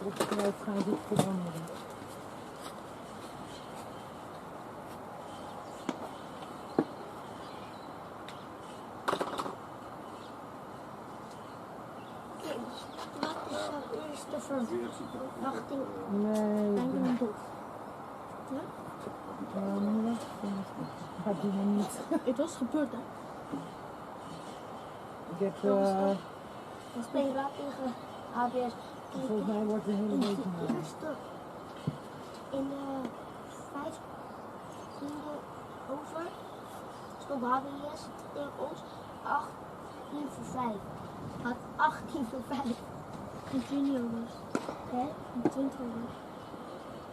opschrijft, ga je dit veranderen. Wat is de verwachting? Nee, Denk je toch? Ja? nee, dat doen we niet. Het was gebeurd, hè? Ik heb, Dan speel je laat tegen HBS. volgens mij wordt de hele week gemaakt. Eerste in de 15e over stond HBS tegen ons 18 voor 5. Had 18 voor 5. In junior was. Hè? In 20 was.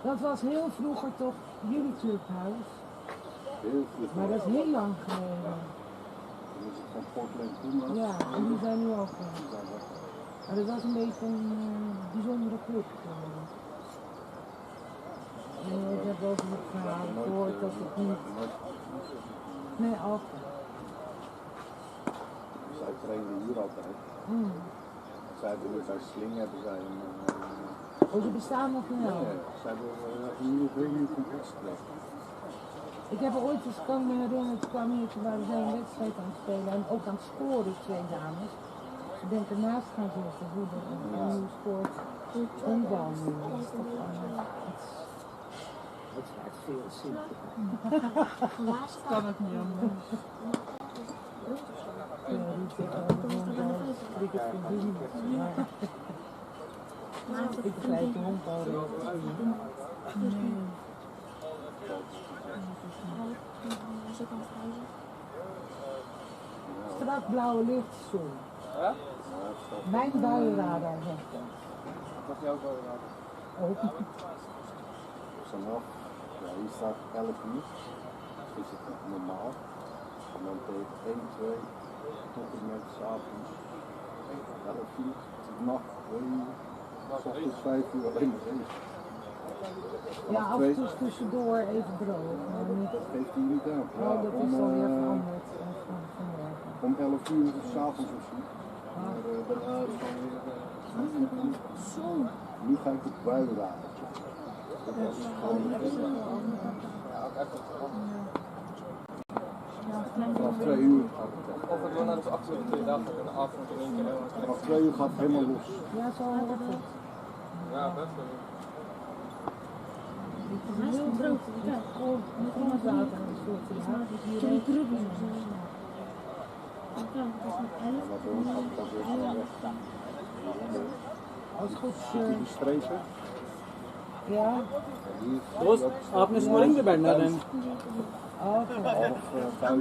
Dat was heel vroeger toch jullie clubhuis. Heel vroeg. Maar dat is heel lang geleden. Dan is het van Portland toen. Ja, en die zijn nu ook weg. Maar dat was een beetje een bijzondere club. En ik heb ook het verhaal gehoord dat het niet... Nee, altijd. Zij trainen hier altijd. Zij hebben nu bij Sling hebben zij een... Oh, die bestaan nog wel. Ja, zij hebben een nieuw heel nieuw complex gekregen. Ik heb er ooit eens, kan me herinneren, toen kwam hier, toen waren zij een wedstrijd aan het spelen en ook aan het scoren, twee dames. Ze ben ik ernaast gaan zitten, hoe nu scoort honkbal nu. Dat is toch het gaat veel simpel. Kan het niet anders. Ja, die zeggen ook honkbal, cricket verdient. Ik begrijp de honkbal niet. Strak blauwe lucht, zon. Ja? Mijn buienradar zegt dat. Wat is jouw buienradar? Ook. Vanaf, ja, hier staat 11 uur. Is het normaal. En dan tegen 1, 2 tot en met 's avonds 11 uur. Nacht 2 uur. S ochtends 5 uur alleen maar 1. Ja, af en toe tussendoor even droog. Maar niet... Dat geeft hij niet aan. Ja, Oh, dat is dan weer veranderd. Om 11 uur is het 's avonds of zo. Maar daarna is het dan weer... Nu ga ik het buienradar checken. Dat is gewoon... Vanaf 2 uur gaat het echt. Of het doen naar de 28 dagen in de avond in één keer. Vanaf 2 uur gaat het helemaal los. Ja, zo hoort het. Ja, best wel. Heel droog. Met grondwater en soorten. Ja, dus hier Twee heeft druppels. Maar bij ons gaat het dan weer gewoon weg. als goed. Die strepen. Ja. दोस्त आपने scoring पे बैठना है Oké. Half 5.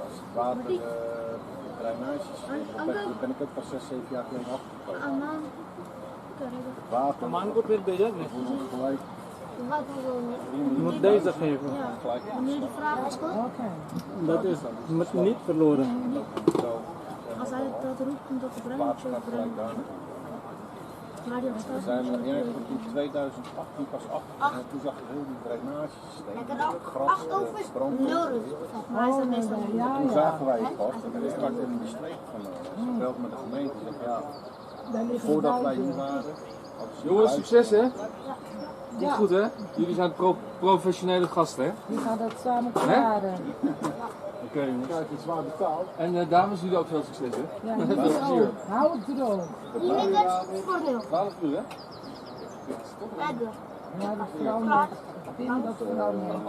Als het water drainages, daar ben ik ook pas 6, 7 jaar geleden afgekomen. Aman. Het water, अमान को फिर भेजा नहीं gelijk. Wat wil je moet deze geven. Gelijk. Wanneer de vraag is goed, Oké. Dat is moet niet verloren. als hij dat roept, komt dat de bruin Water gaat gelijk daar. Maar die We zijn er eigenlijk in 2018 pas afgekomen. Toen zag je heel die drainagesysteem. Gras, 8 over brand. 0 rust. Maar hij is dan meestal niet. Ja, Toen ja. zagen wij het pas en er straks in die streep genomen. Ze belt met de gemeente en zegt ja, Daar liggen voordat wij buiten. hier waren. Jongens, succes hè? Ja. Goed hè? Jullie zijn professionele gasten hè? Die gaan dat samen klaren. Oké jongens. Kijk, het is zwaar betaald. En dames, jullie ook veel succes hè? Ja, niet droog. Hou het droog. Wickets voor 0. 12 uur hè? Redden. Ja, dat verandert. Ik vind dat verandert.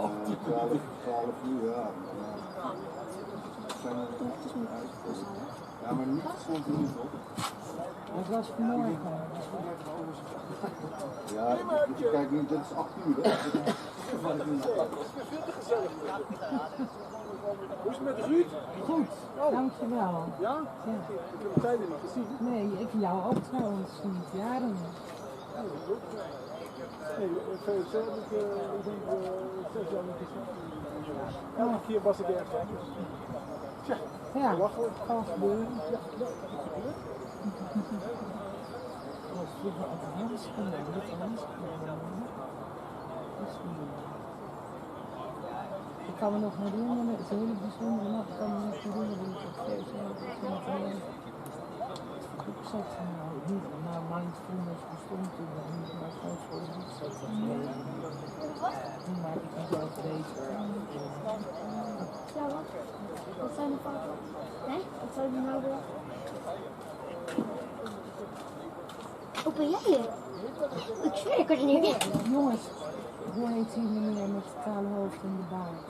12 uur, ja. Ja, maar niet stond er niet op. Dat was vanmorgen. Ja, kijk nu, dit is 8 uur hè. Hoe is het met Ruud? Goed, dankjewel. Ja? Ja. Ik heb de tijd niet gezien. Nee, ik jou ook trouwens niet. Jaren. Nee, VOC heb ik denk 6 jaar niet gezien. Elke keer was ik ergens. Tja, Ja, belachelijk. kan gebeuren. Ja, dat is gebeurd. Dat was vroeger altijd anders gedaan. Ik kan me nog herinneren, het is een hele bijzondere nacht, ik kan me nog herinneren dat ik op VOC boek zetten. Nou, niet, nou, mindfulness bestond toen wel niet, maar gewoon voor de boek zetten. Toen maak ik mezelf bezig. Ja, wat zijn de fouten? Nee? Wat zou je nou doen? Hoe ben jij hier? Ik zweer, ik kan er niet in. Jongens, hoe heet die meneer met het kale hoofd en de baard?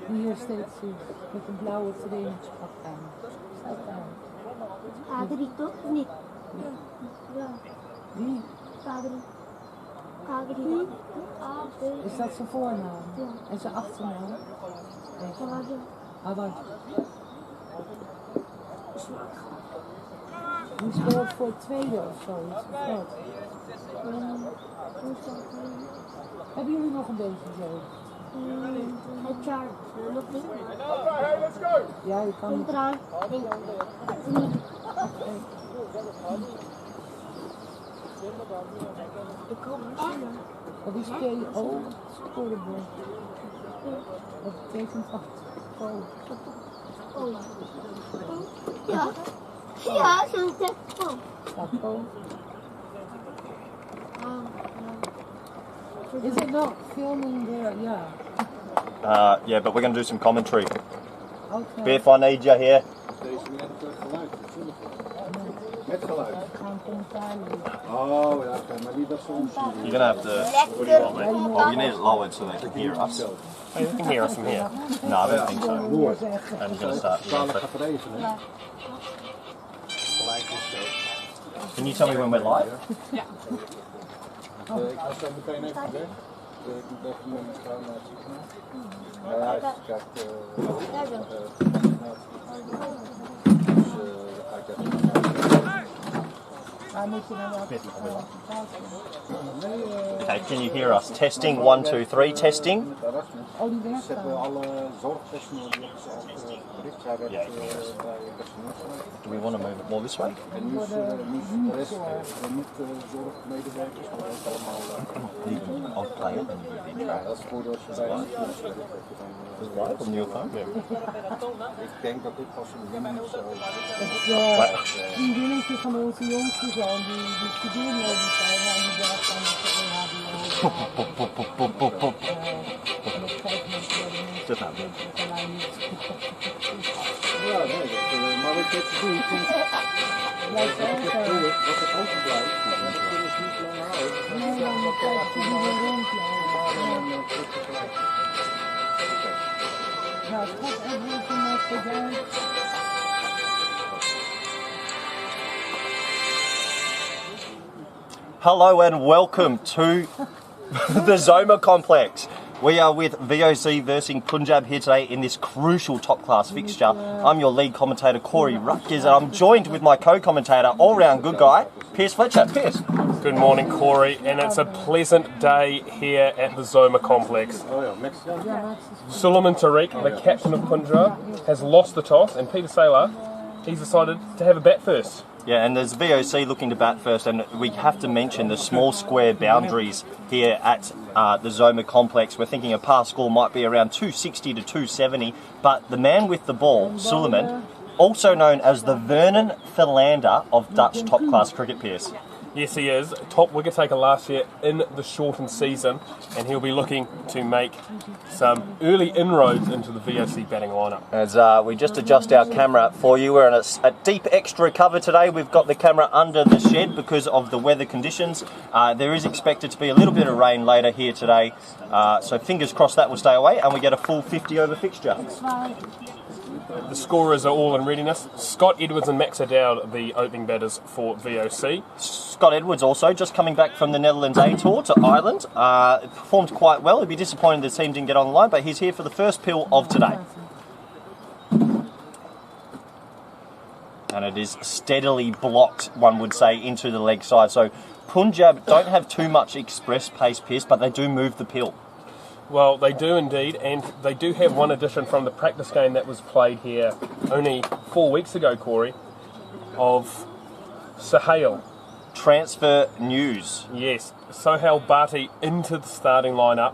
Die hier steeds zit, met een blauwe trainingspak aan. Staat aan. Adrie toch? Of niet? Ja. Wie? Adrie. Adrie. Is dat zijn voornaam? Ja. En zijn achternaam? Adrie. Awad. Die speelt voor het tweede of zo, is het groot. Hebben jullie nog een beetje zo? Het jaar nog niet. Ja, je kan Komt niet. eraan. Ik hoop het. Wat is KO? Scorebord. Wat betekent dat? Oh. Oh. Ja. Ja, zo'n tempo. Taco. Is it not filming there? Yeah. Yeah, but we're going to do some commentary. Okay. Biff, I need you here. Deze met geluid, zonder geluid. Met geluid. Gaan commentaar leveren. Oh ja, oké, maar niet dat ze ons zien. You're going to have to... What do you want, mate? Oh, you need it lowered so they can hear us. Oh, you can hear us from here. No, I don't think so. And you're going to start... Dadelijk gaat het regenen. Can you tell me when we're live? Ik ga zo meteen even weg. Ik moet even met me gaan naar het ziekenhuis. Ja, hij krijgt... Waar moet je nou wel? Okay, can you hear us? Testing, 1, 2, 3, testing. Oh, die werkt Ze hebben dan. alle zorgpersoneel die hebben ze al bericht. Zij werkt bij personeel. Do we want to move it more this way? En nu is niet de rest, niet zorgmedewerkers, maar ook allemaal... I'll play it and you Ja, dat is goed als je bij een film zit. Is it live on your phone? Ik denk dat dit pas een winning of zo is. Dat is die winnetje van onze jongste zoon, die studeerlozen zijn en die werkt dan met de EHBO. En dat geeft mensen worden mensen Dit nou. alleen niet. Ja, nee, maar wat je te doen, Blijft wat over. er overblijft, dat kunnen ze niet lang houden. Nee, dan krijg je die weer rondlopen. Nou, het gaat even met de Hello and welcome to the Zoma Complex. We are with VOC versus Punjab here today in this crucial top class fixture. I'm your lead commentator Corey Rutgers and I'm joined with my co-commentator, all-round good guy, Pierce Fletcher. Pierce. Good morning, Corey, and it's a pleasant day here at the Zoma Complex. Oh ja, Mexico. Suleiman Tariq, the captain of Punjab, has lost the toss, and Peter Saylor, he's decided to have a bat first. Yeah, and there's VOC looking to bat first, and we have to mention the small square boundaries here at the Zoma Complex. We're thinking a par score might be around 260 to 270, but the man with the ball, Suleiman, also known as the Vernon Philander of Dutch top-class cricket, Pierce. Yes, he is. Top wicket taker last year in the shortened season, and he'll be looking to make some early inroads into the VOC batting lineup. As we just adjust our camera for you, we're in a deep extra cover today. We've got the camera under the shed because of the weather conditions. There is expected to be a little bit of rain later here today, so fingers crossed that will stay away and we get a full 50 over fixture. The scorers are all in readiness. Scott Edwards and Max O'Dowd, the opening batters for VOC. Scott Edwards also just coming back from the Netherlands A Tour to Ireland. Performed quite well. He'd be disappointed the team didn't get on the line, but he's here for the first pill of today. And it is steadily blocked, one would say, into the leg side. So Punjab don't have too much express pace, Pierce, but they do move the pill. Well, they do indeed, and they do have one addition from the practice game that was played here only 4 weeks ago, Corey, of Sohail. Transfer news. Yes, Sohail Bhatti into the starting lineup,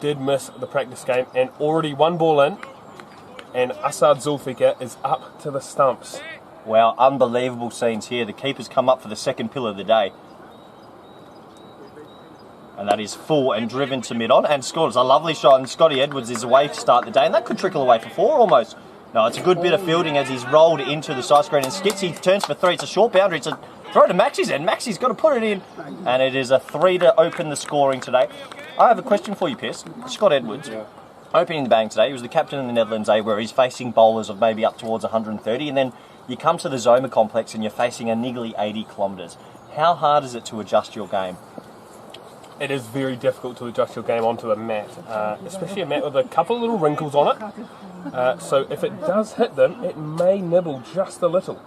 did miss the practice game, and already one ball in, and Asad Zulfikar is up to the stumps. Wow, unbelievable scenes here. The keeper's come up for the second pill of the day. And that is full and driven to mid-on and scores a lovely shot. And Scotty Edwards is away to start the day, and that could trickle away for 4 almost. No, it's a good bit of fielding as he's rolled into the side screen, and Skitsy turns for 3. It's a short boundary. It's a throw to Maxie's end. Maxie's got to put it in, and it is a 3 to open the scoring today. I have a question for you, Piers. Scott Edwards, opening the batting today. He was the captain in the Netherlands A, where he's facing bowlers of maybe up towards 130, and then you come to the Zoma complex and you're facing a niggly 80 kilometres. How hard is it to adjust your game? It is very difficult to adjust your game onto a mat, especially a mat with a couple of little wrinkles on it. So if it does hit them, it may nibble just a little.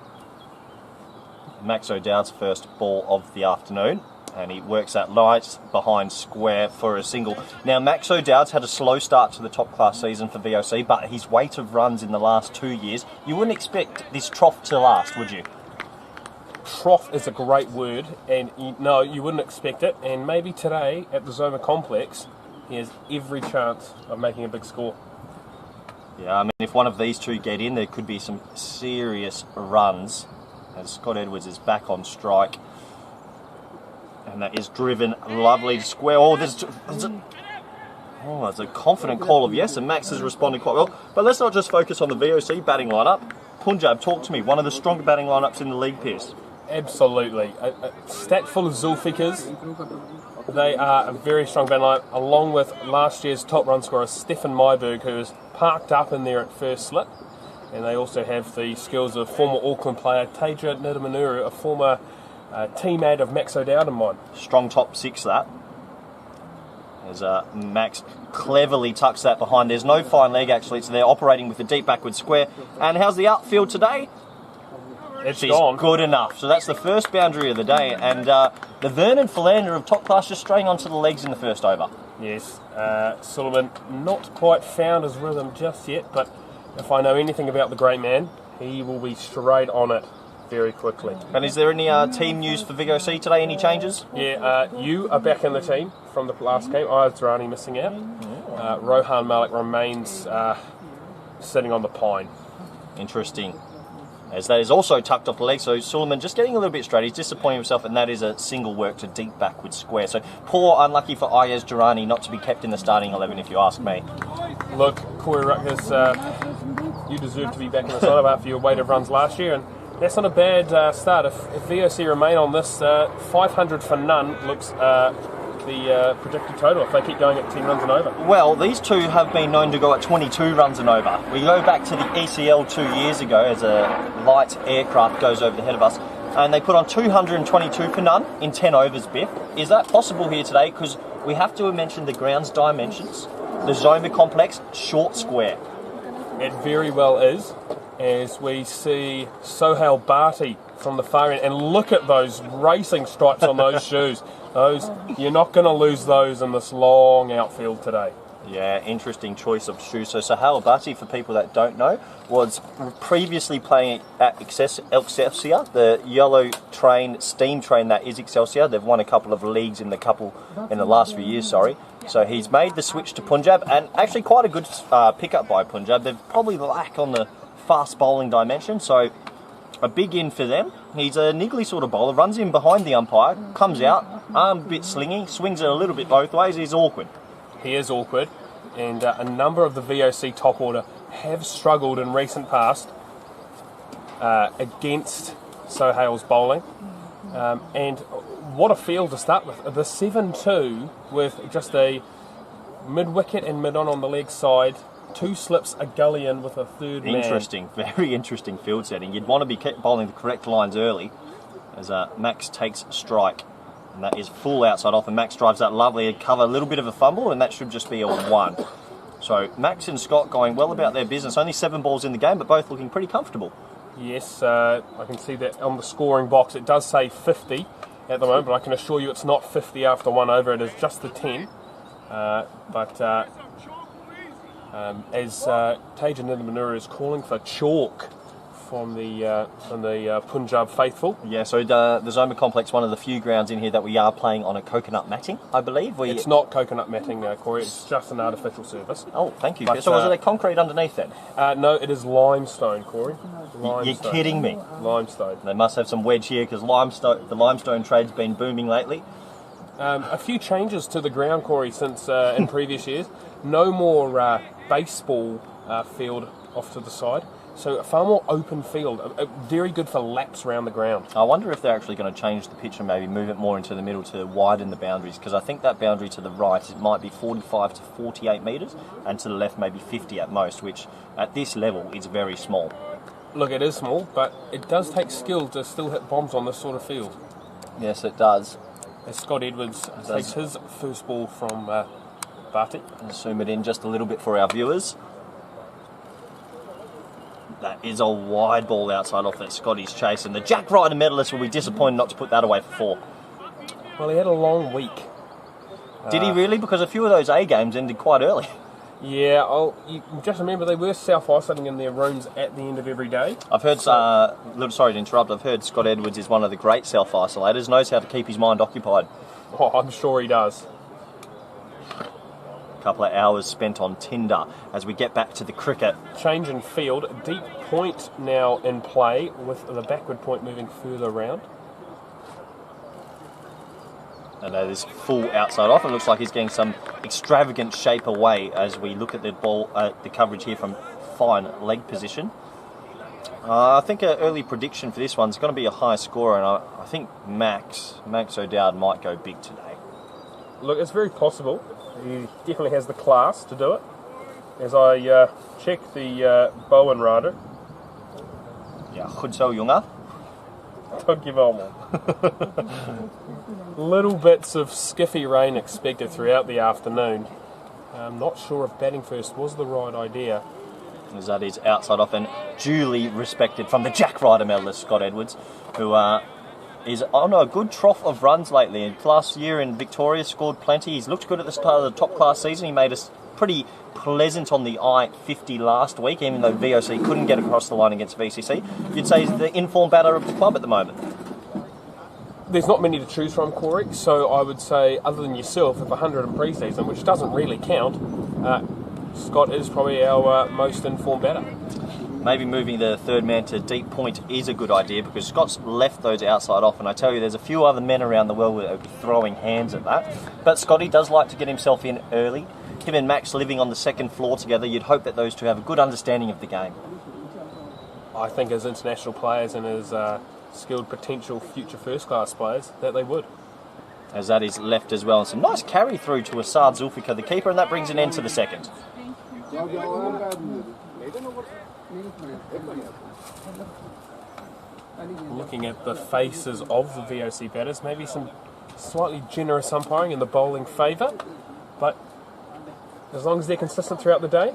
Max O'Dowd's first ball of the afternoon, and he works that light behind square for a single. Now, Max O'Dowd's had a slow start to the top class season for VOC, but his weight of runs in the last 2 years, you wouldn't expect this trough to last, would you? Trough is a great word, and no, you wouldn't expect it. And maybe today at the Zoma complex, he has every chance of making a big score. Yeah, I mean, if one of these two get in, there could be some serious runs. As Scott Edwards is back on strike, and that is driven lovely to square. Oh, there's a confident call of yes, and Max has responded quite well. But let's not just focus on the VOC batting lineup. Punjab, talk to me. One of the stronger batting lineups in the league, Pierce. Absolutely. A stack full of Zulfiqars. They are a very strong batting lineup, along with last year's top run scorer, Stefan Myberg, who is parked up in there at first slip. And they also have the skills of former Auckland player Teja Nidamanuru, a former teammate of Max O'Dowd in mind. Strong top 6 that. As Max cleverly tucks that behind. There's no fine leg actually, so they're operating with a deep backward square. And how's the outfield today? She's gone. Good enough. So that's the first boundary of the day. And the Vernon Philander of top class just straying onto the legs in the first over. Yes, Sullivan not quite found his rhythm just yet, but if I know anything about the great man, he will be straight on it very quickly. And is there any team news for VOC today? Any changes? Yeah, you are back in the team from the last game. Ayaz Durrani missing out. Rohan Malik remains sitting on the pine. Interesting. As that is also tucked off the leg, so Suleiman just getting a little bit straight. He's disappointing himself, and that is a single work to deep backward square. So poor, unlucky for Ayaz Durrani not to be kept in the starting 11, if you ask me. Look, Corey Rutgers, you deserve to be back in the lineup after your weight of runs last year, and that's not a bad start. If VOC remain on this, 500 for none looks the predicted total if they keep going at 10 runs and over. Well, these two have been known to go at 22 runs and over. We go back to the ECL 2 years ago as a light aircraft goes over the head of us, and they put on 222 for none in 10 overs, Biff. Is that possible here today? Because we have to mention the ground's dimensions. The Zoma complex, short square. It very well is, as we see Sohail Bhatti from the far end, and look at those racing stripes on those shoes. Those, you're not going to lose those in this long outfield today. Yeah, interesting choice of shoes. So Sohail Bhatti, for people that don't know, was previously playing at Excelsior, the yellow train, steam train that is Excelsior. They've won a couple of leagues in the last few years, sorry. So he's made the switch to Punjab, and actually quite a good pickup by Punjab. They've probably lack on the fast bowling dimension, so a big in for them. He's a niggly sort of bowler, runs in behind the umpire, comes out, arm a bit slingy, swings it a little bit both ways. He's awkward. He is awkward, and a number of the VOC top order have struggled in recent past against Sohail's bowling. And what a field to start with. The 7-2 with just a mid-wicket and mid-on the leg side, 2 slips, a gully in with a third man. Interesting, very interesting field setting. You'd want to be bowling the correct lines early as Max takes strike. And that is full outside off, and Max drives that lovely cover, a little bit of a fumble, and that should just be a 1. So Max and Scott going well about their business. Only 7 balls in the game, but both looking pretty comfortable. Yes, I can see that on the scoring box. It does say 50 at the moment, but I can assure you it's not 50 after 1 over. It is just the 10. As Teja Nidamanuru is calling for chalk from the Punjab faithful. Yeah, so the Zoma Complex, one of the few grounds in here that we are playing on a coconut matting, I believe. It's not coconut matting, Corey. It's just an artificial surface. Oh, thank you. But, so was there concrete underneath then? No, it is limestone, Corey. Limestone. You're kidding me. Limestone. They must have some wedge here because the limestone trade's been booming lately. A few changes to the ground, Corey, since in previous years. No more baseball field off to the side. So a far more open field, very good for laps around the ground. I wonder if they're actually going to change the pitch and maybe move it more into the middle to widen the boundaries, because I think that boundary to the right, it might be 45 to 48 metres, and to the left maybe 50 at most, which at this level is very small. Look, it is small, but it does take skill to still hit bombs on this sort of field. Yes, it does. As Scott Edwards takes his first ball from Barty. Zoom it in just a little bit for our viewers. That is a wide ball outside off that Scotty's chase, and the Jack Ryder medalist will be disappointed not to put that away for 4. Well, he had a long week. Did he really? Because a few of those A games ended quite early. Yeah, you just remember they were self-isolating in their rooms at the end of every day. I've heard, sorry to interrupt, I've heard Scott Edwards is one of the great self-isolators, knows how to keep his mind occupied. Oh, I'm sure he does. Couple of hours spent on Tinder as we get back to the cricket. Change in field, deep point now in play with the backward point moving further around. And that is full outside off. It looks like he's getting some extravagant shape away as we look at the ball, the coverage here from fine leg position. I think an early prediction for this one's going to be a high scorer, and I think Max O'Dowd might go big today. Look, it's very possible. He definitely has the class to do it. As I check the Bowen rider. Yeah, goed zo, jongen. Dankjewel, Little bits of skiffy rain expected throughout the afternoon. I'm not sure if batting first was the right idea. As that is outside off and duly respected from the Jack Ryder medalist, Scott Edwards, who is on a good trough of runs lately. Last year in Victoria scored plenty. He's looked good at the start of the top class season. He made us pretty pleasant on the eye 50 last week, even though VOC couldn't get across the line against VCC. You'd say he's the informed batter of the club at the moment. There's not many to choose from, Corey, so I would say, other than yourself, if 100 in pre-season, which doesn't really count, Scott is probably our most informed batter. Maybe moving the third man to deep point is a good idea, because Scott's left those outside off, and I tell you, there's a few other men around the world that would be throwing hands at that. But Scotty does like to get himself in early. Him and Max living on the second floor together, you'd hope that those two have a good understanding of the game. I think as international players and as skilled potential future first-class players, that they would. As that is left as well. And some nice carry through to Asad Zulfikar, the keeper, and that brings an end to the second. Looking at the faces of the VOC batters, maybe some slightly generous umpiring in the bowling favour, but as long as they're consistent throughout the day,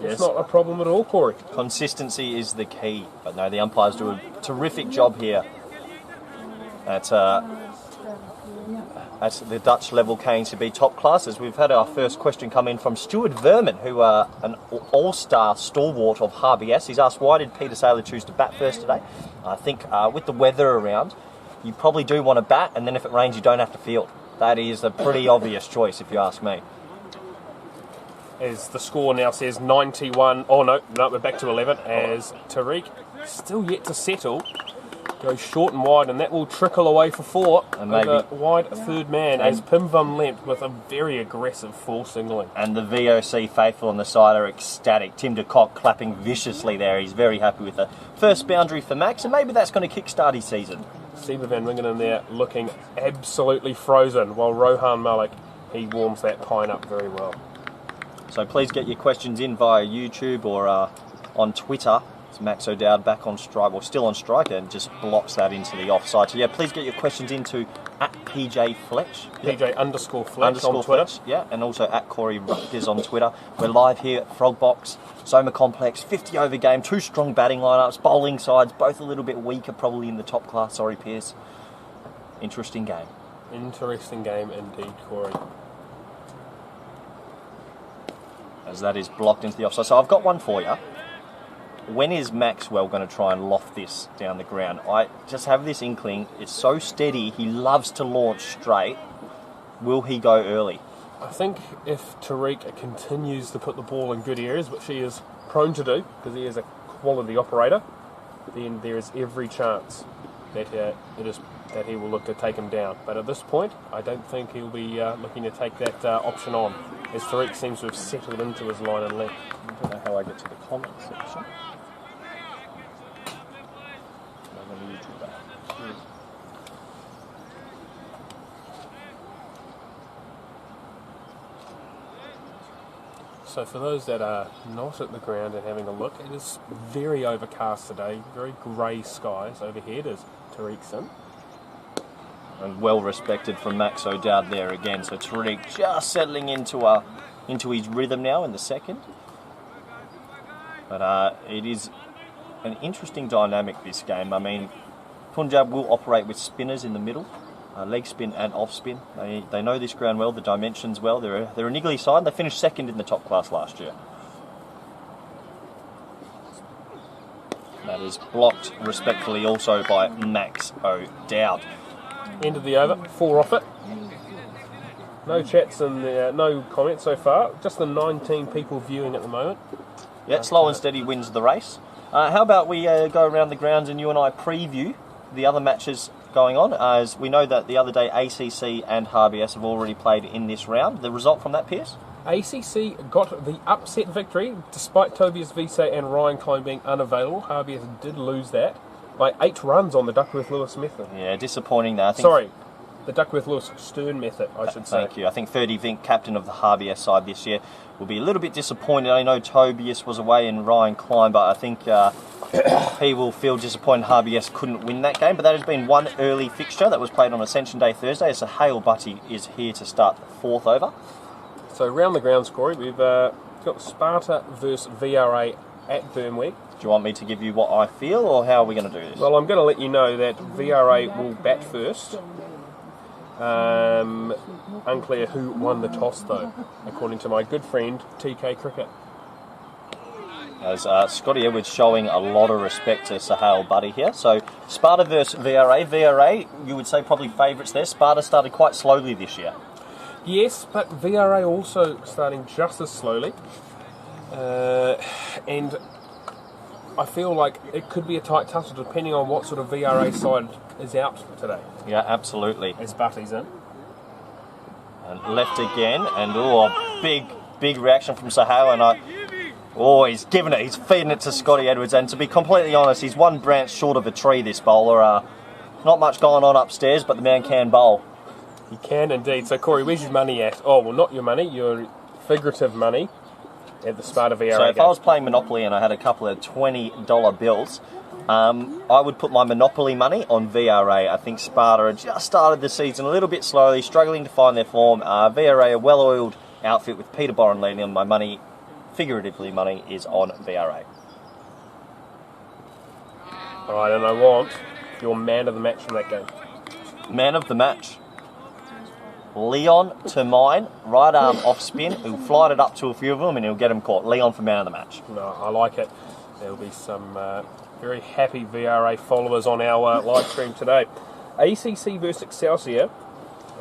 it's not a problem at all, Corey. Consistency is the key, but no, the umpires do a terrific job here at the Dutch level KNCB top classes. We've had our first question come in from Stuart Verman, who are an all-star stalwart of HBS. He's asked, why did Peter Saylor choose to bat first today? I think with the weather around, you probably do want to bat, and then if it rains, you don't have to field. That is a pretty obvious choice, if you ask me. As the score now says 91, no, we're back to 11, as Tariq, still yet to settle, goes short and wide, and that will trickle away for 4. And maybe a wide third man as Pim Van Lent with a very aggressive full singling. And the VOC faithful on the side are ecstatic. Tim de Kock clapping viciously there. He's very happy with the first boundary for Max, and maybe that's going to kickstart his season. Steve Van Wingen in there looking absolutely frozen, while Rohan Malik, he warms that pine up very well. So please get your questions in via YouTube or on Twitter. It's Max O'Dowd back on strike, or still on strike, and just blocks that into the offside. So yeah, please get your questions into at PJ Fletch. PJ_Fletch on Twitter. Yeah, and also at Corey Rutgers on Twitter. We're live here at Frogbox, Zoma Complex, 50 over game, 2 strong batting lineups, bowling sides, both a little bit weaker probably in the top class. Sorry, Pierce. Interesting game. Interesting game indeed, Corey. As that is blocked into the offside. So I've got one for you. when is Maxwell going to try and loft this down the ground? I just have this inkling. It's so steady. He loves to launch straight. Will he go early? I think if Tariq continues to put the ball in good areas, which he is prone to do, because he is a quality operator, then there is every chance that that he will look to take him down. But at this point, I don't think he'll be looking to take that option on, as Tariq seems to have settled into his line and length. I don't know how I get to the comment section. I'm on YouTube. So for those that are not at the ground and having a look, it is very overcast today, very grey skies overhead as Tariq's in. And well respected from Max O'Dowd there again. So Tariq just settling into his rhythm now in the second. But it is an interesting dynamic, this game. I mean, Punjab will operate with spinners in the middle, leg spin and off spin. They know this ground well, the dimensions well. They're a niggly side. They finished second in the top class last year. That is blocked respectfully also by Max O'Dowd. End of the over, 4 off it. No chats and no comments so far. Just the 19 people viewing at the moment. Yeah, slow and steady wins the race. How about we go around the grounds and you and I preview the other matches going on, as we know that the other day ACC and HBS have already played in this round. The result from that, Pierce? ACC got the upset victory, despite Tobias Wiese and Ryan Klein being unavailable. HBS did lose that by 8 runs on the Duckworth-Lewis method. Yeah, disappointing there. Sorry, the Duckworth-Lewis-Stern method, I should say. Thank you. I think 30 Vink, captain of the HBS side this year, will be a little bit disappointed. I know Tobias was away and Ryan Klein, but I think he will feel disappointed HBS couldn't win that game. But that has been one early fixture that was played on Ascension Day Thursday. So Hale Butty is here to start the 4th over. So round the ground, Scory, we've got Sparta versus VRA at Burnwick. Do you want me to give you what I feel, or how are we going to do this? Well, I'm going to let you know that VRA will bat first. Unclear who won the toss, though, according to my good friend TK Cricket. As Scotty Edwards showing a lot of respect to Sahale Buddy here. So Sparta versus VRA. VRA, you would say probably favourites there. Sparta started quite slowly this year. Yes, but VRA also starting just as slowly. And I feel like it could be a tight tussle depending on what sort of VRA side is out today. Yeah, absolutely. As Butty's in. And left again, and a big reaction from Sahale, and he's giving it, he's feeding it to Scotty Edwards, and to be completely honest, he's one branch short of a tree, this bowler. Not much going on upstairs, but the man can bowl. He can indeed. So Corey, where's your money at? Oh, well, not your money, your figurative money at the Sparta VRA So if game. I was playing Monopoly and I had a couple of $20 bills, I would put my Monopoly money on VRA. I think Sparta had just started the season a little bit slowly, struggling to find their form. VRA, a well-oiled outfit with Peter Boren leading on. My money, figuratively money, is on VRA. Alright, and I want your man of the match from that game. Man of the match. Leon to mine, right arm off spin. He'll fly it up to a few of them and he'll get them caught. Leon for man of the match. No, I like it. There'll be some very happy VRA followers on our live stream today. ACC versus Excelsior,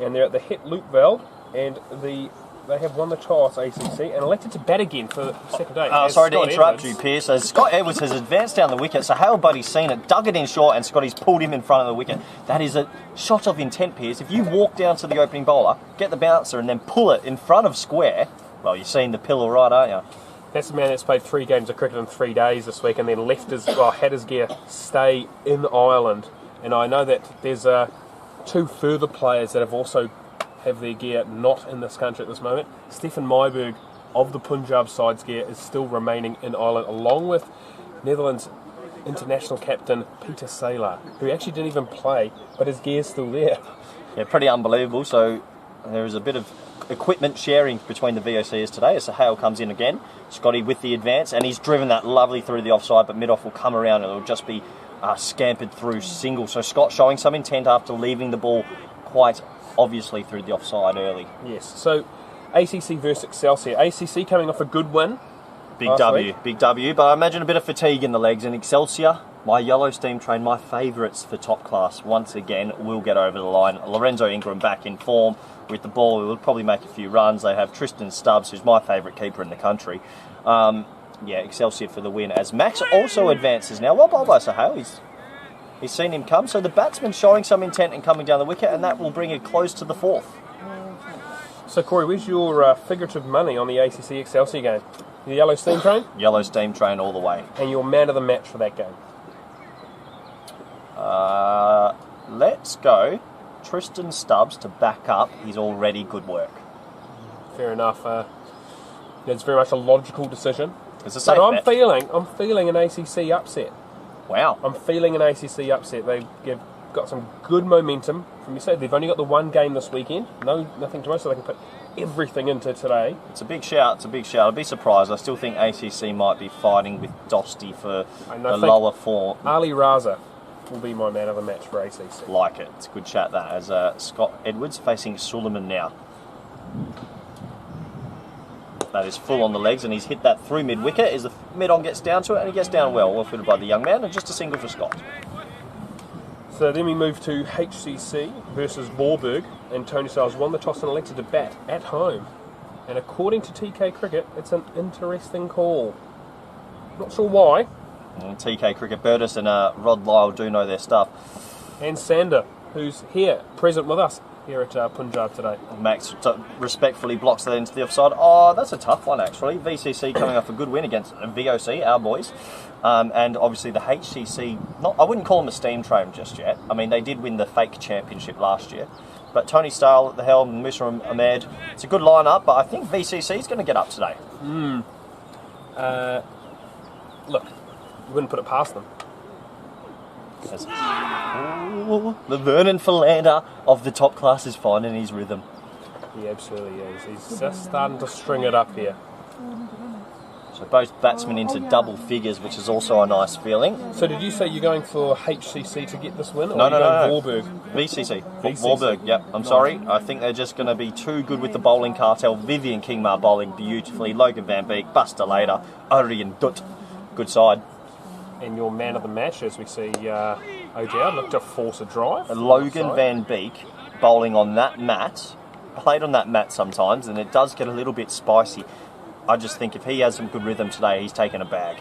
and they're at the Het Loop Val, and they have won the toss, ACC, and elected to bat again for the second day. Sorry to interrupt you, Pierce. As Scott Edwards has advanced down the wicket, so Hale Buddy's seen it, dug it in short, and Scotty's pulled him in front of the wicket. That is a shot of intent, Pierce. If you walk down to the opening bowler, get the bouncer, and then pull it in front of square, well, you've seen the pill all right, aren't you? That's the man that's played 3 games of cricket in 3 days this week, and then had his gear stay in Ireland. And I know that there's 2 further players that have also have their gear not in this country at this moment. Stefan Myburg of the Punjab side's gear is still remaining in Ireland, along with Netherlands international captain Peter Saylor, who actually didn't even play, but his gear's still there. Yeah, pretty unbelievable. So there is a bit of equipment sharing between the VOCs today as Hale comes in again. Scotty with the advance, and he's driven that lovely through the offside, but mid-off will come around and it'll just be scampered through single. So Scott showing some intent after leaving the ball quite obviously through the offside early. Yes, so ACC versus Excelsior. ACC coming off a good win Big last W, week. big W, but I imagine a bit of fatigue in the legs. And Excelsior, my yellow steam train, my favourites for top class, once again, will get over the line. Lorenzo Ingram back in form with the ball. He will probably make a few runs. They have Tristan Stubbs, who's my favourite keeper in the country. Yeah, Excelsior for the win. As Max also advances now. Well bowled by Sahel. He's seen him come. So the batsman showing some intent and coming down the wicket, and that will bring it close to the 4th. So, Corey, where's your figurative money on the ACC Excelsior game? The yellow steam train? Yellow steam train all the way. And your man of the match for that game? Let's go Tristan Stubbs to back up his already good work. Fair enough. It's very much a logical decision. It's a safe But bet. I'm feeling an ACC upset. Wow. I'm feeling an ACC upset. They've got some good momentum. From you said, they've only got the one game this weekend. Nothing to most, so they can put everything into today. It's a big shout. It's a big shout. I'd be surprised. I still think ACC might be fighting with Dosty for the lower form. Ali Raza will be my man of the match for ACC. Like it. It's a good shout, that. As Scott Edwards facing Suleiman now. That is full on the legs, and he's hit that through mid-wicket as the mid-on gets down to it, and he gets down well footed by the young man, and just a single for Scott. So then we move to HCC versus Warburg, and Tony Styles won the toss and elected to bat at home. And according to TK Cricket, it's an interesting call. Not sure why. TK Cricket, Burtis and Rod Lyle do know their stuff. And Sander, who's here, present with us here at Punjab today. Max respectfully blocks that into the offside. Oh, that's a tough one, actually. VCC coming off a good win against VOC, our boys. And obviously the HCC, I wouldn't call them a steam train just yet. I mean, they did win the fake championship last year. But Tony Style at the helm, Musa Ahmed, it's a good lineup, but I think VCC is going to get up today. Look, you wouldn't put it past them. The Vernon Philander of the top class is finding his rhythm. He absolutely is. He's just starting to string it up here. So both batsmen into double figures, which is also a nice feeling. So did you say you're going for HCC to get this win? Or No. Warburg? VCC. VCC. Warburg, yep. I'm sorry. I think they're just going to be too good with the bowling cartel. Vivian Kingmar bowling beautifully. Logan Van Beek, Buster Later, Orion Dutt. Good side. And your man of the match, as we see O'Dowd look to force a drive. Logan Van Beek bowling on that mat. Played on that mat sometimes, and it does get a little bit spicy. I just think if he has some good rhythm today, he's taken a bag.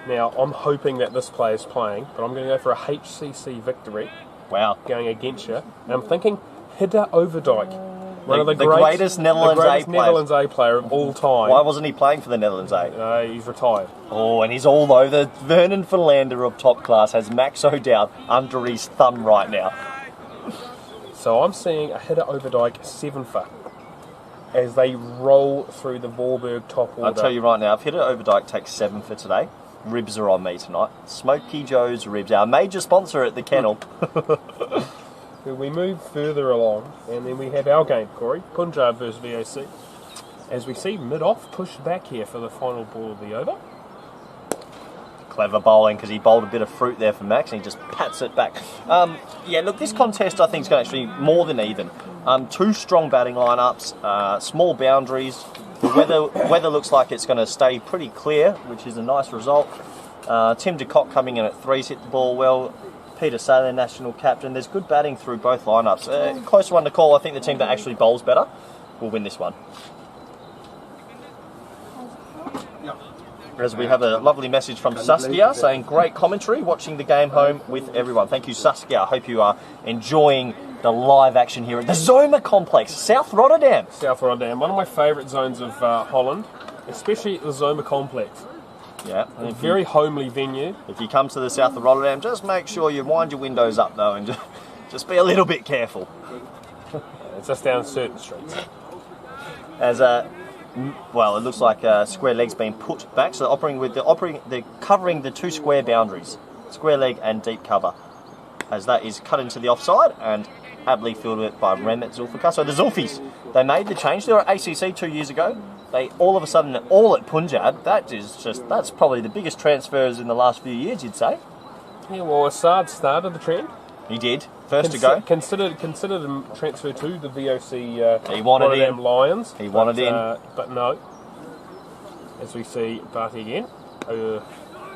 Now, I'm hoping that this player's playing, but I'm going to go for a HCC victory. Wow. Going against you. And I'm thinking Hidde Overdijk. One of the greatest Netherlands A player of all time. Why wasn't he playing for the Netherlands A? No, he's retired. Oh, and he's all over. Vernon Philander of top class has Max O'Dowd under his thumb right now. So I'm seeing a Hidde Overdijk 7-for as they roll through the Warburg top order. I'll tell you right now, if Hidde Overdijk takes 7 for today, ribs are on me tonight. Smoky Joe's Ribs, our major sponsor at the kennel. We move further along, and then we have our game, Corey, Punjab versus VOC. As we see mid-off push back here for the final ball of the over. Clever bowling, because he bowled a bit of fruit there for Max, and he just pats it back. Yeah, look, this contest I think is going to actually be more than even. Two strong batting lineups, small boundaries. The weather looks like it's going to stay pretty clear, which is a nice result. Tim de Kock coming in at 3's hit the ball well. Peter Saylor, national captain. There's good batting through both lineups. Close one to call. I think the team that actually bowls better will win this one. As we have a lovely message from Saskia saying, great commentary, watching the game home with everyone. Thank you, Saskia. I hope you are enjoying the live action here at the Zoma Complex, South Rotterdam. South Rotterdam, one of my favourite zones of Holland, especially at the Zoma Complex. Yeah. A very homely venue. If you come to the south of Rotterdam, just make sure you wind your windows up though, and just be a little bit careful. It's just down certain streets. As well, it looks like square leg's been put back, so they're covering the two square boundaries, square leg and deep cover, as that is cut into the offside and aptly fielded by Mehmet Zulfikar. So the Zulfis, they made the change. They were at ACC 2 years ago. They all of a sudden all at Punjab. That's probably the biggest transfers in the last few years, you'd say. Yeah, well, Assad started the trend. He did. First to go. Considered him transfer to the VOC he wanted Rotterdam in. Lions. He wanted in. But no. as we see Barty again.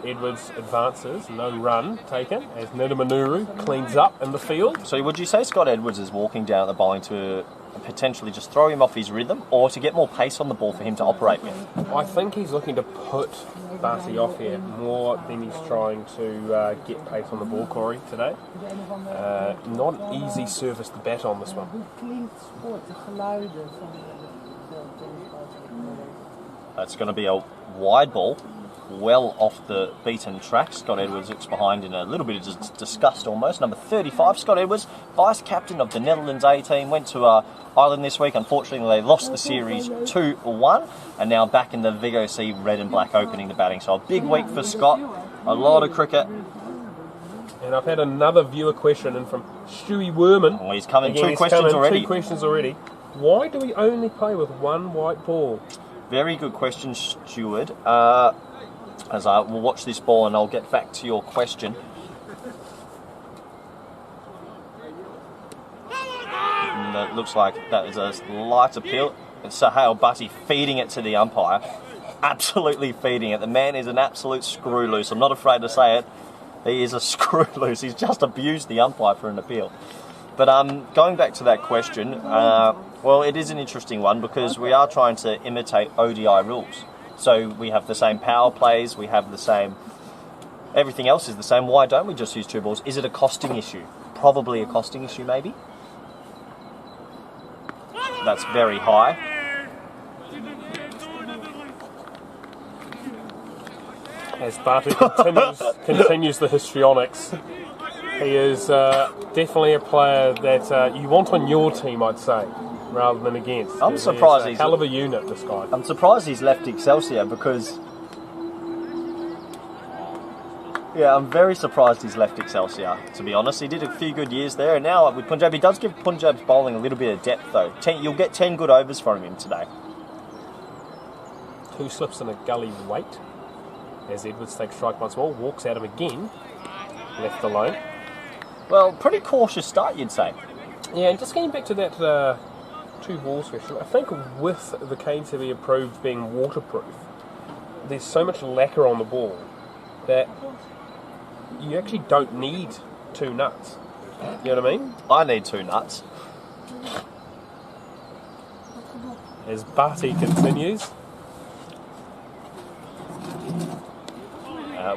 Edwards advances, no run taken, as Nidamanuru cleans up in the field. So would you say Scott Edwards is walking down at the bowling to potentially just throw him off his rhythm, or to get more pace on the ball for him to operate with? I think he's looking to put Barty off here more than he's trying to get pace on the ball, Corey, today. Not an easy surface to bat on this one. That's going to be a wide ball, well off the beaten track. Scott Edwards looks behind in a little bit of disgust almost. Number 35, Scott Edwards, vice-captain of the Netherlands A team, went to Ireland this week. Unfortunately, they lost the series 2-1, and now back in the VOC red and black opening the batting. So a big week for Scott, a lot of cricket. And I've had another viewer question in from Stewie Werman. Well, he's come in two questions already. Why do we only play with one white ball? Very good question, Steward. As I will watch this ball and I'll get back to your question. And it looks like that is a light appeal. It's Sahel Butty feeding it to the umpire. Absolutely feeding it. The man is an absolute screw loose. I'm not afraid to say it. He is a screw loose. He's just abused the umpire for an appeal. But going back to that question, well, it is an interesting one because we are trying to imitate ODI rules. So we have the same power plays, we have the same... Everything else is the same. Why don't we just use two balls? Is it a costing issue? Probably a costing issue, maybe. That's very high. As Barty continues the histrionics, he is definitely a player that you want on your team, I'd say, rather than against. I'm surprised he's a hell of a unit, this guy. I'm surprised he's left Excelsior because... Yeah, I'm very surprised he's left Excelsior, to be honest. He did a few good years there, and now with Punjab, he does give Punjab's bowling a little bit of depth, though. You'll get 10 good overs from him today. 2 slips and a gully weight. As Edwards takes strike once more, walks at him again, left alone. Well, pretty cautious start, you'd say. Yeah, and just getting back to that 2 balls question, I think with the KNCB approved being waterproof, there's so much lacquer on the ball that you actually don't need 2 nuts. You know what I mean? I need 2 nuts. As Barty continues.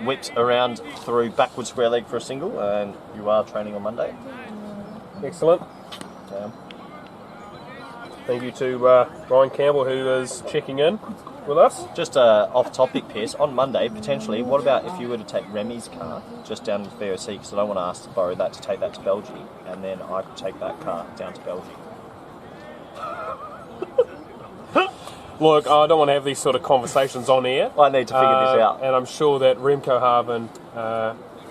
Whipped around through backward square leg for a single, and you are training on Monday. Excellent. Thank you to Ryan Campbell, who is checking in with us. Just off topic, Pierce, on Monday, potentially, what about if you were to take Remy's car just down to the VOC, because I don't want to ask to borrow that to take that to Belgium, and then I could take that car down to Belgium. Look, I don't want to have these sort of conversations on air. I need to figure this out. And I'm sure that Remco Harvin,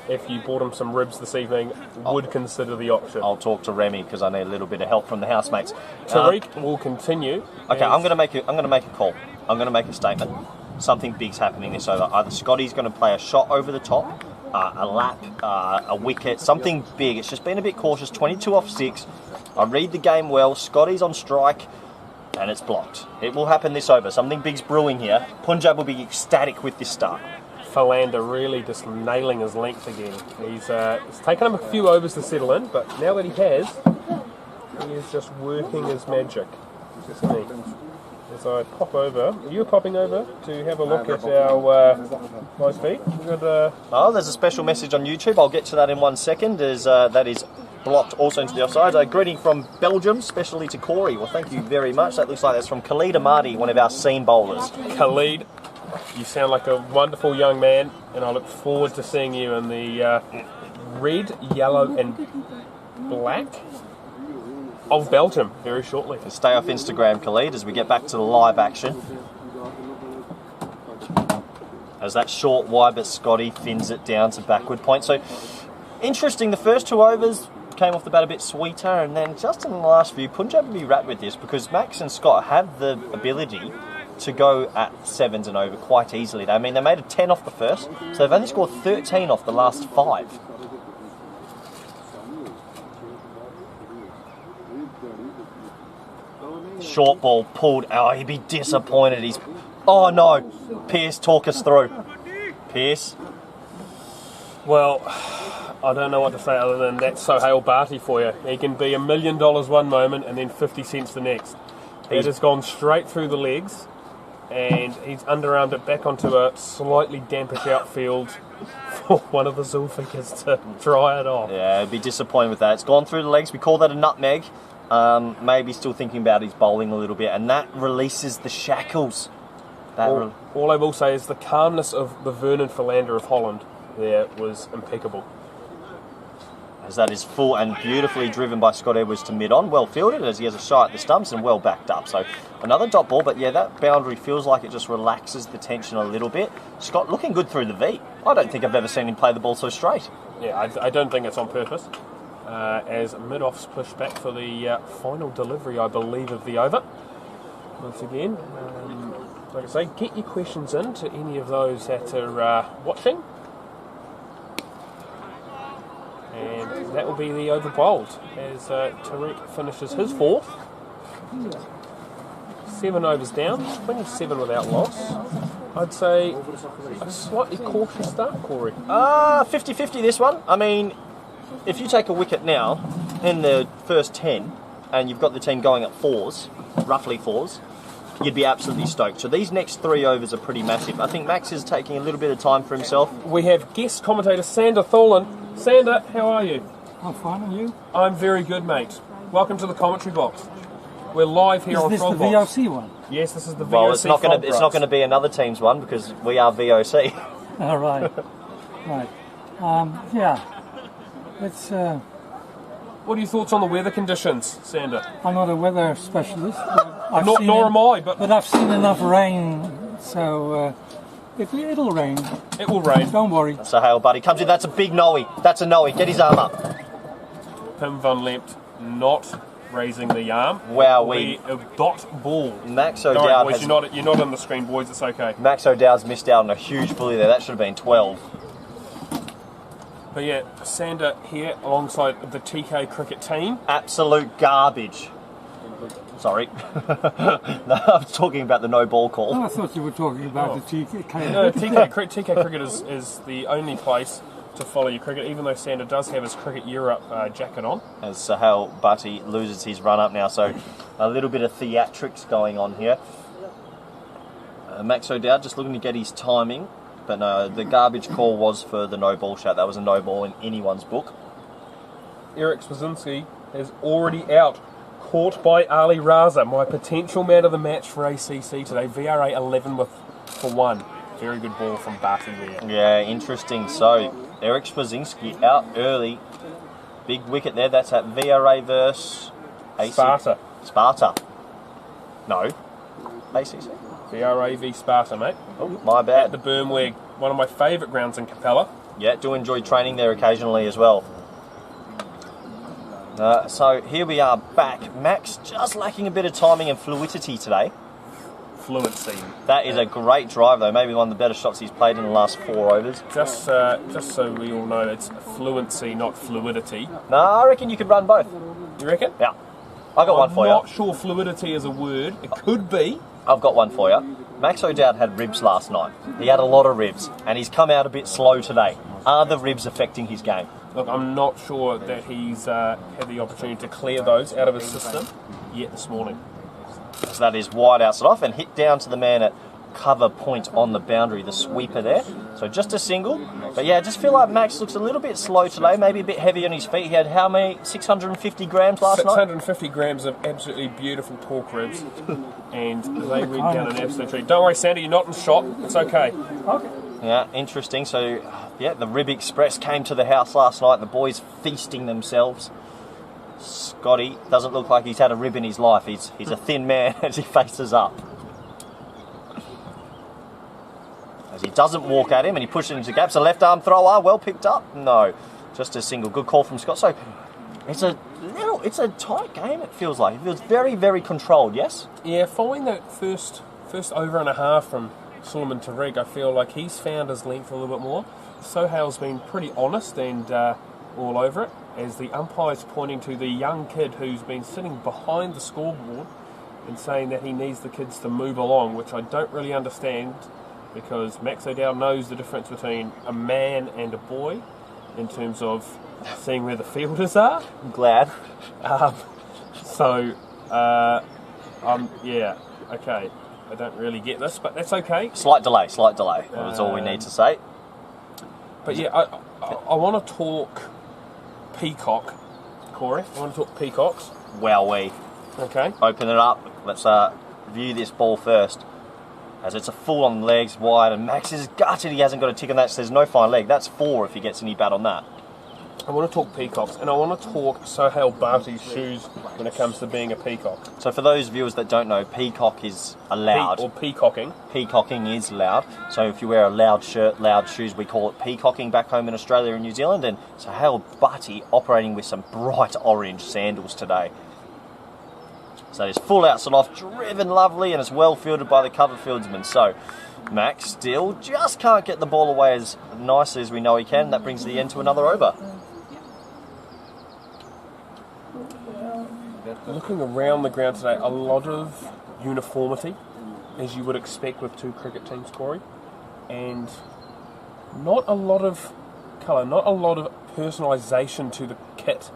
if you bought him some ribs this evening, would consider the option. I'll talk to Remy because I need a little bit of help from the housemates. Tariq will continue. Okay, I'm going to make a call. I'm going to make a statement. Something big's happening this over. Either Scotty's going to play a shot over the top, a lap, a wicket, something big. It's just been a bit cautious. 22 off 6. I read the game well. Scotty's on strike. And it's blocked. It will happen this over. Something big's brewing here. Punjab will be ecstatic with this start. Philander really just nailing his length again. It's taken him a few overs to settle in, but now that he has, he is just working his magic. Isn't he? As I pop over, you're popping over to have a look at our live feed. Oh, there's a special message on YouTube. I'll get to that in 1 second. That is blocked also into the offside. A greeting from Belgium, especially to Corey. Well, thank you very much. That looks like that's from Khalid Ahmadi, one of our seam bowlers. Khalid, you sound like a wonderful young man, and I look forward to seeing you in the red, yellow and black of Belgium very shortly. And stay off Instagram, Khalid, as we get back to the live action. As that short wide, but Scotty fins it down to backward point. So, interesting, the first 2 overs came off the bat a bit sweeter, and then just in the last few, Punjab will be wrapped with this because Max and Scott have the ability to go at 7s and over quite easily. I mean, they made a 10 off the first, so they've only scored 13 off the last 5. Short ball pulled. Oh, he'd be disappointed. He's Oh no. Pierce, talk us through. Pierce. Well, I don't know what to say other than that's Sohail Bhatti for you. He can be $1 million one moment and then 50 cents the next. It has gone straight through the legs, and he's underarmed it back onto a slightly dampish outfield for one of the Zulfikers to dry it off. Yeah, I'd be disappointed with that. It's gone through the legs. We call that a nutmeg. Maybe still thinking about his bowling a little bit, and that releases the shackles. All I will say is the calmness of the Vernon Philander of Holland there was impeccable. As that is full and beautifully driven by Scott Edwards to mid-on. Well fielded as he has a shot at the stumps and well backed up. So another dot ball, but yeah, that boundary feels like it just relaxes the tension a little bit. Scott looking good through the V. I don't think I've ever seen him play the ball so straight. Yeah, I don't think it's on purpose. As mid-offs push back for the final delivery, I believe, of the over. Once again, like I say, get your questions in to any of those that are watching. And that will be the over bowled as Tariq finishes his fourth. 7 overs down, 27 without loss. I'd say a slightly cautious start, Corey. 50-50 this one. I mean, if you take a wicket now in the first 10 and you've got the team going at fours, roughly fours, you'd be absolutely stoked. So these next 3 overs are pretty massive. I think Max is taking a little bit of time for himself. We have guest commentator Sander Tholen. Sander, how are you? I'm fine, and you? I'm very good, mate. Welcome to the commentary box. We're live here on Frog Box. Is this the VOC one? Yes, this is the VOC. Well, it's not going to be another team's one because we are VOC. All right. Right. Yeah. It's. What are your thoughts on the weather conditions, Sander? I'm not a weather specialist. But Nor am I, but I've seen enough rain, so it'll rain. It will rain. Don't worry. Sohail Bhatti comes in. That's a big noe. That's a noe. Get his arm up. Pim van Lempt not raising the arm. Wow, a dot ball. Max Don't O'Dowd worry, boys, you're not on the screen, boys. It's okay. Max O'Dowd's missed out on a huge bully there. That should have been 12. But yeah, Sander here alongside the TK cricket team. Absolute garbage. Sorry. No, I was talking about the no ball call. Oh, I thought you were talking about the TK. No, TK cricket is the only place to follow your cricket, even though Sander does have his Cricket Europe jacket on. As Sohail Bhatti loses his run up now, so a little bit of theatrics going on here. Max O'Dowd just looking to get his timing, but no, the garbage call was for the no ball shot. That was a no ball in anyone's book. Eric Spazinski is already out. Caught by Ali Raza, my potential man of the match for ACC today. VRA 11 for 1. Very good ball from Bhatti there. Yeah, interesting. So, Eric Spazinski out early. Big wicket there. That's at VRA versus AC. Sparta. No. ACC. VRA v Sparta, mate. Oh, my bad. At the Birmweg, one of my favourite grounds in Capella. Yeah, do enjoy training there occasionally as well. So here we are back. Max just lacking a bit of timing and fluidity today. Fluency. That is a great drive though. Maybe one of the better shots he's played in the last 4 overs. Just so we all know, it's fluency, not fluidity. No, I reckon you could run both. You reckon? Yeah. I got one for you. I'm not sure fluidity is a word. It could be. I've got one for you. Max O'Dowd had ribs last night. He had a lot of ribs, and he's come out a bit slow today. Are the ribs affecting his game? Look, I'm not sure that he's had the opportunity to clear those out of his system yet this morning. So that is wide outside off and hit down to the man at cover point on the boundary, the sweeper there. So just a single. But yeah, I just feel like Max looks a little bit slow today, maybe a bit heavy on his feet. He had how many? 650 grams last night? 650 grams of absolutely beautiful pork ribs. And they went down an absolute treat. Don't worry, Sandy, you're not in shot. It's okay. Okay. Yeah, interesting. So, yeah, the Rib Express came to the house last night. The boys feasting themselves. Scotty doesn't look like he's had a rib in his life. He's a thin man as he faces up. As he doesn't walk at him and he pushes him into gaps. A left arm thrower, well picked up. No, just a single. Good call from Scott. So it's a tight game. It feels like. It feels very, very controlled. Yes. Yeah, following that first over and a half from Suleiman Tariq, I feel like he's found his length a little bit more. Sohail's been pretty honest and all over it, as the umpire's pointing to the young kid who's been sitting behind the scoreboard and saying that he needs the kids to move along, which I don't really understand, because Max O'Dowd knows the difference between a man and a boy in terms of seeing where the fielders are. I'm glad. Yeah, okay. I don't really get this, but that's okay. Slight delay. That's all we need to say. But yeah, I want to talk peacock, Corey. I want to talk peacocks. Wowee. Okay. Open it up. Let's view this ball first. As it's a full on legs wide, and Max is gutted he hasn't got a tick on that, so there's no fine leg. That's 4 if he gets any bat on that. I want to talk peacocks, and I want to talk Sohail Bharti's shoes when it comes to being a peacock. So for those viewers that don't know, peacock is allowed. Or peacocking. Peacocking is loud. So if you wear a loud shirt, loud shoes, we call it peacocking back home in Australia and New Zealand. And Sohail Bharti operating with some bright orange sandals today. So it's full outside off, driven lovely, and it's well fielded by the cover fieldsman. So Max still just can't get the ball away as nicely as we know he can. That brings the end to another over. Looking around the ground today, a lot of uniformity, as you would expect with two cricket teams, Corey, and not a lot of colour, not a lot of personalisation to the kit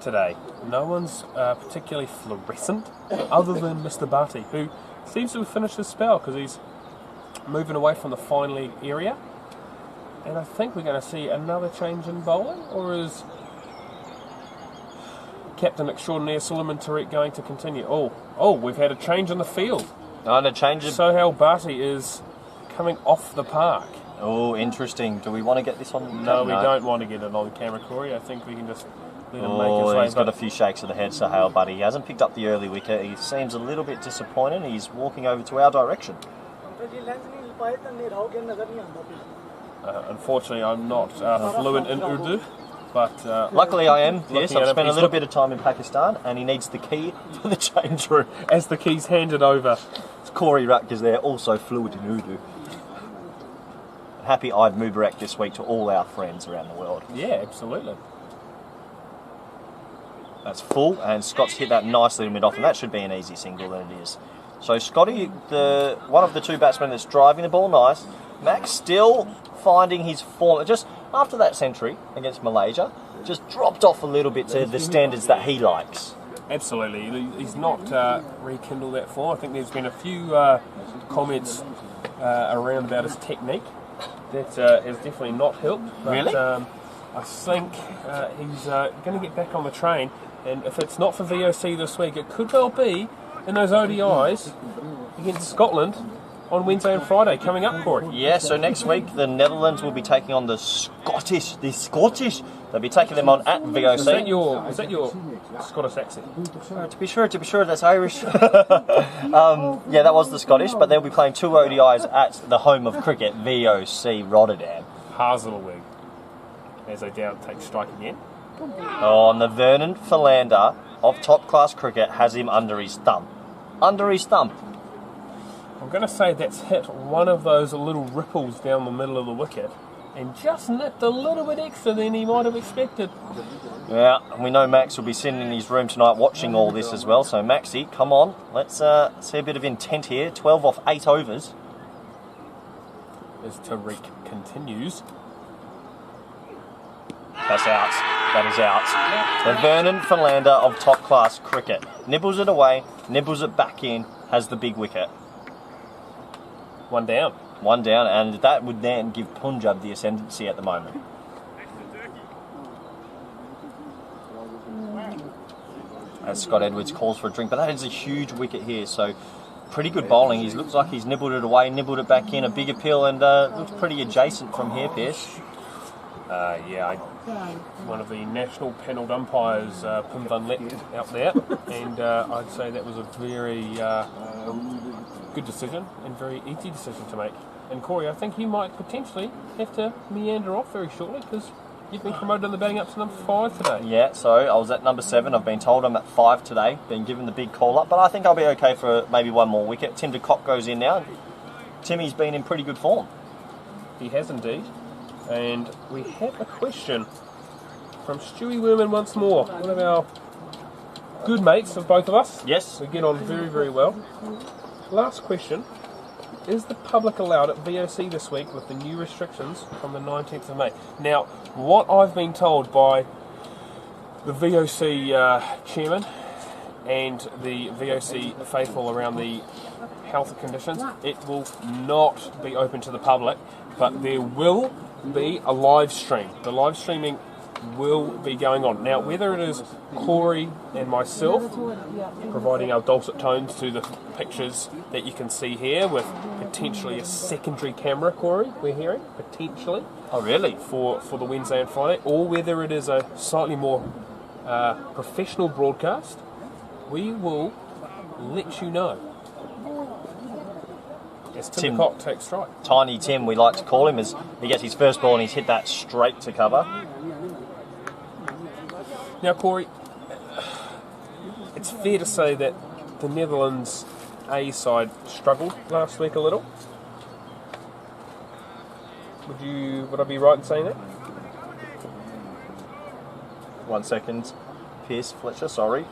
today. No one's particularly fluorescent, other than Mr. Bharti, who seems to have finished his spell because he's moving away from the fine leg area. And I think we're going to see another change in bowling, or is Captain Extraordinaire Suleiman Tariq going to continue? Oh, we've had a change in the field. And a change of... Sohail Bharti is coming off the park. Oh, interesting. Do we want to get this on? No, we don't want to get it on camera, Corey. I think we can just let him make his way. He's got a few shakes of the head, Sohail Bharti. He hasn't picked up the early wicket. He seems a little bit disappointed. He's walking over to our direction. Unfortunately, I'm not fluent in Urdu. But luckily I am, yes. I've spent a little bit of time in Pakistan, and he needs the key for the change room. As the key's handed over. Corey Rutgers there, also fluent in Urdu. Happy Eid Mubarak this week to all our friends around the world. Yeah, absolutely. That's full, and Scott's hit that nicely in mid-off, and that should be an easy single, than it is. So Scotty, one of the two batsmen that's driving the ball nice. Max still finding his form. Just after that century against Malaysia, just dropped off a little bit to the standards that he likes. Absolutely. He's not rekindled that form. I think there's been a few comments around about his technique that has definitely not helped. But, really? I think he's going to get back on the train, and if it's not for VOC this week, it could well be in those ODIs against Scotland on Wednesday and Friday coming up, Corey. Yeah, so next week the Netherlands will be taking on the Scottish. They'll be taking them on at VOC. Is that your Scottish accent? To be sure, that's Irish. Yeah, that was the Scottish, but they'll be playing two ODIs at the home of cricket, VOC Rotterdam. Hazelwig, as O'Dowd takes strike again. Oh, and the Vernon Philander of top class cricket has him under his thumb. Under his thumb. I'm going to say that's hit one of those little ripples down the middle of the wicket and just nipped a little bit extra than he might have expected. Yeah, and we know Max will be sitting in his room tonight watching all this as well. So Maxie, come on, let's see a bit of intent here. 12 off 8 overs. As Tariq continues. That's out. That is out. The Vernon Philander of top class cricket. Nibbles it away, nibbles it back in, has the big wicket. One down, and that would then give Punjab the ascendancy at the moment. As Scott Edwards calls for a drink, but that is a huge wicket here, so pretty good bowling. He looks like he's nibbled it away, nibbled it back in, a big appeal, and looks pretty adjacent from here, Pierce. One of the national panelled umpires, Pim Van Lek, out there, and I'd say that was a very good decision and very easy decision to make. And Corey, I think you might potentially have to meander off very shortly because you've been promoted in the batting up to number 5 today. Yeah, so I was at number 7. I've been told I'm at 5 today, been given the big call up, but I think I'll be okay for maybe one more wicket. Tim de Kock goes in now. Timmy's been in pretty good form. He has indeed. And we have a question from Stewie Werman once more, one of our good mates of both of us. Yes. We get on very, very well. Last question. Is the public allowed at VOC this week with the new restrictions from the 19th of May? Now, what I've been told by the VOC chairman and the VOC faithful around the health conditions, it will not be open to the public, but there will be a live stream. The live streaming will be going on. Now, whether it is Corey and myself providing our dulcet tones to the pictures that you can see here with potentially a secondary camera, Corey, we're hearing, potentially. Oh, really? For the Wednesday and Friday, or whether it is a slightly more professional broadcast, we will let you know. As Tim Cock takes strike. Tiny Tim, we like to call him, as he gets his first ball and he's hit that straight to cover. Now, Corey, it's fair to say that the Netherlands A side struggled last week a little. Would I be right in saying that? 1 second. Pierce Fletcher, sorry.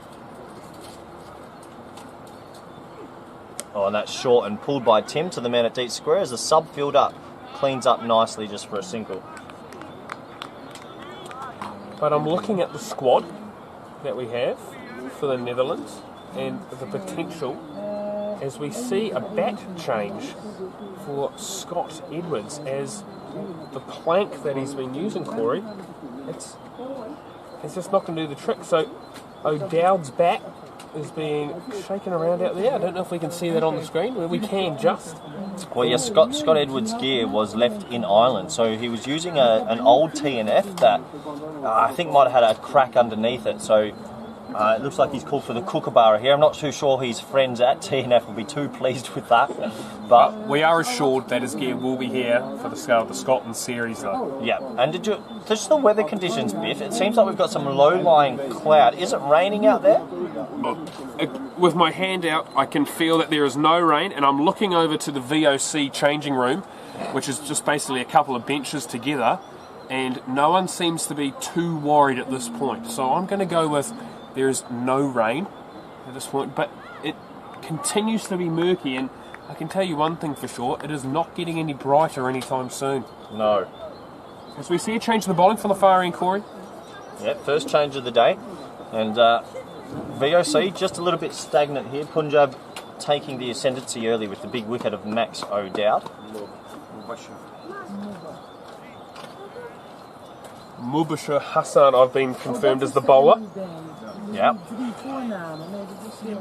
Oh, and that's short and pulled by Tim to the man at deep square as the sub fielder cleans up nicely just for a single. But I'm looking at the squad that we have for the Netherlands and the potential as we see a bat change for Scott Edwards, as the plank that he's been using, Corey, it's just not going to do the trick. So O'Dowd's bat is being shaken around out there. I don't know if we can see that on the screen. We can just. Well, yes, Scott Edwards' gear was left in Ireland, so he was using an old TNF that I think might have had a crack underneath it. So it looks like he's called for the kookaburra here. I'm not too sure his friends at TNF will be too pleased with that, but we are assured that his gear will be here for the scale of the Scotland series, though. Yeah, and just the weather conditions, Biff. It seems like we've got some low-lying cloud. Is it raining out there? With my hand out, I can feel that there is no rain, and I'm looking over to the VOC changing room, which is just basically a couple of benches together, and no one seems to be too worried at this point. So I'm going to go with there is no rain at this point, but it continues to be murky, and I can tell you one thing for sure, it is not getting any brighter anytime soon. No. As we see a change in the bowling from the far end, Corey. Yeah, first change of the day, and VOC just a little bit stagnant here. Punjab taking the ascendancy early with the big wicket of Max O'Dowd. Mubashir Hassan, I've been confirmed as the bowler. Yeah.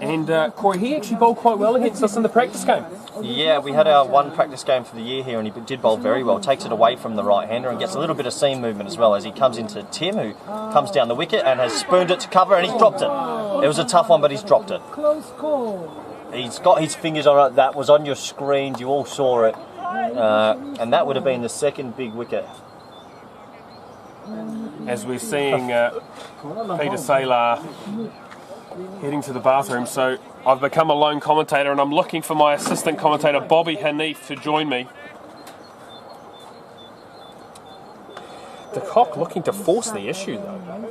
And Corey, he actually bowled quite well against us in the practice game. Yeah, we had our one practice game for the year here, and he did bowl very well. Takes it away from the right-hander and gets a little bit of seam movement as well as he comes into Tim, who comes down the wicket and has spooned it to cover, and he's dropped it. It was a tough one, but he's dropped it. Close call. He's got his fingers on it. That was on your screens. You all saw it. And that would have been the second big wicket. As we're seeing Peter Saylor heading to the bathroom, so I've become a lone commentator and I'm looking for my assistant commentator Bobby Hanif to join me. De Kock looking to force the issue though.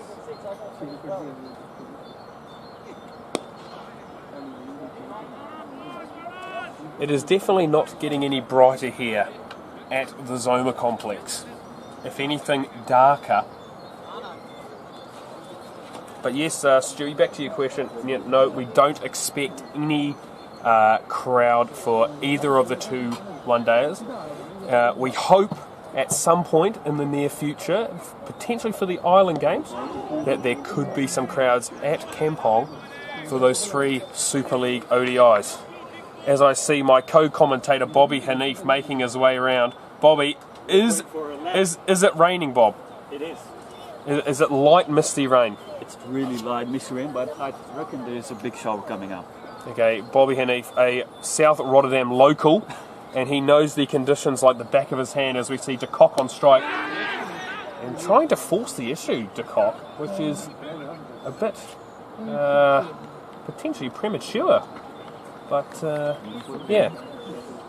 It is definitely not getting any brighter here at the Zoma complex. If anything, darker. But yes, Stewie, back to your question. Yeah, no, we don't expect any crowd for either of the two one-dayers. We hope at some point in the near future, potentially for the Island Games, that there could be some crowds at Kampong for those 3 Super League ODIs. As I see my co-commentator Bobby Hanif making his way around. Bobby, is it raining, Bob? It is. Is it light misty rain? It's really light misty rain, but I reckon there is a big shower coming up. Okay, Bobby Hanif, a South Rotterdam local, and he knows the conditions like the back of his hand as we see De Kock on strike. And trying to force the issue, De Kock, which is a bit potentially premature. But, yeah,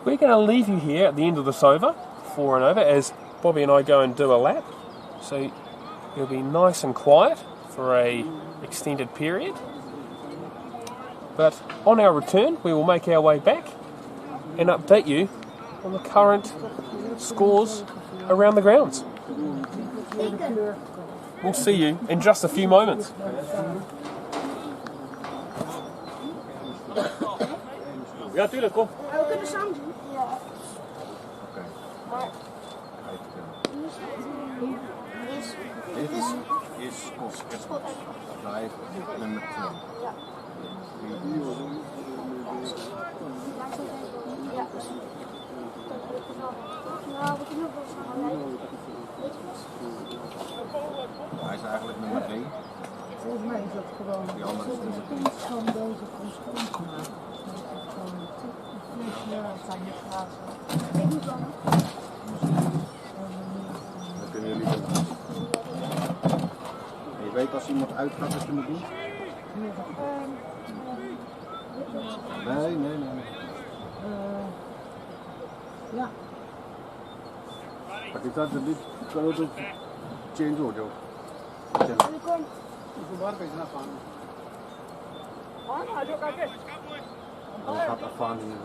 we're going to leave you here at the end of this over, 4 and over, as Bobby and I go and do a lap. So you'll be nice and quiet for a extended period. But on our return, we will make our way back and update you on the current scores around the grounds. We'll see you in just a few moments. Ja, tuurlijk, kom. We kunnen samen doen. Ja. Oké. Maar Ga je vertellen. Is Scott. 5, nummer 2. Ja. Ja. Nou, we kunnen wel samen rijden. Hij is eigenlijk nummer 1. Volgens mij is dat gewoon. Die andere is nummer 3. Gewoon bezig om schoon te maken. Het zijn niet glazen. Ik moet wel. Dat kunnen jullie doen. En je weet als iemand uitgaat wat je moet doen? Nee. Ja. Maar dit is kan ook change order. Dan gaat Afan hier.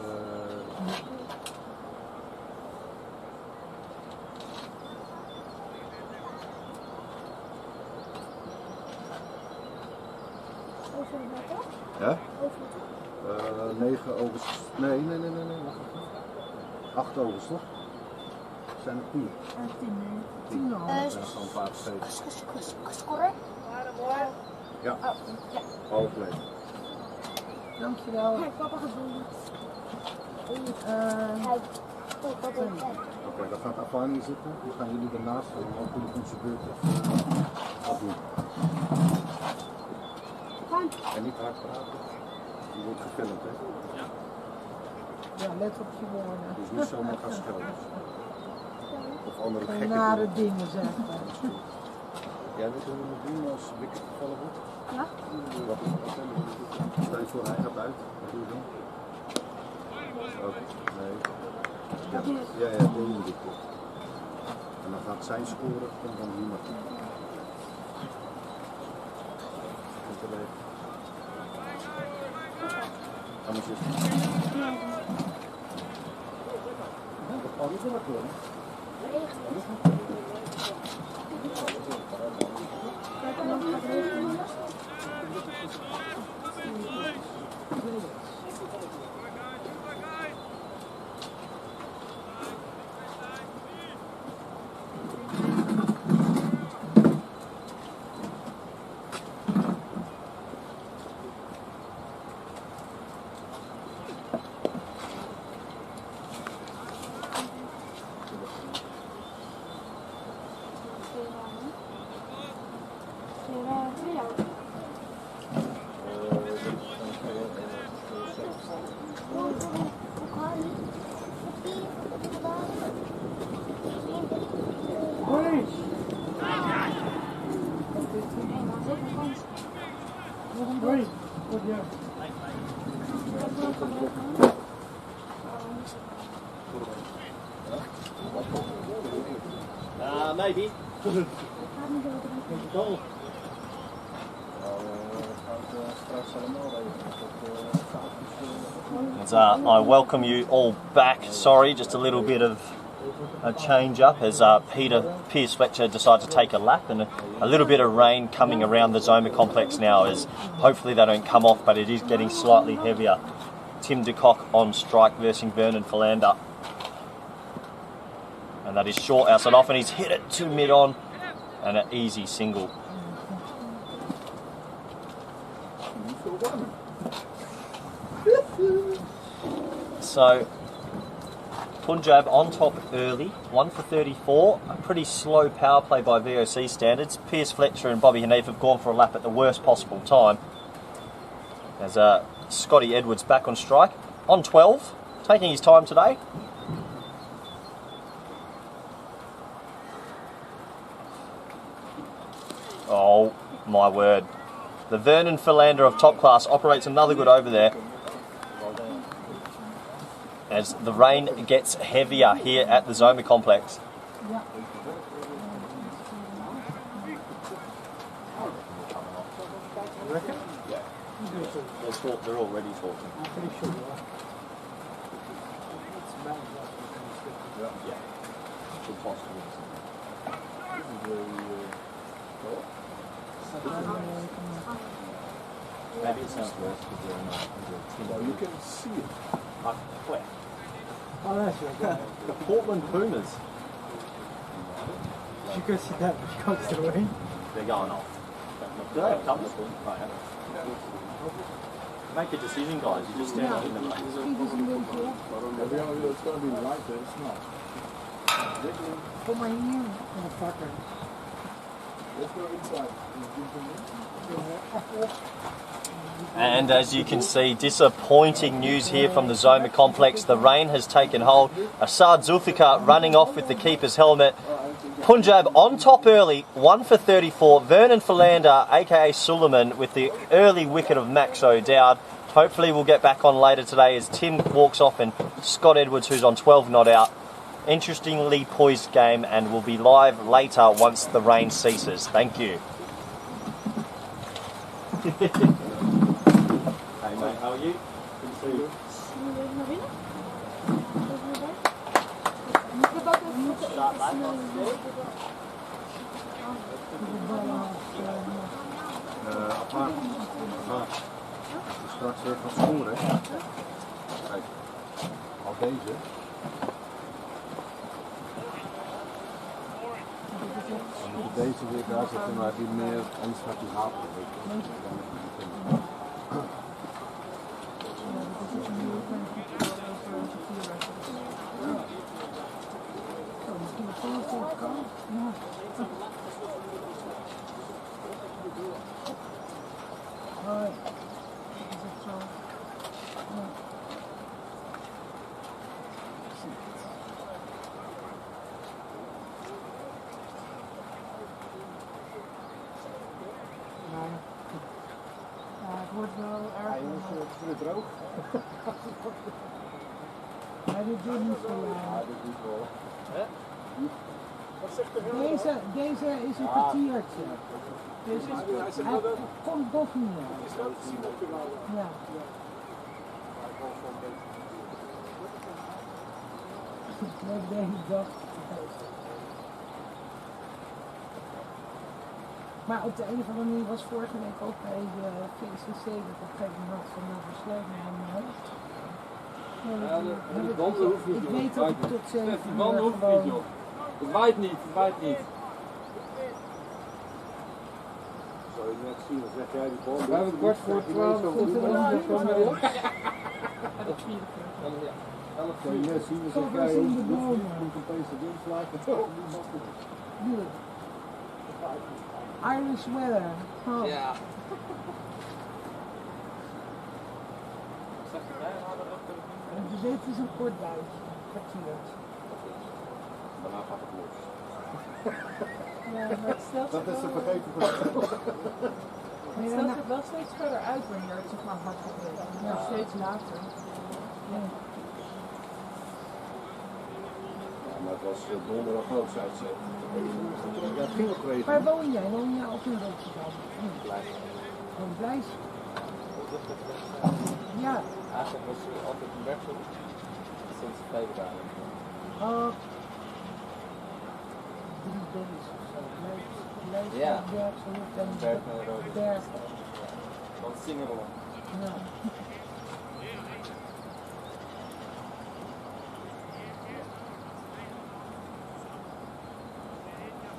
Ja? 9 overs. Nee. 8 overs toch? Zijn er 10? 10. Dan gaan we een paar steeds. Scoren? Ja. Half leeg. Dankjewel. Kijk, papa gaat doen. Oké, dan gaat Afan hier zitten. Dan gaan jullie ernaast en hopelijk op zijn beurt wat doen. En niet hard praten. Je wordt gefilmd, hè? Ja, let op je woorden. Dus niet zomaar gaan schelden. Of andere gekke Nare dingen. dingen zeggen. Jij weet hoe we het doen als Wickets gevallen wordt? Ja. Wat is het? Stel je voor, hij gaat uit. Wat doe je dan? Oké, nee. Ja, doe je dit. En dan gaat zijn scoren, komt dan hier naartoe. Komt er even. Gaan we zitten. Oh, niet zo makkelijk. Maybe. I welcome you all back. Sorry, just a little bit of a change up as Pierce Fletcher decided to take a lap, and a little bit of rain coming around the Zoma complex now, as hopefully they don't come off, but it is getting slightly heavier. Tim de Kock on strike versus Vernon Philander. And that is short outside off, and he's hit it to mid-on, and an easy single. So, Punjab on top early, 1 for 34, a pretty slow power play by VOC standards. Pierce Fletcher and Bobby Hanif have gone for a lap at the worst possible time. As Scotty Edwards back on strike, on 12, taking his time today. Oh my word. The Vernon Philander of top class operates another good over there. As the rain gets heavier here at the Zoma complex. They're already talking. Yeah. Good possible. Maybe it sounds worse because they're in a Well, you can see it. where? Oh, that's right. The Portland Pumas. You could see that comes to the way. They're going off. They've done this one. Right. Make a decision, guys. You just stand up in the race. Schiet eens een beetje op. It's going to be right there. It's not. Kom maar hier. Oh, fucker. Let's go inside. And as you can see, disappointing news here from the Zoma complex. The rain has taken hold. Asad Zulfikar running off with the keeper's helmet. Punjab on top early, 1 for 34. Vernon Philander, aka Suleiman, with the early wicket of Max O'Dowd. Hopefully we'll get back on later today as Tim walks off and Scott Edwards, who's on 12 not out. Interestingly poised game, and we'll be live later once the rain ceases. Thank you. Hey mate, how are you? Good to see you. Start late. Straks weer van scoren. Kijk, al deze. Dan moet je deze weer daar zetten, maar heb je meer, anders gaat je haperen. Het wordt wel erg. Het is weer droog. Maar dit doet niet zo lang. Deze is een kwartiertje. Hij komt toch niet meer. Ja. Ik denk dat. Maar op de een of andere manier was vorige week ook bij de KNCB dat op een gegeven moment van de besloten aan ik weet dat ik tot 7 uur gewoon... Het waait niet, het waait niet. Zou je net zien, dan zeg jij die bal. We hebben kwart voor 12. Zou je net zien, dan zeg jij moet opeens de wind slagen. Irish weather. Oh. Ja. Dit is een kort buitje, een kwartiertje. Daarna gaat het los. Ja, maar het stelt Dat is de vergeten Het stelt zich wel steeds verder uit wanneer het zeg maar hard gaat. Ja, steeds later. Ja. Maar het was donderdag ook, zei ze. Ja, het ging ook regen. Waar woon jij? Woon jij ook in Rotterdam? Blijf. Oh, Blijs. Ja. Eigenlijk was het altijd een werkzoek. Sinds de tweede baan. Oh. 3 days of zo. Blijs. Ja. Bergselhoek en Berg naar de Rode. Berg. Van Singeron. Ja.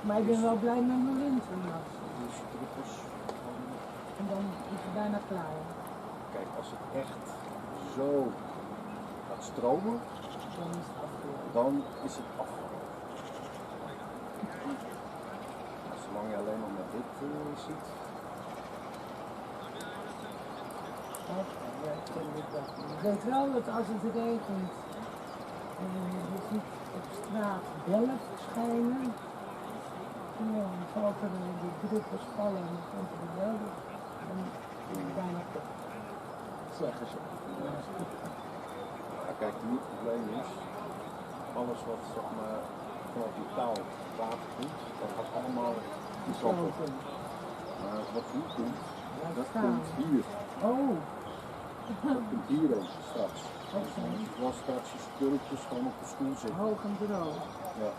Maar ik ben wel blij met mijn winterjas. En dan is het bijna klaar. Kijk, als het echt zo gaat stromen, Dan is het afgelopen. dan is het afgelopen. Maar zolang je alleen maar met dit ziet. Ik weet wel dat als het regent en je ziet op straat bellen verschijnen, ja, dan valt er de druppels vallen en dan komt er de bel. Dan is het bijna top. Zeggen ze. Ja, kijk, nu het probleem is, alles wat zeg maar vanaf die taal water komt, dat gaat allemaal die kant op. Maar wat nu komt, dat komt hier. Oh. De bureau straks. Was straks je spulletjes gewoon op de stoel zitten. Hoog en bureau. Ja.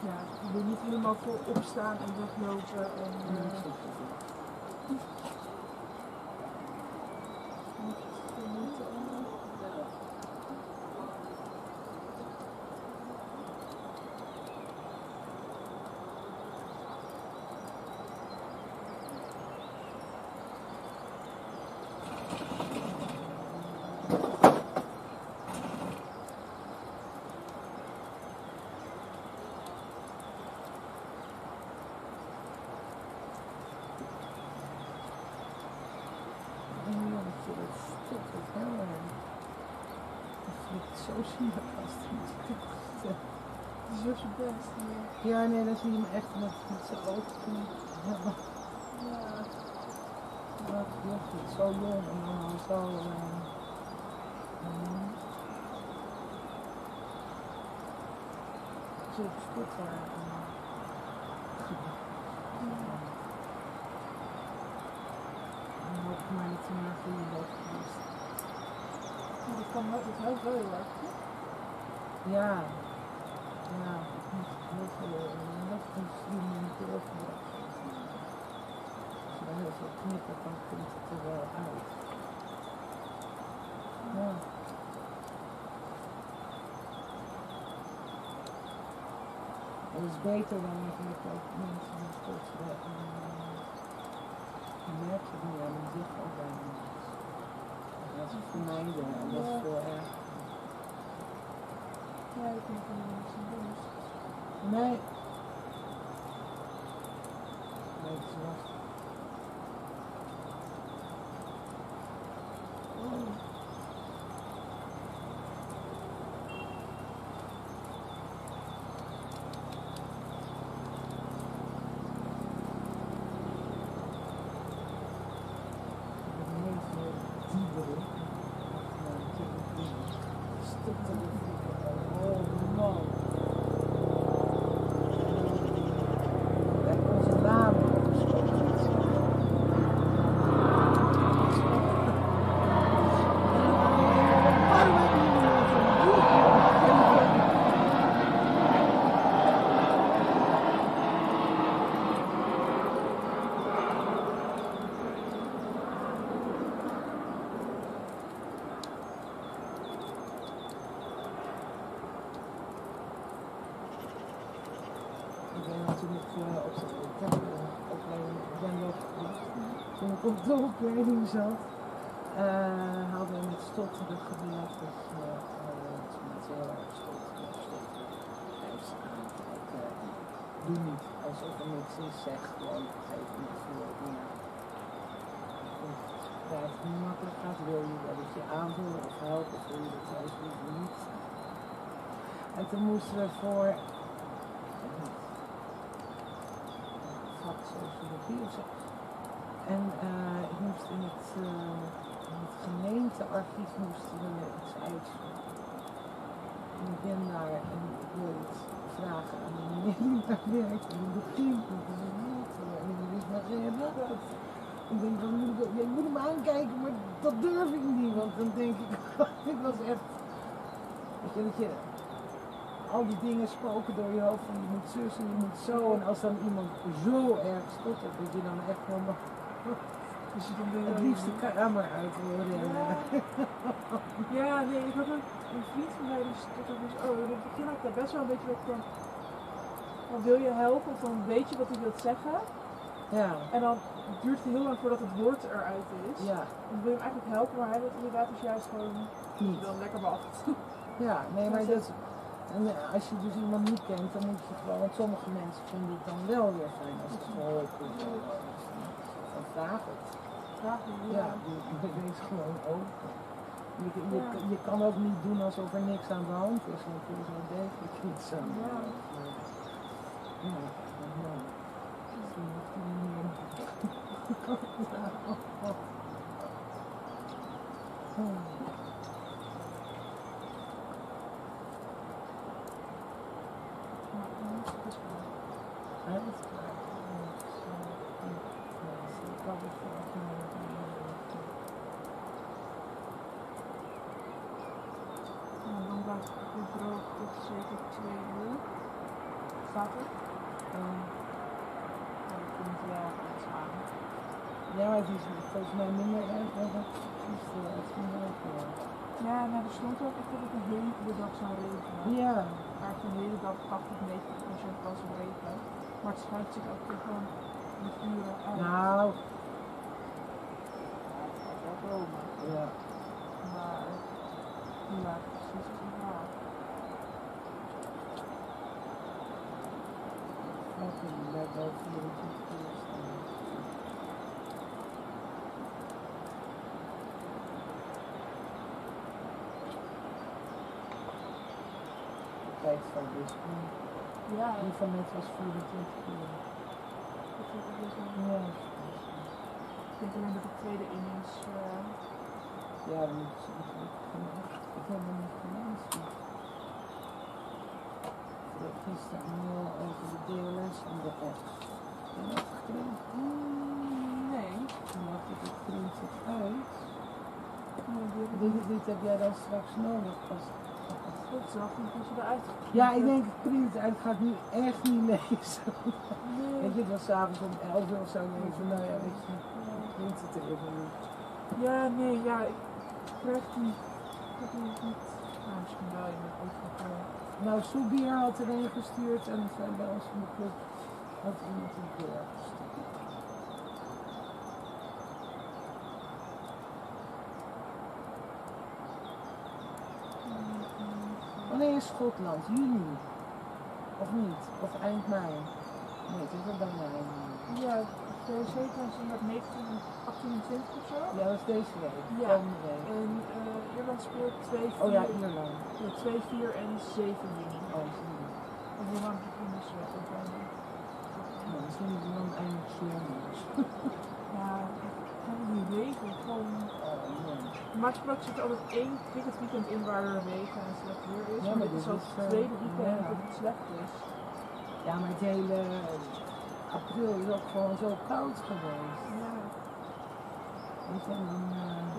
Ja, je moet niet helemaal voor opstaan en weglopen. En, Zo zielig als het niet. Het is zo zijn best. Ja, nee, dan zie je hem echt met zijn ogen. Ja. Wat lukt het, zo jong en dan al zo. Zo spotten. En hoop maar niet te maken hoe je dat geweest. Dat kan wel, dat helpt wel heel erg. Ja. Ja, ik moet heel veel luchtenslieden in de teruggebracht. Als je dan heel veel knippert, dan komt het er wel uit. Ja. Dat is beter dan eigenlijk ook mensen die sporten. Je merkt het niet aan een dichtorgaan. Dat is vermijden en dat is veel erger. Ja, ik denk dat het niet doen. Nee. Nee, het is lastig. Op de opleiding zat, hadden we met stotteren gewerkt, dus met heel erg stotteren, even aankijken, doe niet alsof er niks is, zeg gewoon geef me voor, ja. Als het niet makkelijk gaat, wil je wel eens je aanvullen of helpen, of wil je dat juist niet. En toen moesten we voor vak sociologie of zo. En ik moest in het gemeentearchief moesten we iets uitzoeken. En ik ben daar en ik wil iets vragen aan de meneer die daar werkt. En die begint met een motor en die is maar geen raad. Ik denk, ik moet hem aankijken, maar dat durf ik niet. Want dan denk ik, dit was echt, weet je, dat je al die dingen spoken door je hoofd van je moet zus en je moet zo. En als dan iemand zo erg stottert, dat je dan echt helemaal dus het liefst de kamer uit wil rennen. Ja, nee, ik had een vriend van mij die stottert dus, in het begin had ik daar best wel een beetje wat van, dan wil je helpen of dan weet je wat hij wilt zeggen. Ja. En dan duurt het heel lang voordat het woord eruit is. Ja. Dan wil je hem eigenlijk helpen, maar hij wil het inderdaad dus juist gewoon niet. Dan lekker wacht. Ja, nee, maar dat, en als je dus iemand niet kent, dan moet je gewoon, want sommige mensen vinden het dan wel weer fijn als het geholpen wordt. Dan vraag het. Vraag het, ja. Die wees gewoon open. Je kan ook niet doen alsof er niks aan de hand is, want er is wel degelijk iets aan de hand. Ja, dan blijft het goed droog tot zeker 2 uur. Staat er? Dat komt wel iets aan. ja, maar het is volgens mij minder erg dan dat het Ja, maar er stond ook echt dat het een hele dag zou regenen. Ja. Maar de hele dag 80-90% kans op regen. Maar het schuift zich ook weer gewoon met uren uit. Nou. Het gaat wel komen. Ja. Maar hoe laat precies is het waar? Ook inderdaad wel 24 uur staan. Tijd van dus. Ja. Die van net was 24 uur. Dat is ook dus Ja. ik denk alleen dat de tweede innings. Ja, dat moet ik helemaal niet gelezen. Gisteren mail over de DLS en de F. En dat gekregen? Nee. Toen dacht ik, het print zich uit. Dit heb jij dan straks nodig pas. Dat zag niet als je eruit gaat. Ja, ik denk het print uit, ik ga het nu echt niet lezen. Nee. En dit was s'avonds om 11 uur of zo, en ik van nou ja, weet je, print het er even niet. Ja, nee, ja, ik krijg het niet. Ik heb het niet. Nou, misschien wel in het overgekomen. Nou, Soebier had er een gestuurd en bij ons van de club had iemand een doorgestuurd. Wanneer is Schotland? Juni? Of niet? Of eind mei? Nee, het is wel bij mei. Ja, de VOC zijn dat 19 en 18 en 20 of zo. Ja, dat is deze week. Ja. Komende week. En Ierland speelt 2, 4, Oh ja, Ierland. 2, 4 en 7 juni. Oh, zie je. En hoe lang beginnen ze ook bijna? Nou, misschien is het dan eindelijk Slemmers. Ja, ik heb die wegen gewoon. Maar gesproken zit er altijd 1 cricketweekend in waar er regen en slecht weer is. Ja, maar dit is dit ook is, het tweede weekend ja. dat het slecht is. Ja, maar het hele april is ook gewoon zo koud geweest. Ja. Weet je, en dan,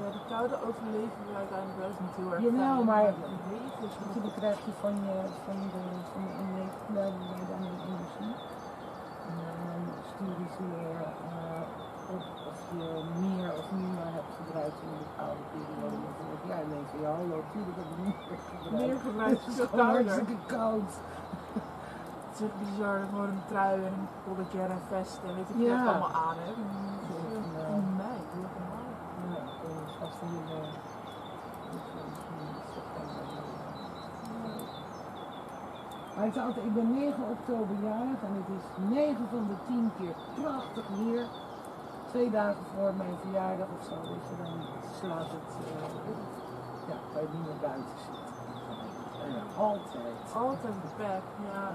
Ja, de koude overleven we uiteindelijk wel eens niet heel erg. Jawel, fijn, maar de regen is weet je, dan krijg je van de inleiding bij de industrie. En dan sturen ze op of je meer of minder hebt gebruikt in een bepaalde periode. En vorig jaar denk je, ja hallo, natuurlijk heb ik meer gebruikt. Meer gebruikt, Het is zo gewoon kouder. hartstikke koud. Het is ook bizar, gewoon een trui en een collega en een vest en weet ik wat Ja. ik allemaal aan heb. In mei, heel normaal. Ja, dat is vast een hele september. Maar het is altijd, ik ben 9 oktober jarig en het is 9 van de 10 keer prachtig weer. 2 dagen voor mijn verjaardag of zo, dus dan slaat het, ja, kan je niet meer buiten zitten. Altijd. Altijd de pep, ja.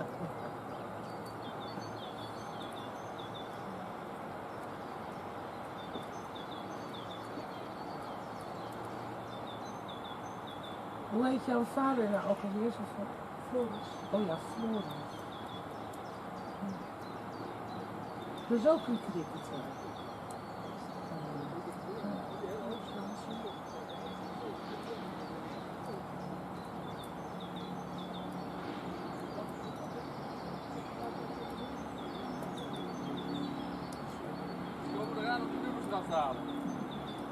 Hoe heet jouw vader nou ook alweer? Floris. Oh ja, Floris. Dat is ook een cricketer. Ze komen eraan om de Uberstraf te halen.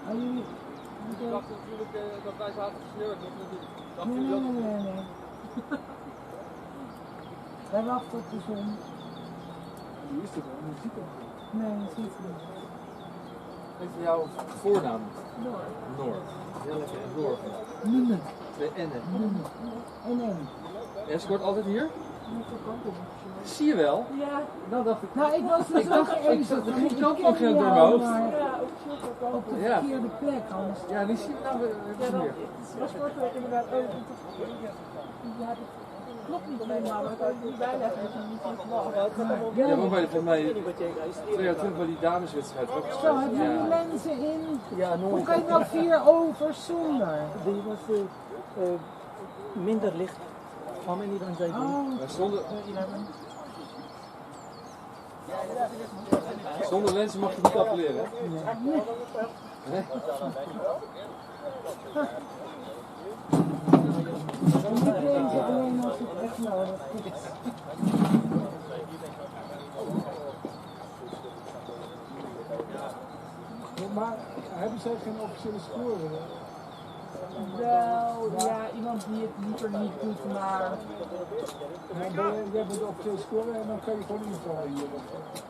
Oh, jullie... Ik dacht natuurlijk dat wij ze hadden gesneurd, of niet? Dacht Nee, u nee, dat? nee, nee. Wij wachten op de zon. Wie is dit dan? Muziek of Nee, dat ziet er niet. Even jouw voornaam. Noor. Noor. Heel lekker. Noor. Nummer. 2 N'en. Nummer. En. En scoort altijd hier? Met de kampong. Zie je wel? Ja. Nou dacht ik. Nou, ik was dus ook eens de van, ging ik ook ken nog door mijn jou, hoofd. maar Ja, officieel voor op kampong. de Ja. verkeerde plek anders. Ja, die zie je nou weer. Ja, dan, het was vorige week inderdaad ook. Ja, het klopt niet helemaal, maar ik kan het niet bijleggen dat je niet van verwacht. Ja, maar bij volgens mij 2 jaar terug bij die dameswedstrijd ook. Zo, heb je die mensen in? Ja, nog Hoe kan je nou 4 over zonder? Die was minder licht. How many runs I do? Zonder lenzen mag je niet appelleren. Hè? Nee. Ik neem ze alleen als het echt nodig is. Maar hebben zij geen officiële score? Wel, ja, iemand die het liever niet doet, maar... Jij bent de officiële score en dan kan je gewoon invallen hier.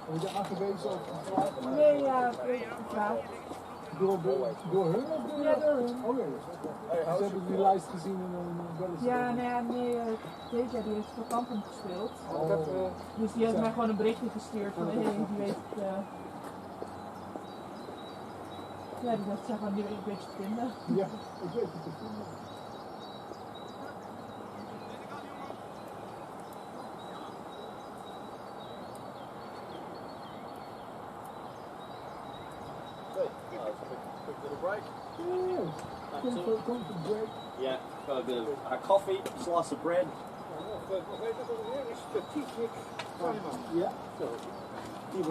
Word je aangewezen op een Nee, ja, vraag. Door hun of door? Ja, door hun. Oh ja. Ze hebben die lijst gezien en dan bellen ze. Ja, nee, Deja die heeft voor kampong gespeeld. Oh. Dus die heeft mij gewoon een berichtje gestuurd van, hé, die weet het... Ja, die dacht, zeg maar, die weet ik beetje te vinden. Ja, ik weet het te vinden. Yeah, got a bit of coffee, slice of bread.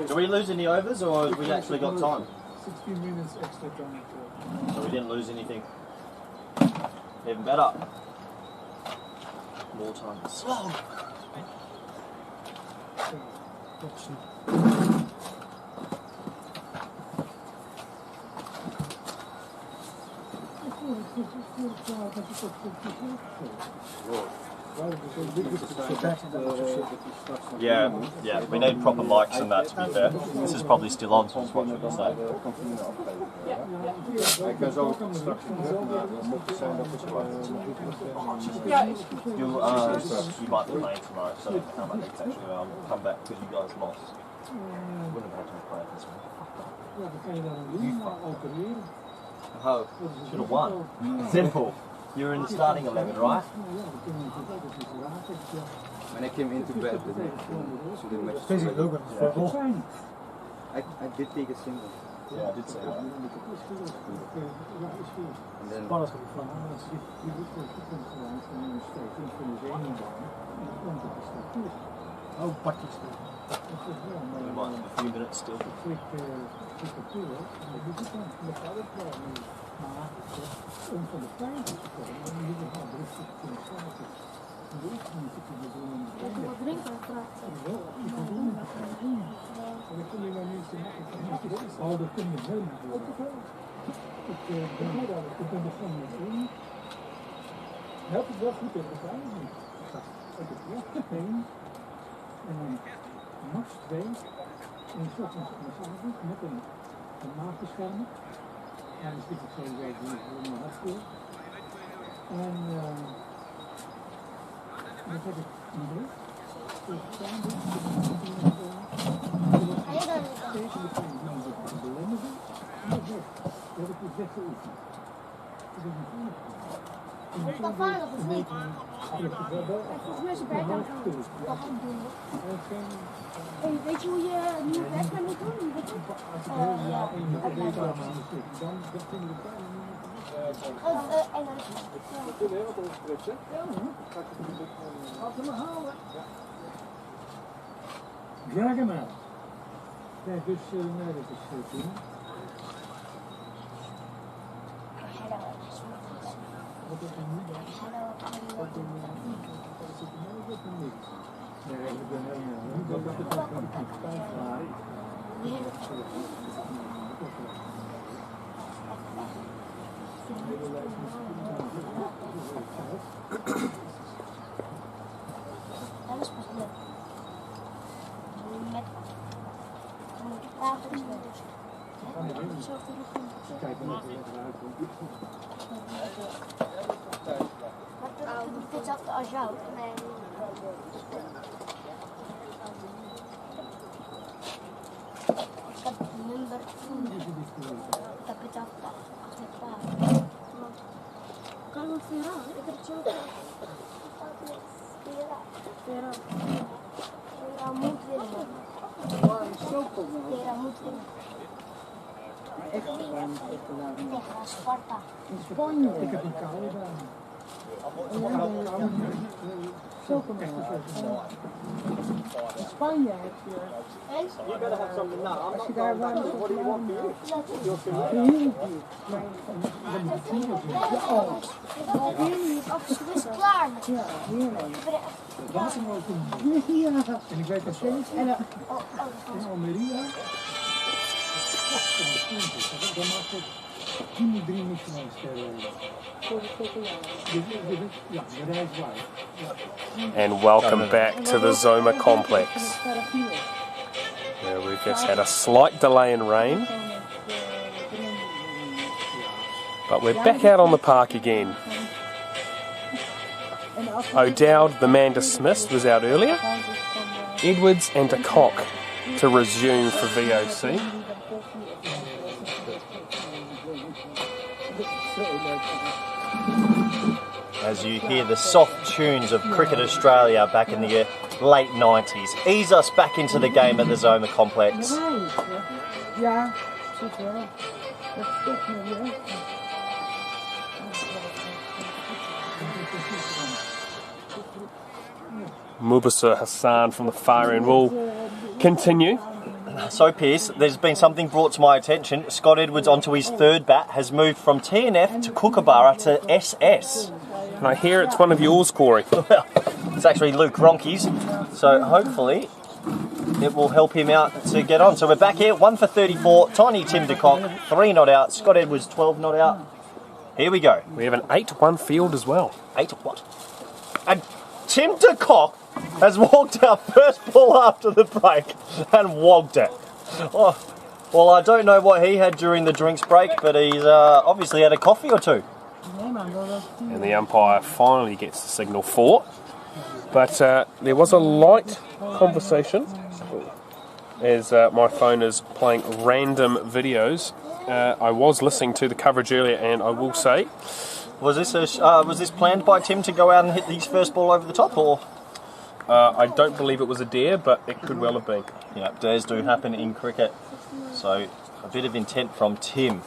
Do we lose any overs or have we actually got time? 16 minutes extra time. So we didn't lose anything. Even better. More time. Slow. Yeah, we need proper mics and that, to be fair. This is probably still on, so just watch what you say. Ik ben zo straks mocht zijn dat het zo You might be playing tomorrow, so how much it's actually come back because you guys lost. Wouldn't have had to play this one. Oh, should have won. Simple. You were in the starting 11, right? When I came into bed, I did take a single. Yeah, I did say that. And then Oh, pakjes. We might have a few minutes still. Even wat drinken praten. Oh, dat kun je helemaal doen. Ik ben er gewoon mee in. Helpt het wel goed tegen elkaar of niet? Ik heb echt 1 en dan max 2 en een soort van massage met een maatbeschermer. Ja, dan zit ik sowieso in mijn hartspier. En dat heb ik een brug. Is dat veilig of niet? Volgens mij is het bij dan doen. Hey, weet je hoe je nieuw wedstrijd moet doen? Ja. Kun je heel wat oversprutsen? Ja. Ga ik hem halen? Graag gedaan. Kijk, dus nee, dat is doen. Wat is er nu dan? Wat is er nu dan? Nee, ik ben helemaal niet. Dat is ook een pijn. Dat is pas leuk. Met water. Kijk, dan moet je eruit. Hetzelfde als jou. Nee. Number 2. Ik heb het afgepakt. Kan ik nog weer aan? Ik heb het zo gepakt. Vera moet winnen. Vera moet winnen. Echt gewoon Tegen Sparta. in Spanje. Ik heb een koude baan. Zulke in Spanje heb je. Als je daar warm op Het is klaar. Ja, heerlijk. Water ook een. Ja. En ik weet dat zelfs in Almeria. Dan mag het 3 Michelin-sterren. Ja, de reis waar. And welcome back to the Zoma complex, where we've just had a slight delay in rain, but we're back out on the park again. O'Dowd, the man dismissed, was out earlier. Edwards and de Kock to resume for VOC. As you hear the soft tunes of Cricket Australia back in the late 90s. Ease us back into the game at the Zoma complex. Ja, zit wel. Dat stopt me weer. Mubasir Hassan from the far end will continue. So Pierce, there's been something brought to my attention. Scott Edwards onto his third bat has moved from TNF to Kookaburra to SS. And I hear it's one of yours, Corey. Well, it's actually Luke Ronke's, so hopefully it will help him out to get on. So we're back here, 1 for 34, tiny Tim de Kock, 3 not out, Scott Edwards 12 not out. Here we go. We have an 8-1 field as well. 8 what? And Tim de Kock has walked our first ball after the break and wogged it. Oh, well, I don't know what he had during the drinks break, but he's obviously had a coffee or two. And the umpire finally gets the signal 4. But there was a light conversation as my phone is playing random videos. I was listening to the coverage earlier, and I will say, was this planned by Tim to go out and hit his first ball over the top, or? I don't believe it was a dare, but it could well have been. Yeah, dares do happen in cricket, so a bit of intent from Tim.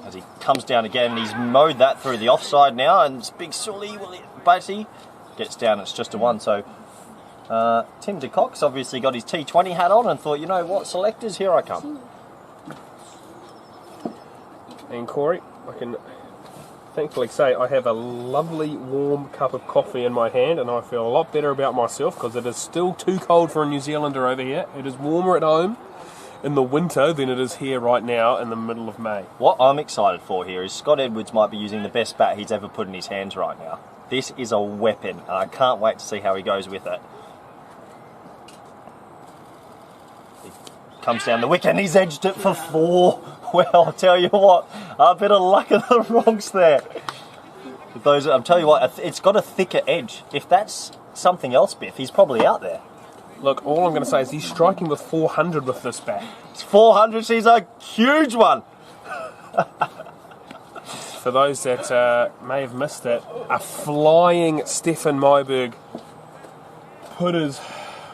As he comes down again, he's mowed that through the offside now, and Big Sully, Batty gets down, it's just a 1, so Tim de Kock's obviously got his T20 hat on and thought, you know what, selectors, here I come. And Corey, I can thankfully say I have a lovely warm cup of coffee in my hand, and I feel a lot better about myself because it is still too cold for a New Zealander over here. It is warmer at home in the winter than it is here right now in the middle of May. What I'm excited for here is Scott Edwards might be using the best bat he's ever put in his hands right now. This is a weapon, and I can't wait to see how he goes with it. He comes down the wicket and he's edged it for 4. Well, I'll tell you what, a bit of luck of the wrongs there. I'll tell you what, it's got a thicker edge. If that's something else, Biff, he's probably out there. Look, all I'm going to say is he's striking with 400 with this bat. It's 400, she's a huge one. For those that may have missed it, a flying Stefan Myberg put his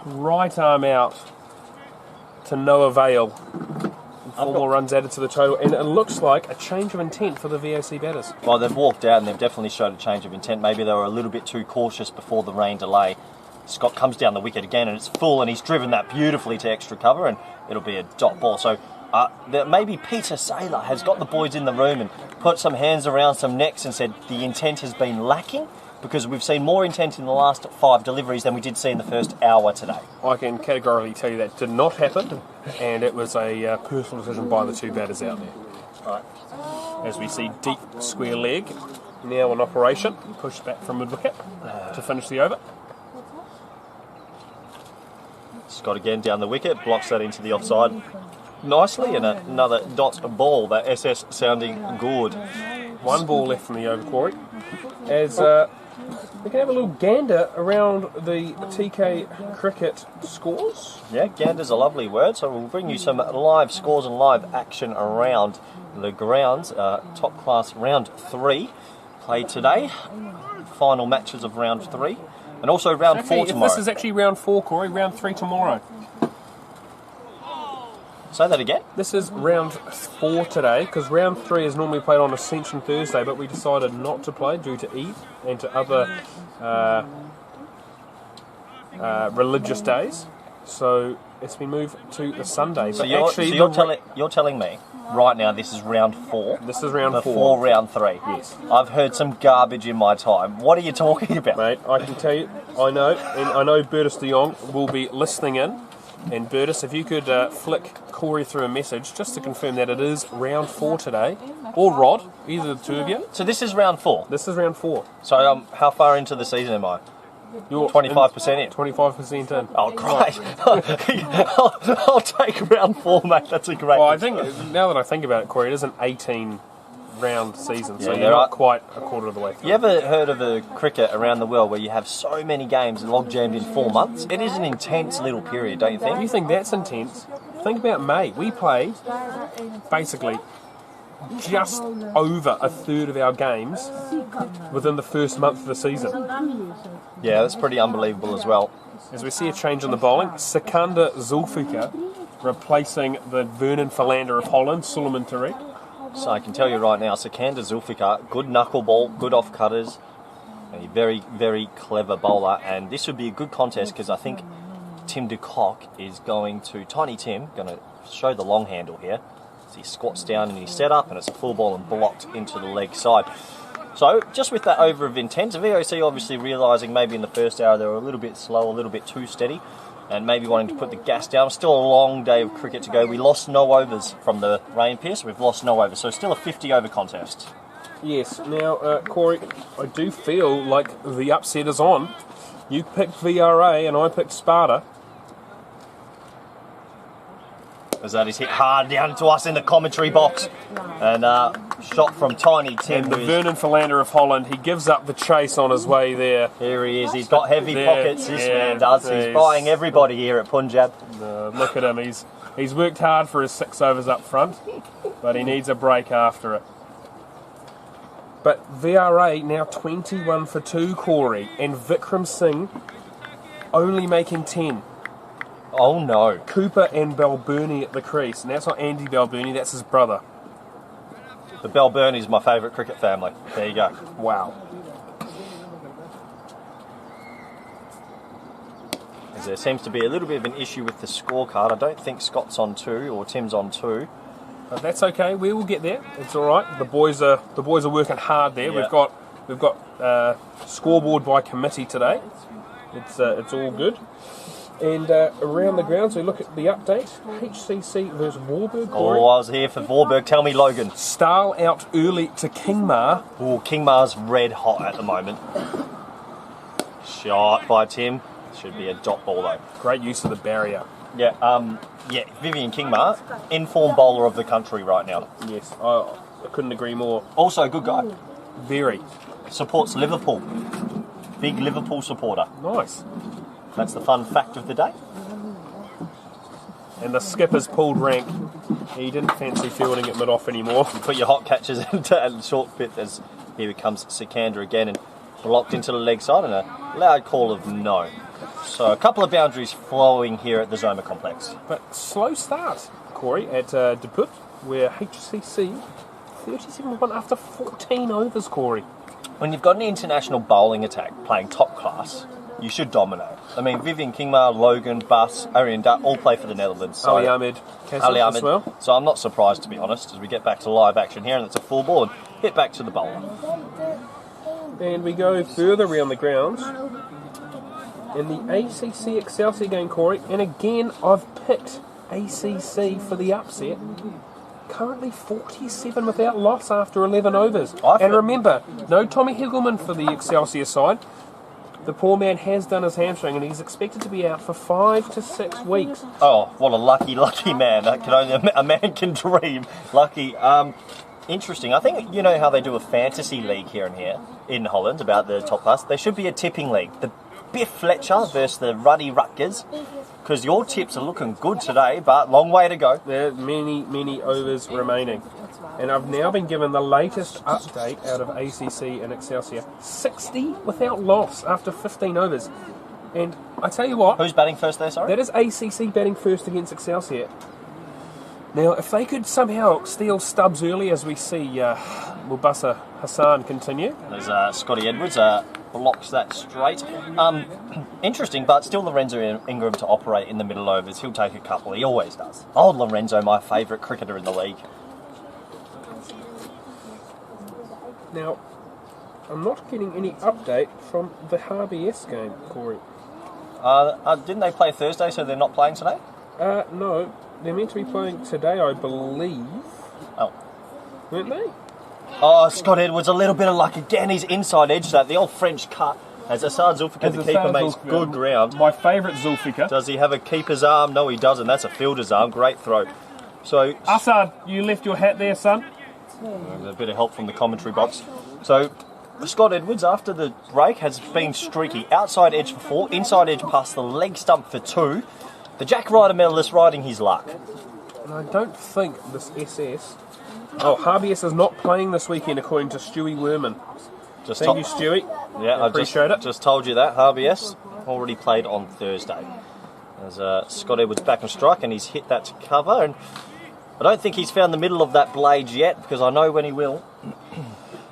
right arm out to no avail. 4 more runs added to the total, and it looks like a change of intent for the VOC batters. Well, they've walked out and they've definitely showed a change of intent. Maybe they were a little bit too cautious before the rain delay. Scott comes down the wicket again and it's full, and he's driven that beautifully to extra cover, and it'll be a dot ball. So maybe Peter Saylor has got the boys in the room and put some hands around some necks and said the intent has been lacking, because we've seen more intent in the last 5 deliveries than we did see in the first hour today. I can categorically tell you that did not happen, and it was a personal decision by the 2 batters out there. Right. As we see deep square leg now in operation, pushed back from mid-wicket to finish the over. Scott again down the wicket, blocks that into the offside nicely, and another dot ball, that SS sounding good. 1 ball left from the over, Corey. As We can have a little gander around the TK cricket scores. Yeah, gander's a lovely word, so we'll bring you some live scores and live action around the grounds. Top class round 3 played today. Final matches of round 3. And also round 4 tomorrow. This is actually round 4, Corey. Round 3 tomorrow. Say that again? This is round 4 today, because round 3 is normally played on Ascension Thursday, but we decided not to play due to Eid and to other religious days. So it's been moved to the Sunday. So you're telling me right now this is round 4? This is round 4. Before round 3? Yes. I've heard some garbage in my time. What are you talking about? Mate, I can tell you, I know Bertus de Jong will be listening in. And Bertus, if you could flick Corey through a message just to confirm that it is round 4 today, or Rod, either the two of you. So this is round 4? This is round 4. So how far into the season am I? You're 25% in. 25% in. Oh, great. I'll take round 4, mate. That's a great Well, I think, now that I think about it, Corey, it is an 18-round season, so Yeah, you're not quite a quarter of the way through. You ever heard of a cricket around the world where you have so many games log jammed in 4 months? It is an intense little period, don't you think? You think that's intense? Think about May. We play basically just over a third of our games within the first month of the season. Yeah, that's pretty unbelievable as well. As we see a change in the bowling, Sikandar Zulfikar replacing the Vernon Philander of Holland, Suleiman Tariq. So I can tell you right now, Sikandar Zulfikar, good knuckleball, good off-cutters, a very, very clever bowler, and this would be a good contest because I think Tim de Kock is going to show the long handle here. So he squats down and he set up, and it's a full ball and blocked into the leg side. So just with that over of intent, the VOC obviously realising maybe in the first hour they were a little bit slow, a little bit too steady, and maybe wanting to put the gas down. Still a long day of cricket to go. We lost no overs from the rain pierce. We've lost no overs, so still a 50-over contest. Yes. Now, Corey, I do feel like the upset is on. You picked VRA and I picked Sparta. As that is hit hard down to us in the commentary box. And shot from Tiny Tim. And the Vernon Philander of Holland, he gives up the chase on his way there. Here he is. He's got heavy pockets, this man does. He's buying everybody here at Punjab. Look at him. He's worked hard for his 6 overs up front, but he needs a break after it. But VRA now 21 for 2, Corey, and Vikram Singh only making 10. Oh no. Cooper and Balburney at the crease, and that's not Andy Balburney, that's his brother. The Balburney is my favourite cricket family. There you go. Wow. As there seems to be a little bit of an issue with the scorecard. I don't think Scott's on 2 or Tim's on 2. But that's okay. We will get there. It's all right. The boys are working hard there. Yeah. We've got scoreboard by committee today. It's all good. And around the grounds, we look at the update. HCC versus Warburg. Oh, I was here for Warburg. Tell me, Logan. Stahl out early to Kingmar. Oh, Kingmar's red hot at the moment. Shot by Tim. Should be a dot ball though. Great use of the barrier. Yeah, Vivian Kingmar, informed bowler of the country right now. Yes, I couldn't agree more. Also a good guy. Very. Supports Liverpool. Big Liverpool supporter. Nice. That's the fun fact of the day. And the skipper's pulled rank. He didn't fancy fielding at mid-off anymore. Put your hot catches into short bit as here comes Sikandar again and blocked into the leg side and a loud call of no. So a couple of boundaries flowing here at the Zoma complex. But slow start, Corey, at Deput, where HCC 37-1 after 14 overs, Corey. When you've got an international bowling attack playing top class, you should dominate. I mean, Vivian Kingmar, Logan, Bas, Arian Dutt all play for the Netherlands. So Ali Ahmed as well. So I'm not surprised, to be honest, as we get back to live action here, and it's a full ball and hit back to the bowler. And we go further around the grounds in the ACC Excelsior game, Corey. And again, I've picked ACC for the upset. Currently 47 without loss after 11 overs. And remember, no Tommy Hegelman for the Excelsior side. The poor man has done his hamstring and he's expected to be out for 5 to 6 weeks. Oh, what a lucky man. A man can dream. Lucky. Interesting. I think you know how they do a fantasy league here and here in Holland about the top class. There should be a tipping league. The Biff Fletcher versus the Ruddy Rutgers. Because your tips are looking good today, but long way to go. There are many overs remaining. And I've now been given the latest update out of ACC and Excelsior. 60 without loss after 15 overs. And I tell you what... Who's batting first there, sorry? That is ACC batting first against Excelsior. Now, if they could somehow steal stubs early as we see Mubasa Hassan continue. There's Scotty Edwards blocks that straight. Interesting, but still Lorenzo Ingram to operate in the middle overs. He'll take a couple. He always does. Old Lorenzo, my favourite cricketer in the league. Now, I'm not getting any update from the RBS game, Corey. Didn't they play Thursday, so they're not playing today? No. They're meant to be playing today, I believe. Oh. Weren't they? Oh, Scott Edwards, a little bit of luck again. He's inside edge, that the old French cut. As Assad Zulfikar, the keeper, makes good ground. My favourite Zulfikar. Does he have a keeper's arm? No, he doesn't. That's a fielder's arm. Great throw. So Assad, you left your hat there, son. A bit of help from the commentary box. So Scott Edwards, after the break, has been streaky. Outside edge for 4, inside edge past the leg stump for 2. The Jack Ryder medalist riding his luck. And I don't think this SS... Oh, RBS is not playing this weekend, according to Stewie Werman. Thank you, Stewie. Yeah, I appreciate it. Just told you that. RBS already played on Thursday. There's Scott Edwards back on strike, and he's hit that to cover. And I don't think he's found the middle of that blade yet, because I know when he will.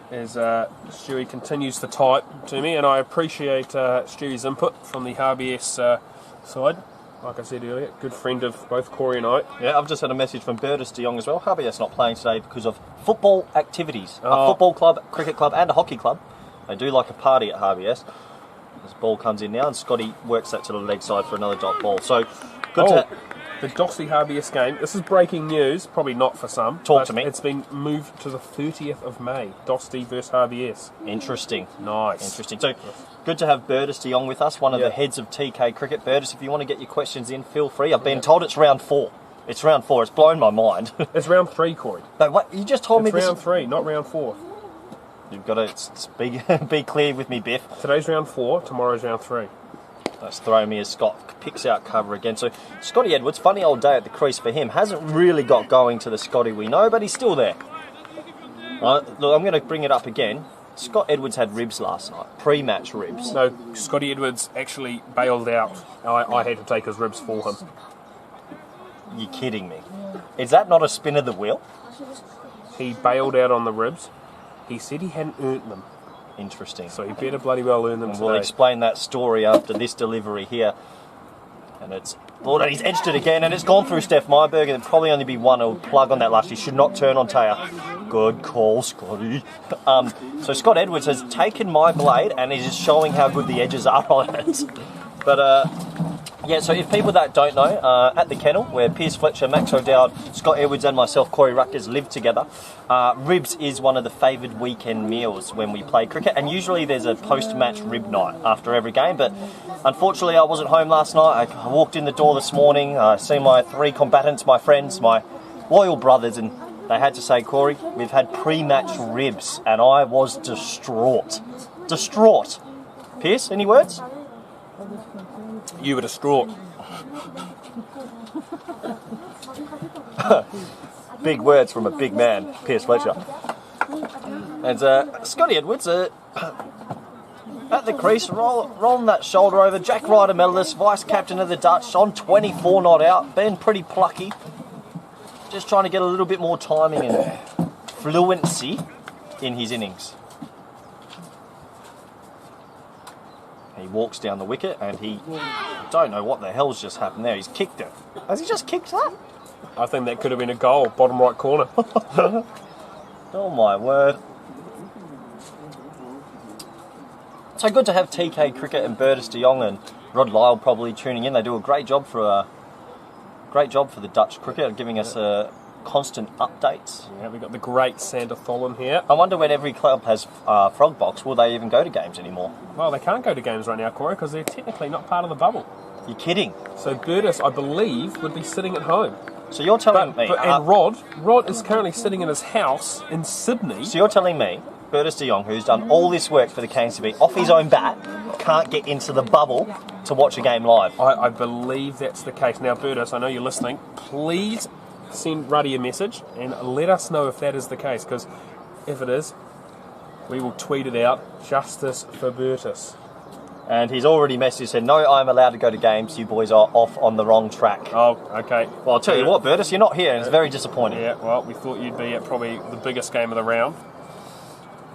As Stewie continues to type to me, and I appreciate Stewie's input from the RBS side. Like I said earlier, good friend of both Corey and I. Yeah, I've just had a message from Bertus de Jong as well. RBS not playing today because of football activities. A football club, cricket club and a hockey club. They do like a party at RBS. This ball comes in now and Scotty works that to the leg side for another dot ball. So, good to... The Dostie RBS game. This is breaking news, probably not for some. Talk to me. It's been moved to the 30th of May. Dostie versus RBS. Interesting. Nice. Interesting. So, good to have Bertus de Jong with us, one of the heads of TK Cricket. Bertus, if you want to get your questions in, feel free. I've been told it's round 4. It's round 4. It's blown my mind. It's round 3, Corey. No, what? You just told me it's round 3, not round 4. You've got to be clear with me, Biff. Today's round 4, tomorrow's round 3. That's throwing me as Scott picks out cover again. So Scotty Edwards, funny old day at the crease for him. Hasn't really got going to the Scotty we know, but he's still there. Look, I'm going to bring it up again. Scott Edwards had ribs last night, pre-match ribs. No, Scotty Edwards actually bailed out. I had to take his ribs for him. You're kidding me. Is that not a spin of the wheel? He bailed out on the ribs. He said he hadn't earned them. Interesting. So he better bloody well earn them today. We'll explain that story after this delivery here. And it's... Lord, and he's edged it again, and it's gone through Steph Myberg, and it'll probably only be one. It'll plug on that last. He should not turn on Taya. Good call, Scotty. So Scott Edwards has taken my blade, and he's just showing how good the edges are on it. But, yeah, so if people that don't know, at the kennel, where Piers Fletcher, Max O'Dowd, Scott Edwards and myself, Corey Rutgers, live together, ribs is one of the favoured weekend meals when we play cricket, and usually there's a post-match rib night after every game, but unfortunately I wasn't home last night. I walked in the door this morning, I see my 3 combatants, my friends, my loyal brothers, and they had to say, Corey, we've had pre-match ribs, and I was distraught. Distraught. Piers, any words? You were distraught. Big words from a big man, Piers Fletcher. And Scotty Edwards at the crease, rolling that shoulder over. Jack Ryder medalist, vice captain of the Dutch, on 24 not out, been pretty plucky. Just trying to get a little bit more timing and fluency in his innings. He walks down the wicket and he... don't know what the hell's just happened there. He's kicked it. Has he just kicked that? I think that could have been a goal, bottom right corner. Oh my word. So good to have TK Cricket and Bertus de Jong and Rod Lyle probably tuning in. They do a great job for the Dutch cricket, giving us constant updates. Yeah, we've got the great Sander Thollen here. I wonder when every club has frog box, will they even go to games anymore? Well, they can't go to games right now, Corey, because they're technically not part of the bubble. You're kidding. So Bertus, I believe, would be sitting at home. So you're telling me... and Rod is currently sitting in his house in Sydney. So you're telling me Bertus de Jong, who's done all this work for the KNCB off his own bat, can't get into the bubble to watch a game live? I believe that's the case. Now, Bertus, I know you're listening. Please send Ruddy a message and let us know if that is the case, because if it is, we will tweet it out. Justice for Bertus. And he's already messaged, said, no, I'm allowed to go to games. You boys are off on the wrong track. Oh, okay. Well, I'll tell you what, Bertus, you're not here, and it's very disappointing. Yeah, well, we thought you'd be at probably the biggest game of the round.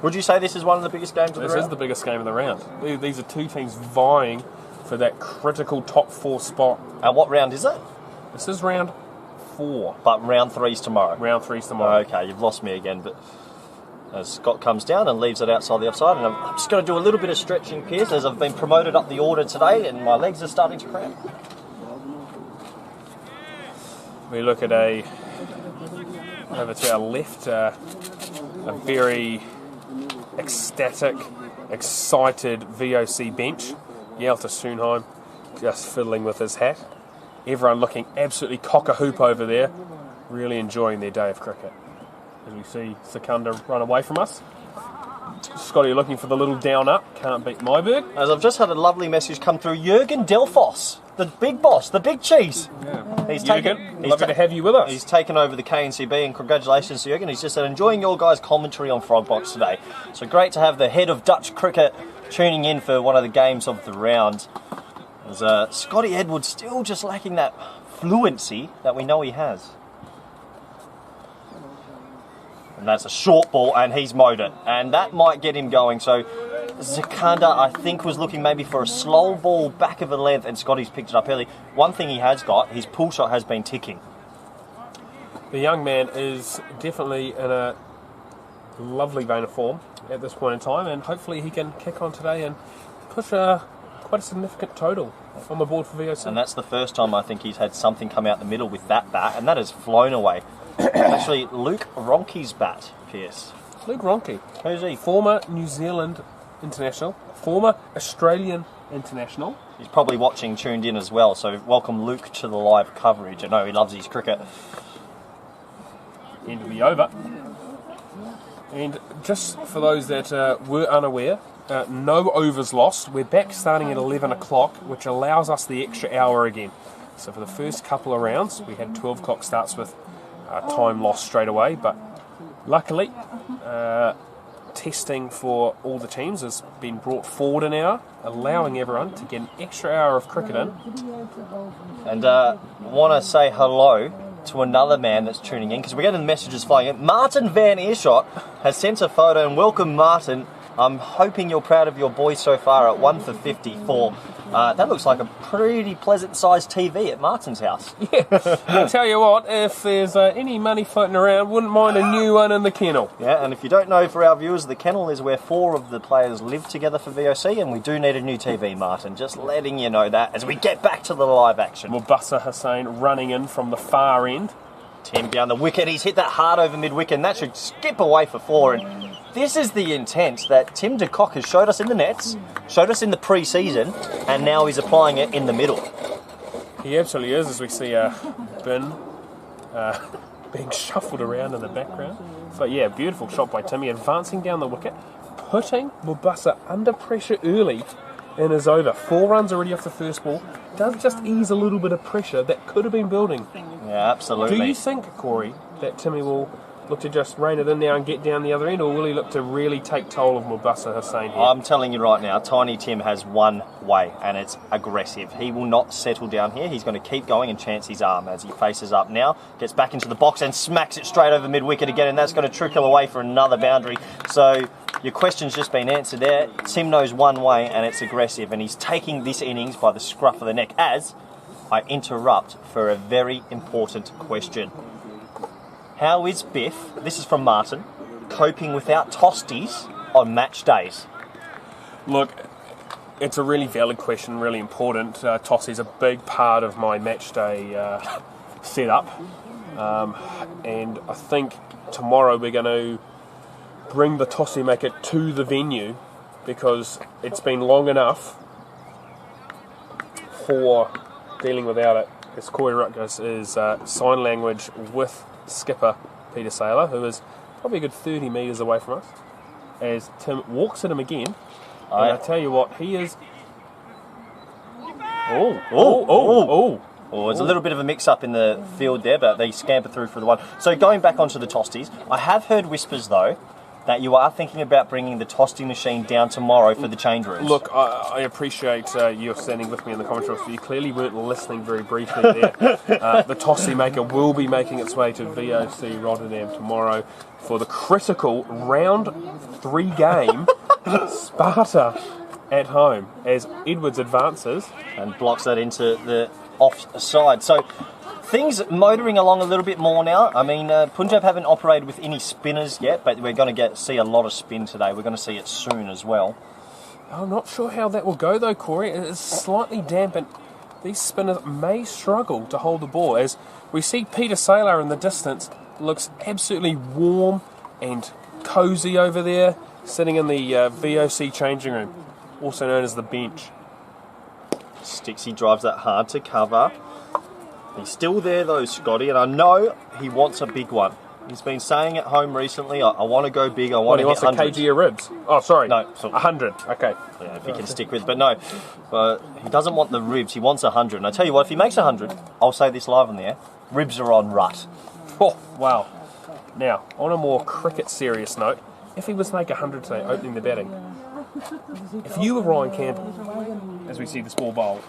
Would you say this is one of the biggest games of the round? This is the biggest game of the round. These are two teams vying for that critical top 4 spot. And what round is it? This is round 4. But round 3's tomorrow. Round 3's tomorrow. Okay, you've lost me again, but as Scott comes down and leaves it outside the offside, and I'm just going to do a little bit of stretching, Pierce, as I've been promoted up the order today, and my legs are starting to cramp. We look at over to our left, a very ecstatic, excited VOC bench. Yalta Soonheim just fiddling with his hat. Everyone looking absolutely cock-a-hoop over there, really enjoying their day of cricket. As we see Secunda run away from us. Scotty looking for the little down up, can't beat Myberg. As I've just had a lovely message come through, Jürgen Delfos, the big boss, the big cheese. Yeah. He's lovely to have you with us. He's taken over the KNCB, and congratulations to Jürgen. He's just said, enjoying your guys' commentary on Frogbox today. So great to have the head of Dutch cricket tuning in for one of the games of the round. As Scotty Edwards still just lacking that fluency that we know he has. And that's a short ball, and he's mowed it. And that might get him going. So Secunda, I think, was looking maybe for a slow ball back of a length, and Scotty's picked it up early. One thing he has got, his pull shot has been ticking. The young man is definitely in a lovely vein of form at this point in time, and hopefully he can kick on today and push quite a significant total on the board for VOC. And that's the first time I think he's had something come out the middle with that bat, and that has flown away. Actually, Luke Ronke's bat, Pierce. Luke Ronke. Who's he? Former New Zealand international, former Australian international. He's probably watching, tuned in as well, so welcome Luke to the live coverage. I know he loves his cricket. End of the over. And just for those that were unaware, no overs lost. We're back starting at 11 o'clock, which allows us the extra hour again. So for the first couple of rounds, we had 12 o'clock starts with time lost straight away, but luckily testing for all the teams has been brought forward an hour, allowing everyone to get an extra hour of cricket in. And want to say hello to another man that's tuning in, because we're getting messages flying in. Martin Van Earshot has sent a photo, and welcome Martin. I'm hoping you're proud of your boy so far at 1 for 54. That looks like a pretty pleasant sized TV at Martin's house. Yeah, I'll tell you what, if there's any money floating around, wouldn't mind a new one in the kennel. Yeah, and if you don't know, for our viewers, the kennel is where 4 of the players live together for VOC, and we do need a new TV, Martin. Just letting you know that as we get back to the live action. Mubasa Hussain running in from the far end. Tim down the wicket, he's hit that hard over mid-wicket, and that should skip away for 4. And this is the intent that Tim de Kock has showed us in the nets, showed us in the pre-season, and now he's applying it in the middle. He absolutely is, as we see Bin being shuffled around in the background. But yeah, beautiful shot by Timmy, advancing down the wicket, putting Mubasa under pressure early in his over. 4 runs already off the first ball. Does just ease a little bit of pressure that could have been building. Yeah, absolutely. Do you think, Corey, that Timmy will look to just rein it in now and get down the other end, or will he look to really take toll of Mubasa Hussain here? I'm telling you right now, Tiny Tim has one way, and it's aggressive. He will not settle down here. He's going to keep going and chance his arm as he faces up now, gets back into the box and smacks it straight over mid-wicket again, and that's going to trickle away for another boundary. So your question's just been answered there. Tim knows one way, and it's aggressive, and he's taking this innings by the scruff of the neck as I interrupt for a very important question. How is Biff, this is from Martin, coping without tosties on match days? Look, it's a really valid question, really important. Tossie's a big part of my match day setup. And I think tomorrow we're going to bring the Tossie maker to the venue, because it's been long enough for dealing without it. as Corey Rutgers is sign language with skipper Peter Saylor, who is probably a good 30 metres away from us, as Tim walks at him again. And I tell you what, he is... There's a little bit of a mix-up in the field there, but they scamper through for the one. So going back onto the Tosties, I have heard whispers, though, that you are thinking about bringing the Tosty machine down tomorrow for the change rooms. Look, I appreciate you standing with me in the commentary, so you clearly weren't listening very briefly there. The Tosty maker will be making its way to VOC Rotterdam tomorrow for the critical round 3 game Sparta at home as Edwards advances and blocks that into the offside. So things motoring along a little bit more now. I mean, Punjab haven't operated with any spinners yet, but we're going to see a lot of spin today. We're going to see it soon as well. I'm not sure how that will go though, Corey. It's slightly damp and these spinners may struggle to hold the ball as we see Peter Saylor in the distance. Looks absolutely warm and cosy over there, sitting in the VOC changing room, also known as the bench. Stixie drives that hard to cover. He's still there though, Scotty, and I know he wants a big one. He's been saying at home recently, I want to go big, I want to hit 100. He wants a kg of ribs. Oh, sorry. No. 100. Okay. Yeah, if he can stick with, but no. He doesn't want the ribs, he wants 100. And I tell you what, if he makes 100, I'll say this live on the air, ribs are on rut. Oh, wow. Now, on a more cricket serious note, if he was to make 100 today, opening the batting, if you were Ryan Campbell, as we see this ball bowled,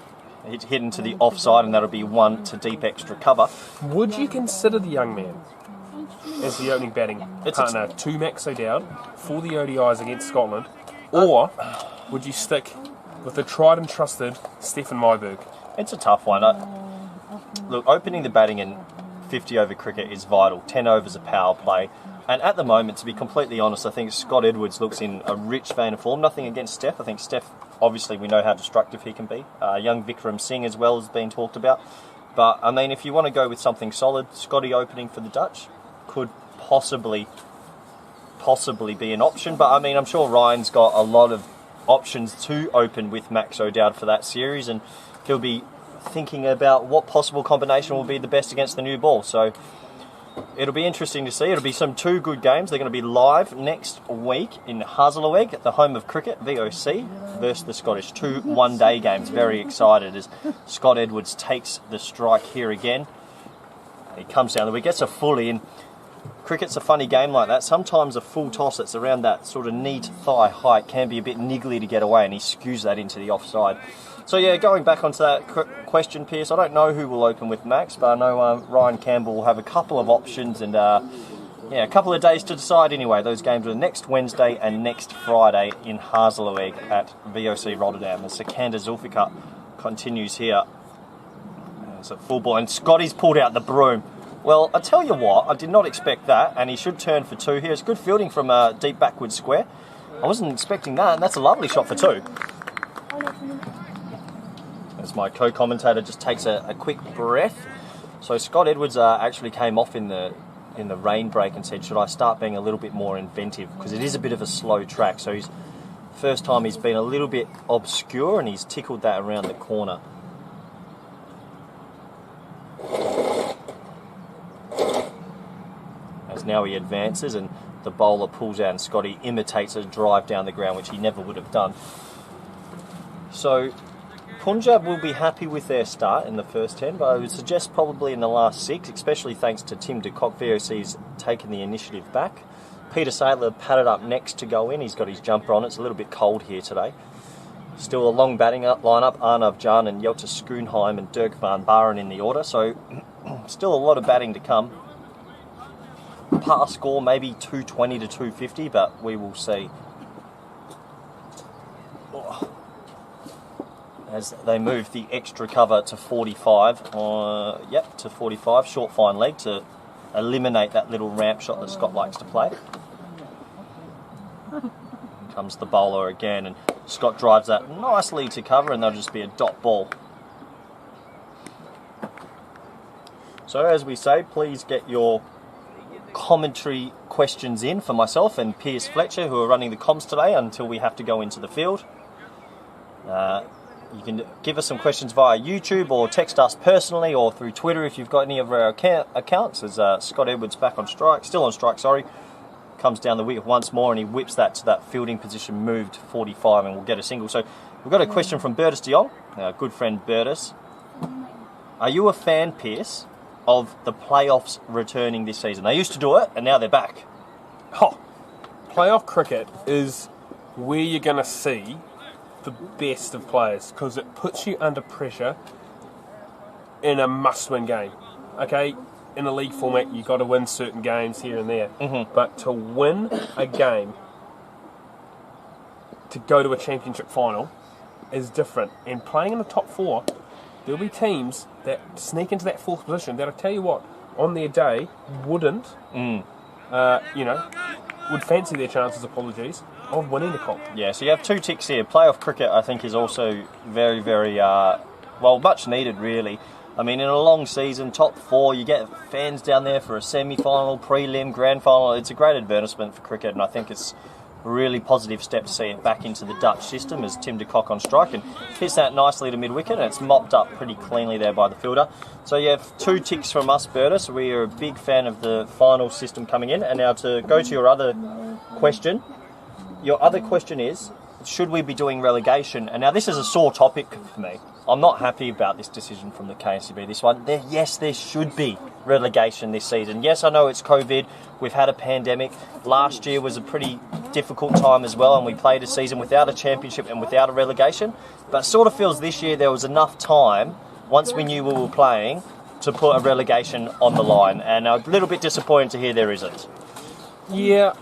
hit into the offside, and that'll be 1 to deep extra cover. Would you consider the young man as the opening batting partner to Max O'Dowd for the ODIs against Scotland, or would you stick with the tried and trusted Stefan Myberg? It's a tough one. Look, opening the batting in 50 over cricket is vital. 10 overs a power play. And at the moment, to be completely honest, I think Scott Edwards looks in a rich vein of form. Nothing against Steph. I think Steph, obviously, we know how destructive he can be. Young Vikram Singh as well has been talked about. But, I mean, if you want to go with something solid, Scotty opening for the Dutch could possibly be an option. But, I mean, I'm sure Ryan's got a lot of options to open with Max O'Dowd for that series. And he'll be thinking about what possible combination will be the best against the new ball. So it'll be interesting to see. It'll be 2 good games. They're going to be live next week in Hazelaweg, the home of cricket, VOC, versus the Scottish. 2 one-day games. Very excited as Scott Edwards takes the strike here again. He comes down the wicket, gets a full in. Cricket's a funny game like that. Sometimes a full toss that's around that sort of knee to thigh height can be a bit niggly to get away, and he skews that into the offside. So yeah, going back onto that question, Pierce, I don't know who will open with Max, but I know Ryan Campbell will have a couple of options and a couple of days to decide anyway. Those games are next Wednesday and next Friday in Hazelaweg at VOC Rotterdam. As Sikander Zulfikar continues here. It's a full ball, and Scotty's pulled out the broom. Well, I tell you what, I did not expect that, and he should turn for 2 here. It's good fielding from a deep backward square. I wasn't expecting that, and that's a lovely shot for 2. As my co-commentator just takes a quick breath. So Scott Edwards actually came off in the rain break and said, should I start being a little bit more inventive? Because it is a bit of a slow track. So his first time he's been a little bit obscure and he's tickled that around the corner. As now he advances and the bowler pulls out and Scotty imitates a drive down the ground, which he never would have done. So Punjab will be happy with their start in the first 10, but I would suggest probably in the last 6, especially thanks to Tim de Kock. VOC's taken the initiative back. Peter Saylor padded up next to go in. He's got his jumper on. It's a little bit cold here today. Still a long batting up lineup. Arnav Jan and Jelta Schoonheim and Dirk van Baren in the order. So still a lot of batting to come. Par score maybe 220 to 250, but we will see. As they move the extra cover to 45. To 45. Short fine leg to eliminate that little ramp shot that Scott likes to play. Comes the bowler again, and Scott drives that nicely to cover, and that'll just be a dot ball. So as we say, please get your commentary questions in for myself and Piers Fletcher, who are running the comms today until we have to go into the field. You can give us some questions via YouTube or text us personally or through Twitter if you've got any of our accounts. As Scott Edwards back on strike, still on strike, sorry. Comes down the wicket once more and he whips that to that fielding position, moved 45 and we'll get a single. So we've got a question from Bertus de Jong, our good friend Bertus. Are you a fan, Pierce, of the playoffs returning this season? They used to do it and now they're back. Oh, playoff cricket is where you're going to see the best of players because it puts you under pressure in a must-win game. Okay, in a league format, you've got to win certain games here and there. But to win a game, to go to a championship final, is different. And playing in the top 4, there'll be teams that sneak into that 4th position that, I tell you what, on their day, wouldn't, would fancy their chances, apologies, of winning the comp. Yeah, so you have 2 ticks here. Playoff cricket, I think, is also very, very, much needed, really. I mean, in a long season, top 4, you get fans down there for a semi-final, prelim, grand final. It's a great advertisement for cricket, and I think it's a really positive step to see it back into the Dutch system as Tim de Kock on strike and hits that nicely to mid-wicket, and it's mopped up pretty cleanly there by the fielder. So you have 2 ticks from us, Bertus. We are a big fan of the final system coming in. And now to go to your other question. Your other question is, should we be doing relegation? And now this is a sore topic for me. I'm not happy about this decision from the KNCB. This one, yes, there should be relegation this season. Yes, I know it's COVID. We've had a pandemic. Last year was a pretty difficult time as well, and we played a season without a championship and without a relegation. But it sort of feels this year there was enough time, once we knew we were playing, to put a relegation on the line. And I'm a little bit disappointed to hear there isn't. Yeah,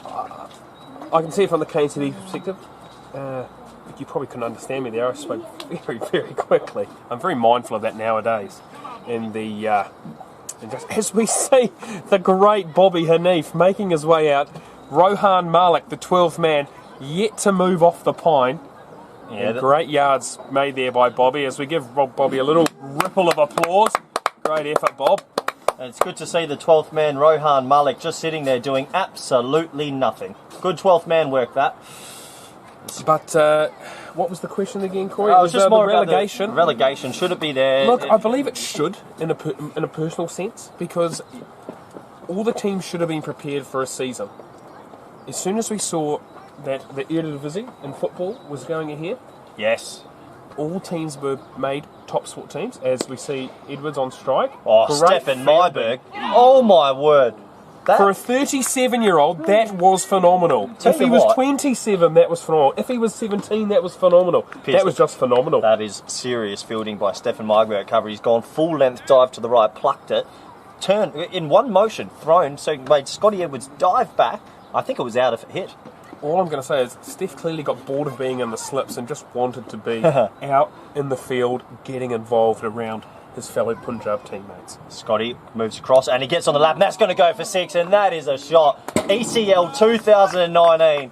I can see it from the KNCB perspective. You probably couldn't understand me there. I spoke very, very quickly. I'm very mindful of that nowadays. And just as we see the great Bobby Hanif making his way out, Rohan Malik, the 12th man, yet to move off the pine. Yeah, great yards made there by Bobby as we give Bobby a little ripple of applause. Great effort, Bob. And it's good to see the 12th man, Rohan Malik, just sitting there doing absolutely nothing. Good 12th man work, that. But what was the question again, Corey? It was just more about relegation. Relegation, should it be there? Look, I believe it should in a personal sense because all the teams should have been prepared for a season. As soon as we saw that the Eredivisie in football was going ahead, yes, all teams were made top sport teams. As we see, Edwards on strike. Oh, Stefan Myberg! Oh my word! For a 37-year-old, that was phenomenal. If he was 27, that was phenomenal. If he was 17, that was phenomenal. That was just phenomenal. That is serious fielding by Stefan Myberg at cover. He's gone full length, dive to the right, plucked it, turned in one motion, thrown, so made Scotty Edwards dive back. I think it was out if it hit. All I'm going to say is Steph clearly got bored of being in the slips and just wanted to be out in the field, getting involved around his fellow Punjab teammates. Scotty moves across and he gets on the lap and that's going to go for 6 and that is a shot. ECL 2019.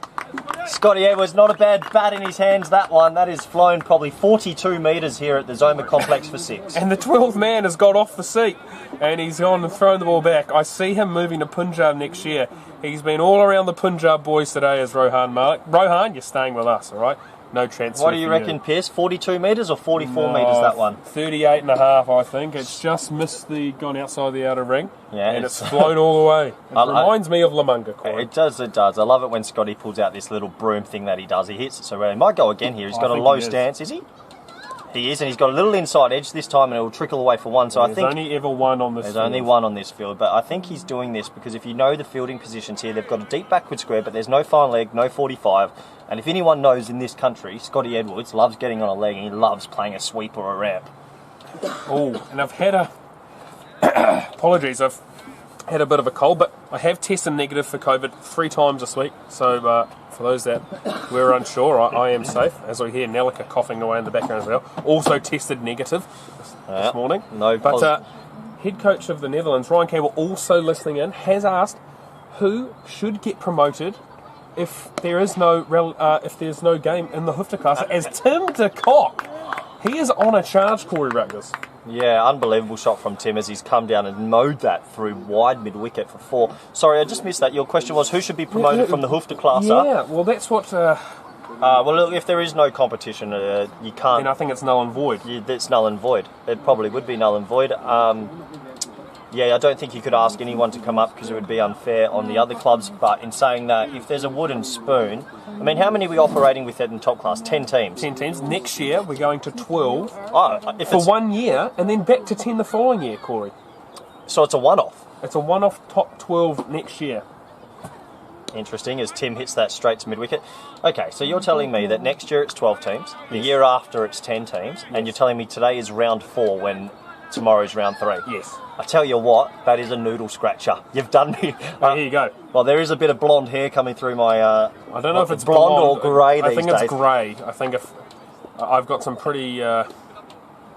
Scotty Edwards, not a bad bat in his hands, that one. That is flown probably 42 metres here at the Zoma complex for 6. And the 12th man has got off the seat and he's gone and thrown the ball back. I see him moving to Punjab next year. He's been all around the Punjab boys today as Rohan Malik. Rohan, you're staying with us, all right? No transfer. What do you reckon, Pierce? 42 metres or 44 metres, that one? 38 and a half, I think. It's just gone outside the outer ring. Yeah, and it's flown all the way. It reminds me of Lamunga, Corey. It does. I love it when Scotty pulls out this little broom thing that he does. He hits it so well. He might go again here. He's got a low stance, is he? He is, and he's got a little inside edge this time, and it will trickle away for one. So I think there's only ever one on this field. There's only one on this field, but I think he's doing this because if you know the fielding positions here, they've got a deep backward square, but there's no fine leg, no 45. And if anyone knows in this country, Scotty Edwards loves getting on a leg and he loves playing a sweep or a ramp. Oh, and I've had apologies, I've had a bit of a cold, but I have tested negative for COVID 3 times this week. So for those that were unsure, I am safe. As we hear Nelica coughing away in the background as well. Also tested negative this morning. But head coach of the Netherlands, Ryan Campbell, also listening in, has asked who should get promoted if there is no game in the Hoofdklasse, as Tim de Kock, he is on a charge, Corey Rutgers. Yeah, unbelievable shot from Tim as he's come down and mowed that through wide mid-wicket for 4. Sorry, I just missed that. Your question was who should be promoted from the Hoofdklasse? Yeah, well that's what Well, look, if there is no competition, you can't... Then I think it's null and void. It's null and void. It probably would be null and void. Yeah, I don't think you could ask anyone to come up because it would be unfair on the other clubs. But in saying that, if there's a wooden spoon... I mean, how many are we operating with in top class? 10 teams. 10 teams. Next year, we're going to 12 for 1 year, and then back to 10 the following year, Corey. So it's a one-off? It's a one-off top 12 next year. Interesting, as Tim hits that straight to mid-wicket. Okay, so you're telling me that next year it's 12 teams, the year after it's 10 teams, and you're telling me today is round 4 when tomorrow's round 3? Yes. I tell you what, that is a noodle scratcher. You've done me. Here you go. Well, there is a bit of blonde hair coming through my... I don't know if it's blonde or grey these days. I think it's grey. I think if I've got some pretty...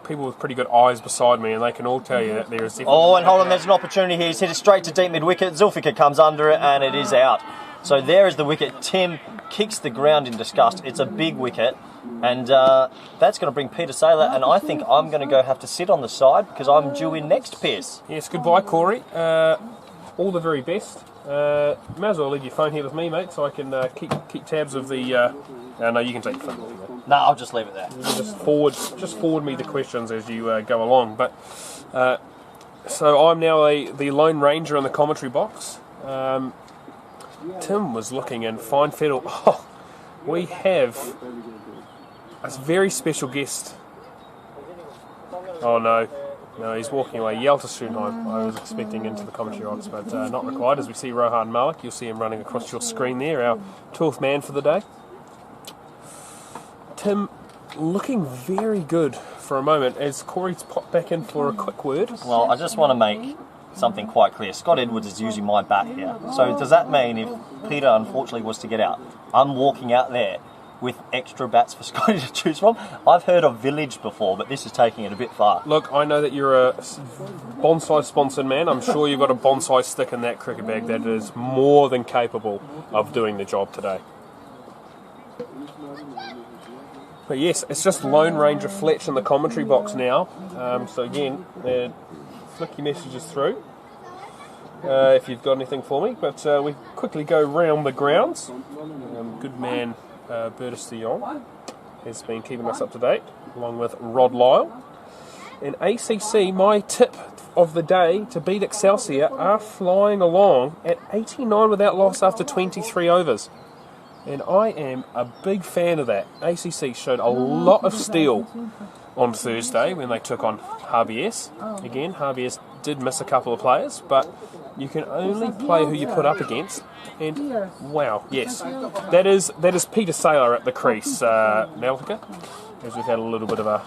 people with pretty good eyes beside me, and they can all tell you that there is definitely... Oh, and hold on, there's an opportunity here. He's hit it straight to deep mid-wicket. Zulfikar comes under it, and it is out. So there is the wicket. Tim kicks the ground in disgust. It's a big wicket, and that's going to bring Peter Saylor, and I think I'm going to have to sit on the side because I'm due in next, Pierce. Yes, goodbye, Corey. All the very best. May as well leave your phone here with me, mate, so I can keep tabs of the... no, you can take the phone. No, I'll just leave it there. Just forward me the questions as you go along. But so I'm now the Lone Ranger in the commentary box. Tim was looking in fine fettle. Oh, we have a very special guest. Oh no, he's walking away. Yelta Schoenheim, I was expecting into the commentary box, but not required. As we see Rohan Malik, you'll see him running across your screen there, our 12th man for the day. Tim looking very good for a moment as Corey's popped back in for a quick word. Well, I just want to make something quite clear. Scott Edwards is using my bat here. So does that mean if Peter unfortunately was to get out, I'm walking out there with extra bats for Scotty to choose from? I've heard of Village before, but this is taking it a bit far. Look, I know that you're a bonsai sponsored man. I'm sure you've got a bonsai stick in that cricket bag that is more than capable of doing the job today. But yes, it's just Lone Ranger Fletch in the commentary box now. So again, flick your messages through if you've got anything for me. But we quickly go round the grounds. Good man Bertus de Jong has been keeping us up to date, along with Rod Lyle. In ACC, my tip of the day to beat Excelsior are flying along at 89 without loss after 23 overs. And I am a big fan of that. ACC showed a lot of steel on Thursday when they took on Harvey S. Again, Harvey S did miss a couple of players, but you can only play who you put up against. And wow, yes, that is Peter Saylor at the crease, Nautica, as we've had a little bit of a...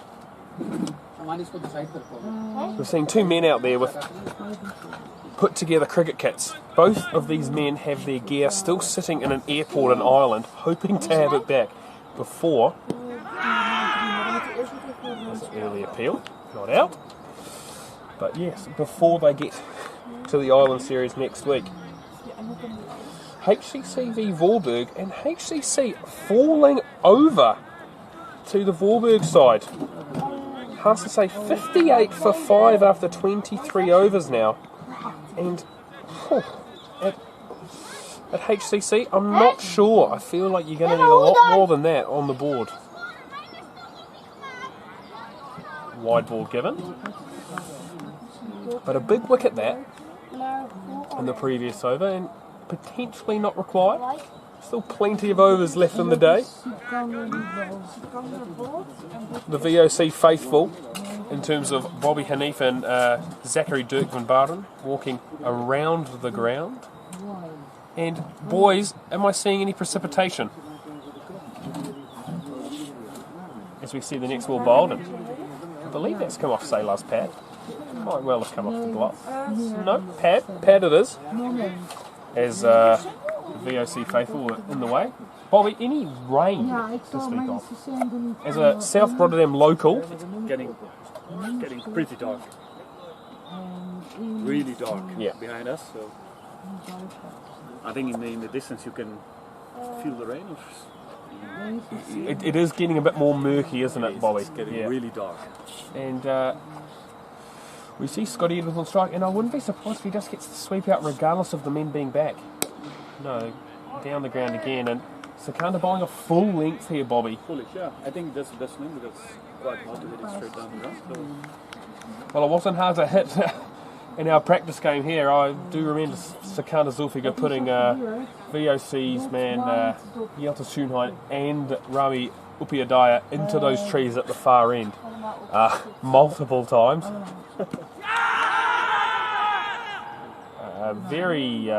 We're seeing two men out there with put together cricket kits. Both of these men have their gear still sitting in an airport in Ireland, hoping to have it back before this early appeal, not out. But yes, before they get to the Island Series next week. HCC v Vorburg, and HCC falling over to the Vorburg side. Has to say 58 for 5 after 23 overs now. And at HCC, I'm not sure. I feel like you're going to need a lot more than that on the board. Wide ball given. But a big wicket that in the previous over, and potentially not required. Still plenty of overs left in the day. The VOC faithful, in terms of Bobby Hanif and Zachary Dirk van Baarden, walking around the ground. And boys, am I seeing any precipitation? As we see the next ball bowled, and I believe that's come off Saylor's pad. Might well have come off the glove. No, pad it is. As VOC faithful in the way. Bobby, any rain to speak of? As a South Rotterdam local, Getting pretty dark. Really dark behind us. So I think in the distance you can feel the rain. it is getting a bit more murky, isn't it, Bobby? It's getting really dark. And we see Scotty Edwards on strike, and I wouldn't be surprised if he just gets the sweep out regardless of the men being back. No, down the ground again, and Secunda bowling a full length here, Bobby. Foolish, yeah. I think that's the best name because it's quite hard to hit it straight down the ground. So. Well, it wasn't hard to hit in our practice game here. I do remember Secunda Zulfiqar putting VOC's man Yelta Sunhai and Rami Upiadaya into those trees at the far end multiple times. Very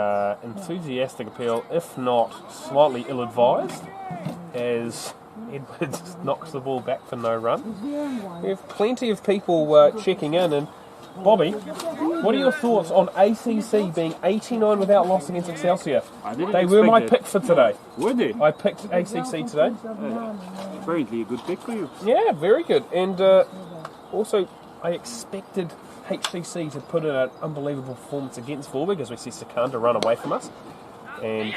enthusiastic appeal, if not slightly ill-advised, as Edwards knocks the ball back for no run. We have plenty of people checking in, and Bobby, what are your thoughts on ACC being 89 without loss against Excelsior? They were my pick for today. Were they? I picked ACC today. Apparently a good pick for you. Yeah, very good. And also, I expected HCC to put in an unbelievable performance against Vorburg as we see Secunda run away from us. And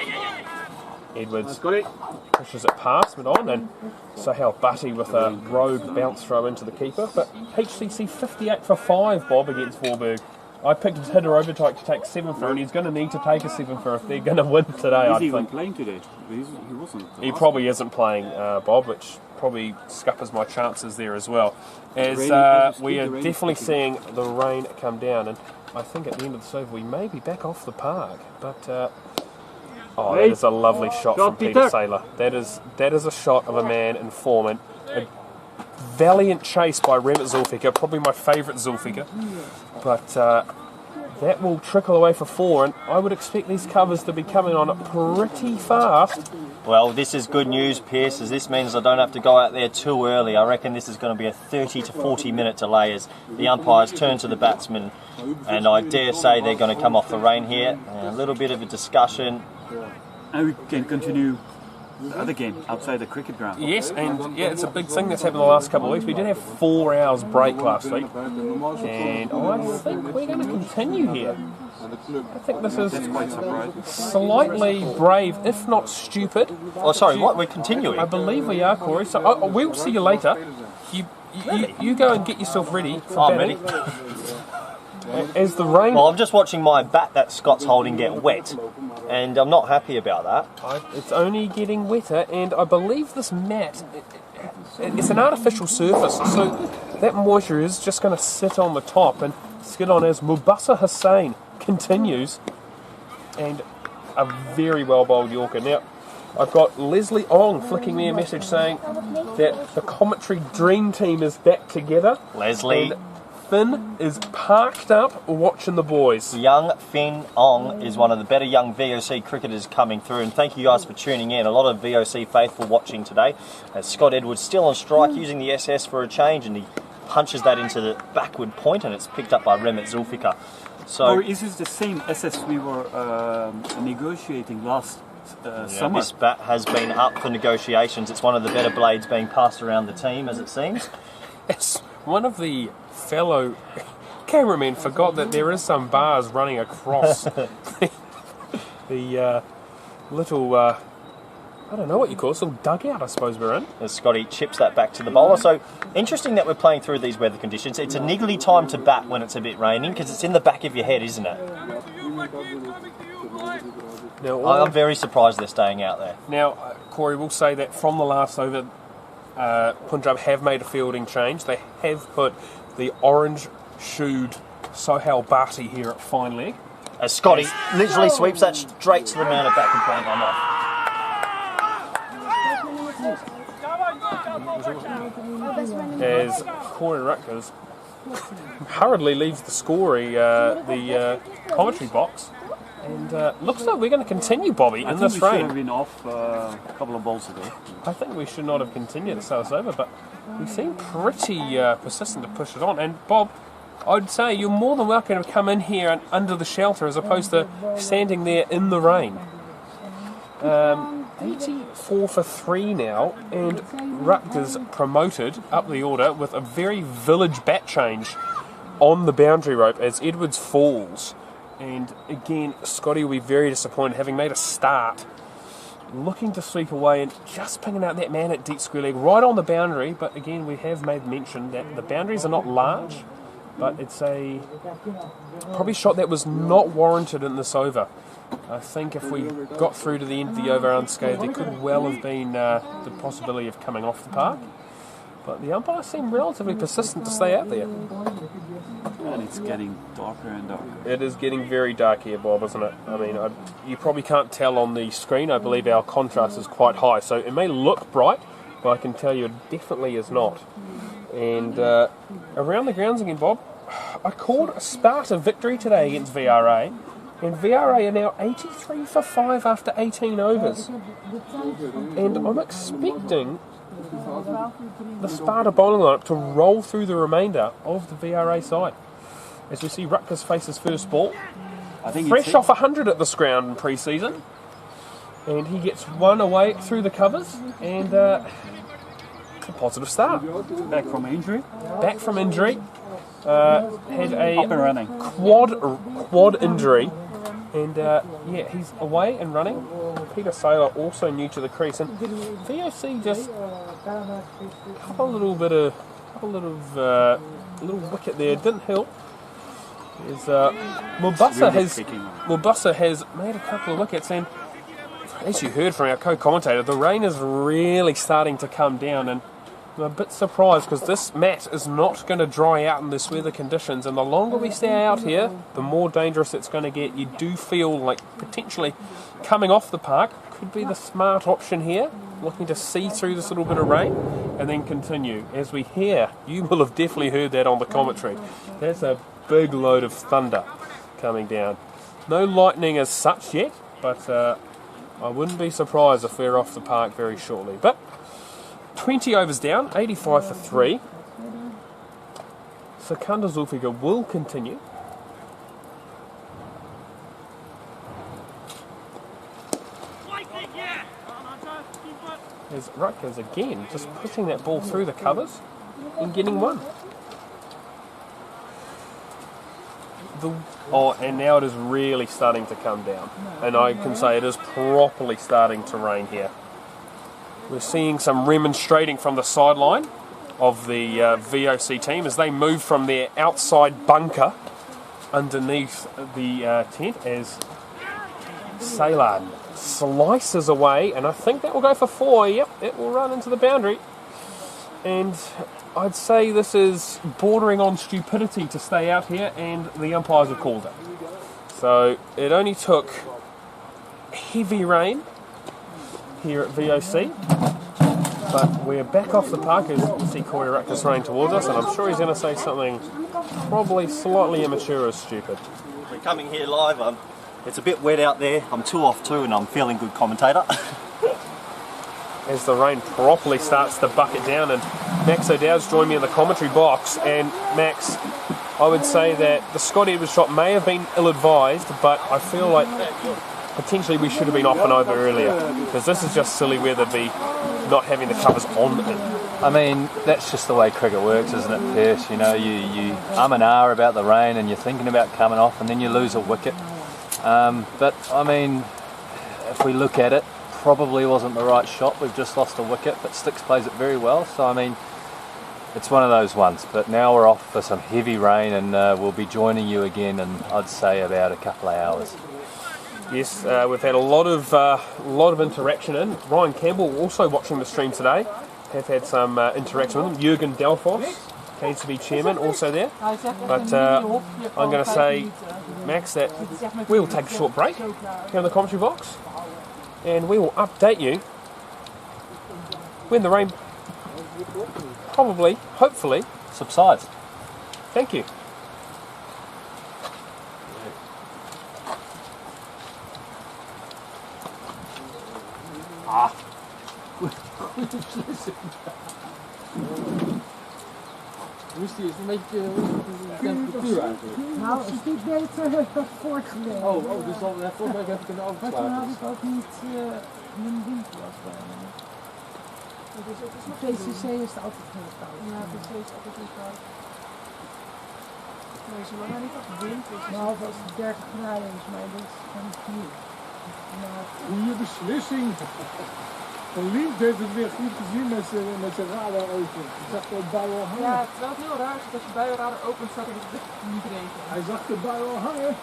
Edwards pushes it past mid on, and Sahel Bhatti with a rogue bounce throw into the keeper. But HCC 58 for 5, Bob, against Vorburg. I picked Hitter Overtyke to take 7 for, and he's going to need to take a 7 for if they're going to win today. Is he even playing today? He wasn't. He probably isn't playing, Bob, which probably scuppers my chances there as well. As we are definitely seeing the rain come down, and I think at the end of this over we may be back off the park. But that is a lovely shot from Peter Saylor. That is a shot of a man in form, and a valiant chase by Remet Zulfiqar, probably my favourite Zulfiqar. But that will trickle away for 4, and I would expect these covers to be coming on pretty fast. Well, this is good news, Pierce, as this means I don't have to go out there too early. I reckon this is going to be a 30 to 40 minute delay as the umpires turn to the batsmen, and I dare say they're going to come off the rain here. A little bit of a discussion. And we can continue the other game outside the cricket ground. Yes, and it's a big thing that's happened the last couple of weeks. We did have 4 hours break last week, and I think we're going to continue here. I think this is slightly brave, if not stupid. Oh, sorry, what? We're continuing? I believe we are, Corey. So we'll see you later. You go and get yourself ready for batting. As the rain... Well, I'm just watching my bat that Scott's holding get wet, and I'm not happy about that. It's only getting wetter, and I believe this mat, it's an artificial surface, so that moisture is just going to sit on the top and skid on as Mubasa Hussain continues, and a very well bowled Yorker. Now, I've got Leslie Ong flicking me a message saying that the commentary dream team is back together. Leslie. Finn is parked up watching the boys. Young Finn Ong is one of the better young VOC cricketers coming through, and thank you guys for tuning in. A lot of VOC faithful watching today. As Scott Edwards still on strike using the SS for a change, and he punches that into the backward point, and it's picked up by Remet Zulfiqar. So, or is this the same SS we were negotiating last summer? This bat has been up for negotiations. It's one of the better blades being passed around the team, as it seems. It's one of the fellow cameramen forgot that there is some bars running across the little, I don't know what you call it, little dugout I suppose we're in. As Scotty chips that back to the bowler. So, interesting that we're playing through these weather conditions. It's a niggly time to bat when it's a bit raining, because it's in the back of your head, isn't it? Now, I'm very surprised they're staying out there. Now, Corey will say that from the last over, Punjab have made a fielding change. They have put the orange-shoed Sahel Bhatti here at fine leg. As Scotty literally sweeps that straight to the man at back and point on off. As Corey Rutgers hurriedly leaves the commentary box. And looks like we're going to continue, Bobby, in this rain. I think we should have been off a couple of balls ago. I think we should not have continued to sail us over, but we seem pretty persistent to push it on. And Bob, I'd say you're more than welcome to come in here and under the shelter as opposed to standing there in the rain. 84 for 3 now, and Rutgers promoted up the order with a very village bat change on the boundary rope as Edwards falls. And again, Scotty will be very disappointed, having made a start, looking to sweep away and just picking out that man at deep square leg right on the boundary. But again, we have made mention that the boundaries are not large, but it's a probably shot that was not warranted in this over. I think if we got through to the end of the over unscathed, there could well have been the possibility of coming off the park. But the umpires seem relatively persistent to stay out there. And it's getting darker and darker. It is getting very dark here, Bob, isn't it? I mean, you probably can't tell on the screen. I believe our contrast is quite high, so it may look bright, but I can tell you it definitely is not. And around the grounds again, Bob, I called a Sparta victory today against VRA, and VRA are now 83 for 5 after 18 overs. And I'm expecting the Sparta bowling lineup to roll through the remainder of the VRA side. As we see Rutgers face his first ball, fresh off 100 at this ground in pre-season, and he gets one away through the covers, and a positive start. Back from injury. Back from injury. Had a Up and running. quad injury, and he's away and running. Peter Saylor also new to the crease, and VOC just a little wicket there, didn't help. Mubasa has made a couple of wickets, and as you heard from our co-commentator, the rain is really starting to come down, and I'm a bit surprised because this mat is not going to dry out in this weather conditions, and the longer we stay out here, the more dangerous it's going to get. You do feel like potentially coming off the park could be the smart option here, looking to see through this little bit of rain and then continue. As we hear, you will have definitely heard that on the commentary. That's a big load of thunder coming down. No lightning as such yet, but I wouldn't be surprised if we're off the park very shortly. But 20 overs down, 85 for 3. Sikandar Zulfikar will continue. There's Rutgers again, just pushing that ball through the covers and getting one. And now it is really starting to come down. And I can say it is properly starting to rain here. We're seeing some remonstrating from the sideline of the VOC team as they move from their outside bunker underneath the tent as Ceylan slices away, and I think that will go for 4. Yep, it will run into the boundary. And I'd say this is bordering on stupidity to stay out here, and the umpires have called it. So it only took heavy rain here at VOC, but we're back off the park as you see Corey Rutgers running towards us, and I'm sure he's going to say something probably slightly immature or stupid. We're coming here live. It's a bit wet out there. I'm 2 off 2 and I'm feeling good, commentator. As the rain properly starts to bucket down, and Max O'Dowd's joined me in the commentary box. And Max, I would say that the Scott Edwards shot may have been ill-advised, but I feel like potentially we should have been off and over earlier, because this is just silly weather to be not having the covers on. I mean, that's just the way cricket works, isn't it, Pierce? You know, you and ah about the rain, and you're thinking about coming off, and then you lose a wicket. But I mean, if we look at it, probably wasn't the right shot. We've just lost a wicket, but Sticks plays it very well. So I mean, it's one of those ones. But now we're off for some heavy rain, and we'll be joining you again in, I'd say, about a couple of hours. Yes, we've had a lot of interaction in. Ryan Campbell also watching the stream today. Have had some interaction with him. Jürgen Delfos, KNCB chairman, also there. But I'm going to say, Max, that we will take a short break here in the commentary box, and we will update you when the rain probably, hopefully, subsides. Thank you. Hoe is die? Is het een beetje temperatuur eigenlijk? Nou, een stuk beter dan voortgeleden. Dus dan volgens mij heb ik een Maar toen had ik ook niet mijn windjas bij me. PCC is het altijd heel koud. Ja, PCC is altijd heel koud. Nee, zolang hij niet op wind is. Behalve als het 30 graden is, maar dat is gewoon niet. Goeie beslissing. Van Lief heeft het weer goed gezien met zijn radar open. Hij zag de bui al hangen. Ja, terwijl het heel raar is dat als je buienradar opent staat dat het niet regent. Hij zag de bui al hangen.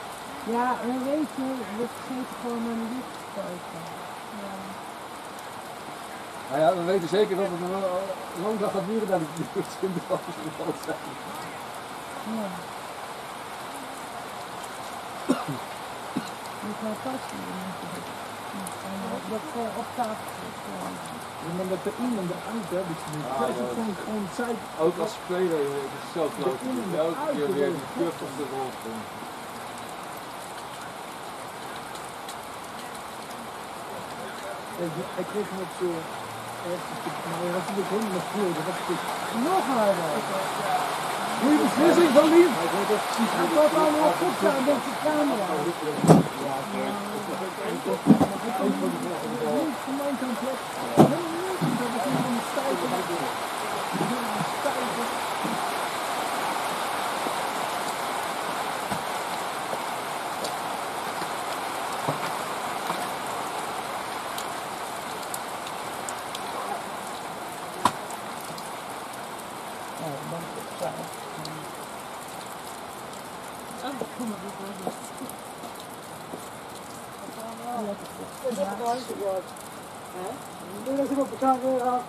Ja, en weet je, we vergeten gewoon naar de licht te kijken. Ja. Nou ja, we weten zeker dat het een lang dag gaat duren dat het gevallen zijn. Ja. Ik ga vast dat op tafel zit. Ja, maar met de in en de uit, hè, dus dat is gewoon tijd. Ook als speler is het zo kloot. Elke keer weer die kurk op de rol komt. Hij kreeg hem op zijn maar hij was natuurlijk helemaal veel. Dat was nog harder. Goeie beslissing van Lief. Hij wordt allemaal goed staan met de camera. Niet van mijn kant weg. Dat is niet van de stijver. Dat is op elkaar weer af.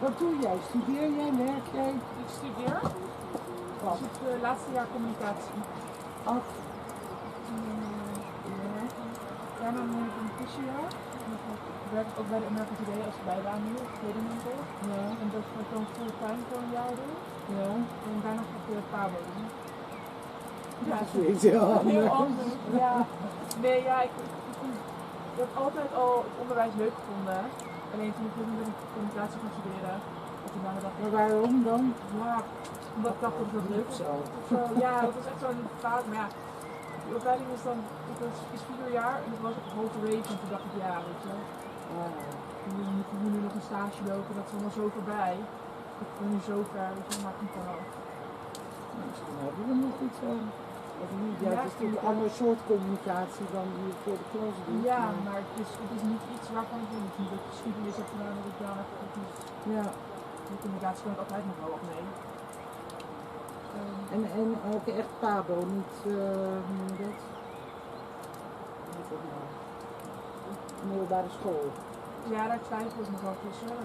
Wat doe jij? Studeer jij? Werk jij? Ik studeer. Wat? Ik zit laatste jaar communicatie. Af. Daarna moet ik een tussenjaar. Ik werk ook bij de American Today als bijbaan nu, tweede mentor. Ja. En dat ga ik dan fulltime voor een jaar doen. Ja. En daarna ga ik de PABO doen. Ja, dat is heel heel anders. Ja. Nee, ja, ik heb altijd al het onderwijs leuk gevonden. Alleen toen ik ben ik communicatie gaan studeren. Maar waarom dan? Ja, omdat ik dacht dat het leuk was. Zo, ja, dat was echt zo'n fase. Maar ja, die opleiding is dan, is 4 jaar en dat was op hoge rate. En toen dacht ik, ja, weet je. Nu moet ik nu nog een stage lopen, dat is allemaal zo voorbij. Ik ben nu zo ver, weet je, maak ik niet af. Misschien heb je er nog iets aan. Of niet? Ja, het is natuurlijk een ander soort communicatie dan die je voor de klas doet. Ja, maar het is niet iets waarvan ik denk dat ik studie is heb gedaan dat ik daar echt niet. Ja. Die communicatie kan ik altijd nog wel wat mee. En ook echt PABO, niet hoe noem je dat? Middelbare school. Ja, daar twijfel ik nog wel tussen.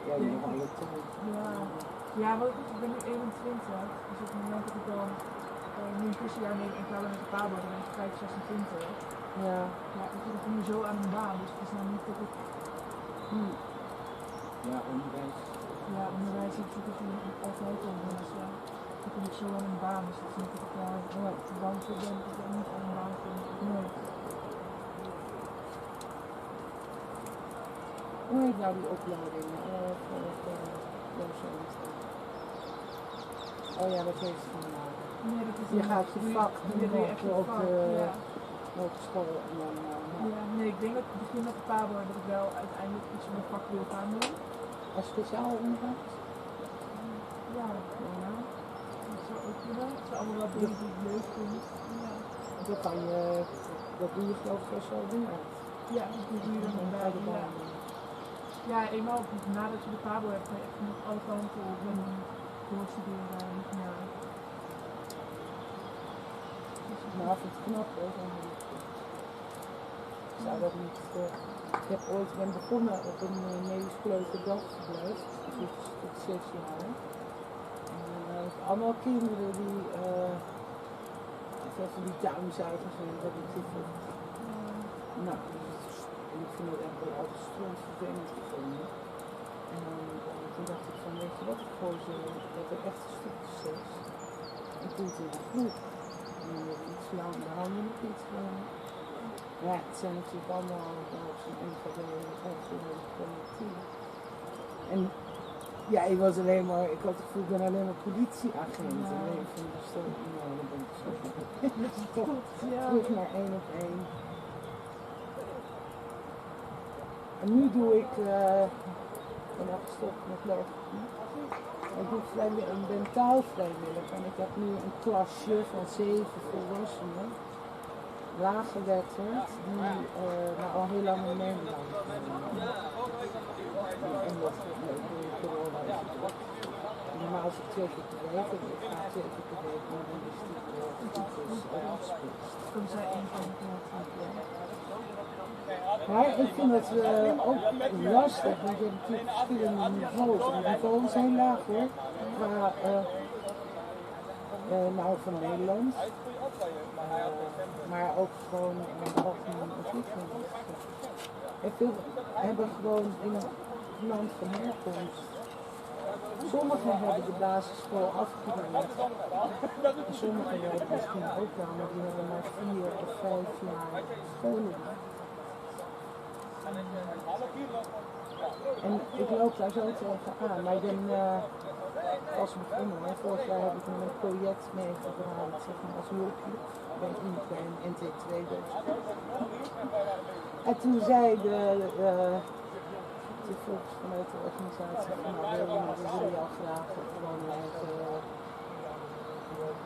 Ja, je nog alle tijd. Ja, want ik ben nu 21, dus op het moment dat ik dan nu een tussenjaar neem en klaar ben met de PABO, dan ben ik 5, 26. Ja. Ja, ik zit nu zo aan een baan, dus het is nou niet dat ik... Ja, onderwijs. Ja, onderwijs is natuurlijk altijd al, dus ik ben zo aan een baan, dus het is niet dat ik bang voor ben dat ik niet aan een baan vind. Nee. Hoe heet nou die opleiding voor docent? Oh ja, dat heeft van nee, dat is je gaat je vak je op hogeschool en dan... Ja, nee, ik denk dat ik begin met de Pabo en dat ik wel uiteindelijk iets van mijn vak wil gaan doen. Als speciaal onderwijs? Ja, dat zou ook kunnen. Het zijn allemaal wel dingen die ik leuk vind. Ja. Dat doe je geloof ik zo doen. Ja, dat doe je dan bij de baan. Ja, eenmaal nadat je de Pabo hebt, ga je echt nog alle kanten op en doorstuderen. Ja. Nou, ik vind het knap hoor. Ik zou dat niet. Ik ben begonnen op een medisch kleuterdagblijf, dus tot 6 jaar. En allemaal kinderen die van die tuinzuigers en dat ik zit. Nou, ik vind het echt wel altijd strontvervelend gevonden. En toen dacht ik van, weet je wat, ik gooi ze dat er echt een stukje seks. En toen in de groep. En dan heb ik iets lang in de handen nog iets gedaan. Ja, het zijn natuurlijk allemaal zo'n NVD en ja, ik was alleen maar, ik had het gevoel, ik ben alleen maar politieagent. Ja. En ik vind dat zo, nou, dan ben ik zo terug naar 1 op 1. En nu doe ik, ben afgestopt met lopen. Ik doe een dentaalvrijwillig en ik heb nu een klasje van 7 volwassenen. Laaggeletterd, die al heel lang in Nederland zijn. En dat door corona is het ook. Normaal is het 2 keer per week en ik ga 2 keer per week naar een dus Kom zij in van de maar ik vind het ook lastig, want je hebt natuurlijk verschillende niveaus. En het niveau is heel laag hoor, qua nou van Nederland. Maar ook gewoon een algemene ontwikkeling. En veel hebben gewoon in een land van herkomst. Sommigen hebben de basisschool afgerond. En sommigen hebben misschien ook wel, maar die hebben maar 4 of 5 jaar scholing. En ik loop daar zo tegenaan, maar ik ben pas begonnen. Vorig jaar heb ik met een project meegedraaid, zeg maar, als hulpje. Ik ben intern NT2 dus. En toen zei de volks vanuit de organisatie van nou, we willen jou graag gewoon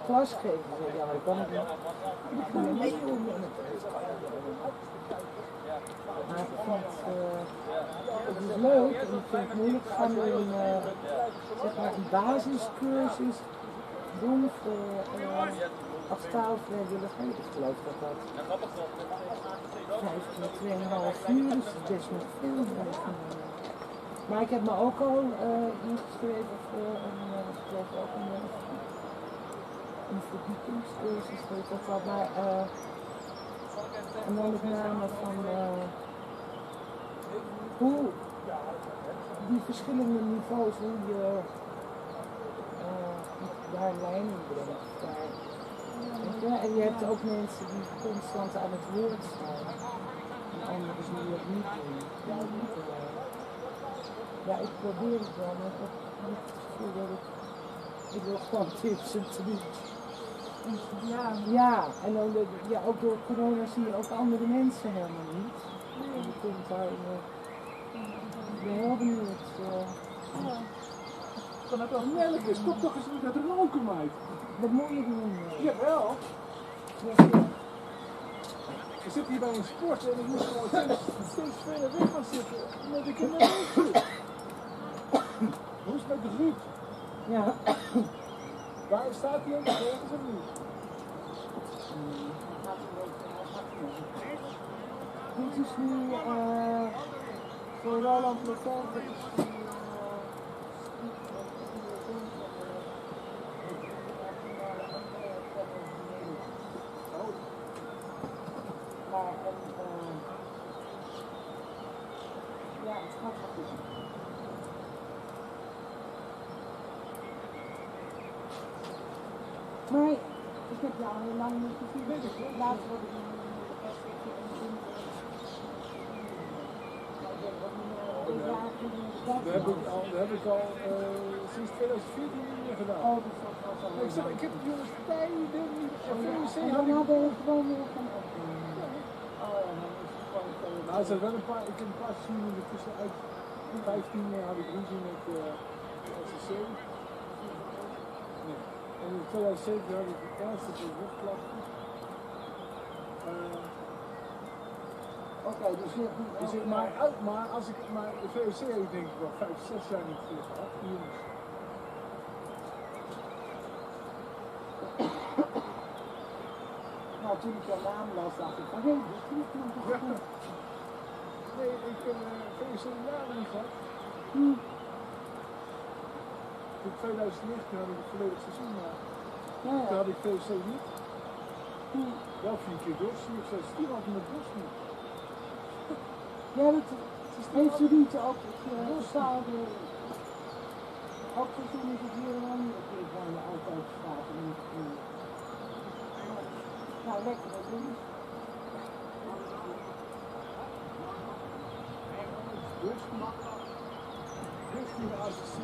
klas geven. Ja, maar dat kan ik niet. Ik ga mee doen. Maar ik vind het is leuk en ik vind het moeilijk. Ik ga nu zeg maar een basiscursus doen voor als taalvrijwilliger. Ik geloof dat dat 2,5 uur is, dus best nog veel. Maar ik heb me ook al ingeschreven voor een verdiepingscursus, weet dat wel. Maar en dan met name van hoe die verschillende niveaus, hoe je daar een lijn in brengt. En je hebt ook mensen die constant aan het woord staan. En anderen die het niet doen. Ja, ik probeer het wel, maar ik heb niet het gevoel dat ik wil gewoon tips en trucs. Ja, en dan ook door corona zie je ook andere mensen helemaal niet. En je kunt daar, ik ben heel benieuwd. Nelke, stop toch eens met het roken, meid. Dat moet je doen. Jawel. Ik zit hier bij een sport en ik moet gewoon steeds verder weg gaan zitten. Omdat ik in de rook zit. Hoe is het met de groep? Ja. Waar staat hij ook? Ergens of niet? Dit is nu voor Roland Lefebvre. Maar ja, het gaat wel goed. Maar ik heb jou heel lang niet gezien. Later word ik We hebben het al sinds 2014 niet meer gedaan. Oh, dat is wel zo. Ik zeg, ik heb het jongens tijden niet. En daarna ben ik gewoon weer gaan opnemen. Nou, er zijn wel een paar, ik heb een paar seizoenen tussenuit. 15 had ik ruzie met de SCC. Nee. En in 2007 had ik ernstige rugklachten. Oké, dus je hebt maar als ik maar de VOC heb ik denk ik wel 5, 6 jaar niet gehad. Nou, toen ik jouw naam las, dacht ik van hé, dit klopt nog. Nee, ik heb VOC jaren niet gehad. In 2019 had ik het volledig seizoen, maar toen had ik VOC niet. Wel 4 keer doorstuur, ik zei stuur altijd met doorstuur. Ja, dat heeft u niet ook bepaalde. Ook seizoen is het hier een andere keer waar je altijd staat. Nou, lekker dat doen. Richting de ACC.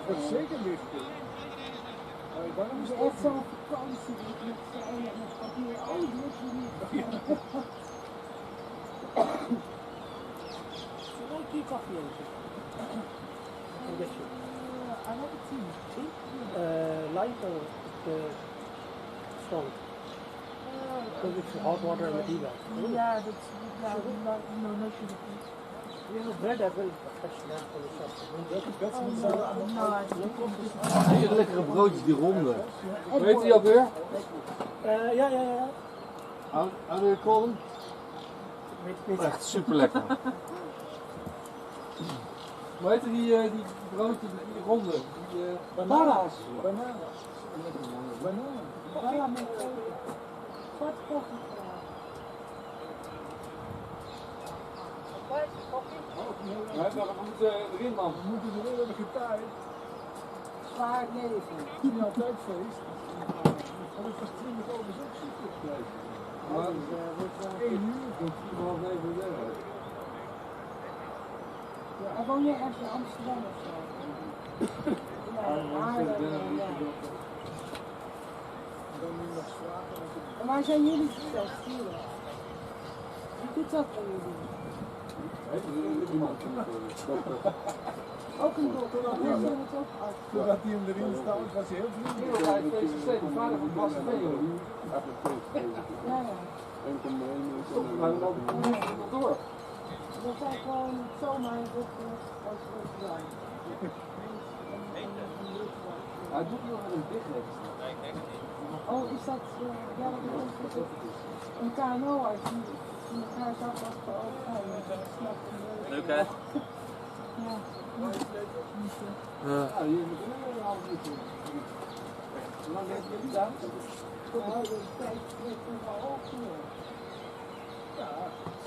Dat is zeker licht. Waarom is het echt zo'n vakantie met zijn en met papier? Oh, dat lukt me niet. Zal ik hier koffie eten? Wat is het? I have a tea. Light or strong? Because it's hot water and the tea bag. Yeah, that's no sugar please. You have bread as well, especially for the shop. Hele lekkere broodjes, die ronde. Hoe heet die ook weer? Ja. How do you call them? Echt super lekker. Hoe heet die broodjes, die ronde? Bananas. Bananen. Met zwarte koffie. We moeten erin, man. We moeten erin, we hebben geen tijd. Zwaar leven. Het is niet altijd feest. Maar het was 20 over zo super gebleven. Maar 1 uur. tot 4:30 weg. En woon je ergens in Amsterdam of zo? En waar zijn jullie sturen? Wie doet dat van jullie? Ook een dokter, dat is het ook uit. Doordat hij hem erin staat, was hij heel vriendelijk. Hij is VCC, de vader van Bas en Theo. Ja. Stoppen wij dan door. Dat zijn gewoon zomaar dokters als Rotterdam. Hij doet nog een dichtreeks. Oh, is dat, ja, dat is een KNO als je elkaar zag als we ook Leuk hè? Ja. Ja, hier moet een half uur doen. Hoe lang heeft jullie gedaan?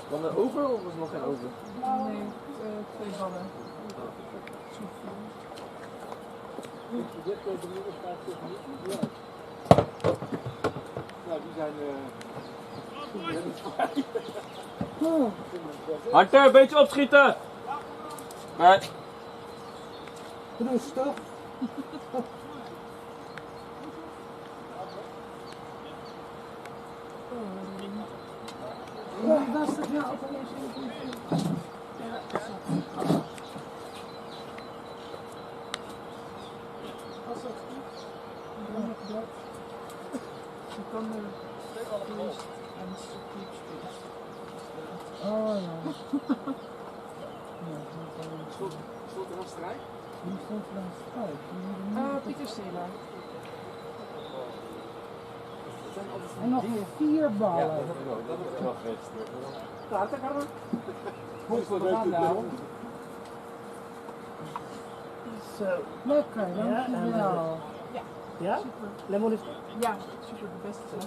Was er over of was er nog geen over? Nee, 2 ballen. Nou, die zijn Hunter, een beetje opschieten! Nee. Rustig. Hoe was het nou ook alweer zo? Was dat goed? Ja, dat. Je kan er eerst en subtiels eerst. Oh ja. Stond er een strijd? Die stond er een strijd. Pieter Stela. En nog 4 ballen. Ja, dat is wel geregistreerd. Laat ik maar. Goed voor de aan houden. Zo. Lekker, dankjewel. Ja. Ja? Super. Lemon is... Ja, super de beste zelfs.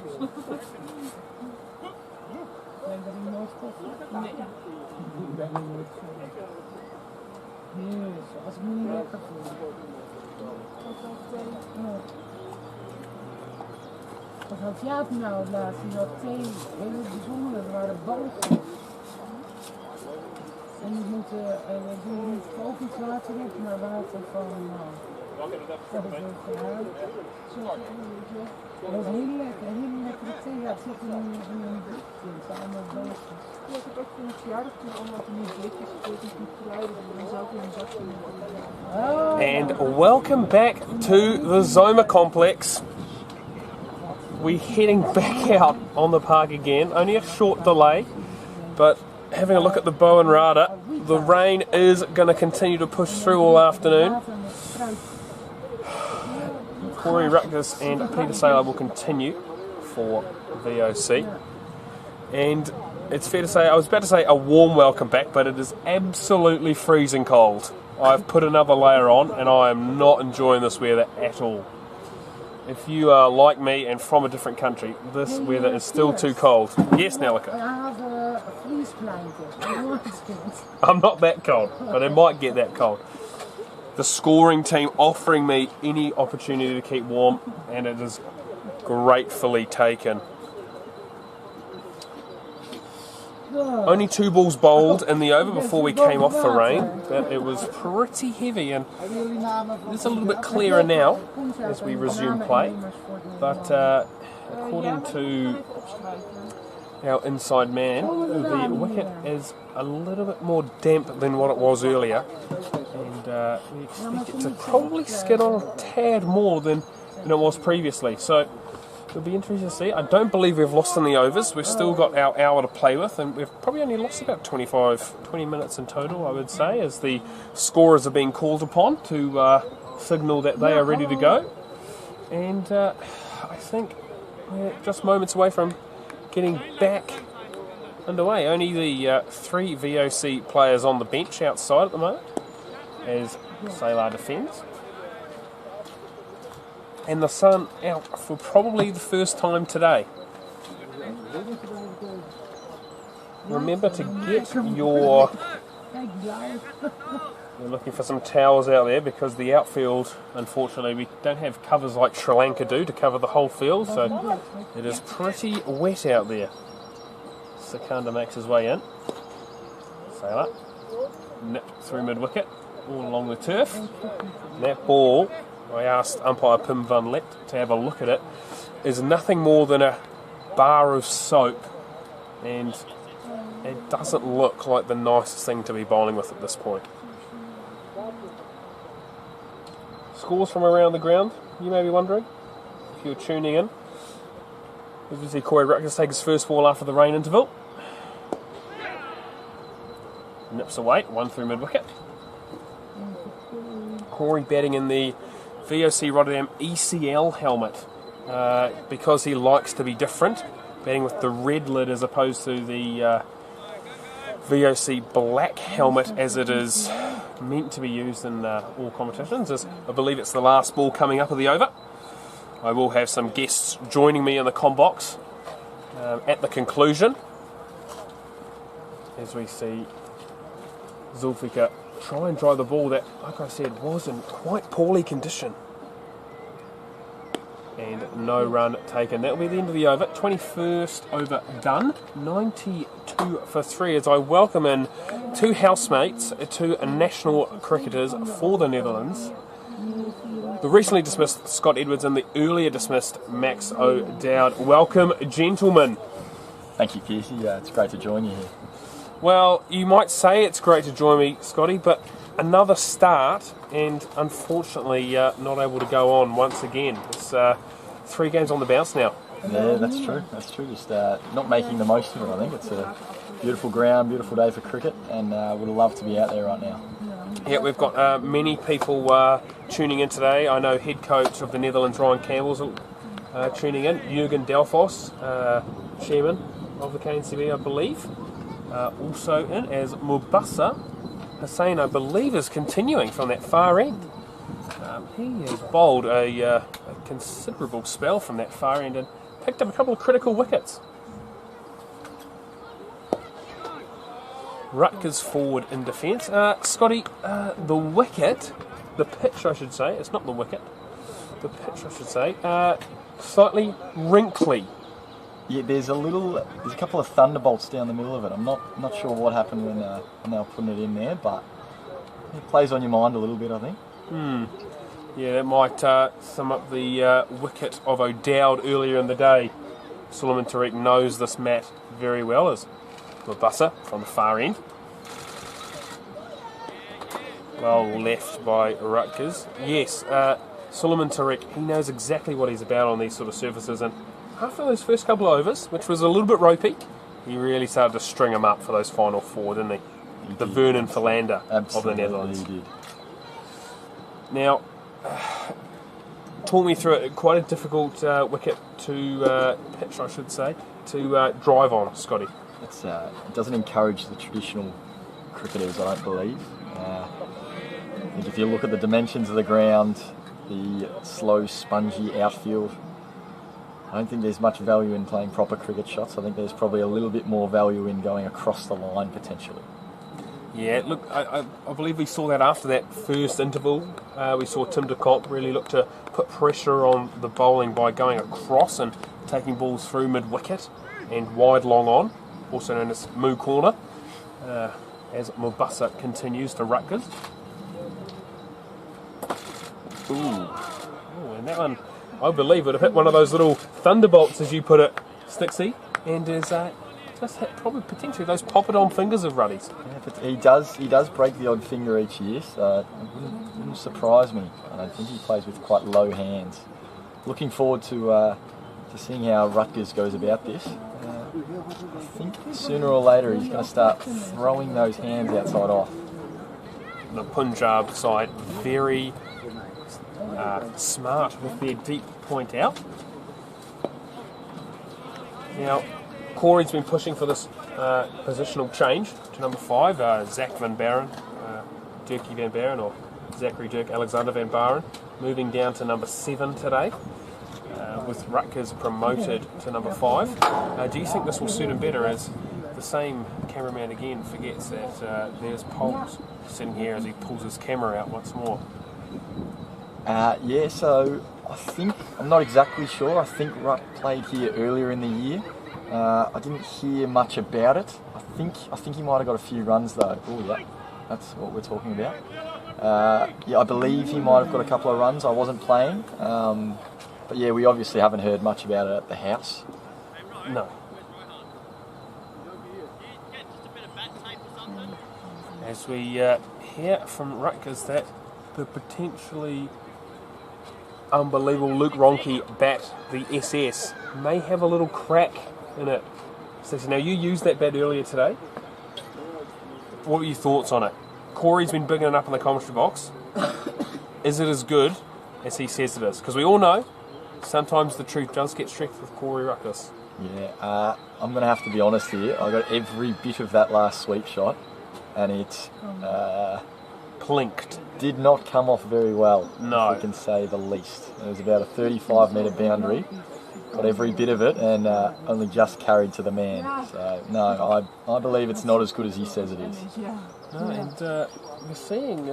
Ben je nooit koffie? Nee. Ik ben er nooit koffie. Yes, als ik me niet lekker voel. Wat had Jaap nou laatst? Die had 2 hele bijzondere, dat waren ballen. En die moeten niet kokend water op, maar water van dat is ook gedaan. Dat is heel lekker, een hele lekkere thee. Ja, het zit in een blikje, het zijn allemaal bootjes. Ja, ik heb ook voor mijn verjaardag toen allemaal van die blikjes gekocht met kruiden. En dan zou ik in een zakje doen. And welcome back to the Zoma complex. We're heading back out on the park again, only a short delay, but having a look at the bow and rada, the rain is going to continue to push through all afternoon. Corey Rutgers and Peter Saylor will continue for VOC. And it's fair to say, I was about to say a warm welcome back, but it is absolutely freezing cold. I've put another layer on and I am not enjoying this weather at all. If you are like me and from a different country, this weather is still too cold. Yes, Nalika? I have a fleece blanket. I'm not that cold, but it might get that cold. The scoring team offering me any opportunity to keep warm, and it is gratefully taken. Only 2 balls bowled in the over before we came off for rain, but it was pretty heavy, and it's a little bit clearer now as we resume play. But according to our inside man, the wicket is a little bit more damp than what it was earlier, and we expect it to probably skid on a tad more than it was previously. So it'll be interesting to see. I don't believe we've lost in the overs. We've still got our hour to play with, and we've probably only lost about 20 minutes in total, I would say, as the scorers are being called upon to signal that they are ready to go. And I think we're just moments away from getting back underway. Only the 3 VOC players on the bench outside at the moment as Saylor defends. And the sun out for probably the first time today. Remember to get your... We're looking for some towels out there because the outfield, unfortunately, we don't have covers like Sri Lanka do to cover the whole field, so it is pretty wet out there. Sekunda makes his way in. Saylor nipped through mid-wicket, all along the turf. And that ball, I asked umpire Pim van Lett to have a look at it, is nothing more than a bar of soap, and it doesn't look like the nicest thing to be bowling with at this point. Scores from around the ground, you may be wondering, if you're tuning in. As we see Corey Rutgers take his first ball after the rain interval. Nips away, 1 through mid-wicket. Corey batting in the VOC Rotterdam ECL helmet because he likes to be different, batting with the red lid as opposed to the VOC black helmet as it is meant to be used in all competitions. As I believe it's the last ball coming up of the over. I will have some guests joining me in the comm box at the conclusion as we see Zulfikar try and dry the ball that, like I said, was in quite poorly condition. And no run taken. That will be the end of the over. 21st over done. 92 for 3 as I welcome in 2 housemates, 2 national cricketers for the Netherlands. The recently dismissed Scott Edwards and the earlier dismissed Max O'Dowd. Welcome, gentlemen. Thank you, Piercy. It's great to join you here. Well, you might say it's great to join me, Scotty, but another start and unfortunately not able to go on once again. It's 3 games on the bounce now. Yeah, that's true. That's true. Just not making the most of it, I think. It's a beautiful ground, beautiful day for cricket, and would love to be out there right now. Yeah, we've got many people tuning in today. I know head coach of the Netherlands, Ryan Campbell's tuning in. Jurgen Delfos, chairman of the KNCB, I believe. Also in as Mubasa Hussain, I believe, is continuing from that far end. He has bowled a considerable spell from that far end and picked up a couple of critical wickets. Rutgers forward in defence. Scotty, the wicket, the pitch I should say, it's not the wicket, the pitch I should say, slightly wrinkly Yeah, there's a couple of thunderbolts down the middle of it. I'm not sure what happened when they were putting it in there, but it plays on your mind a little bit, I think. Yeah, that might sum up the wicket of O'Dowd earlier in the day. Suleiman Tariq knows this mat very well as Mabassa from the far end. Well left by Rutgers. Yes, Suleiman Tariq, he knows exactly what he's about on these sort of surfaces, and after those first couple of overs, which was a little bit ropey, he really started to string them up for those final four, didn't he? The Vernon Philander of the Netherlands. He did. Now, talk me through it. Quite a difficult wicket to pitch, I should say, to drive on, Scotty. It doesn't encourage the traditional cricketers, I don't believe. I think if you look at the dimensions of the ground, the slow, spongy outfield, I don't think there's much value in playing proper cricket shots. I think there's probably a little bit more value in going across the line potentially. Yeah, look, I believe we saw that after that first interval. We saw Tim de Kock really look to put pressure on the bowling by going across and taking balls through mid-wicket and wide long on, also known as Moo Corner, as Mabassa continues to Rutgers. Ooh, and that one, I believe, would have hit one of those little thunderbolts, as you put it, Stixie, and is just hit probably potentially those pop-it-on fingers of Ruddy's. Yeah, but he does break the odd finger each year, so it wouldn't surprise me. I don't think he plays with quite low hands. Looking forward to seeing how Rutgers goes about this. I think sooner or later he's going to start throwing those hands outside off. The Punjab side very smart with their deep point out. Now, Corey's been pushing for this positional change to number 5, Zach Van Baren, Dirkie Van Baren, or Zachary Dirk Alexander Van Baren, moving down to number 7 today, with Rutgers promoted to number 5. Do you think this will suit him better, as the same cameraman again forgets that there's Poles sitting here as he pulls his camera out once more? Yeah, so I think, I'm not exactly sure, I think Rutt played here earlier in the year. I didn't hear much about it. I think he might have got a few runs though. Oh yeah, that's what we're talking about. Yeah, I believe he might have got a couple of runs. I wasn't playing, but yeah, we obviously haven't heard much about it at the house. No. As we hear from Rutgers that the potentially unbelievable Luke Ronke bat, the SS, may have a little crack in it. So now, you used that bat earlier today. What were your thoughts on it? Corey's been bigging it up in the commentary box. Is it as good as he says it is? Because we all know sometimes the truth does get stretched with Corey Rutgers. Yeah, I'm going to have to be honest here. I got every bit of that last sweep shot, and it plinked. Did not come off very well, no. if we can say the least. It was about a 35-metre boundary. Got every bit of it, and only just carried to the man. So no, I believe it's not as good as he says it is. No, and we're seeing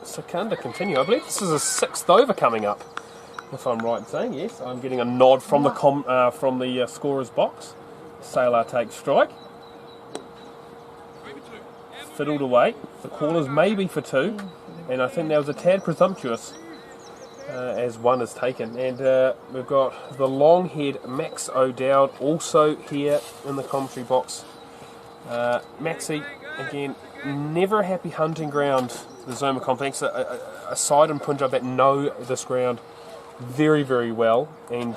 Secunda continue. I believe this is a 6th over coming up, if I'm right in saying. Yes, I'm getting a nod from the scorer's box. Sailor takes strike. Fiddled away. The call is maybe for 2, and I think that was a tad presumptuous as 1 is taken. And we've got the long-haired Max O'Dowd also here in the commentary box. Maxie, again, never a happy hunting ground, the Zoma complex. A side in Punjab that know this ground very, very well, and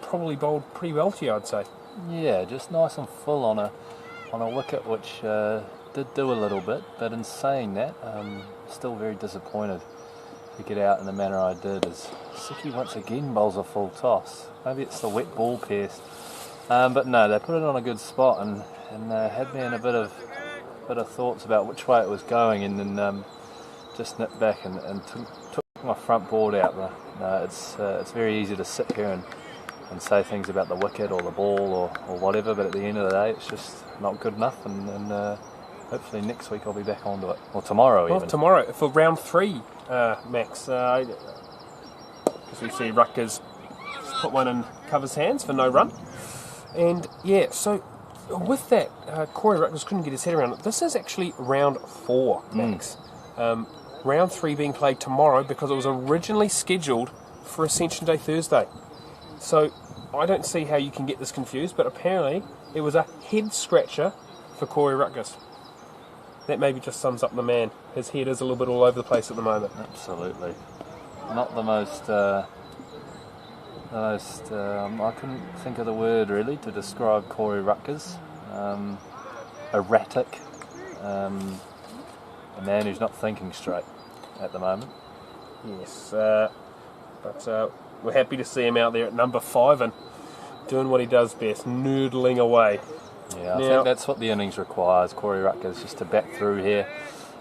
probably bowled pretty well to you, I'd say. Yeah, just nice and full on a wicket, which did do a little bit, but in saying that, still very disappointed to get out in the manner I did, as Siki once again bowls a full toss. Maybe it's the wet ball pest, but no, they put it on a good spot and had me in a bit of thoughts about which way it was going, and then just nipped back and took my front board out. It's very easy to sit here and say things about the wicket or the ball or whatever, but at the end of the day, it's just not good enough, and hopefully next week I'll be back onto it, or tomorrow even. Tomorrow for round 3, Max. As we see Rutgers put one in Cover's hands for no run. And yeah, so with that, Corey Rutgers couldn't get his head around it. This is actually round 4, Max. Round 3 being played tomorrow because it was originally scheduled for Ascension Day Thursday. So I don't see how you can get this confused, but apparently it was a head scratcher for Corey Rutgers. That maybe just sums up the man. His head is a little bit all over the place at the moment. Absolutely. Not the most... I couldn't think of the word really to describe Corey Rutgers. Erratic. A man who's not thinking straight at the moment. Yes, but we're happy to see him out there at number 5 and doing what he does best, noodling away. Yeah, I think that's what the innings requires, Corey Rutgers, just to back through here.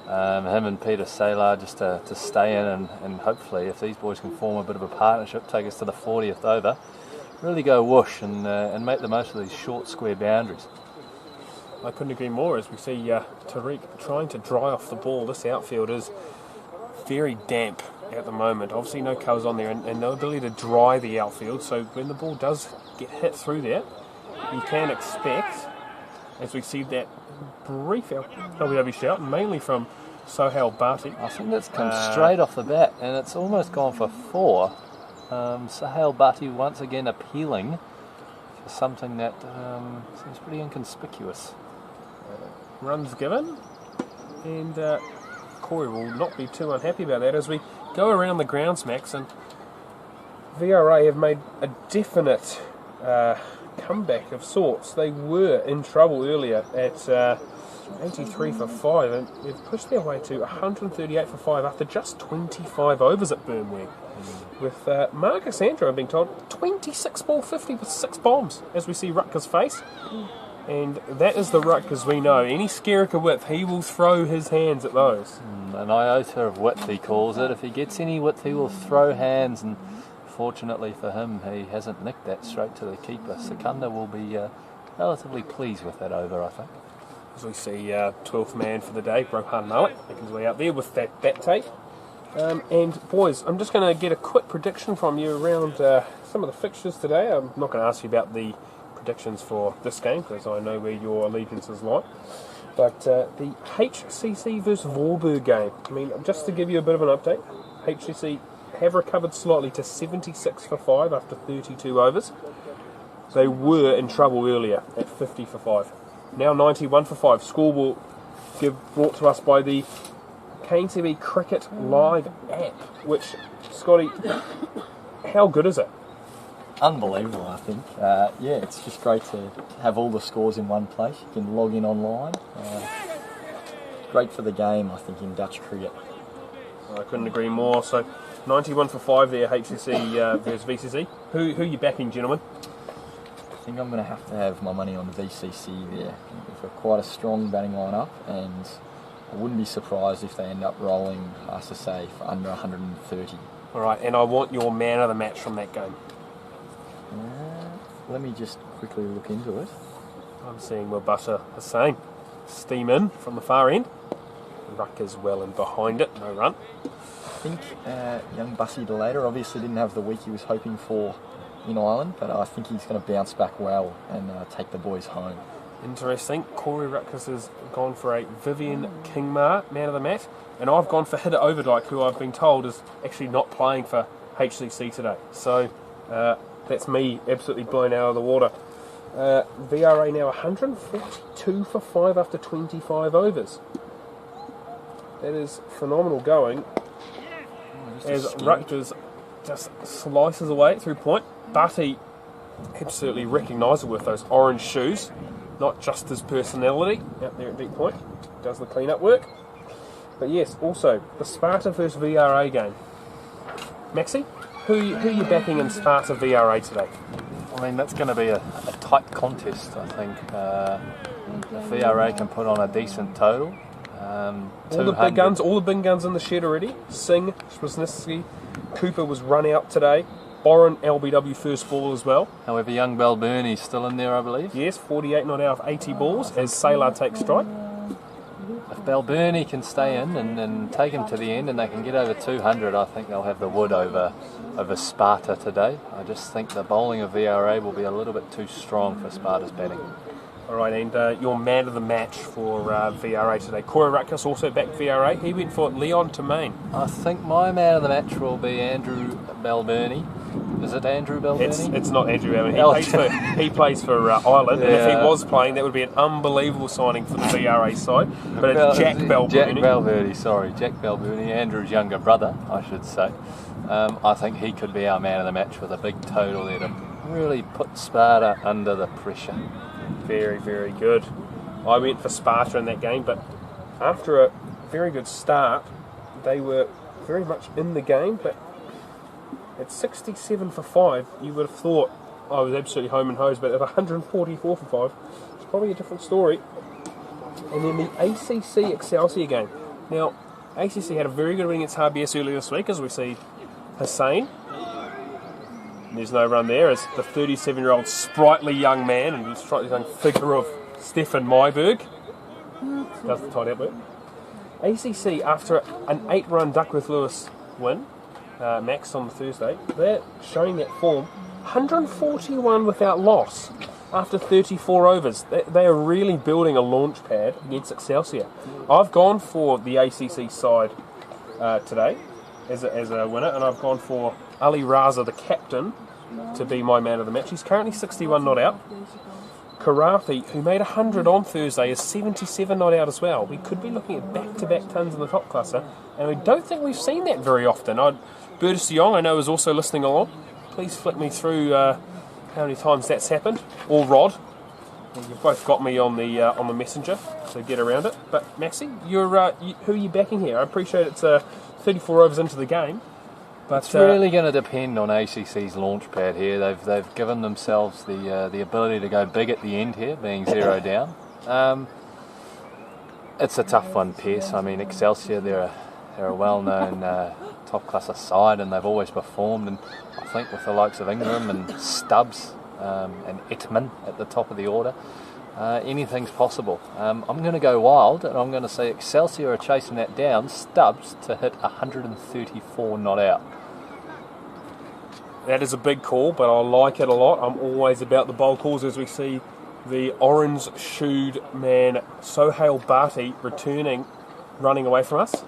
Him and Peter Saylor just to stay in and hopefully if these boys can form a bit of a partnership, take us to the 40th over, really go whoosh and make the most of these short square boundaries. I couldn't agree more as we see Tariq trying to dry off the ball. This outfield is very damp at the moment. Obviously no colours on there and no ability to dry the outfield, so when the ball does get hit through there, you can expect, as we see that brief LBW shout, mainly from Sohail Bhatti. I think that's come straight off the bat and it's almost gone for 4. Sohail Bhatti once again appealing for something that seems pretty inconspicuous. Runs given, and Corey will not be too unhappy about that as we go around the grounds, Max, and VRA have made a definite comeback of sorts. They were in trouble earlier at 83 for 5 and they've pushed their way to 138 for 5 after just 25 overs at Burnweg. With Marcus Andrew being told 26 ball 50 with 6 bombs as we see Rutgers face. And that is the Rutgers we know. Any Skerricker width, he will throw his hands at those. An iota of width, he calls it. If he gets any width, he will throw hands, and fortunately for him, he hasn't nicked that straight to the keeper. Secunda will be relatively pleased with that over, I think. As we see 12th man for the day, Rohan Malik, making his way out there with that bat tape. And boys, I'm just going to get a quick prediction from you around some of the fixtures today. I'm not going to ask you about the predictions for this game because I know where your allegiances lie. But the HCC versus Warburg game, I mean, just to give you a bit of an update, HCC have recovered slightly to 76 for 5 after 32 overs. They were in trouble earlier at 50 for 5. Now 91 for 5. Score will brought to us by the KNCB Cricket Live app, which, Scotty, how good is it? Unbelievable, I think. Yeah, it's just great to have all the scores in one place. You can log in online. Great for the game, I think, in Dutch cricket. I couldn't agree more. So 91 for 5 there, HCC versus VCC. Who are you backing, gentlemen? I think I'm going to have my money on VCC there. They've got quite a strong batting lineup, and I wouldn't be surprised if they end up rolling past the safe under 130. All right, and I want your man of the match from that game. Let me just quickly look into it. I'm seeing Wabasha Hussain steam in from the far end. Rutgers well in behind it, no run. I think young Bussy DeLater obviously didn't have the week he was hoping for in Ireland, but I think he's going to bounce back well and take the boys home. Interesting. Corey Rutgers has gone for a Vivian Kingmar, man of the match, and I've gone for Hidda Overdyke, who I've been told is actually not playing for HCC today. So that's me absolutely blown out of the water. VRA now 142 for 5 after 25 overs. That is phenomenal going. As Rutgers just slices away through point. Bhatti absolutely recognisable with those orange shoes. Not just his personality out there at deep point. Does the clean-up work. But yes, also the Sparta versus VRA game. Maxi, who are you backing in Sparta VRA today? I mean, that's going to be a tight contest, I think. If VRA can put on a decent total. All the big guns in the shed already. Singh, Swasniewski, Cooper was run out today. Boren, LBW first ball as well. However, young Balburney's still in there, I believe. Yes, 48 not out of 80 balls as Saylor takes strike. If Balburney can stay in and take him to the end and they can get over 200, I think they'll have the wood over Sparta today. I just think the bowling of VRA will be a little bit too strong for Sparta's batting. All right, and your man of the match for VRA today. Corey Rutgers also backed VRA. He went for Leon Tremaine. I think my man of the match will be Andrew Balburney. Is it Andrew Balburney? It's not Andrew Balburney. He plays for Ireland, and if he was playing, that would be an unbelievable signing for the VRA side. But it's Jack Balburney. Jack Balburney, Andrew's younger brother, I should say. I think he could be our man of the match with a big total there to really put Sparta under the pressure. Very, very good. I went for Sparta in that game, but after a very good start, they were very much in the game, but at 67 for 5, you would have thought I was absolutely home and hosed, but at 144 for 5, it's probably a different story. And then the ACC Excelsior game. Now, ACC had a very good win against RBS earlier this week, as we see Hussain. There's no run there as the 37-year-old sprightly young man and the sprightly young figure of Stefan Myberg does the tidy up work. ACC, after an 8-run Duckworth-Lewis win, Max on the Thursday, they're showing that form. 141 without loss after 34 overs. They are really building a launch pad against Excelsior. I've gone for the ACC side today as a winner, and I've gone for Ali Raza, the captain, to be my man of the match. He's currently 61 not out. Karathi, who made 100 on Thursday, is 77 not out as well. We could be looking at back-to-back tons in the top classer, and I don't think we've seen that very often. Burtis de Jong, I know, is also listening along. Please flick me through how many times that's happened. Or Rod. You've both got me on the messenger, so get around it. But Maxie, who are you backing here? I appreciate it's 34 overs into the game. But it's really going to depend on ACC's launch pad here. They've given themselves the ability to go big at the end here, being 0 down. It's a tough one, Pierce. I mean, Excelsior, they're a well-known top class side, and they've always performed. And I think with the likes of Ingram and Stubbs and Ettman at the top of the order, anything's possible. I'm going to go wild, and I'm going to say Excelsior are chasing that down. Stubbs to hit 134 not out. That is a big call, but I like it a lot. I'm always about the bold calls as we see the orange-shoed man Sohail Bhatti returning, running away from us.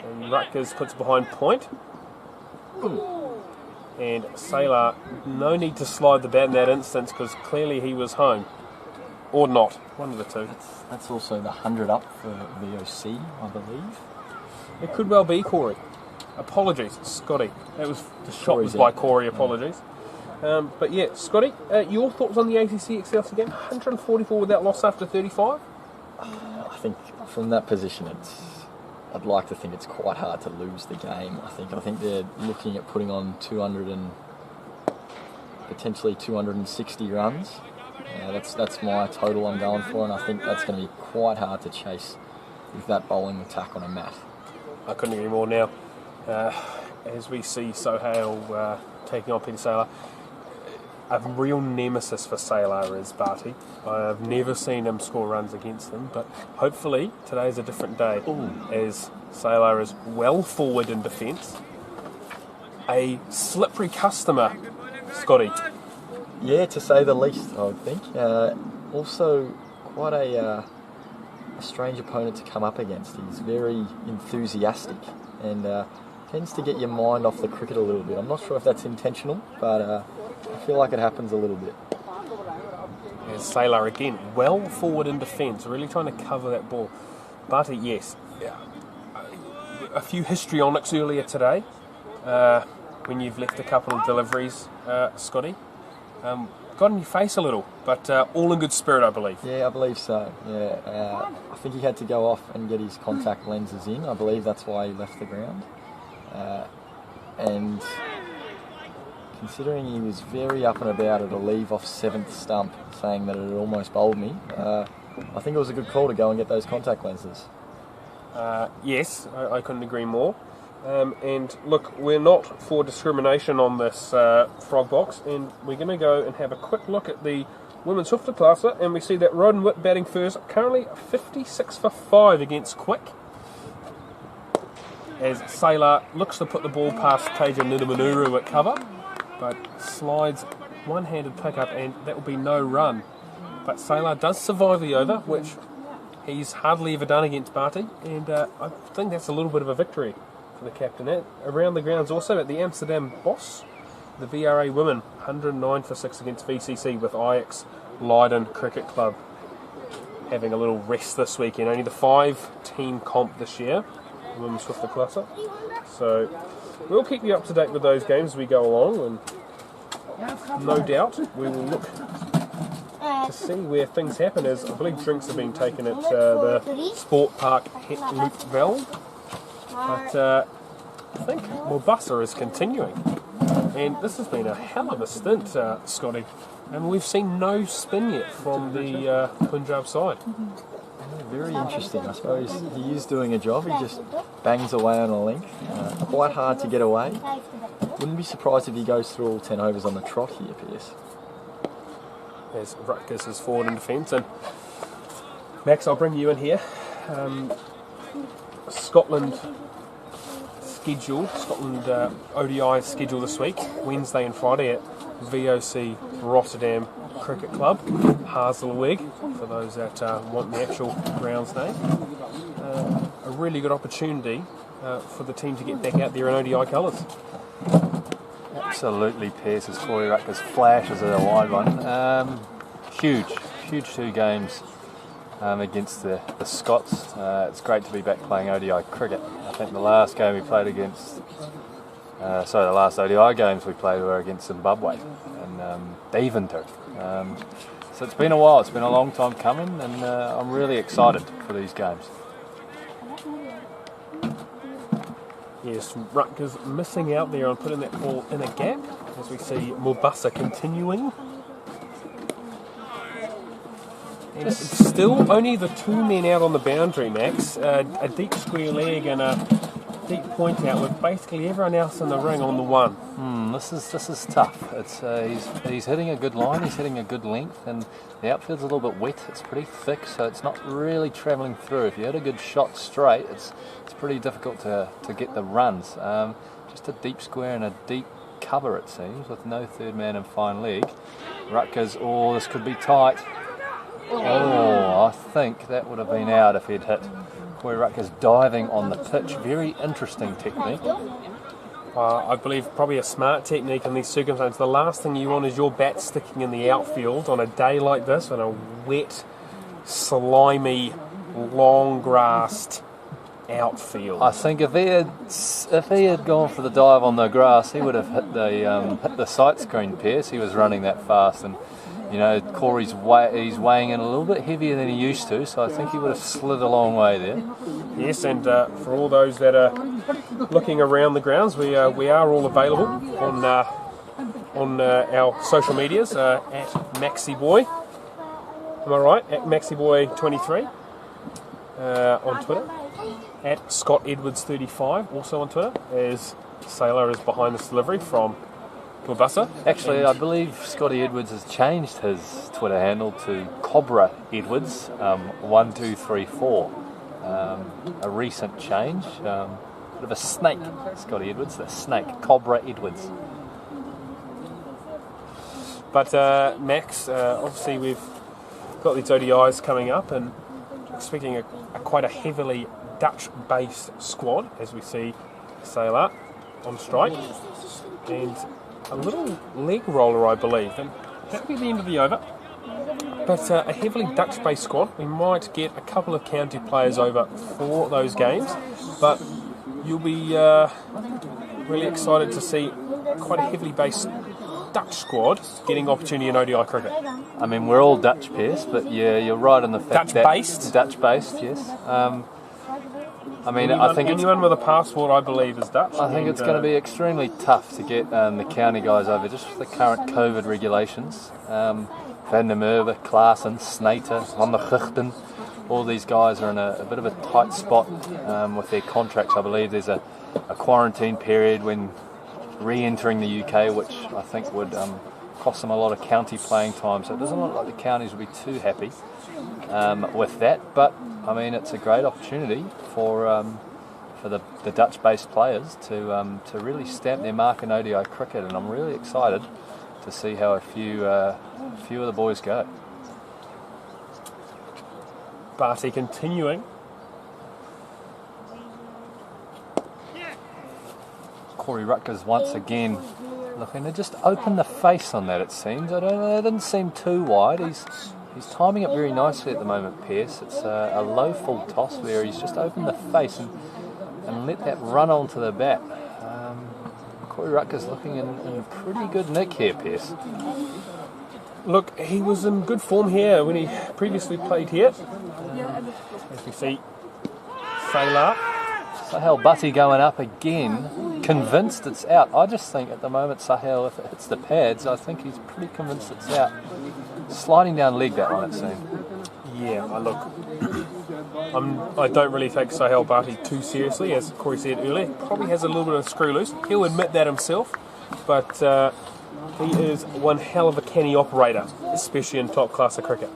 And Rutgers puts behind point. And Sailor, no need to slide the bat in that instance because clearly he was home. Or not, one of the two. That's also the 100 up for VOC, I believe. It could well be, Corey. Apologies, Scotty. That was the shot was by Corey. Apologies. But yeah, Scotty, your thoughts on the ACC Excelsior game? 144 without loss after 35. I think from that position, I'd like to think it's quite hard to lose the game. I think they're looking at putting on 200 and potentially 260 runs. That's my total I'm going for, and I think that's going to be quite hard to chase with that bowling attack on a mat. I couldn't agree more now. As we see Sohail taking on Peter Sailor, a real nemesis for Sailor is Bhatti. I've never seen him score runs against them, but hopefully today's a different day. As Sailor is well forward in defence. A slippery customer, Scotty. Yeah, to say the least, I would think. Also, quite a strange opponent to come up against. He's very enthusiastic and tends to get your mind off the cricket a little bit. I'm not sure if that's intentional, but I feel like it happens a little bit. Sailor again, well forward in defence, really trying to cover that ball. Bhatti, yes. A few histrionics earlier today when you've left a couple of deliveries, Scotty. Got in your face a little, but all in good spirit, I believe. Yeah, I believe so. Yeah, I think he had to go off and get his contact lenses in. I believe that's why he left the ground. And considering he was very up and about at a leave off 7th stump, saying that it had almost bowled me, I think it was a good call to go and get those contact lenses. Yes, I couldn't agree more. And look, we're not for discrimination on this frog box, and we're going to go and have a quick look at the women's Topklasse, and we see that Roden Witt batting first, currently 56 for 5 against Quick. As Sailor looks to put the ball past Teja Nidamanuru at cover, but slides one-handed pickup, and that will be no run. But Sailor does survive the over, which he's hardly ever done against Barty, and I think that's a little bit of a victory for the captain. Around the grounds also at the Amsterdam Bos, the VRA women 109 for 6 against VCC, with Ajax Leiden Cricket Club having a little rest this weekend. Only the 5-team comp this year, women's Topklasse. So we'll keep you up to date with those games as we go along, and no doubt we will look to see where things happen, as I believe drinks are being taken at the Sport Park Het Loop Veld. But I think Mombasa is continuing, and this has been a hell of a stint, Scotty, and we've seen no spin yet from the Punjab side. Very interesting. I suppose he is doing a job. He just bangs away on a length. Quite hard to get away. Wouldn't be surprised if he goes through all 10 overs on the trot here, Pierce. As Rutgers is forward in defence, and Max, I'll bring you in here. Scotland ODI schedule this week, Wednesday and Friday at VOC Rotterdam Cricket Club, Hazelweg, for those that want the actual grounds name. A really good opportunity for the team to get back out there in ODI colours. Absolutely, Pierce, as Corey Rutgers flashes at a wide one. Huge 2 games against the Scots. It's great to be back playing ODI cricket. I think the last game we played against, the last ODI games we played were against Zimbabwe and Deventer. So it's been a while, it's been a long time coming, and I'm really excited for these games. Yes, Rutgers missing out there on putting that ball in a gap, as we see Mombasa continuing. And it's still only the 2 men out on the boundary, Max. A deep square leg and a deep point out, with basically everyone else in the ring on the 1. This is tough. It's he's hitting a good line, he's hitting a good length, and the outfield's a little bit wet. It's pretty thick, so it's not really travelling through. If you hit a good shot straight, it's pretty difficult to get the runs. Just a deep square and a deep cover, it seems, with no third man and fine leg. Rutgers, this could be tight. I think that would have been out if he'd hit. Corey Rutgers diving on the pitch. Very interesting technique. I believe probably a smart technique in these circumstances. The last thing you want is your bat sticking in the outfield on a day like this, on a wet, slimy, long-grassed outfield. I think if he had gone for the dive on the grass, he would have hit the sight screen, Pierce. He was running that fast, and Corey's he's weighing in a little bit heavier than he used to, so I think he would have slid a long way there. Yes, and for all those that are looking around the grounds, we are all available on our social medias at MaxiBoy. Am I right? At MaxiBoy23 on Twitter. At ScottEdwards35 also on Twitter, as Sailor is behind this delivery from Mombasa. Actually, I believe Scotty Edwards has changed his Twitter handle to Cobra Edwards 1234. A recent change. Bit of a snake, Scotty Edwards, the snake, Cobra Edwards. But Max, obviously we've got these ODIs coming up, and expecting quite a heavily Dutch-based squad, as we see Sailor on strike, and a little leg roller, I believe, and that'll be the end of the over. But a heavily Dutch-based squad. We might get a couple of county players over for those games, but you'll be really excited to see quite a heavily based Dutch squad getting opportunity in ODI cricket. I mean, we're all Dutch, Pierce, but yeah, you're right in the fact Dutch-based? Dutch-based, yes. I mean, I think anyone with a passport, I believe, is Dutch. I think it's going to be extremely tough to get the county guys over, just with the current COVID regulations. Van der Merwe, Klaassen, Snater, Van der Guchten, all these guys are in a bit of a tight spot with their contracts. I believe there's a quarantine period when re-entering the UK, which I think would cost them a lot of county playing time. So it doesn't look like the counties will be too happy with that. But I mean, it's a great opportunity for the Dutch-based players to really stamp their mark in ODI cricket, and I'm really excited to see how a few of the boys go. Barty continuing. Corey Rutgers once again looking to just open the face on that, it seems. It didn't seem too wide. He's timing it very nicely at the moment, Pearce. It's a low full toss where he's just opened the face and let that run onto the bat. Corey Rutgers looking in pretty good nick here, Pearce. Look, he was in good form here when he previously played here. As we see, Sailor. Sahel Butty going up again, convinced it's out. I just think at the moment Sahel, if it hits the pads, I think he's pretty convinced it's out. Sliding down leg, that one, it seemed. Yeah, I don't really take Sahel Butty too seriously, as Corey said earlier. Probably has a little bit of screw loose. He'll admit that himself, but he is one hell of a canny operator, especially in top class of cricket.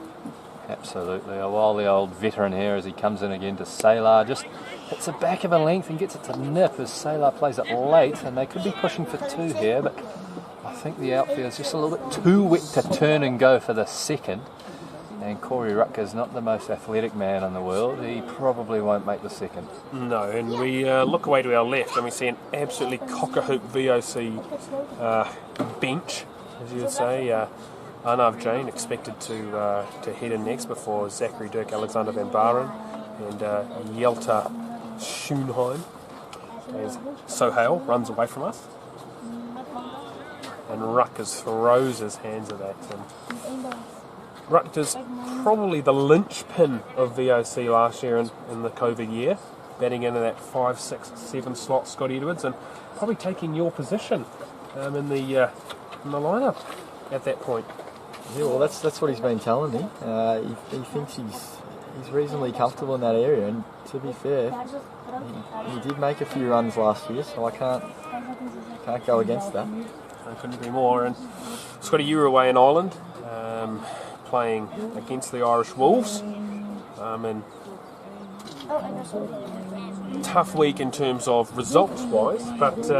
Absolutely. A wily old veteran here as he comes in again to Sailor. Just hits the back of a length and gets it to nip as Sailor plays it late, and they could be pushing for 2 here, but I think the outfield is just a little bit too wet to turn and go for the second. And Corey Rutgers, not the most athletic man in the world, he probably won't make the second. No, and we look away to our left and we see an absolutely cock-a-hoop VOC bench, as you would say. Arnav Jain expected to head in next before Zachary Dirk, Alexander Van Baren and Yelta Schoenheim, as Sohail runs away from us. And Rutgers throws his hands at that. And Rutgers, probably the linchpin of VOC last year in the COVID year, batting into that 5, 6, 7 slot, Scott Edwards, and probably taking your position in the lineup at that point. Yeah, well, that's what he's been telling me. He thinks he's reasonably comfortable in that area, and to be fair, he did make a few runs last year, so I can't go against that. I couldn't agree more. And Scotty, you were away in Ireland, playing against the Irish Wolves, and tough week in terms of results-wise, but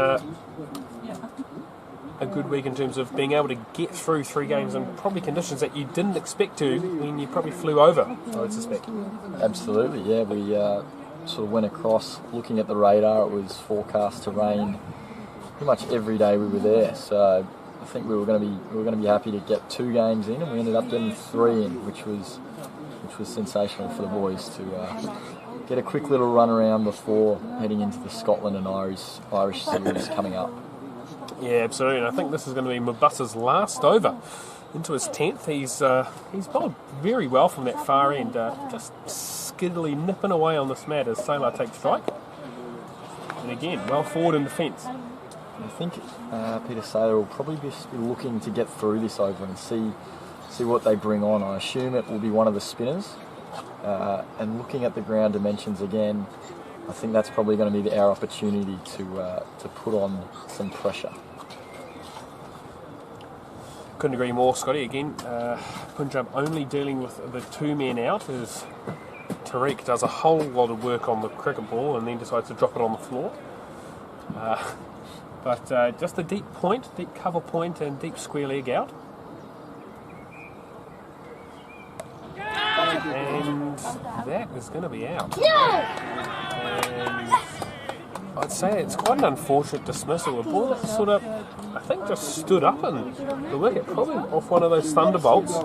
a good week in terms of being able to get through 3 games in probably conditions that you didn't expect to when you probably flew over, I would suspect. Absolutely, yeah. We sort of went across looking at the radar. It was forecast to rain pretty much every day we were there, so I think we were going to be happy to get 2 games in, and we ended up getting 3 in, which was sensational for the boys to get a quick little run around before heading into the Scotland and Irish series coming up. Yeah, absolutely. And I think this is going to be Mubassa's last over. Into his 10th. He's bowled very well from that far end, just skiddily nipping away on this mat as Sailor takes strike. And again, well forward in defence. I think Peter Saylor will probably be looking to get through this over and see what they bring on. I assume it will be one of the spinners. And looking at the ground dimensions again, I think that's probably going to be our opportunity to put on some pressure. Couldn't agree more, Scotty. Again, Punjab only dealing with the 2 men out as Tariq does a whole lot of work on the cricket ball and then decides to drop it on the floor. But just a deep cover point and deep square leg out. And that is going to be out. And I'd say it's quite an unfortunate dismissal. The ball sort of, I think, just stood up in the wicket, probably off one of those thunderbolts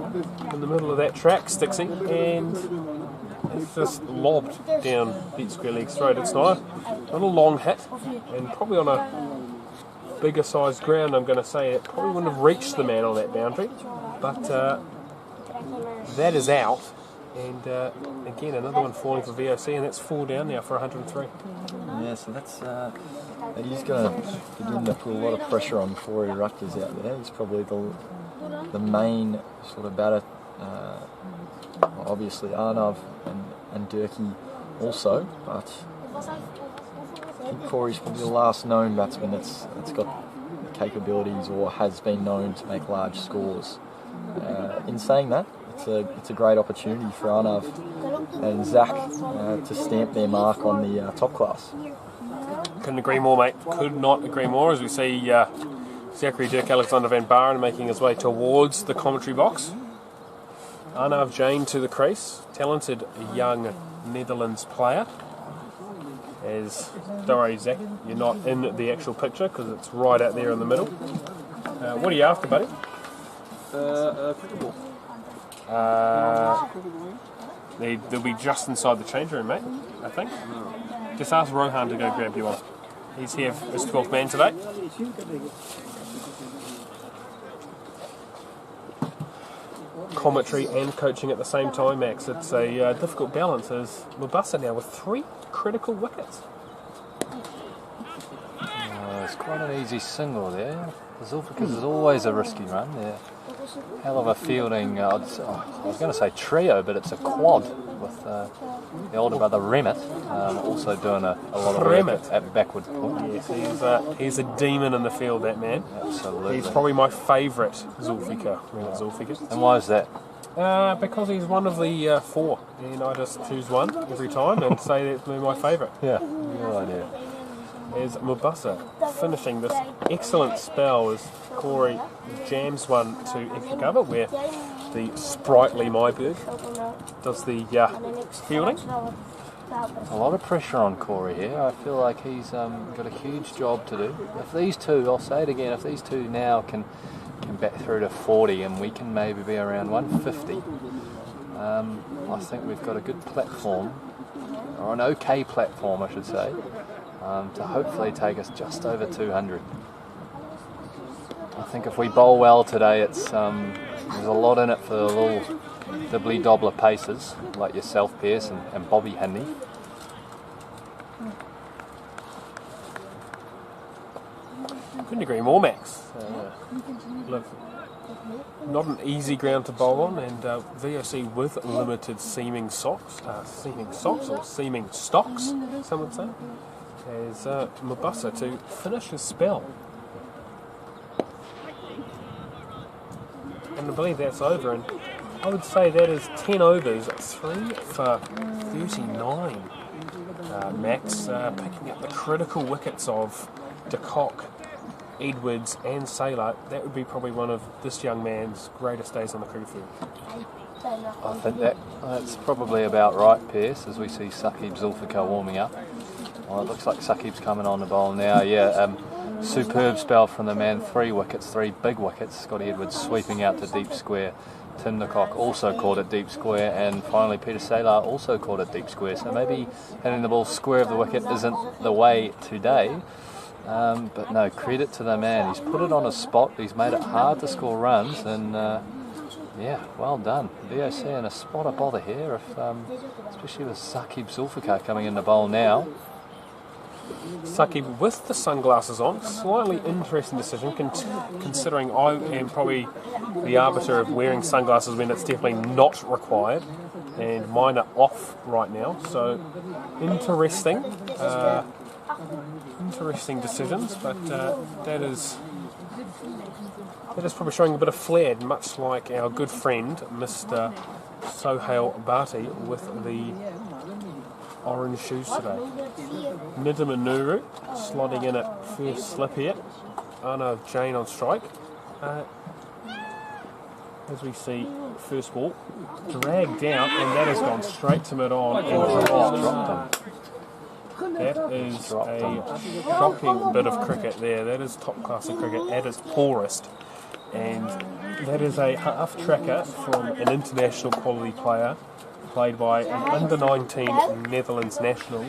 in the middle of that track, Stixie, and it's just lobbed down Pete Square Leg's throat. It's not a long hit, and probably on a bigger sized ground, I'm going to say it probably wouldn't have reached the man on that boundary, but that is out. And again, another one falling for VOC, and that's 4 down now for 103. Yeah, so that is going to begin to put a lot of pressure on Corey Rutgers out there. He's probably the main sort of batter. Obviously Arnav and Durkee also, but I think Corey's probably the last known batsman that's got capabilities or has been known to make large scores. In saying that, it's a great opportunity for Arnav and Zach to stamp their mark on the top class. Couldn't agree more, mate. Could not agree more. As we see Zachary Dirk Alexander van Baren making his way towards the commentary box. Arnav Jain to the crease. Talented young Netherlands player. Don't worry, Zach, you're not in the actual picture because it's right out there in the middle. What are you after, buddy? Cricket ball. They'll be just inside the change room, mate, I think. Just ask Rohan to go grab you one. He's here as 12th man today. Commentary and coaching at the same time, Max. It's a difficult balance as Mubasa now with 3 critical wickets. It's quite an easy single there. The Zulfikar's is always a risky run there. Hell of a fielding, I was going to say trio, but it's a quad with the older brother Remit also doing a lot of work at backward point. Yes, he's a demon in the field, that man. Absolutely. He's probably my favourite Zulfikar. And why is that? Because he's one of the 4, and I just choose one every time and say that's my favourite. Yeah, good idea. Is Mubasa finishing this excellent spell as Corey jams one to extra cover where the sprightly Myberg does the fielding. A lot of pressure on Corey here. I feel like he's got a huge job to do. If these two, I'll say it again, if these two now can bat through to 40 and we can maybe be around 150, I think we've got a good platform, or an okay platform I should say, to hopefully take us just over 200. I think if we bowl well today, there's a lot in it for the little dibbly-dobbler paces like yourself, Pierce, and Bobby Hindy. Couldn't agree more, Max. Look, not an easy ground to bowl on, and VOC with limited seaming stocks, or seaming stocks, some would say, as Mubasa to finish his spell. And I believe that's over, and I would say that is 10 overs, 3 for 39. Max picking up the critical wickets of De Kock, Edwards and Saylor. That would be probably one of this young man's greatest days on the cricket field. I think that's probably about right, Pierce, as we see Saqib Zulfikar warming up. Well, it looks like Saqib's coming on the bowl now. Yeah, superb spell from the man. 3 wickets, 3 big wickets. Scotty Edwards sweeping out to deep square. Tim De Kock also caught it deep square, and finally Peter Saylor also caught it deep square. So maybe hitting the ball square of the wicket isn't the way today. But no, credit to the man. He's put it on a spot. He's made it hard to score runs, and yeah, well done. VOC in a spot of bother here, especially with Saqib Zulfikar coming in the bowl now. Saqib with the sunglasses on, slightly interesting decision considering I am probably the arbiter of wearing sunglasses when it's definitely not required, and mine are off right now, so interesting decisions, but that is probably showing a bit of flair, much like our good friend Mr. Sohail Bhatti with the orange shoes today. Nidham Nuru slotting in at first slip here. Arnav Jain on strike. As we see, first ball dragged down, and that has gone straight to mid-on and dropped him. That is a shocking bit of cricket there. That is top class of cricket at its poorest. And that is a half tracker from an international quality player played by an under-19 Netherlands national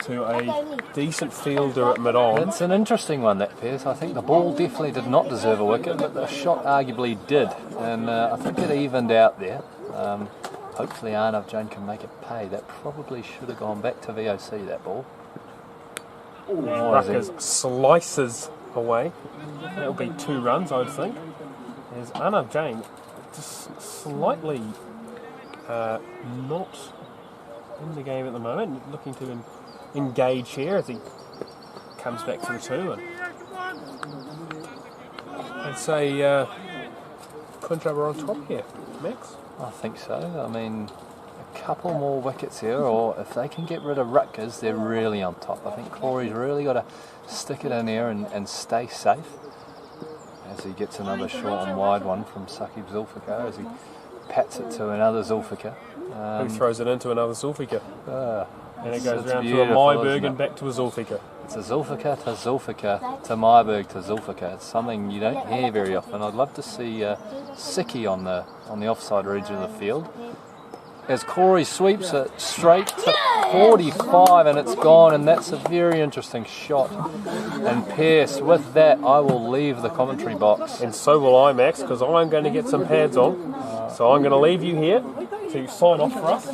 to a decent fielder at mid-on. It's an interesting one, that, Piers. I think the ball definitely did not deserve a wicket, but the shot arguably did. And I think it evened out there. Hopefully Arnav Jain can make it pay. That probably should have gone back to VOC, that ball. Ruckers slices away. That would be 2 runs, I would think. As Arnav Jain just slightly not in the game at the moment, looking to engage here as he comes back to the 2. And would say Punjab are on top here, Max. I think so. I mean, a couple more wickets here, or if they can get rid of Rutgers, they're really on top. I think Corey's really got to stick it in here and stay safe as he gets another short and wide one from Saqib Zulfikar as he pats it to another Zulfikar. Who throws it into another Zulfikar. And it goes round to a beautiful, Myberg isn't and it? back to a Zulfikar. It's a Zulfikar to Zulfikar to Myberg to Zulfikar. It's something you don't hear very often. I'd love to see Siki on the offside region of the field. As Corey sweeps it straight to 45 and it's gone, and that's a very interesting shot. And Pearce, with that, I will leave the commentary box. And so will I, Max, because I'm going to get some pads on. So I'm going to leave you here to sign off for us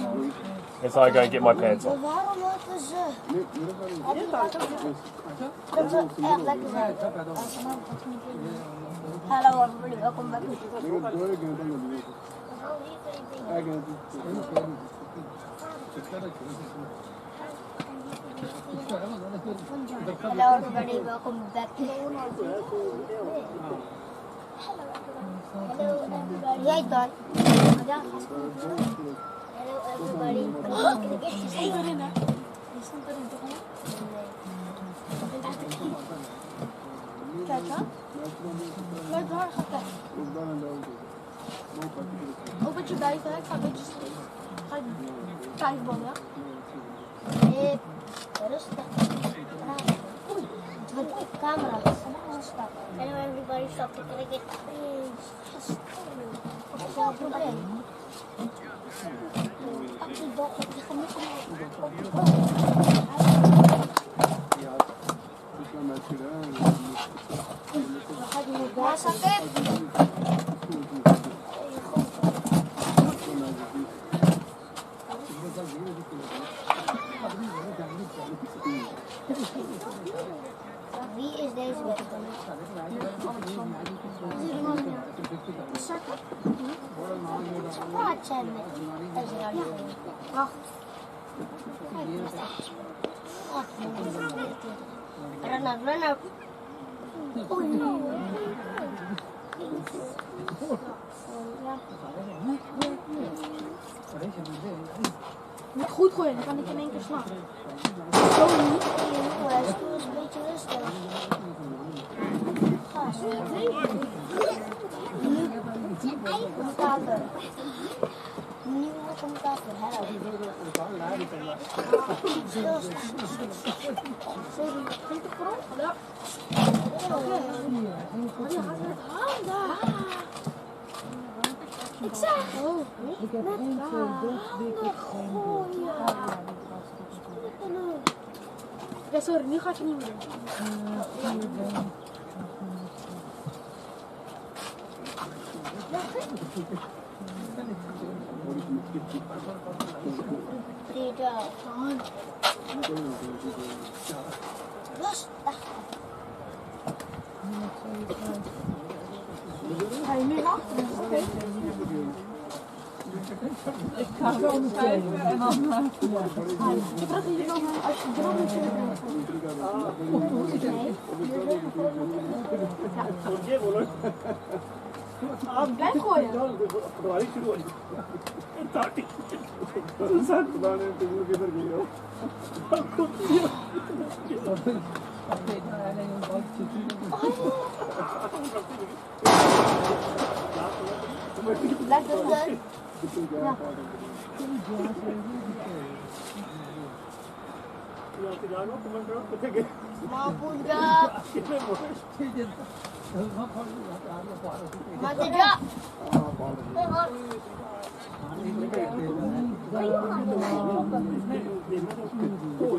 as I go and get my pads on. Waarom laten ze? Dat zou echt lekker zijn. Hello everybody, welcome back. Hello everybody, welcome back. Hello everybody. Jij dan? Hello everybody. Stond erin hè? Die stond erin toch hè? Nee. Kijk hè? Kijk daar, ga kijken. Ook een beetje buiten, ik ga een beetje ga ik kijkballen, ja? Nee, rustig. Oei, de camera. Hello everybody, stop te kijken. Wat is dat? Wie is deze weg? Praat zijn met deze radio. Wacht. Run up. Oei. Niet goed gooien, dan kan ik in één keer slaan. Zo niet. Hij is een beetje rustig. Commentator. Nieuwe commentator, hello. Sorry, vind je grond? Ja. Maar je gaat met handen. Ik zeg, Ik heb 1, 2, 3 wickets en ja, sorry, nu ga ik het niet meer doen. Ga je nu achter? Oké. Ik ga zo schrijven en dan... Je vraagt hier dan als je drum moet blijf gooien. Blijf doen. Ja.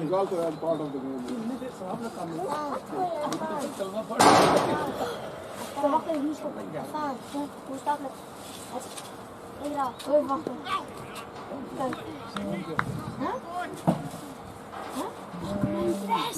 Is also as part of the game. Wacht even, nu stoppen. Hoe staat het? Even wachten. Kijk. Huh? Yes!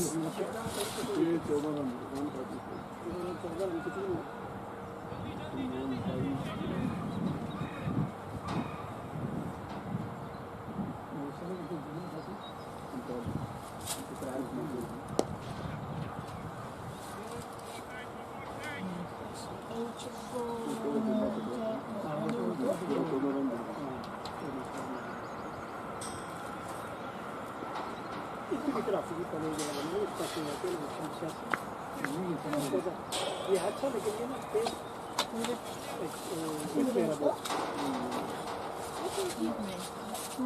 Eentje.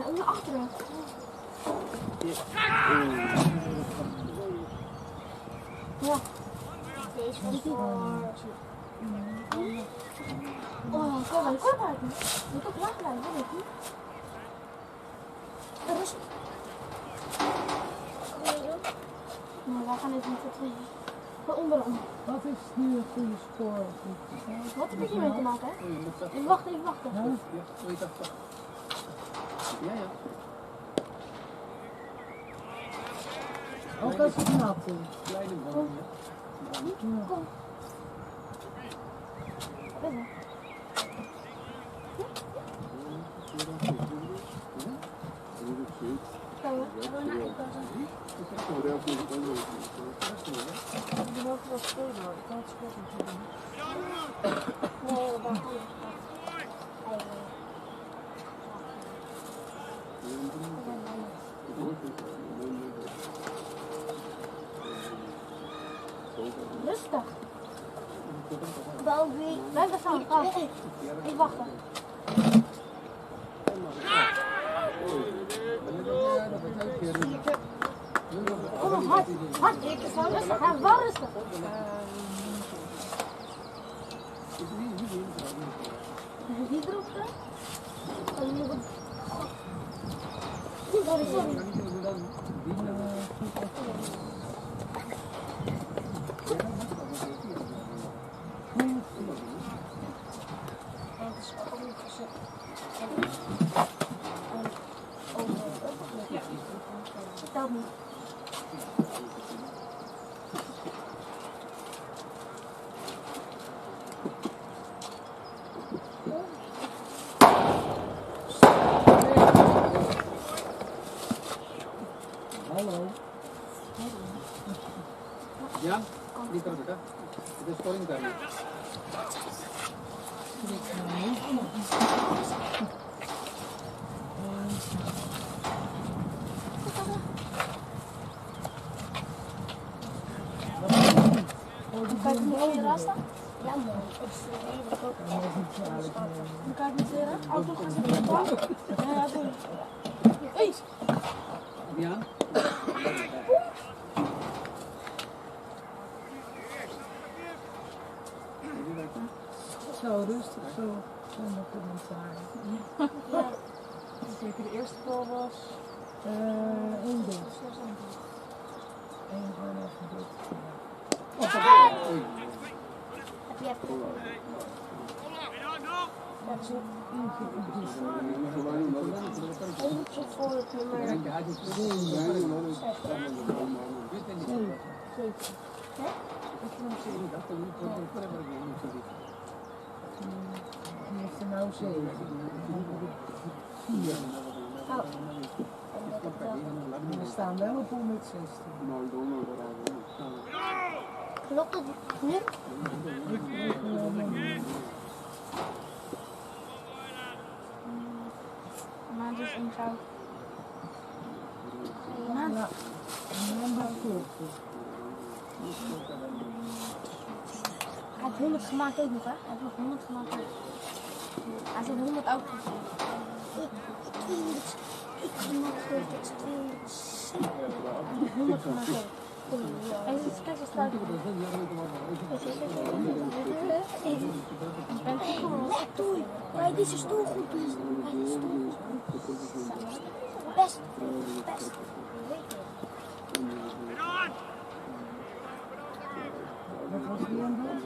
Onder achteren. Ja. Deze was voor... Oh, kom maar, kom maar. Je moet ook laag blijven, weet je. Rustig. Nou, wij gaan even voor 2. Voor onderaan. Wat is nu een goede score? Wat heb je mee te maken, hè? Even wachten, even wachten. Ja, ja. Ook als het nat is. Kleine man. Kom. Even. Die mogen wel spelen hoor. Ik kan het sport niet doen. Nee, we gaan rustig. Bal wie? Blijf er staan. Ga. Even wachten. Kom op, hard. Hard. Rustig. Ga wel rustig. Die erop staan? Sorry, sorry. Dat niet. Hallo. Ja, die kan beter. Het is scoring daar niet. Kan je niet hier staan? Ja, man. Kan je niet leren? Auto gaan zitten. Ja, doe. Hey! Ja. Zo, rustig zo. Zonder commentaar. Ja. Zeker de eerste goal was... 1 dit. 1 gewoon even dit. Heb je even... Eentje voor het nummer Die heeft er nou 7. 4. We staan wel op 116. Klopt het nu? Maar dus in goud. Ja, en dan klopt het. Hij heeft 100 gemaakt ook nog, hè? Hij heeft nog 100 gemaakt ook. Hij zit 100 ook. Ik gemaakt ook. Het is 100 gemaakt ook. Hij is kijk eens sluit. Doei. Maar deze stoel goed is. Deze stoel goed. Best. Best. Wat was die aan het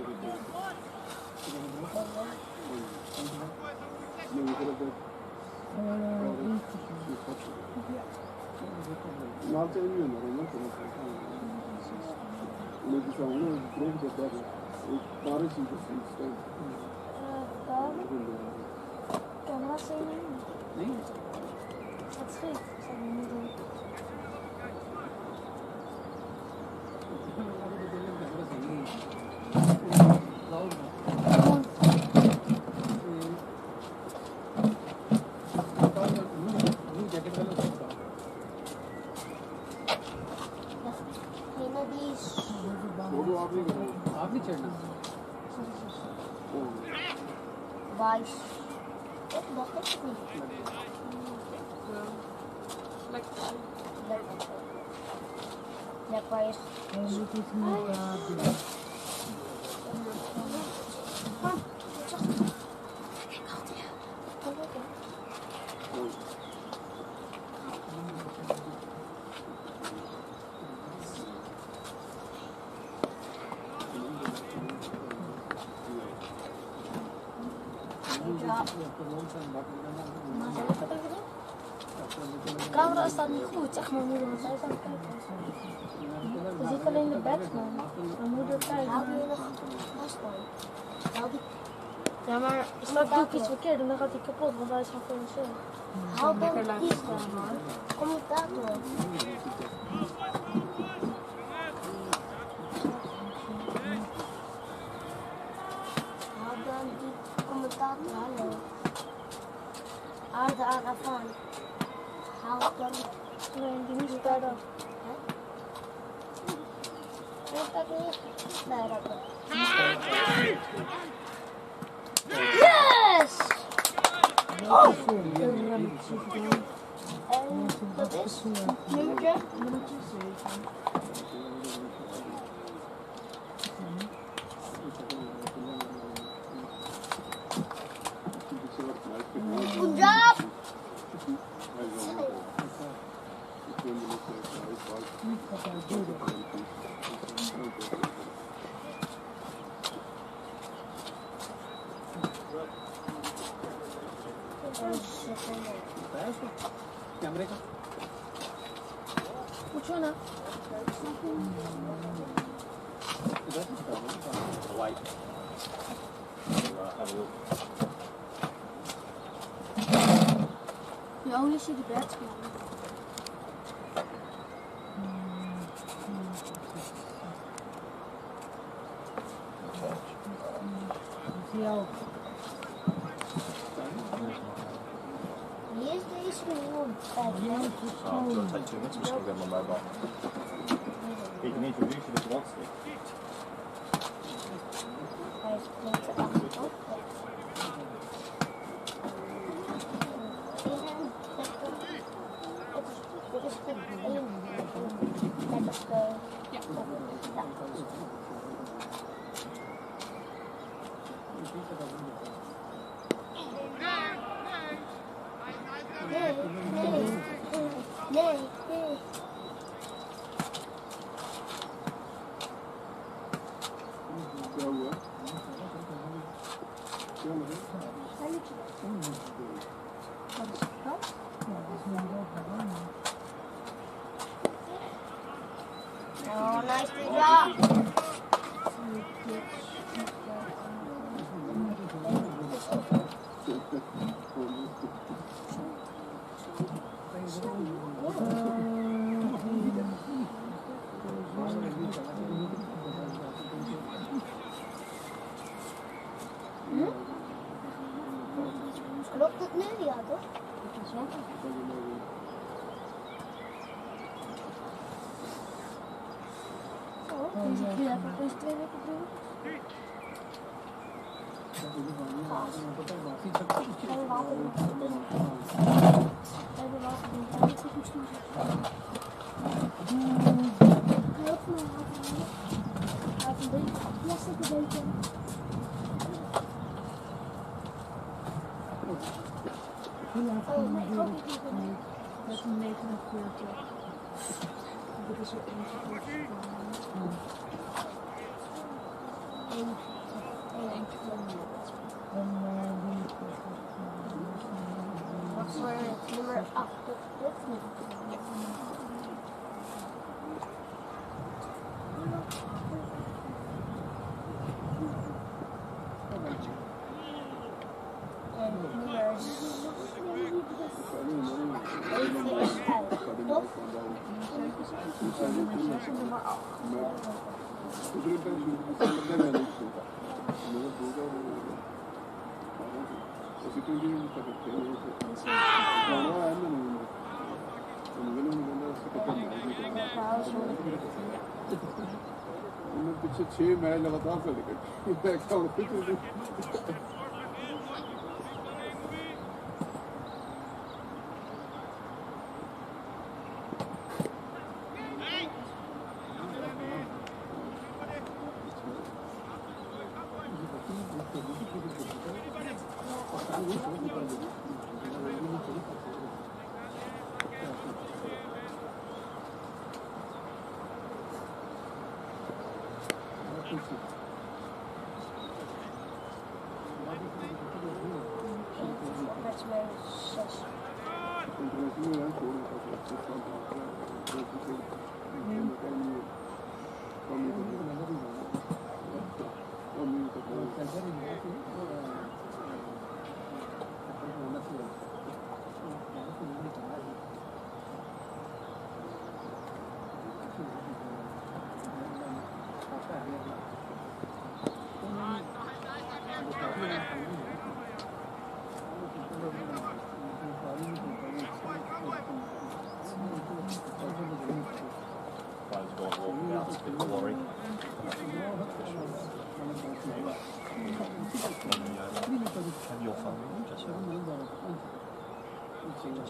Camera zien? Nee. Het scheef. Zou ik niet doen. prijs. Dat dacht ik het niet. Lekker. De prijs. En dit is niet De camera staat niet goed, zeg maar moeder, want zij is aan het kijken. Je ziet alleen de batsman. Mijn moeder kijkt. Haal die nog vast van? Ja, maar straks doe ik iets verkeerd en dan gaat hij kapot, want hij is van VOC. Haal dan die commentator. Haal dan die commentator, hallo. Aarde Arafan. Haal dan. Nee, die moet daar dan. Yes! Oh! En dat is nummertje? Nummertje 7. Punjab! Amerika. Which one? White. Have a look. You only see the batsman. Hier is deze gewoon. Oh, it'll take 2 minutes. I'm just going to get my mobile. He can introduce you if he wants to. Hij springt erachter op. Dit is punt 1. Net als de... Ja. Nee. Oh, nice job. Klopt het nu? Ja, toch? Oh, deze 2 weken doen. Even water doen. Even water doen. Even goed sturen. Heel veel water doen. Laat een beetje plastic een beetje. Oh, nee, ik hoop niet dat dat is een 49. Dit is er eentje wat voor nummer 8 dit niet? En nummer 7 is uit, toch? Nummer 8. पीछे 6 match लगातार चले गए Just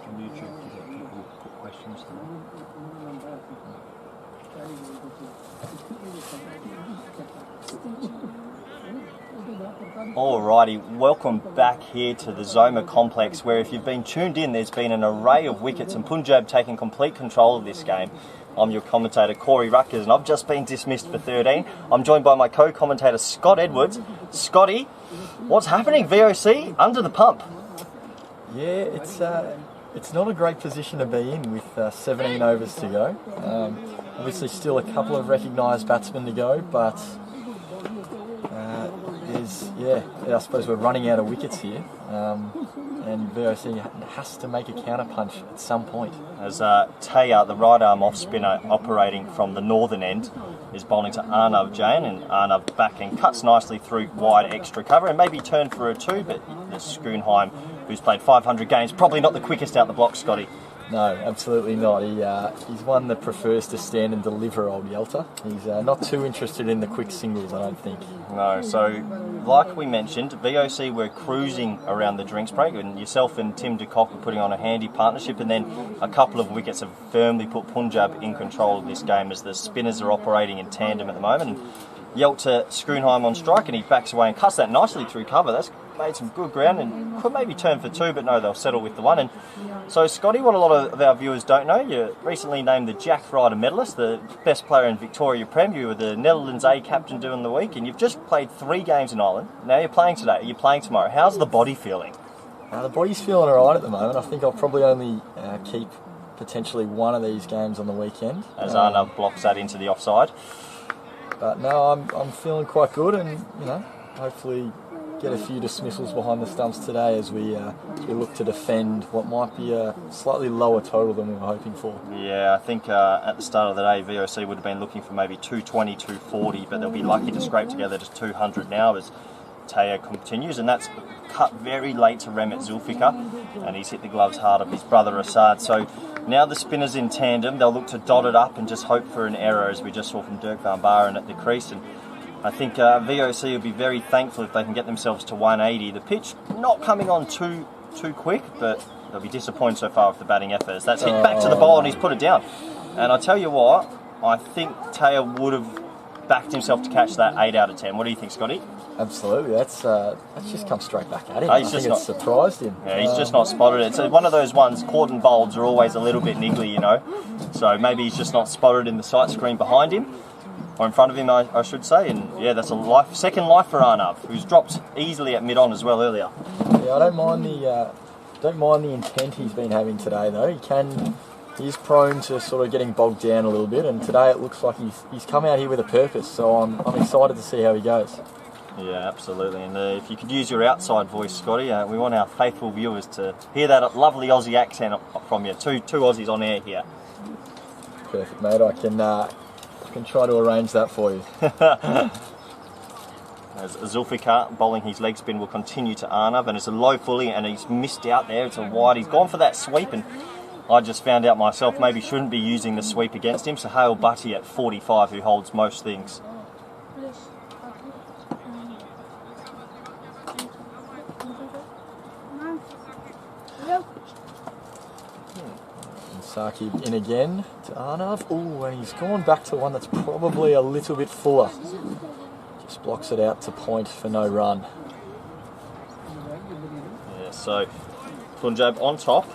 on YouTube to get people put questions Alrighty, welcome back here to the Zoma complex, where if you've been tuned in, there's been an array of wickets and Punjab taking complete control of this game. I'm your commentator Corey Ruckers and I've just been dismissed for 13. I'm joined by my co-commentator Scott Edwards. Scotty, what's happening? VOC under the pump. Yeah, it's not a great position to be in with 17 overs to go. Obviously still a couple of recognised batsmen to go, but I suppose we're running out of wickets here, and VOC has to make a counter-punch at some point. As Taya, the right-arm off-spinner operating from the northern end, is bowling to Arnav Jain, and Arnav back and cuts nicely through wide extra cover and maybe turn for a 2, but Schoonheim, who's played 500 games, probably not the quickest out the block, Scotty. No, absolutely not. He's one that prefers to stand and deliver, old Yelter. He's not too interested in the quick singles, I don't think. No, so like we mentioned, VOC were cruising around the drinks break, and yourself and Tim de Kock were putting on a handy partnership, and then a couple of wickets have firmly put Punjab in control of this game as the spinners are operating in tandem at the moment. And Yelter Schoonheim on strike, and he backs away and cuts that nicely through cover. That's made some good ground and could maybe turn for 2, but no, they'll settle with the 1. And so, Scotty, what a lot of our viewers don't know, you recently named the Jack Ryder medalist, the best player in Victoria Prem. You were the Netherlands A captain during the week, and you've just played 3 games in Ireland. Now you're playing today, you're playing tomorrow. How's the body feeling? The body's feeling alright at the moment. I think I'll probably only keep potentially one of these games on the weekend. As Arnav blocks that into the offside. But no, I'm feeling quite good, and hopefully get a few dismissals behind the stumps today as we look to defend what might be a slightly lower total than we were hoping for. Yeah, I think at the start of the day, VOC would have been looking for maybe 220, 240, but they'll be lucky to scrape together just 200 now as Taya continues, and that's cut very late to Remet Zulfikar, and he's hit the gloves hard of his brother Assad. So now the spinners in tandem, they'll look to dot it up and just hope for an error, as we just saw from Dirk van Baren at the crease. And I think VOC will be very thankful if they can get themselves to 180. The pitch not coming on too quick, but they'll be disappointed so far with the batting efforts. That's hit back to the bowl and he's put it down. And I tell you what, I think Taya would have backed himself to catch that 8 out of 10. What do you think, Scotty? Absolutely, that's just come straight back at him. He's just not surprised him. Yeah, he's just not spotted it. It's one of those ones, caught and bowled are always a little bit niggly, So maybe he's just not spotted in the sight screen behind him, or in front of him, I should say. And yeah, that's a second life for Arnav, who's dropped easily at mid-on as well earlier. Yeah, I don't mind the intent he's been having today though. He's prone to sort of getting bogged down a little bit, and today it looks like he's come out here with a purpose. So I'm excited to see how he goes. Yeah, absolutely. And if you could use your outside voice, Scotty, we want our faithful viewers to hear that lovely Aussie accent from you. Two Aussies on air here. Perfect, mate. I can try to arrange that for you. As Zulfikar bowling his leg spin will continue to Arnav, and it's a low fully, and he's missed out there. It's a wide. He's gone for that sweep, and I just found out myself maybe shouldn't be using the sweep against him. So Hale Butty at 45, who holds most things. Saqib in again to Arnav. Oh, and he's gone back to one that's probably a little bit fuller. Just blocks it out to point for no run. Yes, So Punjab on top.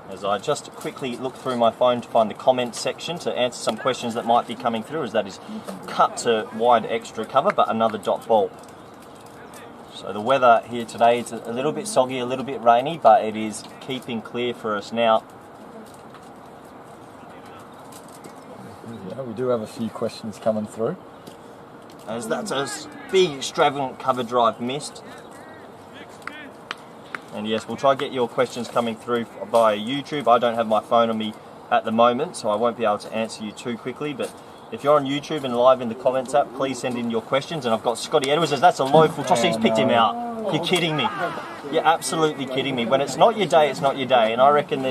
As I just quickly look through my phone to find the comment section to answer some questions that might be coming through, as that is cut to wide extra cover, but another dot ball. So the weather here today is a little bit soggy, a little bit rainy, but it is keeping clear for us now. Yeah, we do have a few questions coming through. As that's a big extravagant cover drive missed. And yes, we'll try to get your questions coming through via YouTube. I don't have my phone on me at the moment, so I won't be able to answer you too quickly. But if you're on YouTube and live in the comments app, please send in your questions. And I've got Scotty Edwards says, that's a low full toss. He's picked him out. You're kidding me. You're absolutely kidding me. When it's not your day, it's not your day. And I reckon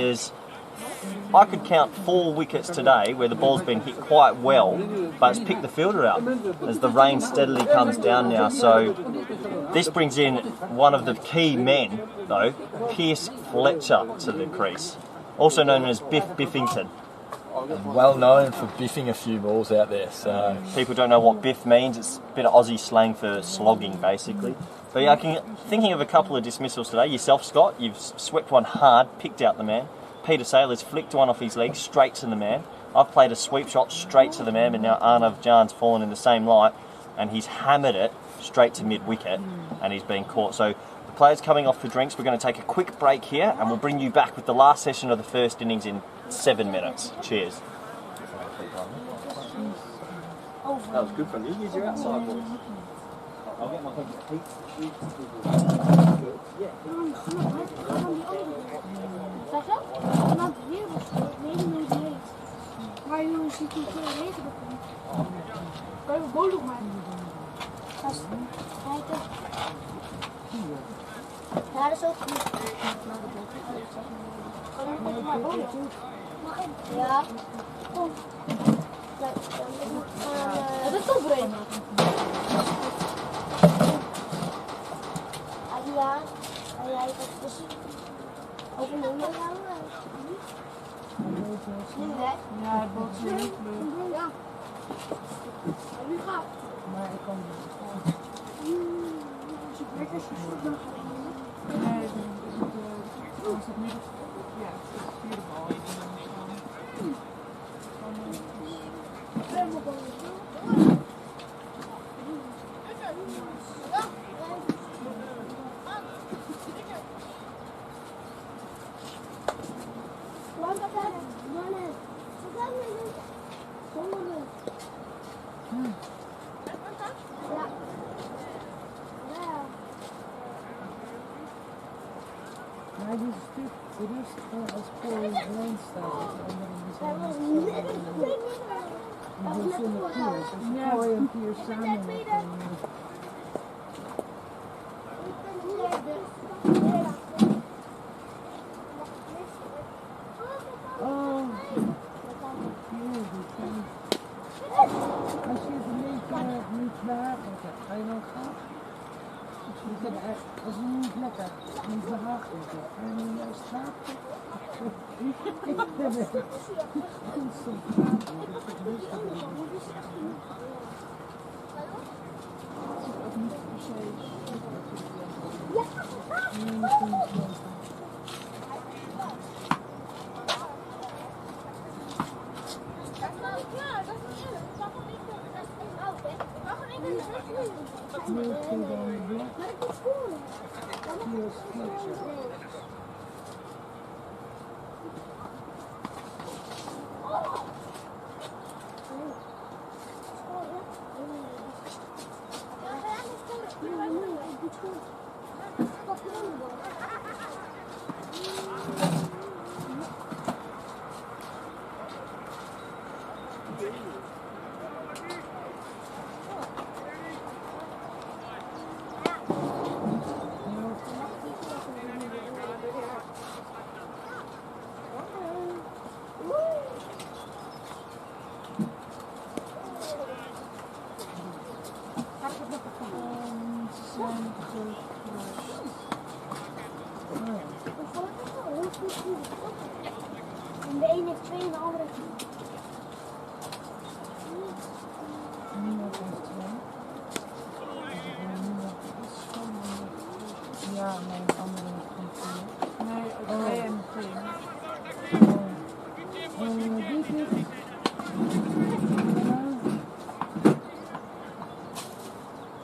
I could count 4 wickets today where the ball's been hit quite well, but it's picked the fielder out as the rain steadily comes down now. So this brings in one of the key men, though, Pierce Fletcher to the crease, also known as Biff Biffington. And well known for biffing a few balls out there. So people don't know what biff means. It's a bit of Aussie slang for slogging, basically. But yeah, thinking of a couple of dismissals today. Yourself, Scott, you've swept one hard, picked out the man. Peter Saylor's flicked one off his leg straight to the man. I've played a sweep shot straight to the man, but now Arnav Jan's fallen in the same light, and he's hammered it straight to mid-wicket, and he's been caught. So the players coming off for drinks. We're going to take a quick break here, and we'll bring you back with the last session of the first innings in 7 minutes. Cheers. That was good from you. Use your outside voice. I'll get my Maar jongens, je kunt geen regen bekomen. Kan je een bol op maken? Gast, kijken. Ja, dat is ook goed. Kan je nog maar bol op? Mag ik? Ja. Kom. Dat is toch breed? Ja. Ja, ik heb dus over de muur houden. Ja, het wordt zo niet leuk. Ja. Nu gaat. Maar ik kan niet. Als je breekt als je voet dan gaat in. Nee, als het midden. Ja, het is de vierde bal. Maar die stuk rust als voor alleen staat. En die zonder Piers. Als Kooi en Piers samen met als je het niet behagelijk hebt, ga je dan gaan? Dat is niet lekker, niet behagelijk. Ga je dan juist slapen? Ik heb het constant En de een heeft 2 en de andere 10. Niemand heeft 2. Ja, mijn andere komt hier. Nee, het KNCB. Dit is...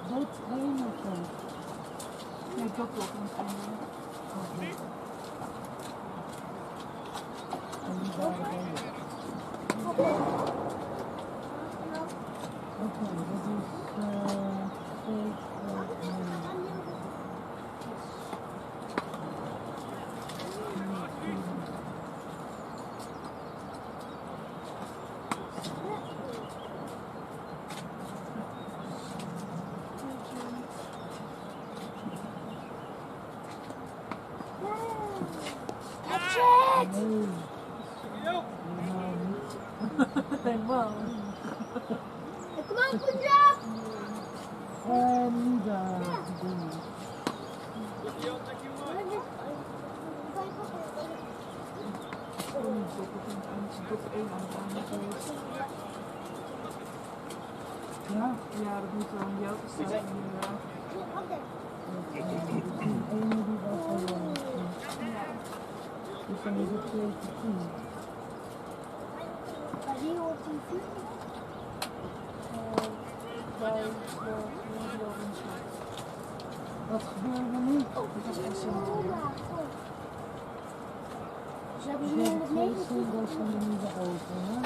Boot 1 of zo? Nee, dat klopt niet. En die waren er. Oké, dat is... Helemaal. Kom on, Punjab! En daar. Ja? Ja, dat moet wel een jou te staan. Die ene die was al lang. Dus dan is het 2 te 10. Maar die hoort die vuur. Wat gebeurde er nu? Dat is echt zo. Ze hebben Ik nu heb in het 2 leven. singles van de nieuwe open, hè?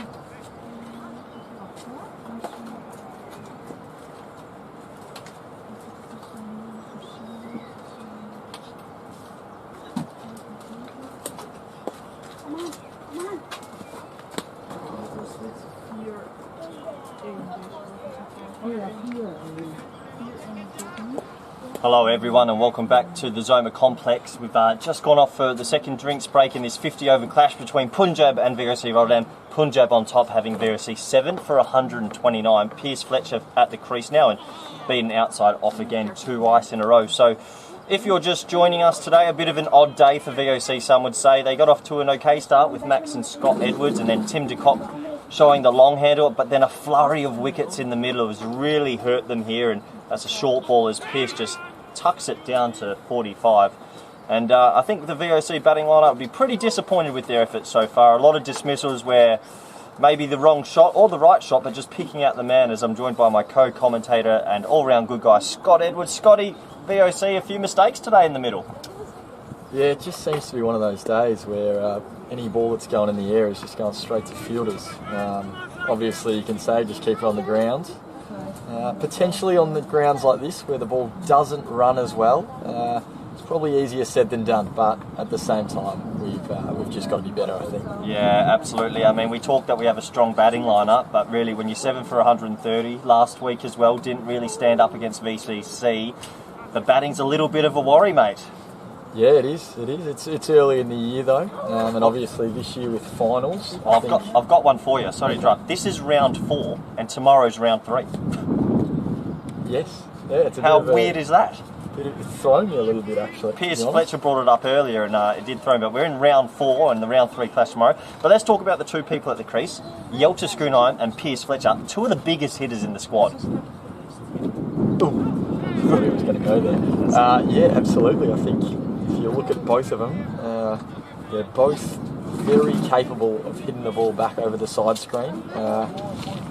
Oh ja, 4. Hello everyone and welcome back to the Zoma Complex. We've just gone off for the second drinks break in this 50 over clash between Punjab and VOC Rotterdam. Punjab on top having VOC 7 for 129. Pierce Fletcher at the crease now and beaten outside off again, 2 ice in a row. So if you're just joining us today, a bit of an odd day for VOC, some would say. They got off to an okay start with Max and Scott Edwards and then Tim de Kock showing the long handle, but then a flurry of wickets in the middle has really hurt them here, and that's a short ball as Pierce just tucks it down to 45. And I think the VOC batting lineup would be pretty disappointed with their efforts so far. A lot of dismissals where maybe the wrong shot or the right shot, but just picking out the man, as I'm joined by my co-commentator and all-round good guy, Scott Edwards. Scotty, VOC, a few mistakes today in the middle. Yeah, it just seems to be one of those days where any ball that's going in the air is just going straight to fielders. Obviously, you can say just keep it on the ground. Potentially on the grounds like this, where the ball doesn't run as well, it's probably easier said than done. But at the same time, we've just got to be better, I think. Yeah, absolutely. I mean, we talked that we have a strong batting lineup, but really, when you're 7 for 130 last week as well, didn't really stand up against VCC. The batting's a little bit of a worry, mate. Yeah, it is. It is. It's early in the year though, and obviously this year with finals. I've got one for you. Sorry to interrupt. This is round 4, and tomorrow's round 3. Yes. Yeah. It's a How bit of weird is that? It's thrown me a little bit actually. Pierce Fletcher brought it up earlier, and it did throw me. But we're in round 4 and the round 3 clash tomorrow. But let's talk about the 2 people at the crease: Yelta Schoonheim and Pierce Fletcher, 2 of the biggest hitters in the squad. I thought he was going to go there. Yeah, absolutely. I think if you look at both of them, they're both very capable of hitting the ball back over the side screen.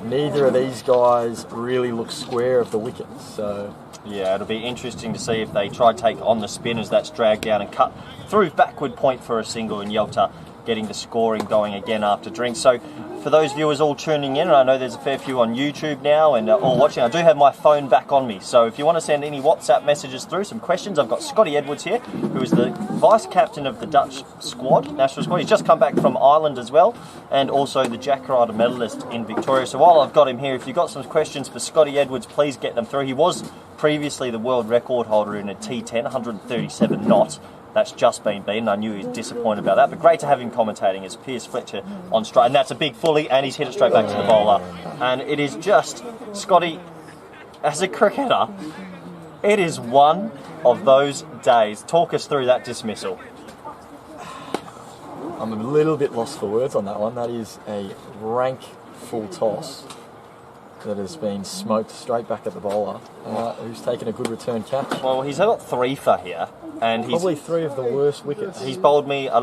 Neither of these guys really look square of the wicket. So yeah, it'll be interesting to see if they try to take on the spin as that's dragged down and cut through backward point for a single, and Yelta getting the scoring going again after drinks. So for those viewers all tuning in, and I know there's a fair few on YouTube now and all watching, I do have my phone back on me. So if you want to send any WhatsApp messages through, some questions, I've got Scotty Edwards here, who is the vice-captain of the Dutch squad, national squad. He's just come back from Ireland as well, and also the Jack Ryder medalist in Victoria. So while I've got him here, if you've got some questions for Scotty Edwards, please get them through. He was previously the world record holder in a T10, 137 knots. That's just been beaten. I knew he was disappointed about that, but great to have him commentating as Pierce Fletcher on strike. And that's a big fully, and he's hit it straight back to the bowler. And it is just, Scotty, as a cricketer, it is one of those days. Talk us through that dismissal. I'm a little bit lost for words on that one. That is a rank full toss. that has been smoked straight back at the bowler, who's taken a good return catch. Well, he's got 3 for here, and he's probably 3 of the worst wickets. He's bowled me a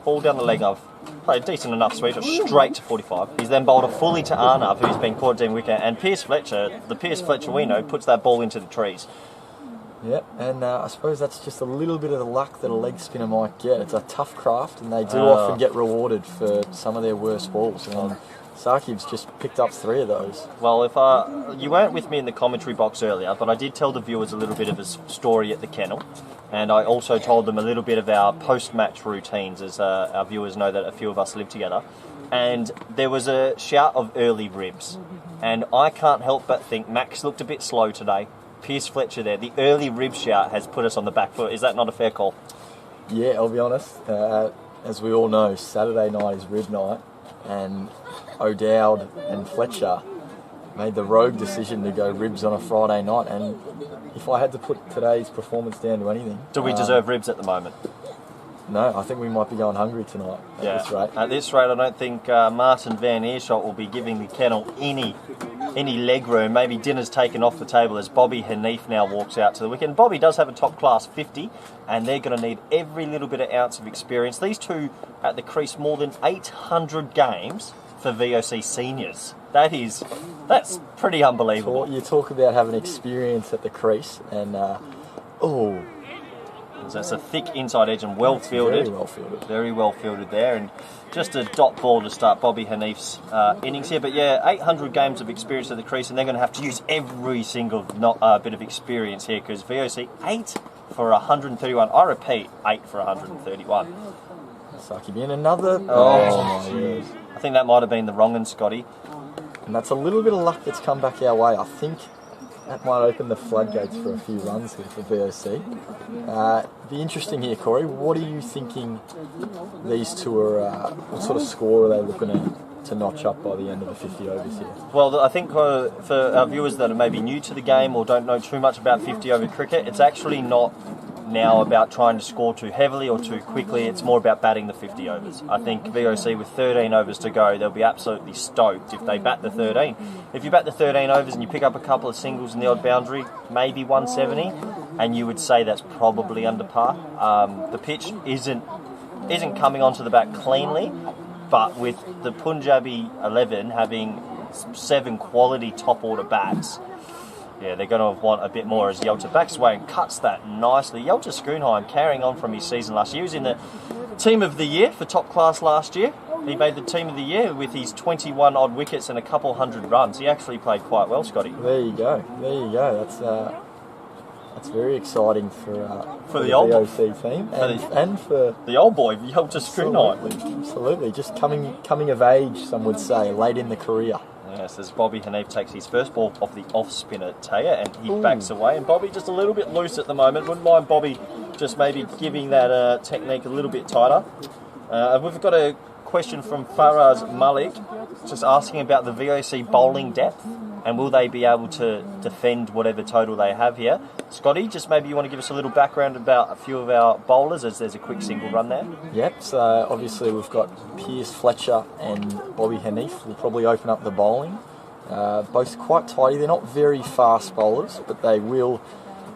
ball down the leg. I've played a decent enough sweep, straight to 45. He's then bowled a fully to Arnav, who's been caught dead wicket, and Pierce Fletcher, the Pierce Fletcher we know, puts that ball into the trees. Yep, and I suppose that's just a little bit of the luck that a leg spinner might get. It's a tough craft, and they do often get rewarded for some of their worst balls. And Sakib's just picked up 3 of those. Well, if you weren't with me in the commentary box earlier, but I did tell the viewers a little bit of a story at the kennel, and I also told them a little bit of our post-match routines, as our viewers know that a few of us live together. And there was a shout of early ribs, and I can't help but think Max looked a bit slow today. Pierce Fletcher there, the early rib shout has put us on the back foot. Is that not a fair call? Yeah, I'll be honest. As we all know, Saturday night is rib night, and O'Dowd and Fletcher made the rogue decision to go ribs on a Friday night. And if I had to put today's performance down to anything... Do we deserve ribs at the moment? No, I think we might be going hungry tonight at this rate. At this rate, I don't think Martin Van Eerschot will be giving the kennel any leg room. Maybe dinner's taken off the table as Bobby Hanif now walks out to the wicket. And Bobby does have a top class 50, and they're going to need every little bit of ounce of experience. These two at the crease more than 800 games for VOC seniors. That's pretty unbelievable. You talk about having experience at the crease, and so it's a thick inside edge and well fielded. Very well fielded. Very well fielded there, and just a dot ball to start Bobby Hanif's innings here. But yeah, 800 games of experience at the crease, and they're going to have to use every single bit of experience here, because VOC 8 for 131. I repeat, 8 for 131. Saki being another. I think that might have been the wrong one, Scotty. And that's a little bit of luck that's come back our way. I think that might open the floodgates for a few runs here for VOC. Be interesting here, Corey. What are you thinking these two are, what sort of score are they looking at to notch up by the end of the 50 overs here? Well, I think for our viewers that are maybe new to the game or don't know too much about 50 over cricket, it's actually not now about trying to score too heavily or too quickly. It's more about batting the 50 overs. I think VOC with 13 overs to go, they'll be absolutely stoked if they bat the 13. If you bat the 13 overs and you pick up a couple of singles in the odd boundary, maybe 170, and you would say that's probably under par. The pitch isn't coming onto the bat cleanly, but with the Punjabi 11 having 7 quality top order bats, yeah, they're going to want a bit more as Yelta backs away and cuts that nicely. Yelta Schoonheim carrying on from his season last year. He was in the team of the year for top class last year. He made the team of the year with his 21 odd wickets and a couple hundred runs. He actually played quite well, Scotty. There you go. That's very exciting for the VOC team and for the old boy, Yelta Schoonheim. Absolutely, just coming of age, some would say, late in the career. Yes, as Bobby Hanif takes his first ball off the off-spinner Taya, and he backs away. And Bobby just a little bit loose at the moment. Wouldn't mind Bobby just maybe giving that technique a little bit tighter. We've got a question from Faraz Malik, just asking about the VOC bowling depth, and will they be able to defend whatever total they have here. Scotty, just maybe you want to give us a little background about a few of our bowlers, as there's a quick single run there. Yep, so obviously we've got Pierce Fletcher and Bobby Hanif will probably open up the bowling. Both quite tidy. They're not very fast bowlers, but they will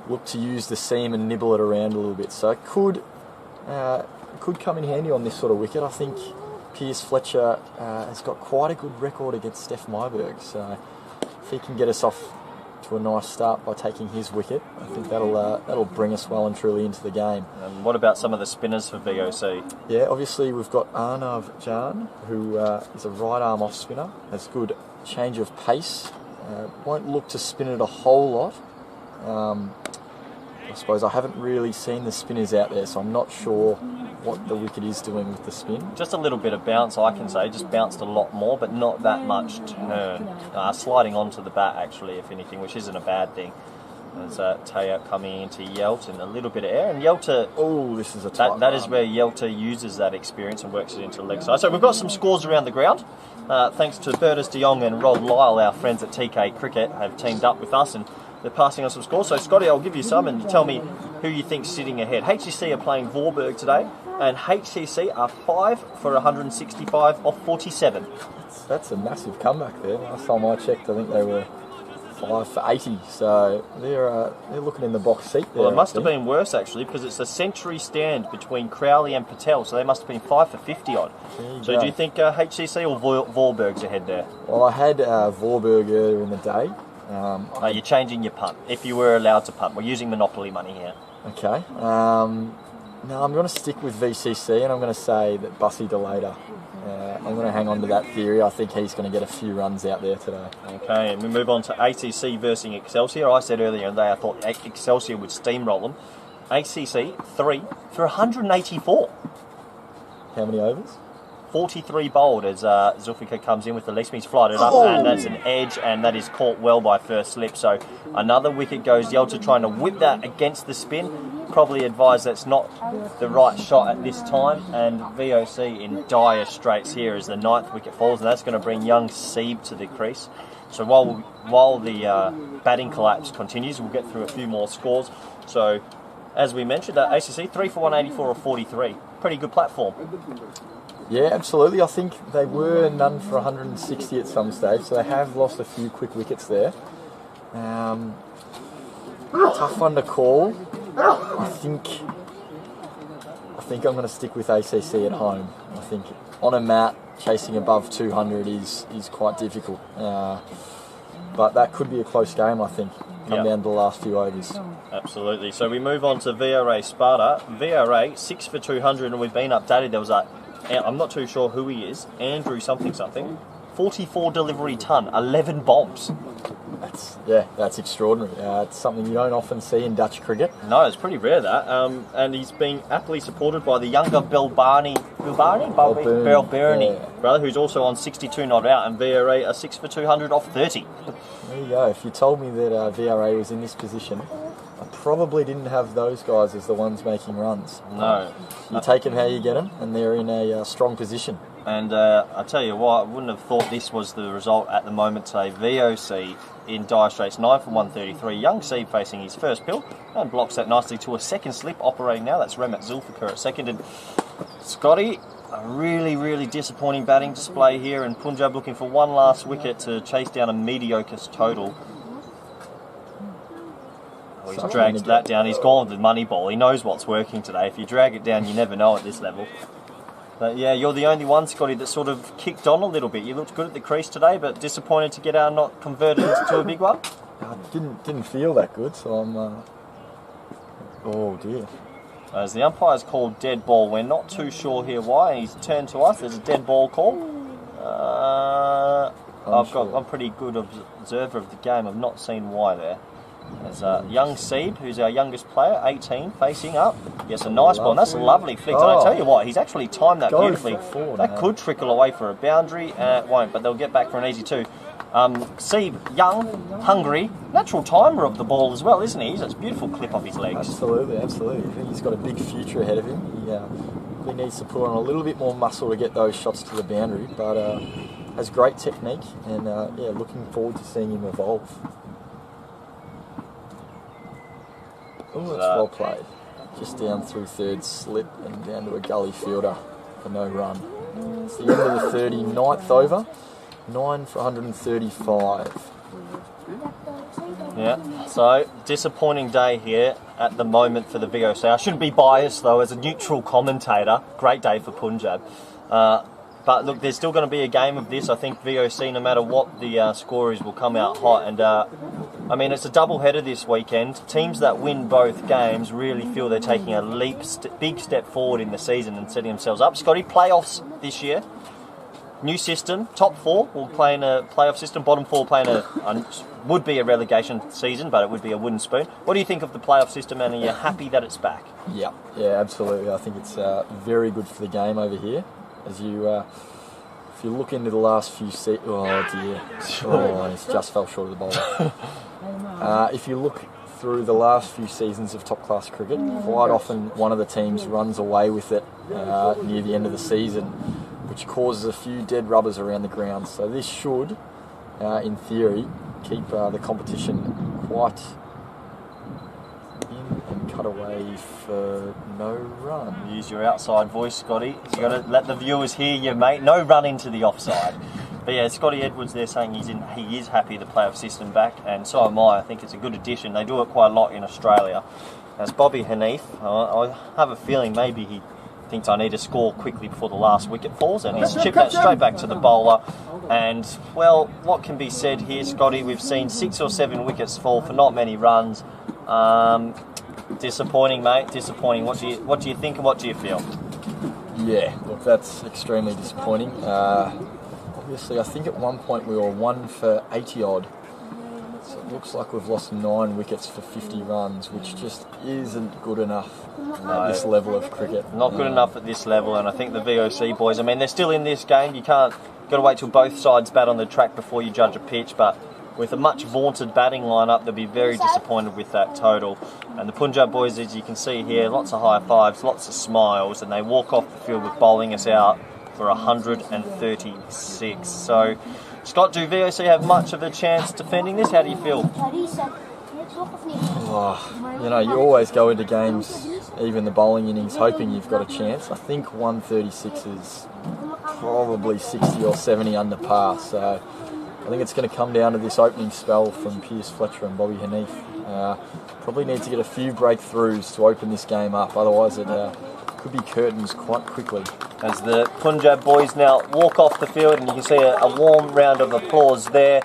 look to use the seam and nibble it around a little bit. So it could come in handy on this sort of wicket. I think Pierce Fletcher has got quite a good record against Steph Myberg, so if he can get us off to a nice start by taking his wicket, I think that'll bring us well and truly into the game. And what about some of the spinners for VOC? Yeah, obviously we've got Arnav Jan, who is a right arm off spinner, has good change of pace, won't look to spin it a whole lot. I suppose I haven't really seen the spinners out there, so I'm not sure what the wicket is doing with the spin. Just a little bit of bounce, I can say. Just bounced a lot more, but not that much turn. Sliding onto the bat, actually, if anything, which isn't a bad thing. There's Taya coming into Yelta and a little bit of air. And Yelta... Oh, this is a tight That is where Yelta uses that experience and works it into the leg side. So we've got some scores around the ground. Thanks to Bertus de Jong and Rod Lyle, our friends at TK Cricket, have teamed up with us and they're passing on some scores. So, Scotty, I'll give you some and you tell me who you think's sitting ahead. HCC are playing Vorburg today, and HCC are 5 for 165 off 47. That's a massive comeback there. Last time I checked, I think they were 5 for 80. So they're looking in the box seat there. Well, it must have been worse actually, because it's a century stand between Crowley and Patel, so they must have been 5 for 50 odd. So do you think HCC or Vorburg's ahead there? Well, I had Vorburg earlier in the day. You're changing your punt, if you were allowed to punt. We're using Monopoly money here. Okay. No, I'm going to stick with VCC, and I'm going to say that Bussy Delata. I'm going to hang on to that theory. I think he's going to get a few runs out there today. Okay, and we move on to ACC versus Excelsior. I said earlier in the day I thought Excelsior would steamroll them. ACC, 3 for 184. How many overs? 43 bowled as Zulfikar comes in with the leg spin. He's flied it up, and that's an edge, and that is caught well by first slip. So another wicket goes. Yelter trying to whip that against the spin. Probably advised that's not the right shot at this time, and VOC in dire straits here as the 9th wicket falls, and that's going to bring young Sieb to the crease. So while the batting collapse continues, we'll get through a few more scores. So as we mentioned, ACC 3 for 184 or 43. Pretty good platform. Yeah, absolutely. I think they were none for 160 at some stage, so they have lost a few quick wickets there. Tough one to call. I think I'm going to stick with ACC at home. I think on a mat, chasing above 200 is quite difficult. But that could be a close game, I think. Come down to the last few overs. Absolutely. So we move on to VRA Sparta. VRA 6 for 200, and we've been updated. There was I'm not too sure who he is, Andrew something, 44 delivery ton, 11 bombs. That's extraordinary. It's something you don't often see in Dutch cricket. No, it's pretty rare that. And he's being aptly supported by the younger Belbani brother, who's also on 62 not out, and VRA are 6 for 200 off 30. There you go. If you told me that VRA was in this position, I probably didn't have those guys as the ones making runs. No. You take them how you get them, and they're in a strong position. And I tell you what, I wouldn't have thought this was the result at the moment today. VOC in dire straits, 9 for 133. Young Sieb facing his first pill and blocks that nicely to a second slip operating now. That's Remat Zulfikar at second. And Scotty, a really, really disappointing batting display here, and Punjab looking for one last wicket to chase down a mediocre total. Oh, he's dragged that down. He's gone with the money ball. He knows what's working today. If you drag it down, you never know at this level. But yeah, you're the only one, Scotty, that sort of kicked on a little bit. You looked good at the crease today, but disappointed to get out and not converted into a big one. I didn't feel that good, so I'm... Oh dear. As the umpire's called dead ball, we're not too sure here why. He's turned to us. There's a dead ball call. I'm pretty good observer of the game. I've not seen why there. There's young Sieb, who's our youngest player, 18, facing up. Yes, a nice ball. And that's a lovely flick. And I tell you what, he's actually timed that beautifully. That could trickle away for a boundary. It won't, but they'll get back for an easy 2. Sieb, young, hungry, natural timer of the ball as well, isn't he? That's a beautiful clip off his legs. Absolutely. I think he's got a big future ahead of him. He needs to put on a little bit more muscle to get those shots to the boundary, but has great technique, and looking forward to seeing him evolve. Oh, that's well played. Just down through third slip and down to a gully fielder for no run. It's the end of the 39th over. 9 for 135. Yeah, so disappointing day here at the moment for the VOC. I shouldn't be biased though as a neutral commentator. Great day for Punjab. But look, there's still going to be a game of this. I think VOC, no matter what the score is, will come out hot. And I mean, it's a double-header this weekend. Teams that win both games really feel they're taking a big step forward in the season and setting themselves up. Scotty, playoffs this year. New system. Top 4 will play in a playoff system. Bottom 4 playing would be a relegation season, but it would be a wooden spoon. What do you think of the playoff system, and are you happy that it's back? Yeah, absolutely. I think it's very good for the game over here. As you, if you look into the last few he's just fell short of the ball. If you look through the last few seasons of top class cricket, quite often one of the teams runs away with it near the end of the season, which causes a few dead rubbers around the ground. So this should, in theory, keep the competition quite in and cut away for no run. Use your outside voice, Scotty. You got to let the viewers hear you, mate. No run into the offside. But yeah, Scotty Edwards there saying he is happy the playoff system back, and so am I. I think it's a good addition. They do it quite a lot in Australia. As Bobby Hanif, I have a feeling maybe he thinks I need to score quickly before the last wicket falls, and he's chipped that straight back to the bowler. And, well, what can be said here, Scotty? We've seen 6 or 7 wickets fall for not many runs. Disappointing, mate, disappointing. What do you think and what do you feel? Yeah, look, that's extremely disappointing. Obviously, I think at one point we were 1 for 80 odd. So it looks like we've lost 9 wickets for 50 runs, which just isn't good enough at this level of cricket. Not good enough at this level, and I think the VOC boys, I mean, they're still in this game. You can't, got to wait till both sides bat on the track before you judge a pitch, but with a much vaunted batting lineup, they'll be very disappointed with that total. And the Punjab boys, as you can see here, lots of high fives, lots of smiles, and they walk off the field with bowling us out for 136. So, Scott, do VOC have much of a chance defending this? How do you feel? Oh, you know, you always go into games, even the bowling innings, hoping you've got a chance. I think 136 is probably 60 or 70 under par, so I think it's going to come down to this opening spell from Piers Fletcher and Bobby Hanif. Probably need to get a few breakthroughs to open this game up, otherwise it could be curtains quite quickly. As the Punjab boys now walk off the field, and you can see a warm round of applause there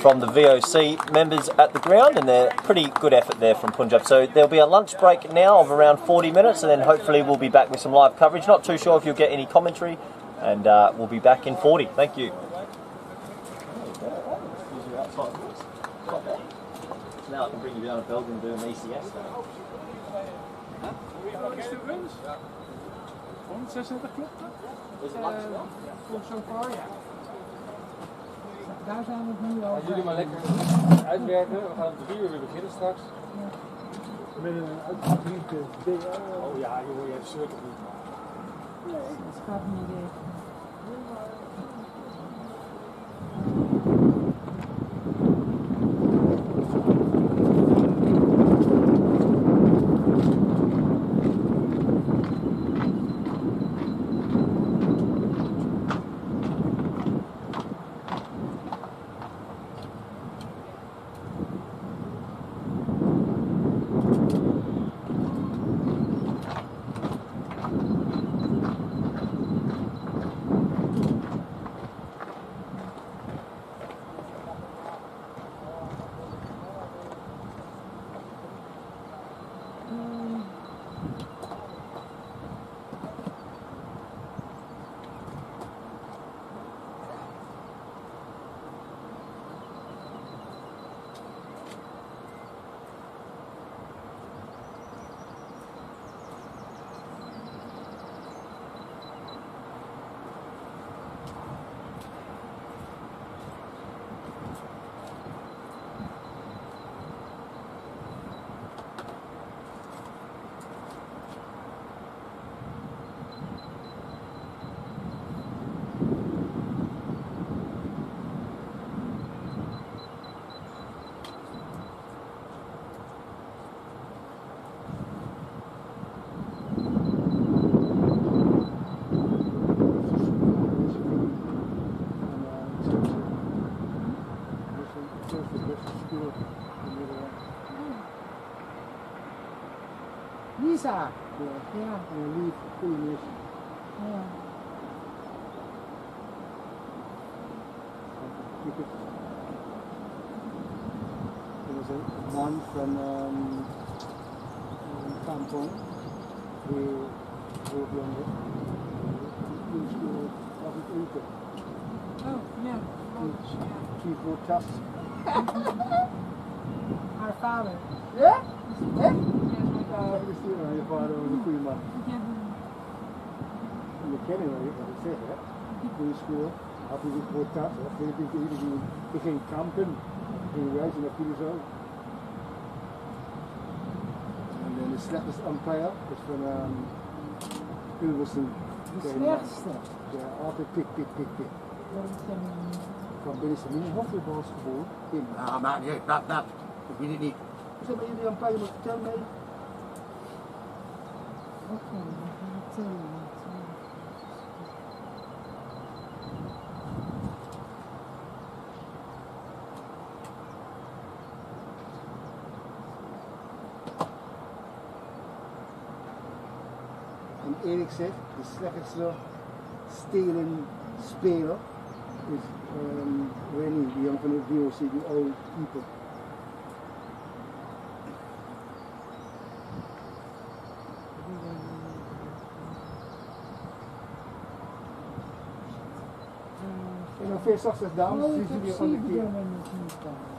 from the VOC members at the ground, and they're pretty good effort there from Punjab. So there'll be a lunch break now of around 40 minutes, and then hopefully we'll be back with some live coverage. Not too sure if you'll get any commentary, and we'll be back in 40. Thank you. Now I can bring you down to Belgium and do an ECS now. Zo far, ja. Daar zijn we het nu over. Jullie maar lekker uitwerken. We gaan om 3 uur weer beginnen straks. Met een uitgedrinkte DR. Oh ja, joh, je hebt shirt of niet. Dat gaat niet weer. Lisa. Ja. Lief, goeie Ja. There was a one from Kampong who drove younger. He scored wasn't Uber. Oh, yeah. Chief more tough. Haar vader. Ja? Echt? Je vader was een goede man. Je kennen wel, wat ik zeg, hè? Goede school, had hij zich voor tas, hij ging kampen, hij ging reizen naar Curaçao. En de slechtste umpire is van Hilversum. De slechtste? Ja, altijd pik. Van binnen zijn hoofdbals geboren. Ah, maar nee, dat. Ik weet het niet. Zeg maar, jullie umpire moet vertellen mee. Oké, dan gaan we tellen. En eerlijk gezegd, de slechtste stelen speler is, weet niet, die jongen van de VOC, die oude keeper. En dan veel succes dames, Oh, zien ik jullie heb van de keer. 7 minuten niet daar.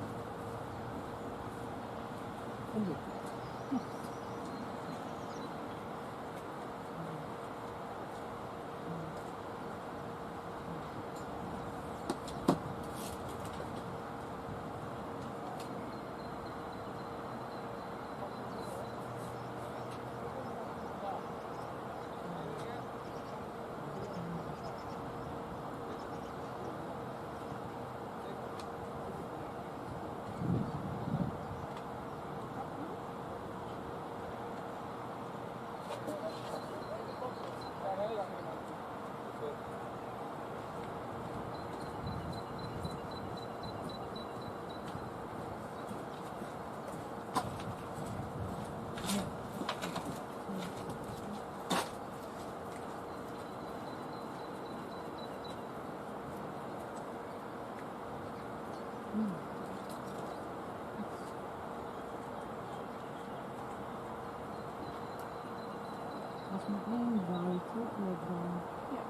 Als maar één buiten, dan. Ja.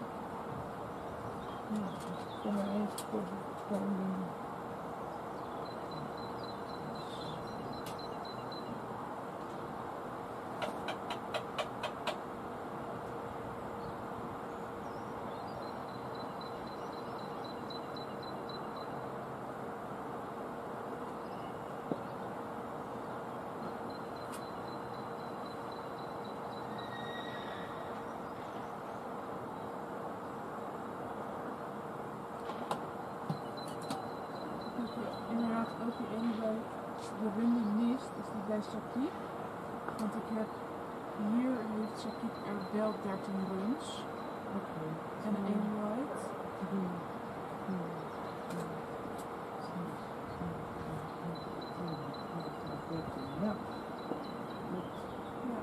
Ja, ik kom er even voor de komen. Inderdaad ook die ene bij de running mist, is die bij Shakib. Want ik heb hier heeft Shakib er wel 13 runs. Oké. En een right. Ja. Ja.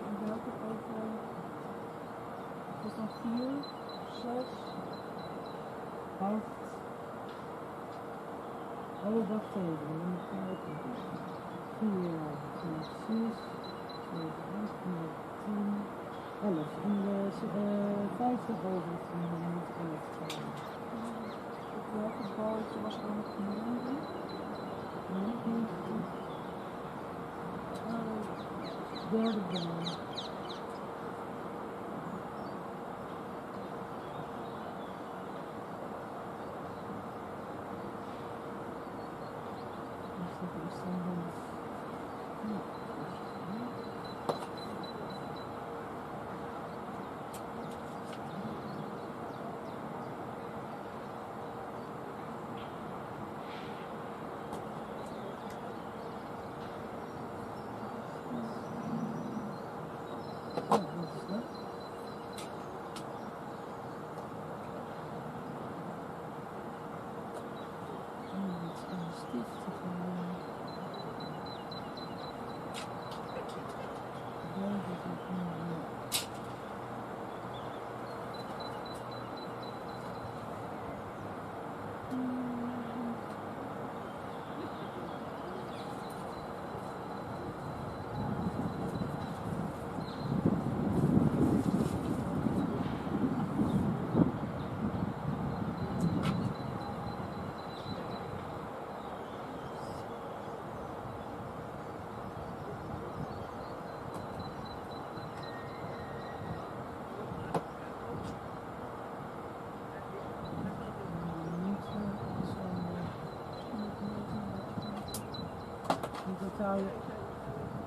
En welke over. Dus dan 4, 6, 8. Oh, wacht even, dan moet ik kijken. 4, 5, 6, 7, 8, 9, 10, 11. En de 50 over moet 11 zijn. op welke balletje was er nog genomen? Derde bal.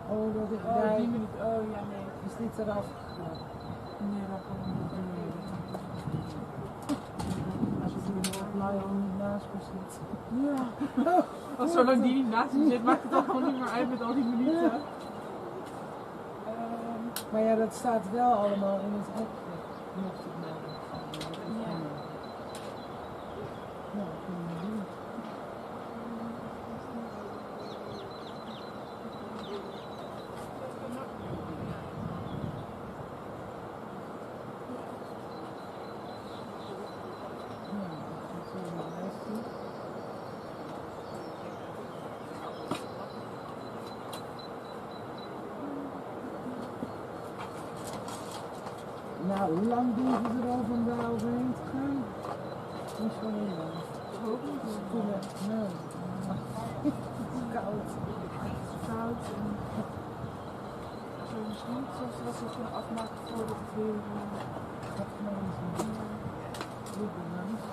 Oh, dat is Oh, die minuut. Oh ja, nee. Is dit eraf? Nee, dat kan niet. Als je er blij om niet naast me zit. Ja. Als zolang die niet naast me zit, maakt het toch gewoon niet meer uit met al die minuten. Maar ja, dat staat wel allemaal in het appje. Mocht het nou nog gaan. Ja. Ja, dat kunnen we doen. Nou, hoe lang doen ze erover om daar overheen te gaan? Niet zo heel lang. Ik hoop niet. Nee. Het is koud. Het is koud en zo misschien zelfs dat ze het kunnen afmaken voordat het weer gaat mensen. Goed bedankt.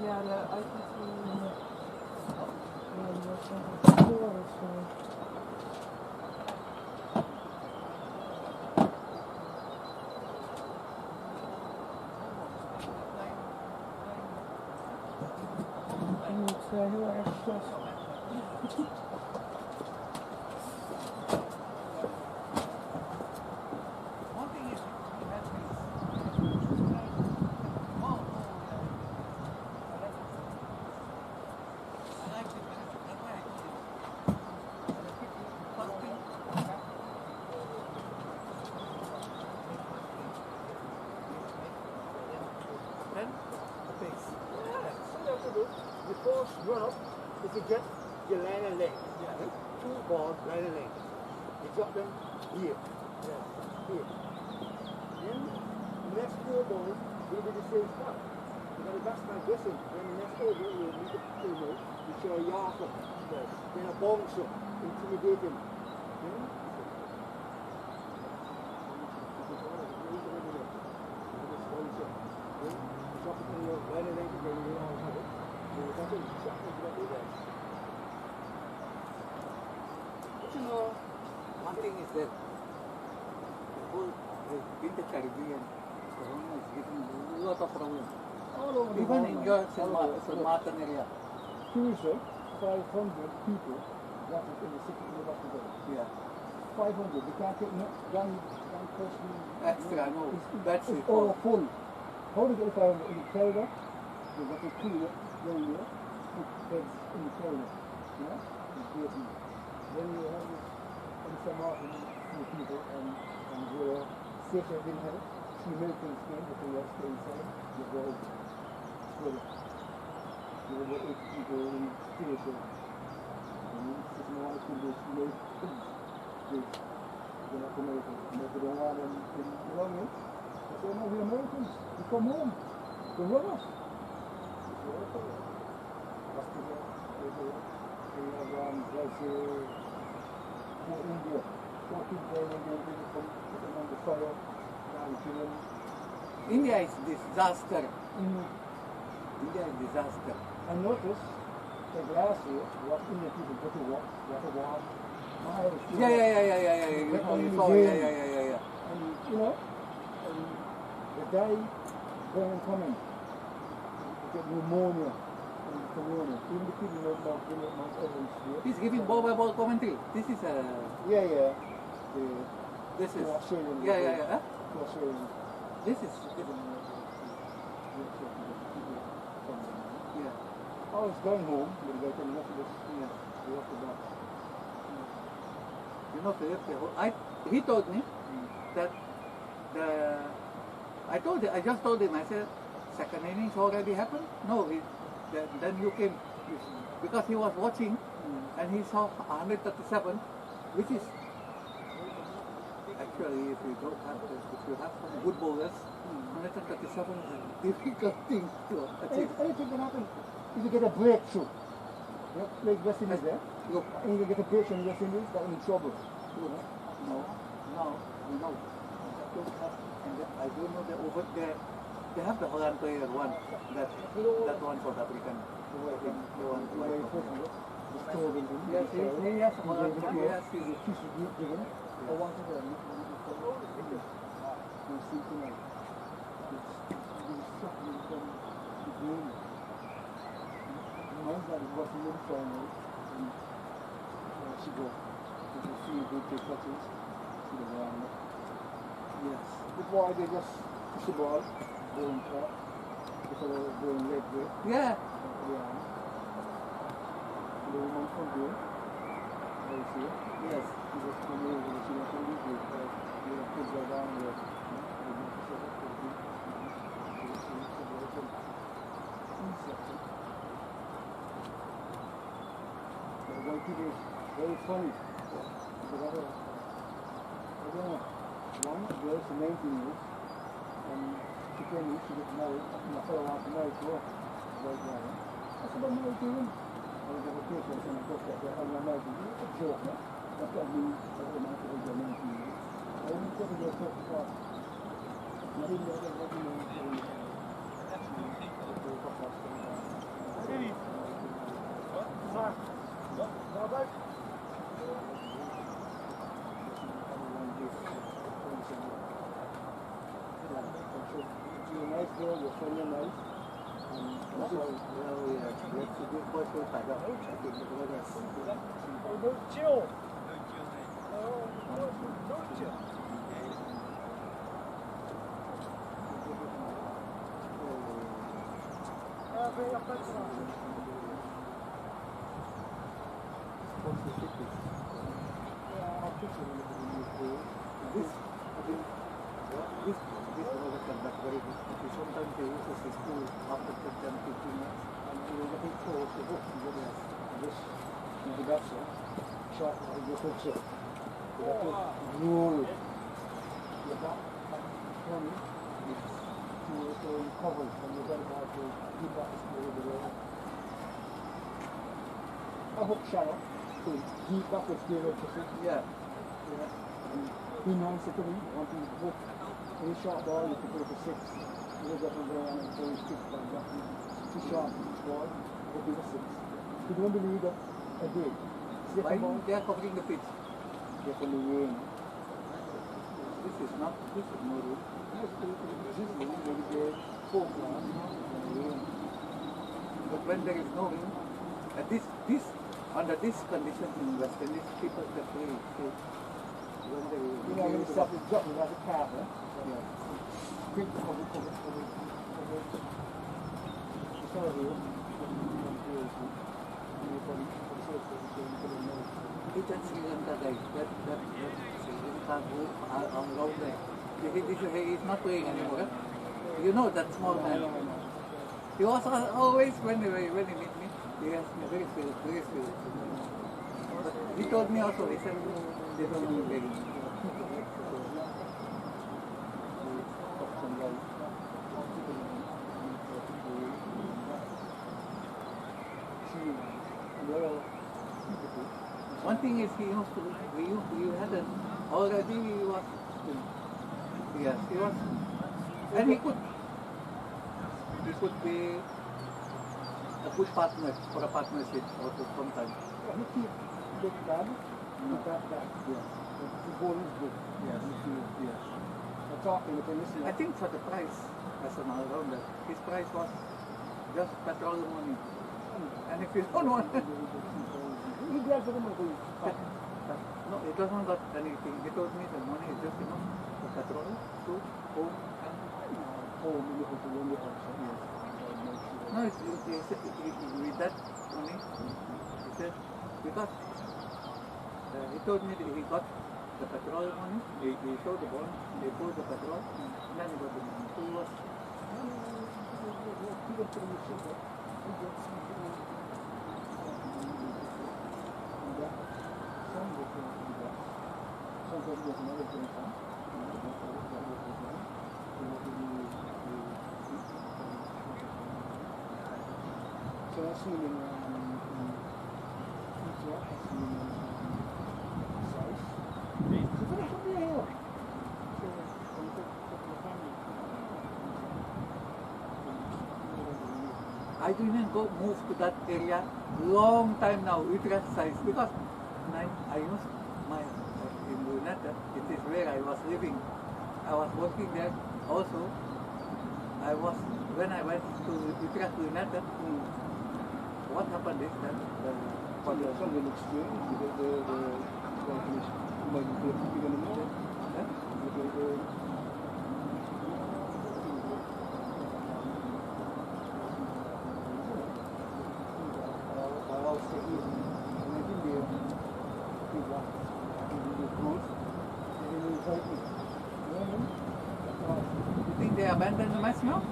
Ja, de uitleg van je moet heel erg vast. The first run up is to get your line and length. Yeah. 2 balls, line and length. You drop them here. Yeah. Here. Then the next 4 balls will be the same spot. You got the batsman guessing. Then the next over you will meet the table. You show a yark up. Yes. Then a bounce up. Intimidate him. Drop it in your line and length again. You don't have it. But you know, one thing is that in the Caribbean, Corona is giving a lot of problems. All over the Even world, in man. your All over. Martin area. Seriously, 500 people got it in the city in the hospital. Yeah. 500. They can't take one person. Extra, no. That's it's it. all full. How do you get 500 in the corridor? They got the cooler down there, put beds in the corridor. Yeah? Then you have this in some Martin, few people, and where Sasha didn't have it. She Americans came, but they stay inside. They go toilet. There were 8 people in theater. And it's more to this late kids. They're not Americans. They don't want them to belong in. They say, no, we're Americans. We come home. They love us. India is disaster. India is disaster. I noticed that last year, what Indian people go to work, miles. Yeah. You saw, yeah. And you know, the guy going and coming, get pneumonia and corona. Even the people know about Mount Everest here. He's giving ball commentary. This is a... Yeah. This is... Australian. Yeah. Huh? Australian. This is... Yeah. I was going home, but they told me nothing was, they left the box. You know, he told me that I just told him, I said, second innings already happened? No, then you came, because he was watching and he saw 137, which is, actually if you have some good bowlers, 137 is a difficult thing to achieve. Anything can happen if you get a breakthrough. Like West Indies there, and you get a breakthrough in West Indies, they're in trouble. No. I don't know the over there. They have the Holland player one. That one South African. The one white. Yes, he has Holland. Yes, he's a fish group given. I wanted to Yes. But why they just push the ball, going top, instead of going leg way? Yeah. Yeah. The woman from here, I see. Yes. He just come over and she was from this way. The kids are down there. But one thing is very funny. Because I don't know. One girl is 19 years, and she came in, she got married, and I fell out married to her. Right now. I said, I'm married to him. I was at a patient and I thought that I'm not married to him. It's a joke, no? That's what I mean. I don't know if I'm 19 years. I didn't take a girl so far. I didn't know that I didn't know. You're a nice girl, your friend is nice. Let's do first one side up. This was a conduct very good. Sometimes they use this school after 10, 15 minutes. And we were looking forward to book this introduction. Shot like this picture. We have to roll the back from it to recover from the very bad to keep that school over there. A hook shallow to deep back with the electricity. Yeah. And he knows it to me, wanting to hook. Any short ball, you can go for 6. You look up and down and go 6 by exactly 2 short each ball, would be the 6. You don't believe that a day. Why they are covering the pitch? They're from the rain. This is no rule. This is maybe they're 4 class, rain. But when there is no rain, under this condition in West Indies, people can play. When there is, you know, when you stop the drop, you have a cap, eh? Yeah. Quick cover. Sorry, here. It's a Sri Lanka guy. That Sri Lanka group are around there. He is not playing anymore. You know that small man. He was always when he meet me, he asked me very serious. But he told me also, he said they don't do very. One thing is he used to, we had already he was, yes, he was, and he could be a good partner for a partnership also sometimes. He keeps big bad, yes. The ball is good. Yes. Yes. I think for the price as an all-rounder, his price was just petrol money. And if you don't want he drives the money. No, it doesn't got anything. He told me the money is just enough for petrol, food, home, and home. Yes. No, with that money, he said, because he told me that he got the petrol money, he showed the bond, they poured the petrol, and then he got the money. So he was. So I've seen in South. I didn't move to that area long time now, Utrecht size, because I used in Luneta, it is where I was living. I was working there also. When I went to Utrecht Luneta, what happened is that you think they abandoned the match now?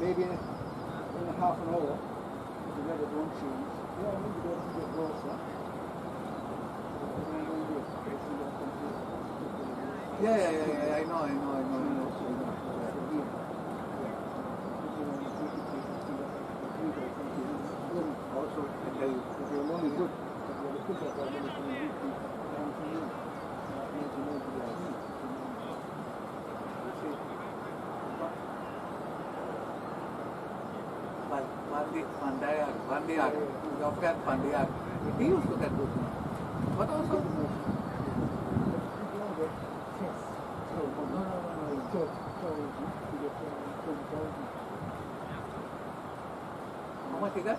Maybe in half an hour, if the weather don't change, maybe they'll get closer. Yeah, I know. Also, I tell you, they're only good. Pandiak, your friend Pandiak, he used to get good. What also? How much he got?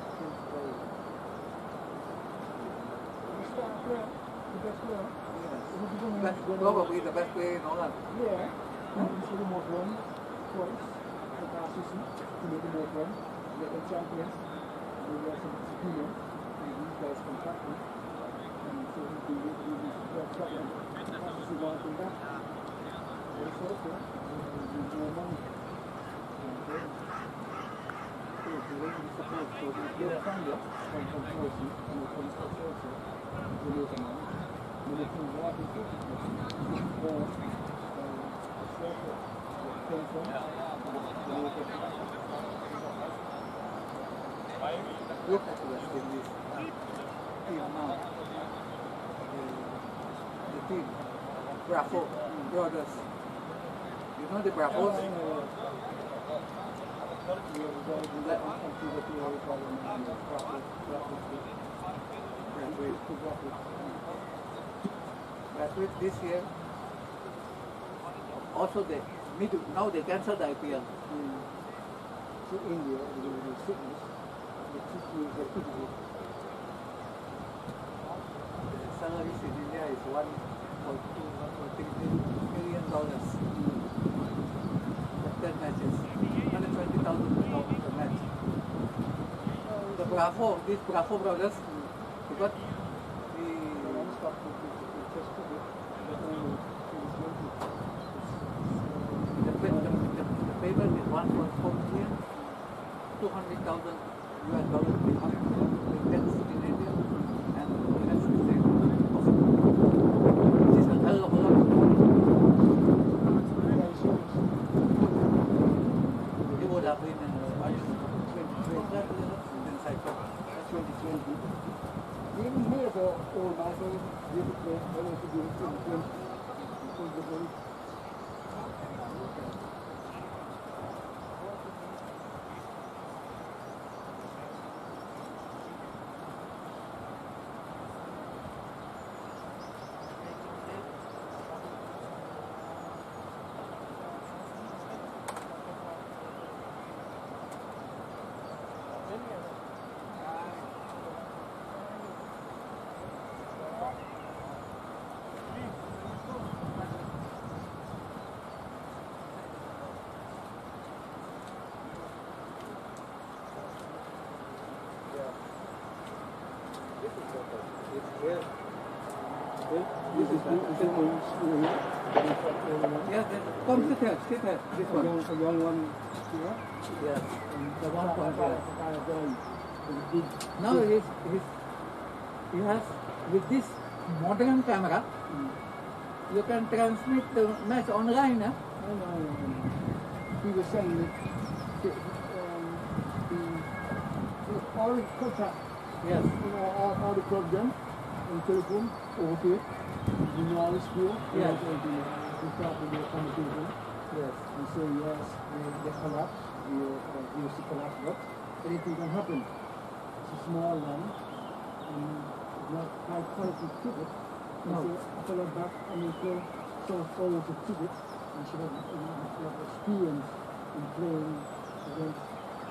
Probably the best player in Holland. Yeah. So the most run twice the past season to make the most run. Get the champions. We got some Sakino, and these guys contracted. And so he'll be able to use the Scotland. As he wants to back. Very short, use more money. So if you want to support, so if you're a fan from Chelsea, and you come to Chelsea, you lose some money. When you come back, you get more Look at this team now. The team, Bravo brothers. You know the Bravos? Graduate this year. Also now they cancelled the IPL. So India, the sickness, the salaries in India is $1.3 million. For 10 matches, $120,000 per match. These Bravo brothers, because the payment is $1.4 million, $200,000 US in India, and the rest is the which is a hell of a lot. It would have been in 2020. Even here, the old Michael, you could play, I want to do it in 2020. Yeah, come sit here, this one. A young one here. Yes. The one from Now he has, with this modern camera, you can transmit the match online. He was saying that all the contract, yes, all the clubs done in telephone over here. You know all the school, yes. We start with the conversation. Yes. And so yes, they collapse, you see collapse, but anything can happen. It's a small line, and it's not high quality cricket. No. So I fell back and you go so forward to cricket, and she had experience in playing against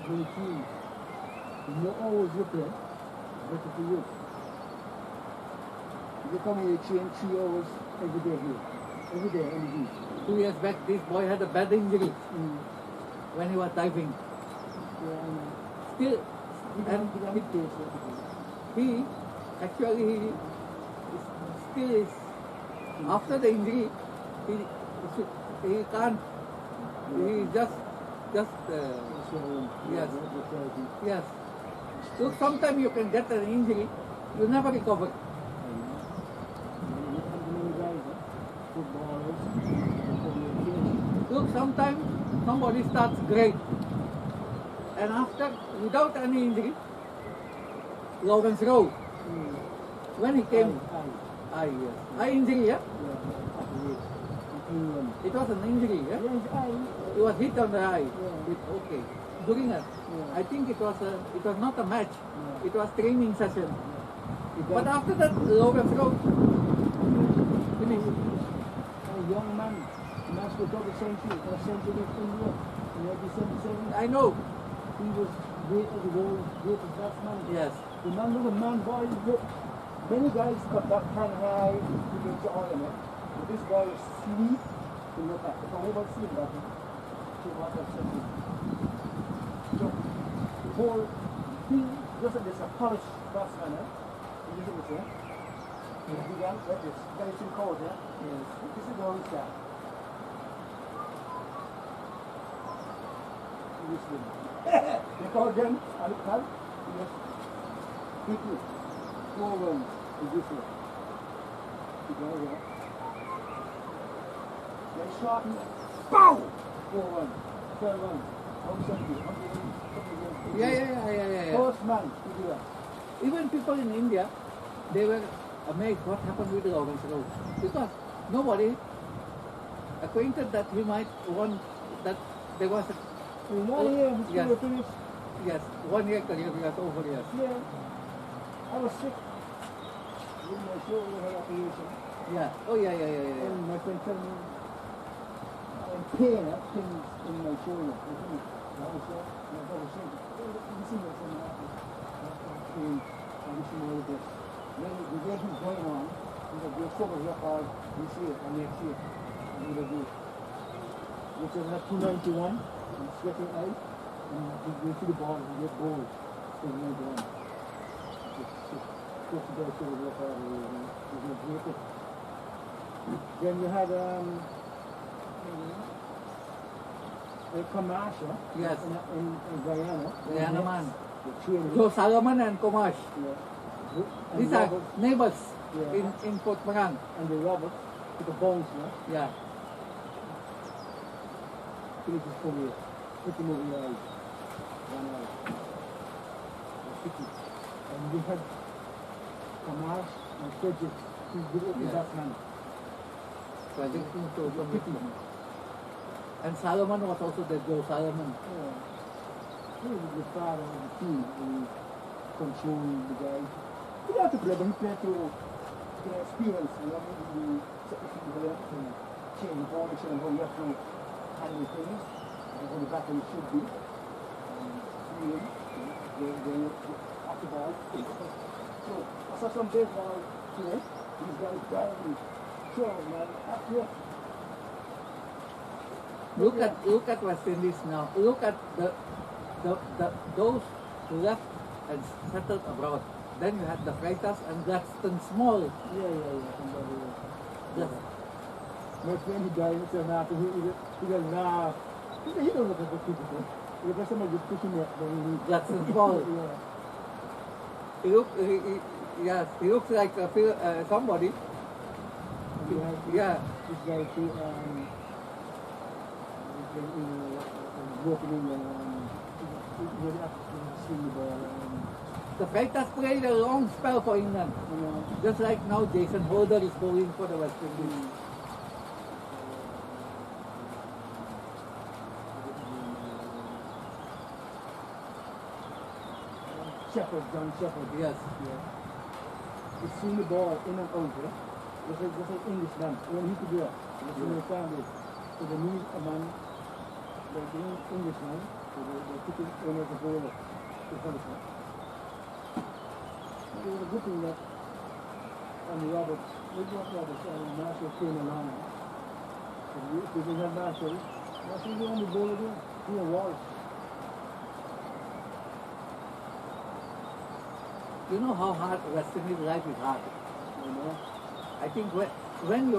great teams. You know, always look there, better for you. You come here, you train 3 hours every day here. Every day, every day. 2 years back, this boy had a bad injury when he was diving. Yeah, I know. Still, and he actually still is, after the injury, he can't, he just yes. Look, sometimes you can get an injury, you never recover. Look, sometimes somebody starts great, and after, without any injury, Lawrence Rowe, when he came, eye injury, yeah? It was an injury, yeah? He was hit on the eye. Okay. During it, I think it was not a match. It was training session. But after that, Lawrence Rowe finished. A young man, master double century, or century in India, in 1977. I know. He was great as the world's greatest batsman. Yes. The man was a man, boy. Look, many guys got that kind of high to get to all of it. But this guy was sweet to look at. If I ever seen that, to what I've said. So, the whole thing, just like this, a polished batsman, eh? You listen to this, eh? You got like this, guys in court, yeah? Yes. This is how it's at. Listen. They call them, Al-Qal, yes. Quickly. 4 runs is this way. You go here. They shot and BOW! 4 runs. 12 runs. 170. Yeah. First man to do that. Even people in India, they were amazed what happened with Lawrence Rowe. Because nobody acquainted that he might want, that there was a... 1 year before yes. we finished. Yes, 1 year career was over, yes. Yeah. I was sick. With my shoulder had operation. Yeah. Oh, yeah. And my friend told me, I'm pain, things in my shoulder. I was saying, you see what's in my office. Pain, I wish him all the best. Then the day he's going on, he's like, you're focused real hard this year and next year. I'm going to do it. Which is at 291, I'm sweating out, and you see the ball, you get gold. So 91. Just to go to the real hard, you're going to break it. Then you had, Kamasha, yes. in Guyana. Guyana man. The Joe Salomon and Komash. Yeah. These are neighbors in Port Morang. And the Roberts with the bones, yeah? Yeah. Finish this for me. Put him over your eyes. 1 eye. 50. And you had Kamash and Frederick, who's good at that man. Frederick to 50. And Salomon was also the Joe Salomon. Yeah. He was the father of the team and controlling the guys. He had to play, but he played to get experience. You know, he change the position and how you have to handle things. And on the back when you should be. Swinging. Then off the ball. So I saw some baseball today. These guys driving 12, man. After Look at West Indies now. Look at those who left and settled abroad. Then you had the Freitas and Gladstone Small. Yeah. My friend, he died, he said, nah, he goes, nah. He said, he don't look at the people. He goes, somebody just pushing me up. Gladstone Small. Yeah. He looks like somebody. Yeah. This guy, working in the Freitas played a long spell for England. Just like now Jason Holder is bowling for the West Indies. Shepherd, John Shepherd. Yes. Yeah. He's seen the ball in and over. Just like Englishman. When he could do it. He's seen the family. So they need a man, like the Englishman, so they took him in as a bowler to punishment. It was a good thing that Roberts, Marshall came along. If we didn't have Marshall was the only bowler there. He was. You know how hard West Indies life is hard. You know, I think when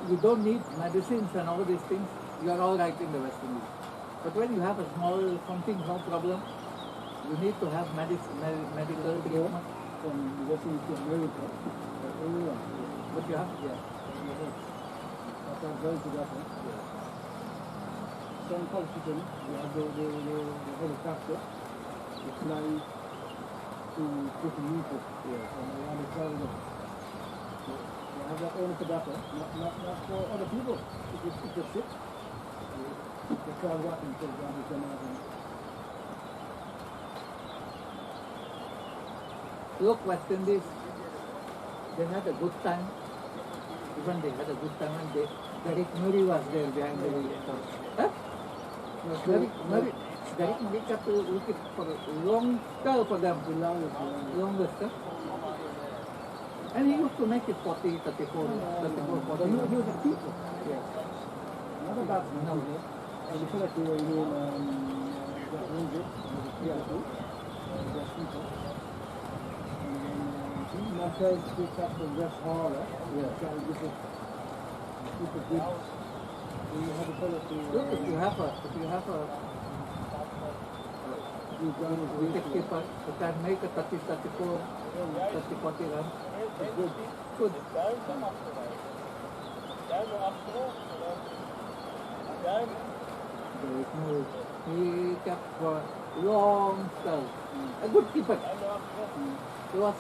you don't need medicines and all these things, you are all right in the West Indies. But when you have a small something, no problem, you need to have medical treatment. From West Indies to America, everyone. But you have, yeah. That's very good. Some hospital, you have the helicopter, you fly to Puerto Rico, and around the Florida. You have that only for that, not for other people. If you're sick, you try walking, for example, come out and look, West Indies, they had a good time. Even they had a good time when Derek Murray was there behind the wicket. Huh? Derek Murray kept a wicket for a long spell for them. Longest. Huh? And he used to make it 40, 34, 40. He was a keeper. Yes. Not a batsman. No. And before that, you were got injured. He was a keeper. Marquez picked up the West Harbour. Yeah. Trying to keep it good. So you have a fellow to... Look, if you have a wicket keeper who can make a 30, 34, 30, 40 runs, it's good. Good. He kept for long spells. A good keeper. He was...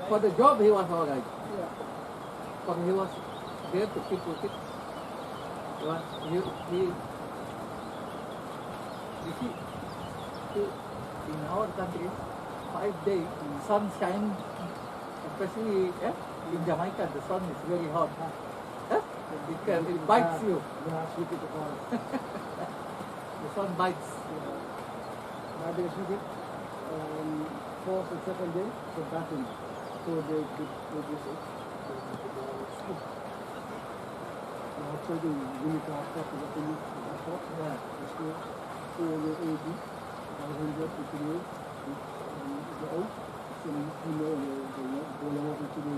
For the job, he was all right. Yeah. But he was there to keep wicket. You see, in our country, 5 days, sunshine, especially in Jamaica, the sun is very hot. It bites you. The sun bites. My biggest wicket, first and second day, the batting. So they just after the unit after the finish, it's 480, 500, the out, so you know the bowler what to do.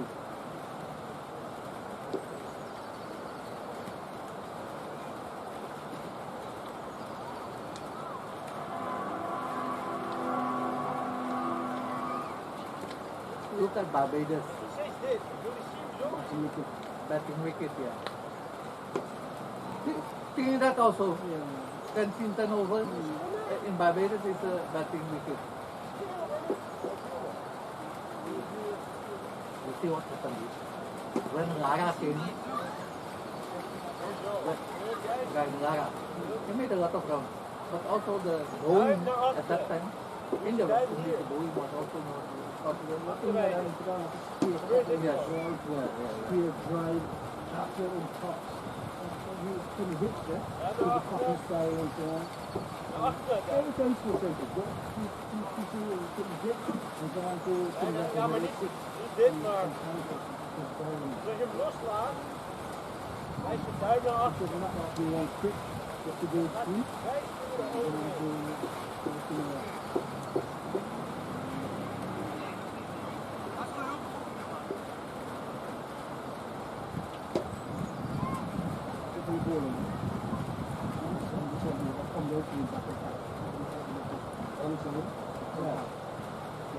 Look at Barbados. Batting wicket, yeah. Trinidad also. Kensington Oval in Barbados is a batting wicket. You see what happened? When Lara came, Lara, he made a lot of runs. But also the bowling at that time, in the West Indies, the bowling was also not popular. Clear drive, after and top. You couldn't hit there, to the copy style and so on. Everything's so simple. You couldn't hit and go on to things like the basic. Zeg hem loslaat. Hij is de duim naar achter. Because we're not going to be one quick, just to go through.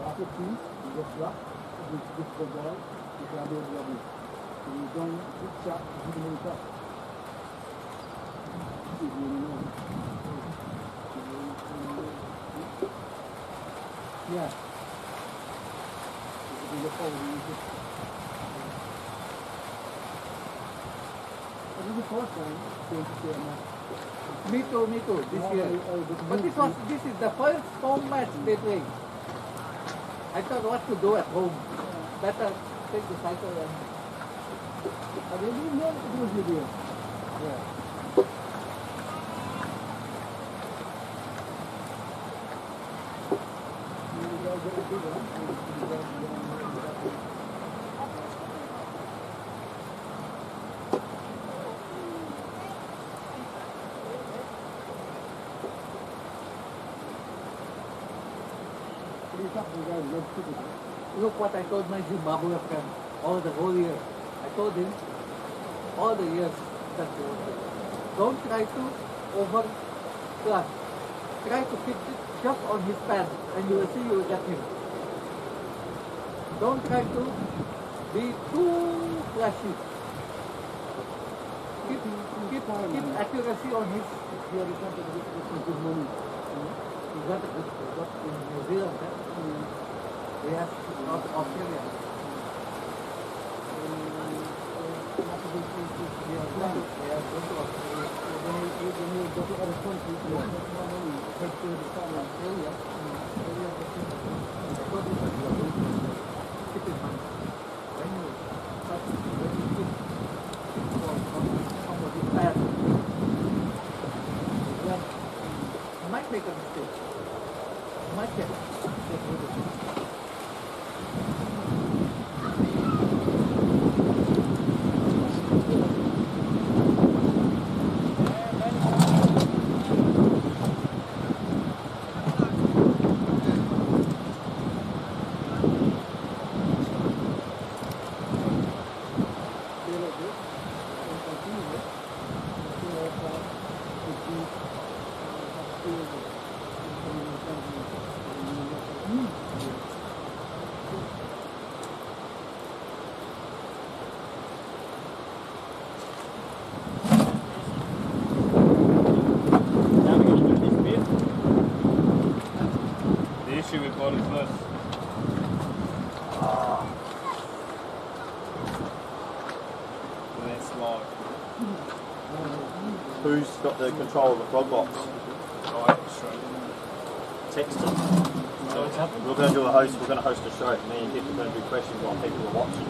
After two, you get flat, you get the ball, you can be able to so you don't hit shot, you can hit shot. Yeah. You get forward, you just is the first time KNCB match. Me too, this year. But this is the first home match they played. I thought what to do at home. Better take the cycle and... I didn't know it was with you. Yeah. Look what I told my Zimbabwe friend all the whole year. I told him all the years that don't try to overclass. Try to keep it just on his pad and you will see you will get him. Don't try to be too flashy. Keep accuracy on his. He got good money. He got in New Zealand. They have Australia. Might make a mistake. Might get We've got is this. That's live. Who's got the control of the frog box? Text it. We're going to do a host. We're going to host a show. Me and Dick are going to do questions while people are watching.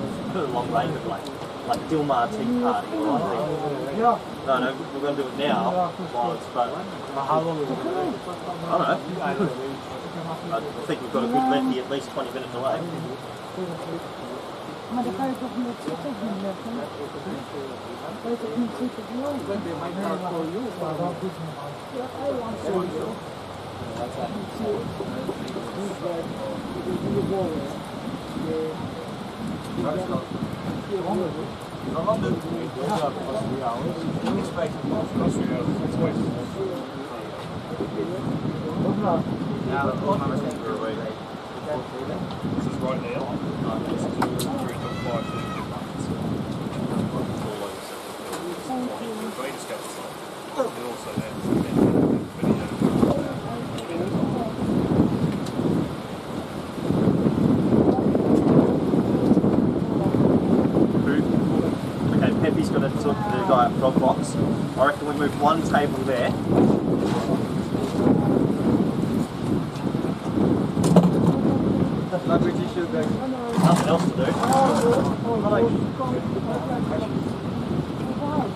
Long range of like Dilmar Tea Party or something. No, we're going to do it now while it's but how long is it? I don't know. I think we've got a good lengthy, at least 20 minutes away. Maar dan ga je toch niet zitten doen, lekker? Ga je toch niet zitten doen? Maar dat doet me al. Ja, sowieso. Now the whole number's going to be away. This is right now. This is 3.5 months. And also that Okay, Pepe's going to talk to the guy at Frog Box. I reckon we move one table there. Nothing else to do.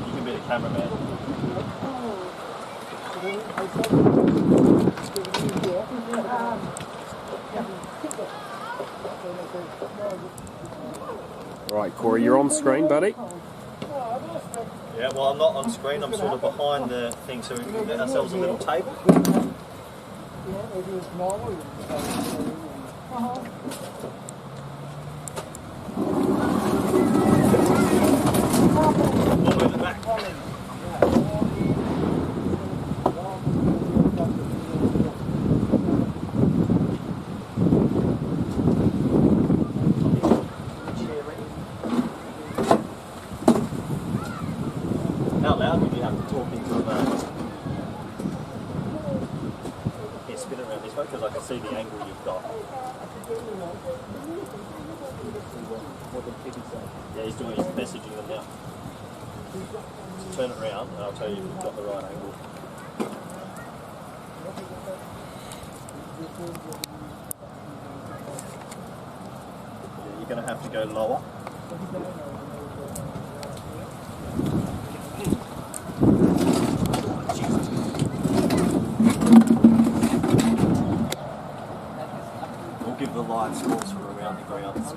You can be the cameraman. Right, Corey, you're on screen, buddy. Yeah, well, I'm not on screen. I'm sort of behind the thing, so we can get ourselves a little table. We'll move it back. How loud would you have to talk into the yeah, spin around this way because I can see the angle you've got. Yeah, he's doing his messaging them now. Turn it round and I'll tell you if you've got the right angle. Yeah, you're going to have to go lower. We'll give the live scores for around the grounds.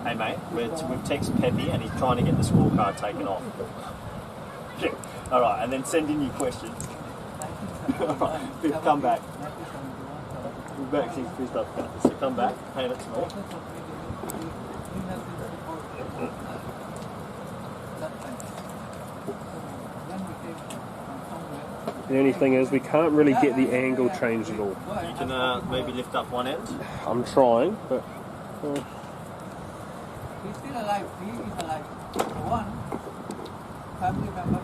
Hey mate, we've texted Peppy and he's trying to get the scorecard taken off. Yeah. Alright, and then send in your questions. Alright, Biff, come back. We're back since Chris up. So come back, hand it to me. The only thing is we can't really get the angle changed at all. You can maybe lift up one end. I'm trying, but... He's still alive. He is alive. One family member.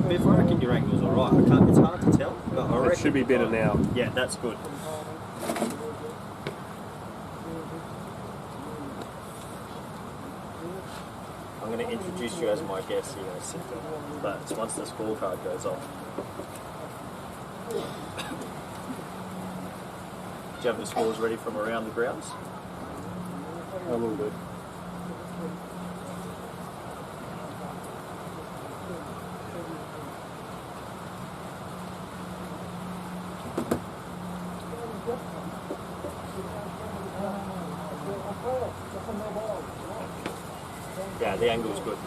Biff, I reckon your angle's alright. It's hard to tell, but I reckon it should be better now. Yeah, that's good. I'm going to introduce you as my guest here in a second, but it's once the scorecard goes off. Do you have the scores ready from around the grounds? A little bit. Yeah, the angle's good.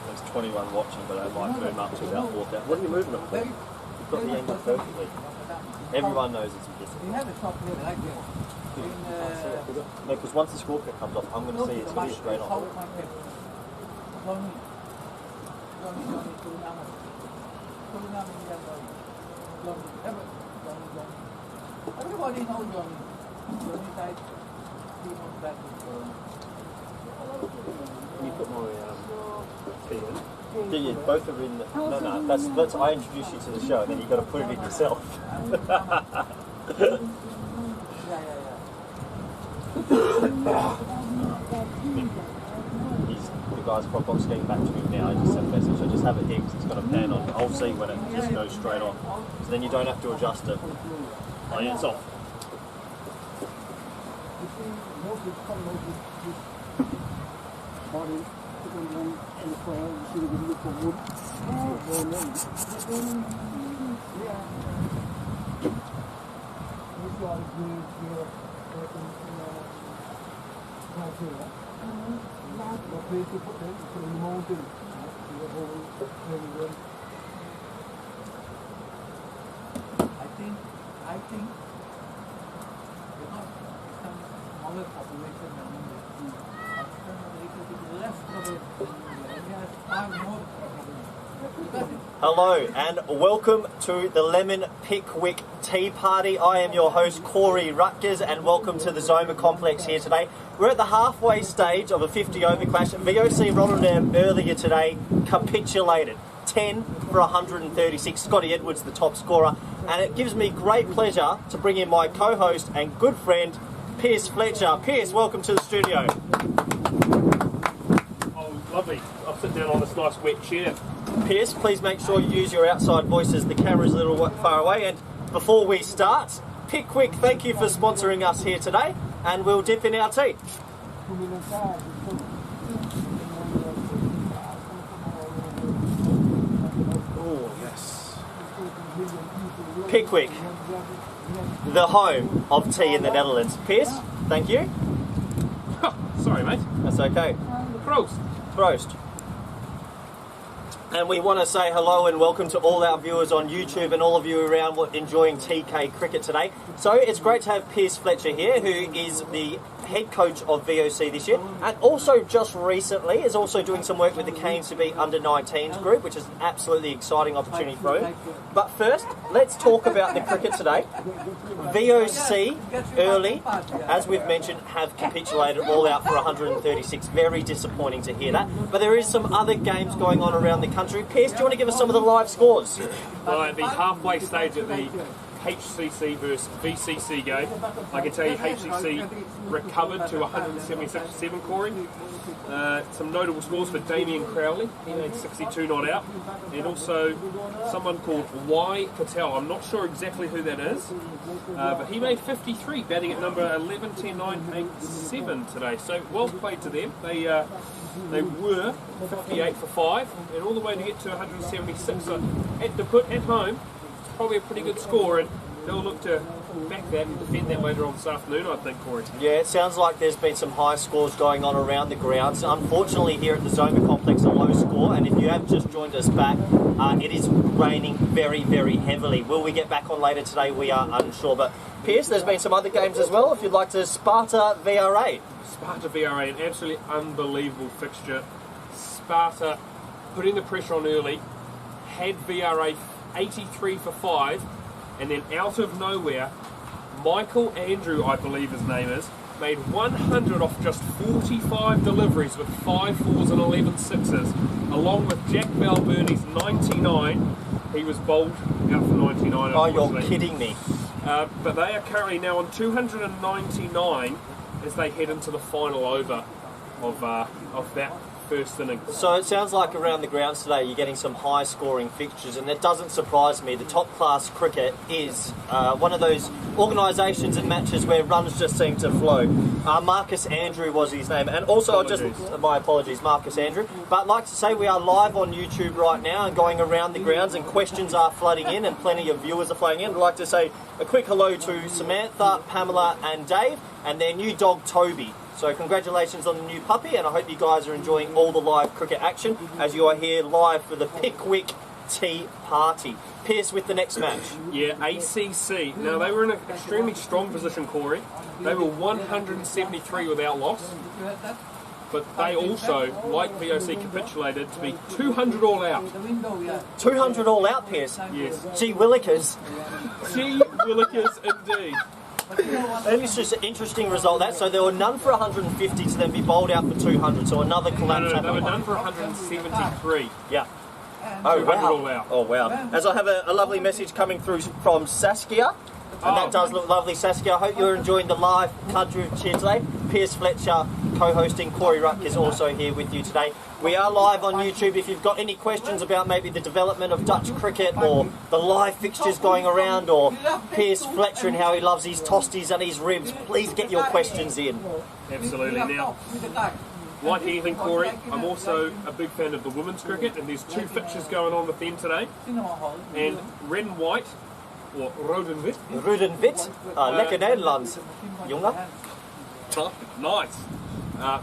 There's 21 watching, but I might boom up to about 4,000. What are you moving it for? You've got the angle perfectly. Everyone knows it's a distance. No, because once the scorecard comes off, I'm going to see it's going to be straight on. Everybody knows Johnny. Johnny died 3 months back. Can you put my key in? Yeah, both are in. No, that's. I introduce you to the show, and then you've got to put it in yourself. The guy's box getting back to me now. I just sent a message. I just have it here because it's got a pan on. I'll see when it just goes straight on. So then you don't have to adjust it. Oh yeah, it's off. I think because some smaller population less trouble. Far more trouble. Hello and welcome to the Lemon Pickwick Tea Party. I am your host Corey Rutgers and welcome to the Zoma Complex here today. We're at the halfway stage of a 50 over clash. VOC Rotterdam earlier today capitulated 10 for 136. Scotty Edwards the top scorer, and it gives me great pleasure to bring in my co-host and good friend Pierce Fletcher. Pierce, welcome to the studio. Oh, lovely. I'll sit down on this nice wet chair. Pierce, please make sure you use your outside voice as the camera's a little far away. And before we start, Pickwick, thank you for sponsoring us here today, and we'll dip in our tea. Oh, yes. Pickwick, the home of tea in the Netherlands. Piers, thank you. Sorry, mate. That's okay. Proost. Proost. And we want to say hello and welcome to all our viewers on YouTube and all of you around enjoying TK cricket today. So it's great to have Piers Fletcher here, who is the head coach of VOC this year, and also just recently is also doing some work with the KNCB Under-19s group, which is an absolutely exciting opportunity for him. But first, let's talk about the cricket today. VOC early, as we've mentioned, have capitulated all out for 136. Very disappointing to hear that. But there is some other games going on around the country. Piers, do you want to give us some of the live scores? Well, at the halfway stage of the HCC versus VCC game, I can tell you HCC recovered to 176.7, Corey. Some notable scores for Damien Crowley, he made 62 not out, and also someone called Y Patel. I'm not sure exactly who that is, but he made 53, batting at number 11, 10, 9, 8, 7 today. So well played to them. They were 58 for 5, and all the way to get to 176. So at home, probably a pretty good score, and they'll look to back that and defend that later on this afternoon, I think, Corey. Yeah, it sounds like there's been some high scores going on around the grounds. Unfortunately, here at the Zoma Complex, a low score, and if you have just joined us back, it is raining very, very heavily. Will we get back on later today? We are unsure. But Piers, there's been some other games as well. If you'd like to, Sparta VRA. Sparta VRA, an absolutely unbelievable fixture. Sparta putting the pressure on early, had VRA 83 for 5, and then out of nowhere, Michael Andrew, I believe his name is, made 100 off just 45 deliveries with 5 fours and 11 sixes, along with Jack Balburney's 99. He was bowled out for 99. Oh, you're kidding me. But they are currently now on 299 as they head into the final over of that first inning. So it sounds like around the grounds today you're getting some high scoring fixtures, and it doesn't surprise me. The top class cricket is one of those organisations and matches where runs just seem to flow. Marcus Andrew was his name, and also my apologies, Marcus Andrew. But I'd like to say we are live on YouTube right now and going around the grounds, and questions are flooding in and plenty of viewers are flooding in. I'd like to say a quick hello to Samantha, Pamela and Dave and their new dog Toby. So congratulations on the new puppy, and I hope you guys are enjoying all the live cricket action as you are here live for the Pickwick Tea Party. Piers with the next match. Yeah, ACC. Now they were in an extremely strong position, Corey. They were 173 without loss, but they also, like VOC, capitulated to be 200 all out. 200 all out, Piers? Yes. Gee willikers. Gee willikers indeed. That is just an interesting result. That so there were none for 150 to then be bowled out for 200. So another collapse. No, they were none for 173. Yeah. Oh wow. All out. Oh wow. As I have a lovely message coming through from Saskia. And that does look lovely, Saskia. I hope you're enjoying the live coverage here today. Piers Fletcher co-hosting. Corey Ruck is also here with you today. We are live on YouTube. If you've got any questions about maybe the development of Dutch cricket or the live fixtures going around or Piers Fletcher and how he loves his tosties and his ribs, please get your questions in. Absolutely. Now, like anything, Corey, I'm also a big fan of the women's cricket, and there's 2 fixtures going on with them today. And red and white, or rood en wit. Rood en wit. Lekker Nederlands, jongen. Nice.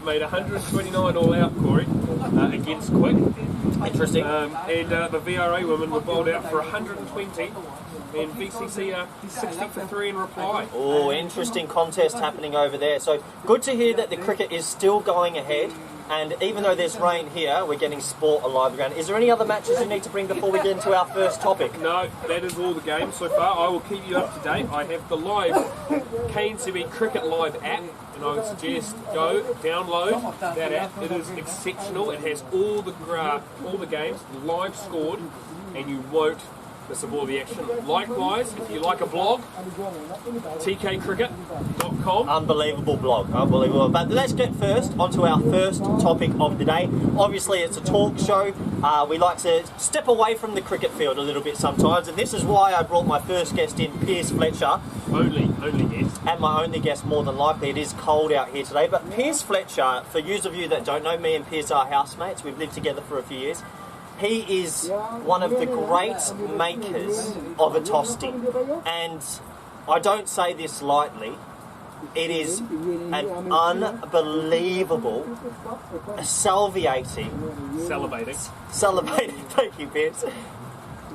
Made 129 all out, Corey, against Quick. Interesting. And the VRA women were bowled out for 120, and VCC are 60 for 3 in reply. Oh, interesting contest happening over there. So good to hear that the cricket is still going ahead. And even though there's rain here, we're getting sport alive again. Is there any other matches you need to bring before we get into our first topic? No, that is all the games so far. I will keep you up to date. I have the live KNCB Cricket Live app, and I would suggest go download that app. It is exceptional. It has all the games live scored, and you won't miss all the action. Likewise, if you like a blog, tkcricket.com. Unbelievable blog, unbelievable. But let's get first onto our first topic of the day. Obviously, it's a talk show. We like to step away from the cricket field a little bit sometimes, and this is why I brought my first guest in, Piers Fletcher. Only guest. And my only guest, more than likely. It is cold out here today. But Piers Fletcher, for those of you that don't know, me and Piers are housemates. We've lived together for a few years. He is one of the great makers of a tosti, and I don't say this lightly. It is an unbelievable, salivating, thank you, Pierce,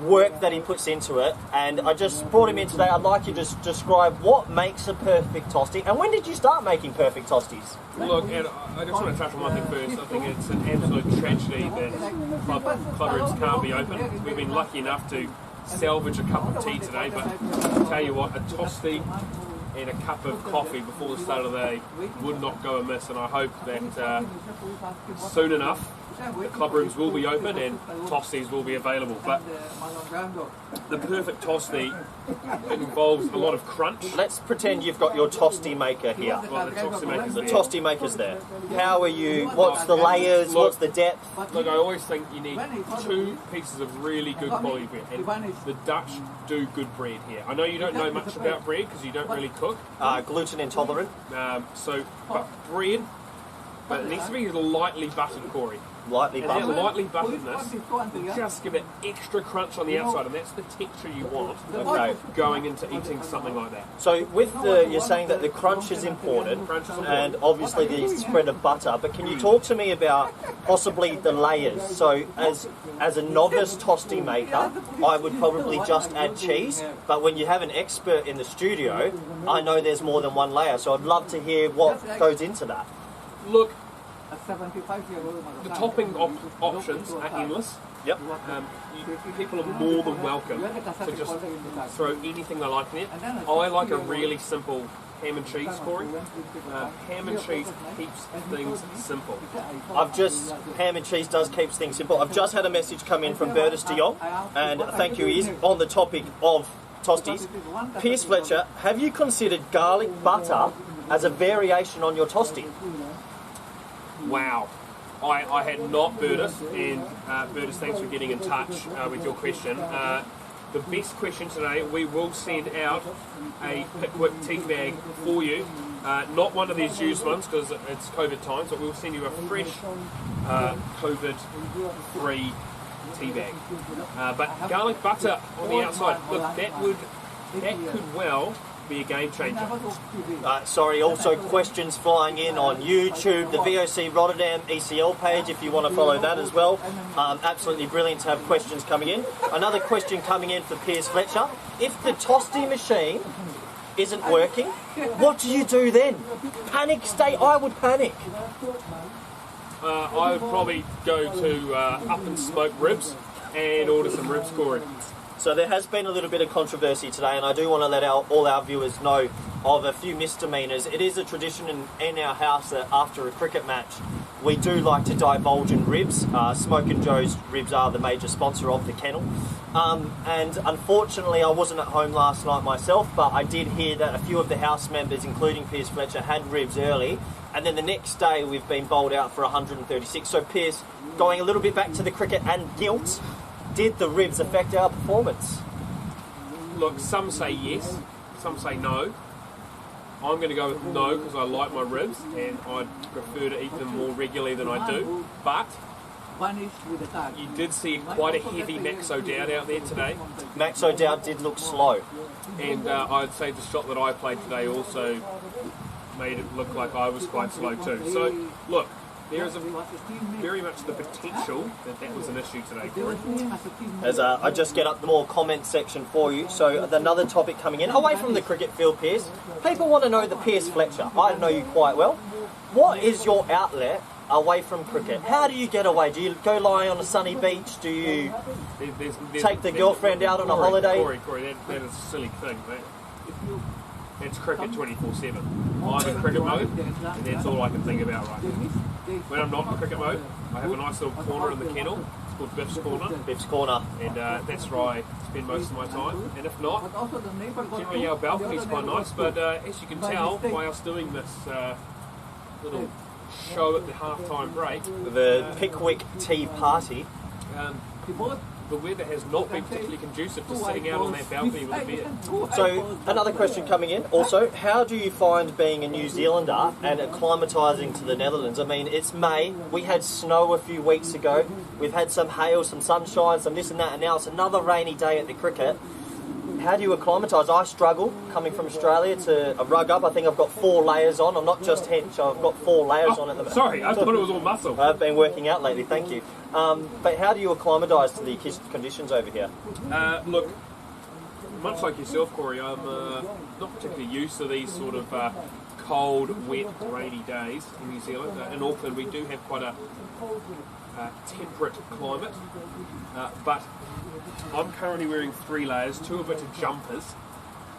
work that he puts into it. And I just brought him in today. I'd like you to just describe what makes a perfect tosti, and when did you start making perfect tosties? Look, and I just want to touch on one thing first. I think it's an absolute tragedy that club rooms can't be open. We've been lucky enough to salvage a cup of tea today, but I'll tell you what, a tosti and a cup of coffee before the start of the day would not go amiss, and I hope that soon enough the club rooms will be open and tosties will be available. But the perfect tosti involves a lot of crunch. Let's pretend you've got your tosti maker here. Well, the tosti maker's The there. tosti maker's there. How are you? What's the layers? What's the depth? Look, I always think you need 2 pieces of really good quality bread, and the Dutch do good bread here. I know you don't know much about bread because you don't really cook. Gluten intolerant. But bread, but it needs to be lightly buttered, Corey. Lightly and that buttered. lightly butteredness will just give it extra crunch on the outside, and that's the texture you want going into eating something like that. So with you're saying that the crunch is important, and obviously the spread of butter, but can you talk to me about possibly the layers? So as a novice tosti maker, I would probably just add cheese, but when you have an expert in the studio, I know there's more than one layer, so I'd love to hear what goes into that. Look, the topping options are endless. Yep. People are more than welcome to just throw anything they like in it. I like a really simple ham and cheese, Corey. Ham and cheese keeps things simple. Ham and cheese does keep things simple. I've just had a message come in from Bertus de Jong, and thank you, he's on the topic of tosties. Pierce Fletcher, have you considered garlic butter as a variation on your tosti? Wow. I had not, Bertus, and Bertus, thanks for getting in touch with your question. The best question today, we will send out a Pickwick tea bag for you. Not one of these used ones because it's COVID times, but we'll send you a fresh COVID-free tea bag. But garlic butter on the outside, look, that could well be a game changer. Also questions flying in on YouTube, the VOC Rotterdam ECL page if you want to follow that as well. Absolutely brilliant to have questions coming in. Another question coming in for Piers Fletcher. If the tosti machine isn't working, what do you do then? Panic state? I would panic. I would probably go to Up and Smoke Ribs and order some ribs, Corey. So there has been a little bit of controversy today, and I do want to let all our viewers know of a few misdemeanours. It is a tradition in our house that after a cricket match, we do like to divulge in ribs. Smoke and Joe's Ribs are the major sponsor of the kennel. And unfortunately, I wasn't at home last night myself, but I did hear that a few of the house members, including Piers Fletcher, had ribs early. And then the next day, we've been bowled out for 136. So Piers, going a little bit back to the cricket and guilt, did the ribs affect our performance? Look, some say yes, some say no. I'm going to go with no because I like my ribs and I'd prefer to eat them more regularly than I do. But you did see quite a heavy Max O'Dowd out there today. Max O'Dowd did look slow. And I'd say the shot that I played today also made it look like I was quite slow too. So, look, there is very much the potential that was an issue today, Corey. As I just get up the more comment section for you. So another topic coming in, away from the cricket field, Piers. People want to know the Piers Fletcher. I know you quite well. What is your outlet away from cricket? How do you get away? Do you go lie on a sunny beach? Do you take the girlfriend out on a holiday? Corey, that is a silly thing, mate. It's cricket 24/7. I'm in cricket mode, and that's all I can think about right now. When I'm not in cricket mode, I have a nice little corner in the kennel. It's called Biff's Corner. Biff's Corner. And that's where I spend most of my time. And if not, generally our balcony's quite nice. But as you can tell by us doing this little show at the half-time break, the Pickwick Tea Party, the weather has not been particularly conducive to sitting out on that balcony with a beer. So another question coming in also, how do you find being a New Zealander and acclimatising to the Netherlands? I mean, it's May, we had snow a few weeks ago, we've had some hail, some sunshine, some this and that, and now it's another rainy day at the cricket. How do you acclimatise? I struggle coming from Australia to a rug up. I think I've got 4 layers on. I'm not just hench, I've got 4 layers on at the moment. Sorry, I thought it was all muscle. I've been working out lately, thank you. But how do you acclimatise to the conditions over here? Look, much like yourself, Corey, I'm not particularly used to these sort of cold, wet, rainy days in New Zealand. In Auckland, we do have quite a temperate climate, but I'm currently wearing 3 layers, 2 of which are jumpers,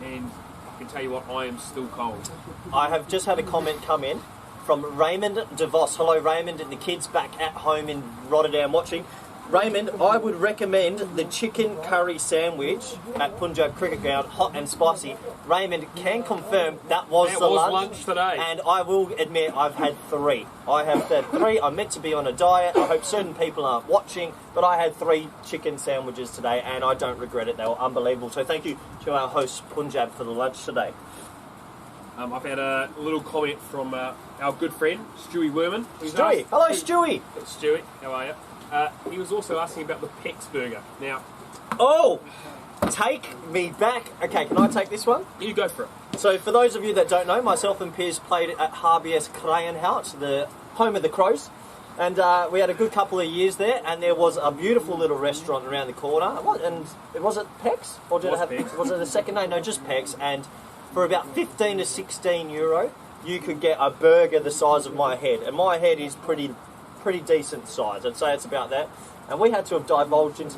and I can tell you what, I am still cold. I have just had a comment come in from Raymond DeVos. Hello Raymond, and the kids back at home in Rotterdam watching. Raymond, I would recommend the chicken curry sandwich at Punjab Cricket Ground, hot and spicy. Raymond can confirm that was the lunch today. And I will admit I've had 3. I have had 3. I'm meant to be on a diet. I hope certain people aren't watching, but I had 3 chicken sandwiches today and I don't regret it. They were unbelievable. So thank you to our host Punjab for the lunch today. I've had a little comment from our good friend, Stewie Werman. Stewie! Hello Stewie! Stewie, how are you? He was also asking about the Pex burger. Now, oh, take me back. Okay, can I take this one? You go for it. So, for those of you that don't know, myself and Piers played at HBS Kraaienhout, the home of the Crows, and we had a good couple of years there. And there was a beautiful little restaurant around the corner. And was it Pex, or did it have? Pex. Was it a second name? No, just Pex. And for about 15 to 16 euro, you could get a burger the size of my head, and my head is pretty decent size. I'd say it's about that. And we had to have divulged into...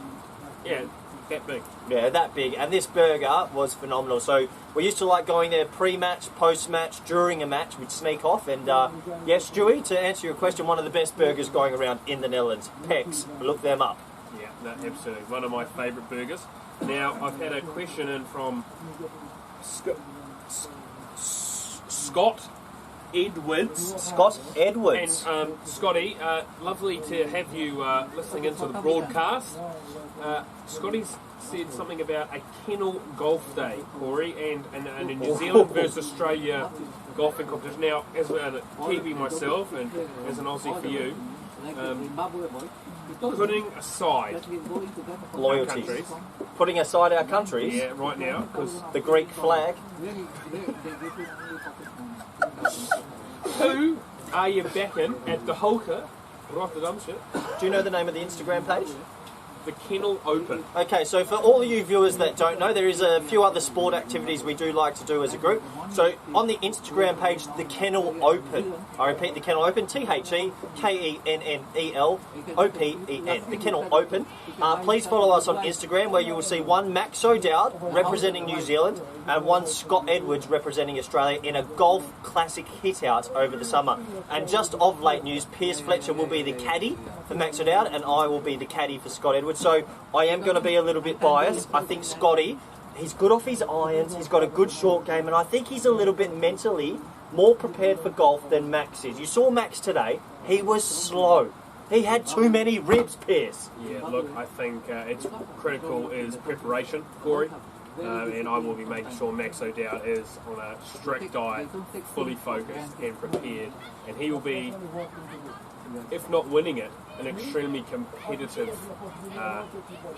Yeah, that big. Yeah, that big. And this burger was phenomenal. So we used to like going there pre-match, post-match, during a match. We'd sneak off. And yes, Stewie, to answer your question, one of the best burgers going around in the Netherlands. Pex. Look them up. Yeah, no, absolutely. One of my favourite burgers. Now, I've had a question in from Scott Edwards. Scott Edwards. And Scotty, lovely to have you listening into the broadcast. Scotty's said something about a kennel golf day, Corey, and a New Zealand versus Australia golfing competition. Now, as a Kiwi myself and as an Aussie for you, putting aside loyalties, putting aside our countries, yeah, right now, because the Greek flag. Who are you backing at the Holker, Resumption? Do you know the name of the Instagram page? The Kennel Open. Okay, so for all of you viewers that don't know, there is a few other sport activities we do like to do as a group. So on the Instagram page, the Kennel Open. I repeat, the Kennel Open, THEKENNEL-OPEN, the Kennel Open. Please follow us on Instagram, where you will see one Max O'Dowd representing New Zealand and one Scott Edwards representing Australia in a golf classic hit out over the summer. And just of late news, Piers Fletcher will be the caddy for Max O'Dowd and I will be the caddy for Scott Edwards. So I am going to be a little bit biased. I think Scotty, he's good off his irons, he's got a good short game, and I think he's a little bit mentally more prepared for golf than Max is. You saw Max today, he was slow. He had too many ribs, Piers. Yeah, look, I think it's critical is preparation, Corey. And I will be making sure Max O'Dowd is on a strict diet, fully focused and prepared. And he will be, if not winning it, an extremely competitive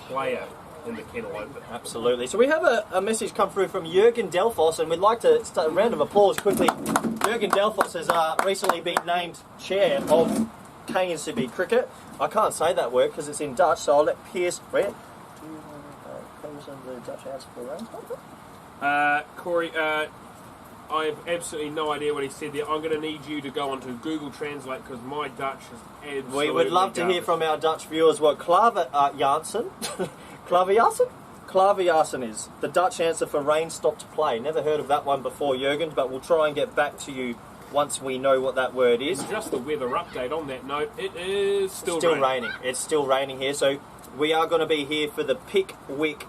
player in the Kennel Open. Absolutely. So we have a message come through from Jurgen Delfos, and we'd like to start a round of applause quickly. Jurgen Delfos has recently been named chair of KNCB Cricket. I can't say that word because it's in Dutch, so I'll let Piers read it. The Dutch answer for round. Corey, I have absolutely no idea what he said there. I'm going to need you to go onto Google Translate because my Dutch is absolutely We would love to hear from our Dutch viewers what Klaver Janssen is. The Dutch answer for rain stopped play. Never heard of that one before, Jurgen, but we'll try and get back to you once we know what that word is. Just the weather update on that note, it is still raining. It's still raining here, so we are going to be here for the Pickwick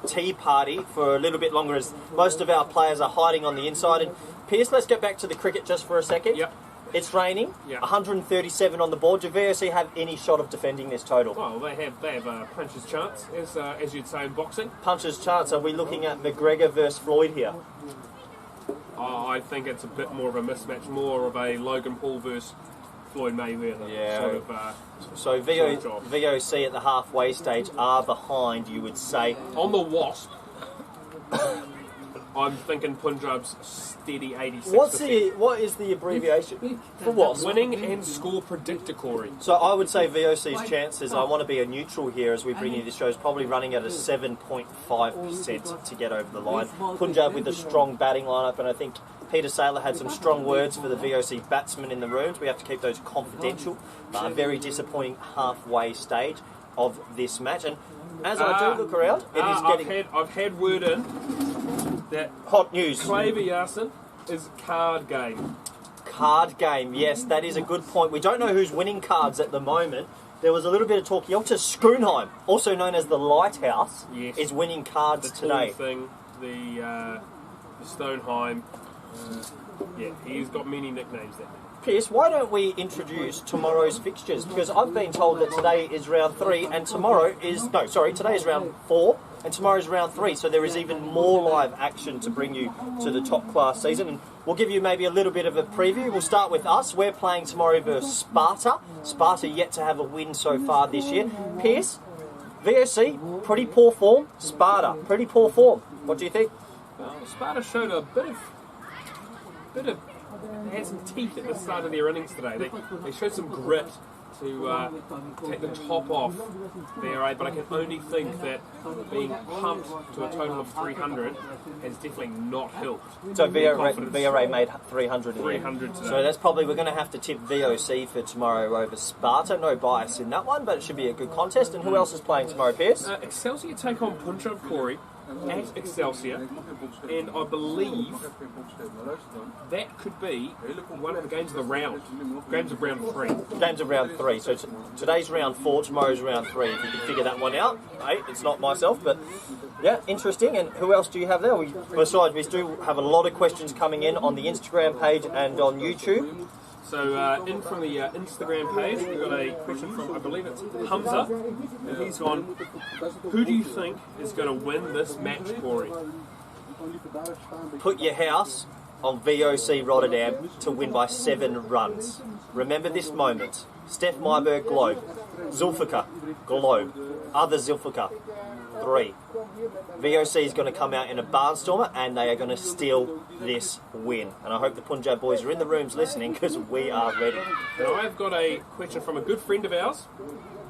tea party for a little bit longer, as most of our players are hiding on the inside. And Piers, let's get back to the cricket just for a second. Yep. It's raining. Yeah. 137 on the board. Do VOC have any shot of defending this total? Well, they have a puncher's chance, as you'd say in boxing. Puncher's chance. Are we looking at McGregor versus Floyd here? I think it's a bit more of a mismatch, more of a Logan Paul versus Floyd Mayweather sort of. So VOC at the halfway stage are behind, you would say. On the Wasp, I'm thinking Punjab's steady 86%. What is the abbreviation for Wasp? Winning and score predictor, Corey. So I would say VOC's chances, I want to be a neutral here as we bring you this show, is probably running at a 7.5% to get over the line. Punjab with a strong batting lineup, and I think Peter Saylor had some strong words for the VOC batsmen in the rooms. We have to keep those confidential. A very disappointing halfway stage of this match. And as I do look around, it is getting... I've had word in that hot news. Claver Yasin is card game. Card game, yes, that is a good point. We don't know who's winning cards at the moment. There was a little bit of talk. Yelta Schoonheim, also known as the Lighthouse, is winning cards today. The Stoneheim. Yeah, he's got many nicknames there. Pierce, why don't we introduce tomorrow's fixtures? Because I've been told that today is round 3 and today is round 4 and tomorrow is round 3. So there is even more live action to bring you to the top class season. And we'll give you maybe a little bit of a preview. We'll start with us. We're playing tomorrow versus Sparta. Sparta yet to have a win so far this year. Pierce, VOC, pretty poor form. Sparta, pretty poor form. What do you think? Well, Sparta showed a bit of they had some teeth at the start of their innings today. They showed some grit to take the top off VRA, but I can only think that being pumped to a total of 300 has definitely not helped. So VRA made 300 300 today. So that's probably, we're going to have to tip VOC for tomorrow over Sparta. No bias in that one, but it should be a good contest. And who else is playing tomorrow, Pierce? Excelsior take on Punjab, Corey, at Excelsior, and I believe that could be one of the games of the round. Games of round 3. Games of round 3. So today's round 4, tomorrow's round 3. If you can figure that one out. Hey, it's not myself, but yeah, interesting. And who else do you have there? Besides, we do have a lot of questions coming in on the Instagram page and on YouTube. So in from the Instagram page, we've got a question from, I believe it's Hamza, and he's gone, who do you think is going to win this match, Corey? Put your house on VOC Rotterdam to win by 7 runs. Remember this moment. Steph Myberg, Globe. Zulfikar, Globe. Other Zulfikar, 3. VOC is going to come out in a barnstormer and they are going to steal this win. And I hope the Punjab boys are in the rooms listening because we are ready. And I've got a question from a good friend of ours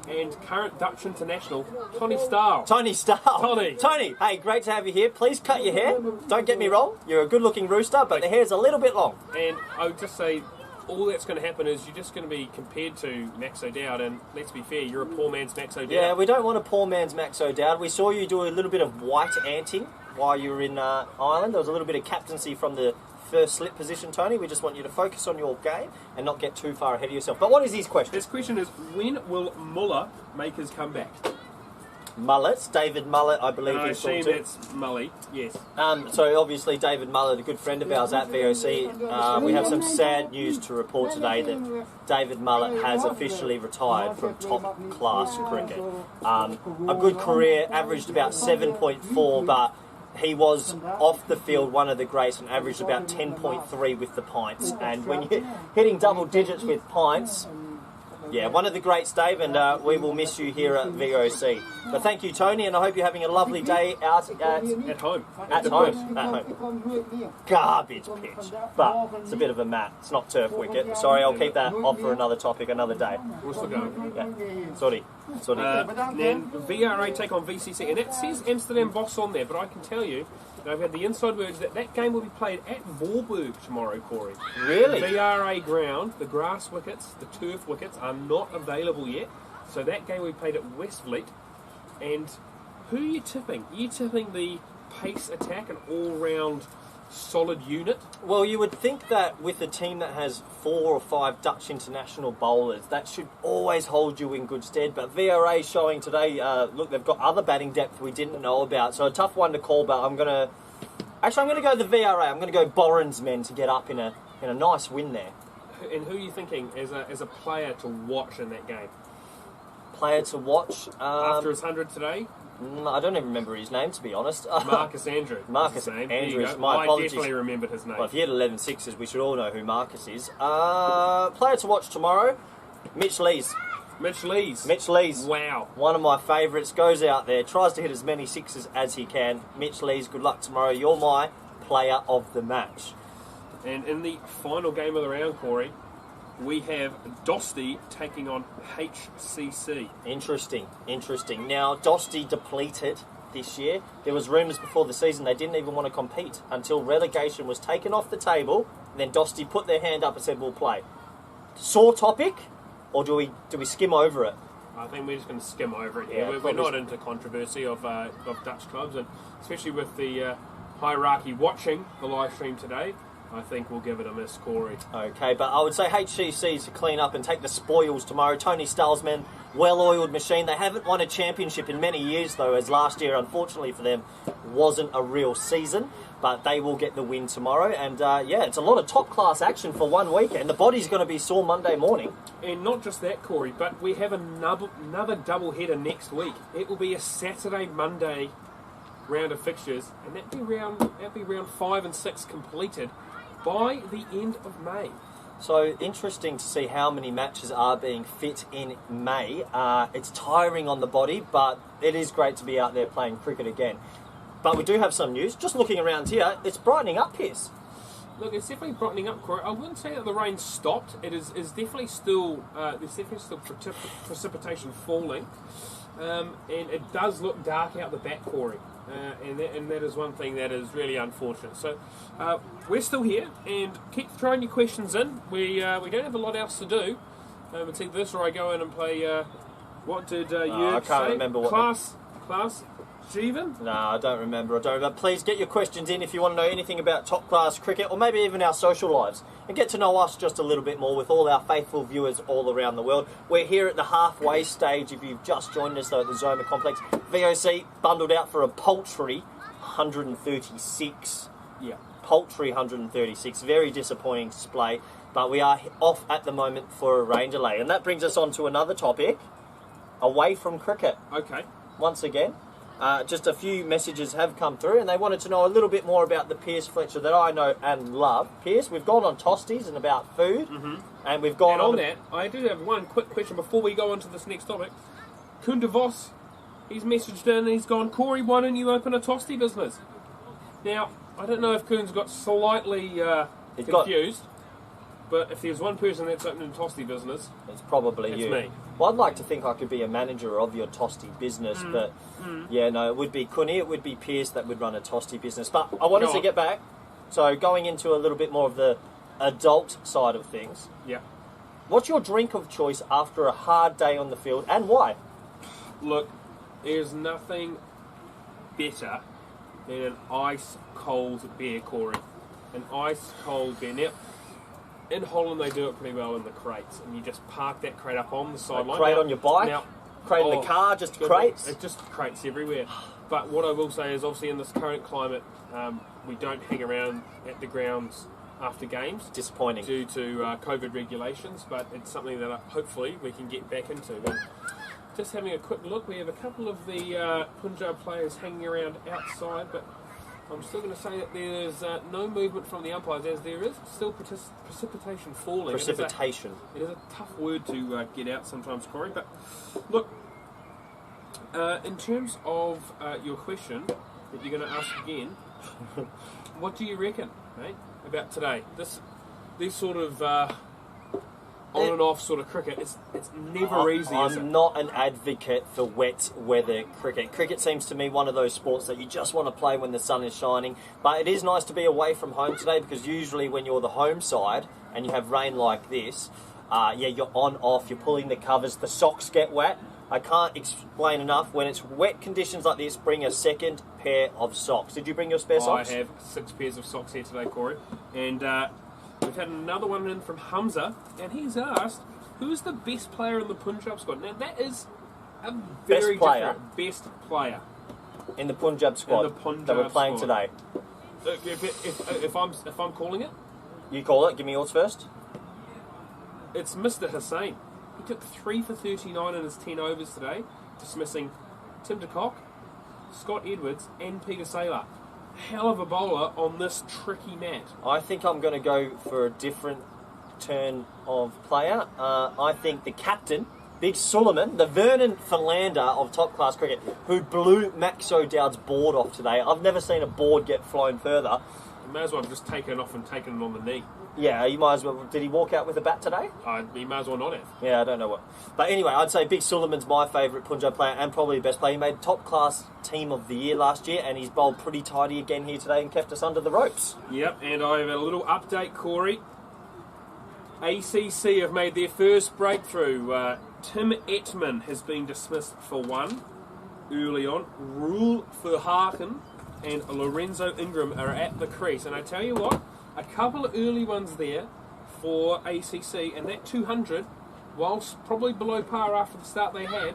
and current Dutch international, Tony Staal. Tony Staal. Tony, hey, great to have you here. Please cut your hair. Don't get me wrong, you're a good-looking rooster, but the hair's a little bit long. And I would just say, all that's going to happen is you're just going to be compared to Max O'Dowd, and let's be fair, you're a poor man's Max O'Dowd. Yeah, we don't want a poor man's Max O'Dowd. We saw you do a little bit of white anting while you were in Ireland. There was a little bit of captaincy from the first slip position, Tony. We just want you to focus on your game and not get too far ahead of yourself. But what is his question? His question is, when will Muller make his comeback? Mullet, David Mullet, I believe he's talking to. It's Mully, yes. So obviously David Mullet, a good friend of ours at VOC, we have some sad news to report today that David Mullet has officially retired from top class cricket. A good career, averaged about 7.4, but he was off the field one of the greats and averaged about 10.3 with the pints. And when you're hitting double digits with pints, yeah, one of the greats, Dave, and we will miss you here at VOC. But thank you, Tony, and I hope you're having a lovely day out at home. At home. Garbage pitch. But it's a bit of a mat. It's not turf wicket. Sorry, I'll keep that off for another topic, another day. We're still going. Yeah. Sorry. Then VRA take on VCC, and it says Amsterdam Boss on there, but I can tell you, I've had the inside words that that game will be played at Voorburg tomorrow, Corey. Really? VRA ground, the grass wickets, the turf wickets are not available yet. So that game will be played at Westfleet. And who are you tipping? Are you tipping the pace attack, an all-round solid unit? Well, you would think that with a team that has 4 or 5 Dutch international bowlers, that should always hold you in good stead. But VRA showing today, look, they've got other batting depth we didn't know about. So a tough one to call, but I'm going to go the VRA. I'm going to go Boren's men to get up in a nice win there. And who are you thinking as a player to watch in that game? Player to watch? After his 100 today? I don't even remember his name, to be honest. Marcus Andrews. Marcus Andrews. My I apologies. definitely remembered his name. Well, if he had 11 sixes, we should all know who Marcus is. Player to watch tomorrow, Mitch Lees. Mitch Lees. Mitch Lees. Wow. One of my favourites. Goes out there, tries to hit as many sixes as he can. Mitch Lees, good luck tomorrow. You're my player of the match. And in the final game of the round, Corey, we have Dosty taking on HCC. Interesting. Now, Dosty depleted this year. There was rumours before the season they didn't even want to compete until relegation was taken off the table. And then Dosty put their hand up and said, we'll play. Sore topic, or do we skim over it? I think we're just going to skim over it. Yeah, we're not into controversy of Dutch clubs, and especially with the hierarchy watching the live stream today, I think we'll give it a miss, Corey. Okay, but I would say HCC to clean up and take the spoils tomorrow. Tony Stalsman, well-oiled machine. They haven't won a championship in many years, though, as last year, unfortunately for them, wasn't a real season. But they will get the win tomorrow. And, yeah, it's a lot of top-class action for one weekend. The body's going to be sore Monday morning. And not just that, Corey, but we have another double-header next week. It will be a Saturday-Monday round of fixtures, and that'll be round 5 and 6 completed by the end of May. So interesting to see how many matches are being fit in May. It's tiring on the body, but it is great to be out there playing cricket again. But we do have some news. Just looking around here, it's brightening up, Pierce. Look, it's definitely brightening up, Corey. I wouldn't say that the rain stopped. It is definitely still there's definitely still precipitation falling, and it does look dark out the back, Corey. And that is one thing that is really unfortunate. So we're still here, and keep throwing your questions in. We don't have a lot else to do. It's either this or I go in and play. What did you I can't say? remember what. Class Jeevan? No, I don't remember. Please get your questions in if you want to know anything about top class cricket, or maybe even our social lives, and get to know us just a little bit more with all our faithful viewers all around the world. We're here at the halfway stage. If you've just joined us, though, at the Zoma Complex, VOC bundled out for a paltry 136. Yeah. Paltry 136. Very disappointing display, but we are off at the moment for a rain delay, and that brings us on to another topic: away from cricket. Okay. Once again. Just a few messages have come through, and they wanted to know a little bit more about the Pierce Fletcher that I know and love. Pierce, we've gone on tosties and about food, and we've gone on that. I do have one quick question before we go on to this next topic. Koen de Vos, he's messaged in and he's gone, Corey, why don't you open a tostie business? Now, I don't know if Koen's got slightly confused, but if there's one person that's opening a tostie business, it's probably you. Me. Well, I'd like to think I could be a manager of your tostie business, but yeah, no, it would be Cooney, it would be Pierce that would run a tostie business. But I wanted to get back, so going into a little bit more of the adult side of things. Yeah. What's your drink of choice after a hard day on the field, and why? Look, there's nothing better than an ice-cold beer, Corey. An ice-cold beer. Now, in Holland, they do it pretty well in the crates, and you just park that crate up on the sideline. Crate on your bike? Crate in the car, just crates? It's just crates everywhere. But what I will say is, obviously, in this current climate, we don't hang around at the grounds after games. Disappointing. Due to COVID regulations, but it's something that hopefully we can get back into. And just having a quick look, we have a couple of the Punjab players hanging around outside, but I'm still going to say that there's no movement from the umpires, as there is still precipitation falling. Precipitation. It is a tough word to get out sometimes, Corey. But look, in terms of your question that you're going to ask again, what do you reckon, mate, about today? This sort of on and off sort of cricket, it's never easy. I'm not an advocate for wet weather cricket. Cricket seems to me one of those sports that you just want to play when the sun is shining. But it is nice to be away from home today, because usually when you're the home side and you have rain like this, yeah, you're on off, you're pulling the covers, the socks get wet. I can't explain enough. When it's wet conditions like this, bring a second pair of socks. Did you bring your spare socks? I have 6 pairs of socks here today, Corey. And we've had another one in from Hamza, and he's asked, who's the best player in the Punjab squad? Now, that is a very different best player in the Punjab squad that we're playing today. If I'm calling it? You call it. Give me yours first. it's Mr. Hussain. He took 3 for 39 in his 10 overs today, dismissing Tim de Kock, Scott Edwards and Peter Saylor. Hell of a bowler on this tricky mat. I think I'm going to go for a different turn of player. I think the captain, Big Suleiman, the Vernon Philander of top class cricket, who blew Max O'Dowd's board off today. I've never seen a board get flown further. You may as well have just taken it off and taken it on the knee. Yeah, you might as well. Did he walk out with a bat today? He may as well not have. Yeah, I don't know what. But anyway, I'd say Big Suleiman's my favourite Punjab player and probably the best player. He made top class team of the year last year and he's bowled pretty tidy again here today and kept us under the ropes. Yep, and I have a little update, Corey. ACC have made their first breakthrough. Tim Ettman has been dismissed for 1 early on. Rule Verhagen and Lorenzo Ingram are at the crease. And I tell you what, a couple of early ones there for ACC, and that 200, whilst probably below par after the start they had,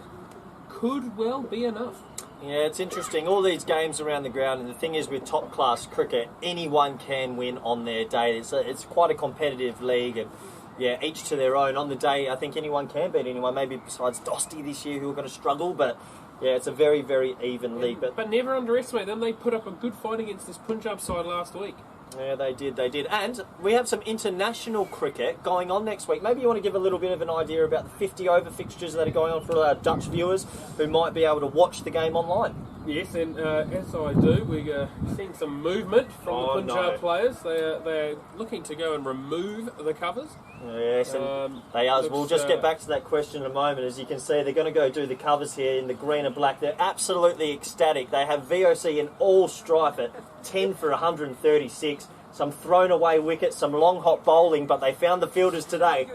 could well be enough. Yeah, it's interesting. All these games around the ground, and the thing is with top class cricket, anyone can win on their day. It's quite a competitive league, and yeah, each to their own. On the day, I think anyone can beat anyone, maybe besides Dosty this year, who are going to struggle, but yeah, it's a very, very even league. But never underestimate them. They put up a good fight against this Punjab side last week. Yeah, they did. And we have some international cricket going on next week. Maybe you want to give a little bit of an idea about the 50-over fixtures that are going on for our Dutch viewers who might be able to watch the game online. Yes, and as I do, we're seeing some movement from the Punjab players. They're looking to go and remove the covers. Yes, and they are. We'll just get back to that question in a moment. As you can see, they're going to go do the covers here in the green and black. They're absolutely ecstatic. They have VOC in all strife at 10 for 136. Some thrown away wickets, some long hot bowling, but they found the fielders today.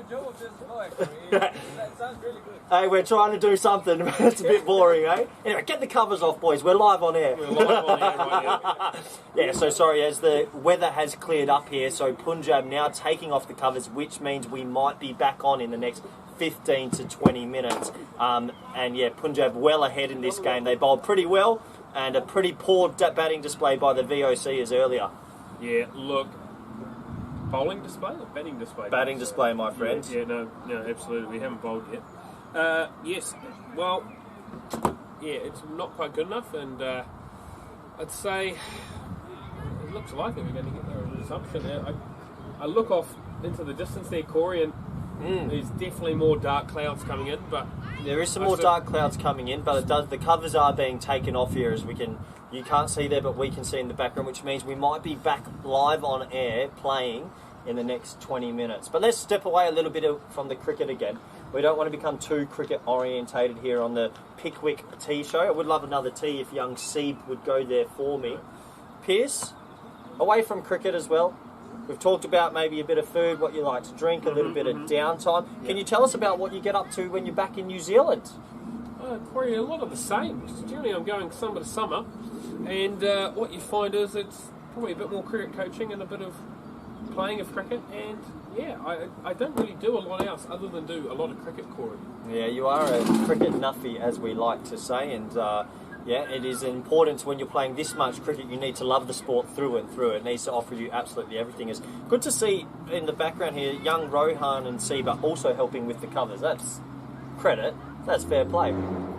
Hey, we're trying to do something. It's a bit boring, eh? Anyway, get the covers off, boys. We're live on air. We're live on air right now. Yeah, so sorry, as the weather has cleared up here, so Punjab now taking off the covers, which means we might be back on in the next 15 to 20 minutes. And yeah, Punjab well ahead in this game. They bowled pretty well, and a pretty poor batting display by the VOCers earlier. Yeah, look, bowling display or batting display? Batting display, my friend. Yeah, no, absolutely. We haven't bowled yet. Yes, well, yeah, it's not quite good enough, and I'd say it looks likely we're going to get the resumption there. I look off into the distance there, Corey, and there's definitely more dark clouds coming in, but there is some more dark clouds coming in, but the covers are being taken off here, as you can't see there, but we can see in the background, which means we might be back live on air playing in the next 20 minutes. But let's step away a little bit from the cricket again. We don't want to become too cricket orientated here on the Pickwick Tea Show. I would love another tea if young Seeb would go there for me. Pierce, away from cricket as well. We've talked about maybe a bit of food, what you like to drink, a little bit of downtime. Can you tell us about what you get up to when you're back in New Zealand? Corey, a lot of the same. Generally, I'm going summer to summer, and what you find is it's probably a bit more cricket coaching and a bit of playing of cricket, and yeah, I don't really do a lot else other than do a lot of cricket, Corey. Yeah, you are a cricket nuffy, as we like to say, and yeah, it is important when you're playing this much cricket, you need to love the sport through and through. It needs to offer you absolutely everything. It's good to see in the background here, young Rohan and Seba also helping with the covers. That's credit. That's fair play.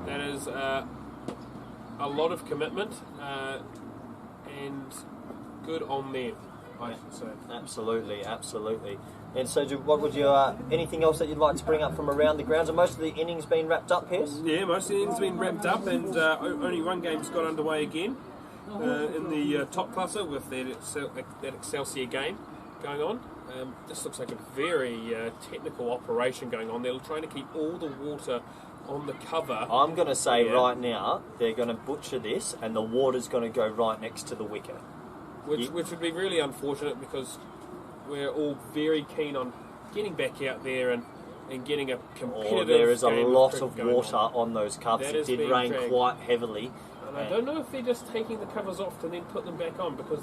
That is a lot of commitment and good on them, I should say. Absolutely, absolutely. And so, what would you? Anything else that you'd like to bring up from around the grounds? Are most of the innings been wrapped up, Pierce? Yeah, most of the innings been wrapped up, and only one game's got underway again in the Topklasse with that Excelsior game going on. This looks like a very technical operation going on. They're trying to keep all the water on the cover. I'm going to say right now they're going to butcher this, and the water's going to go right next to the wicket. Which would be really unfortunate because we're all very keen on getting back out there and getting a competitive there is a game lot of water on those covers. It did rain quite heavily. And I don't know if they're just taking the covers off to then put them back on, because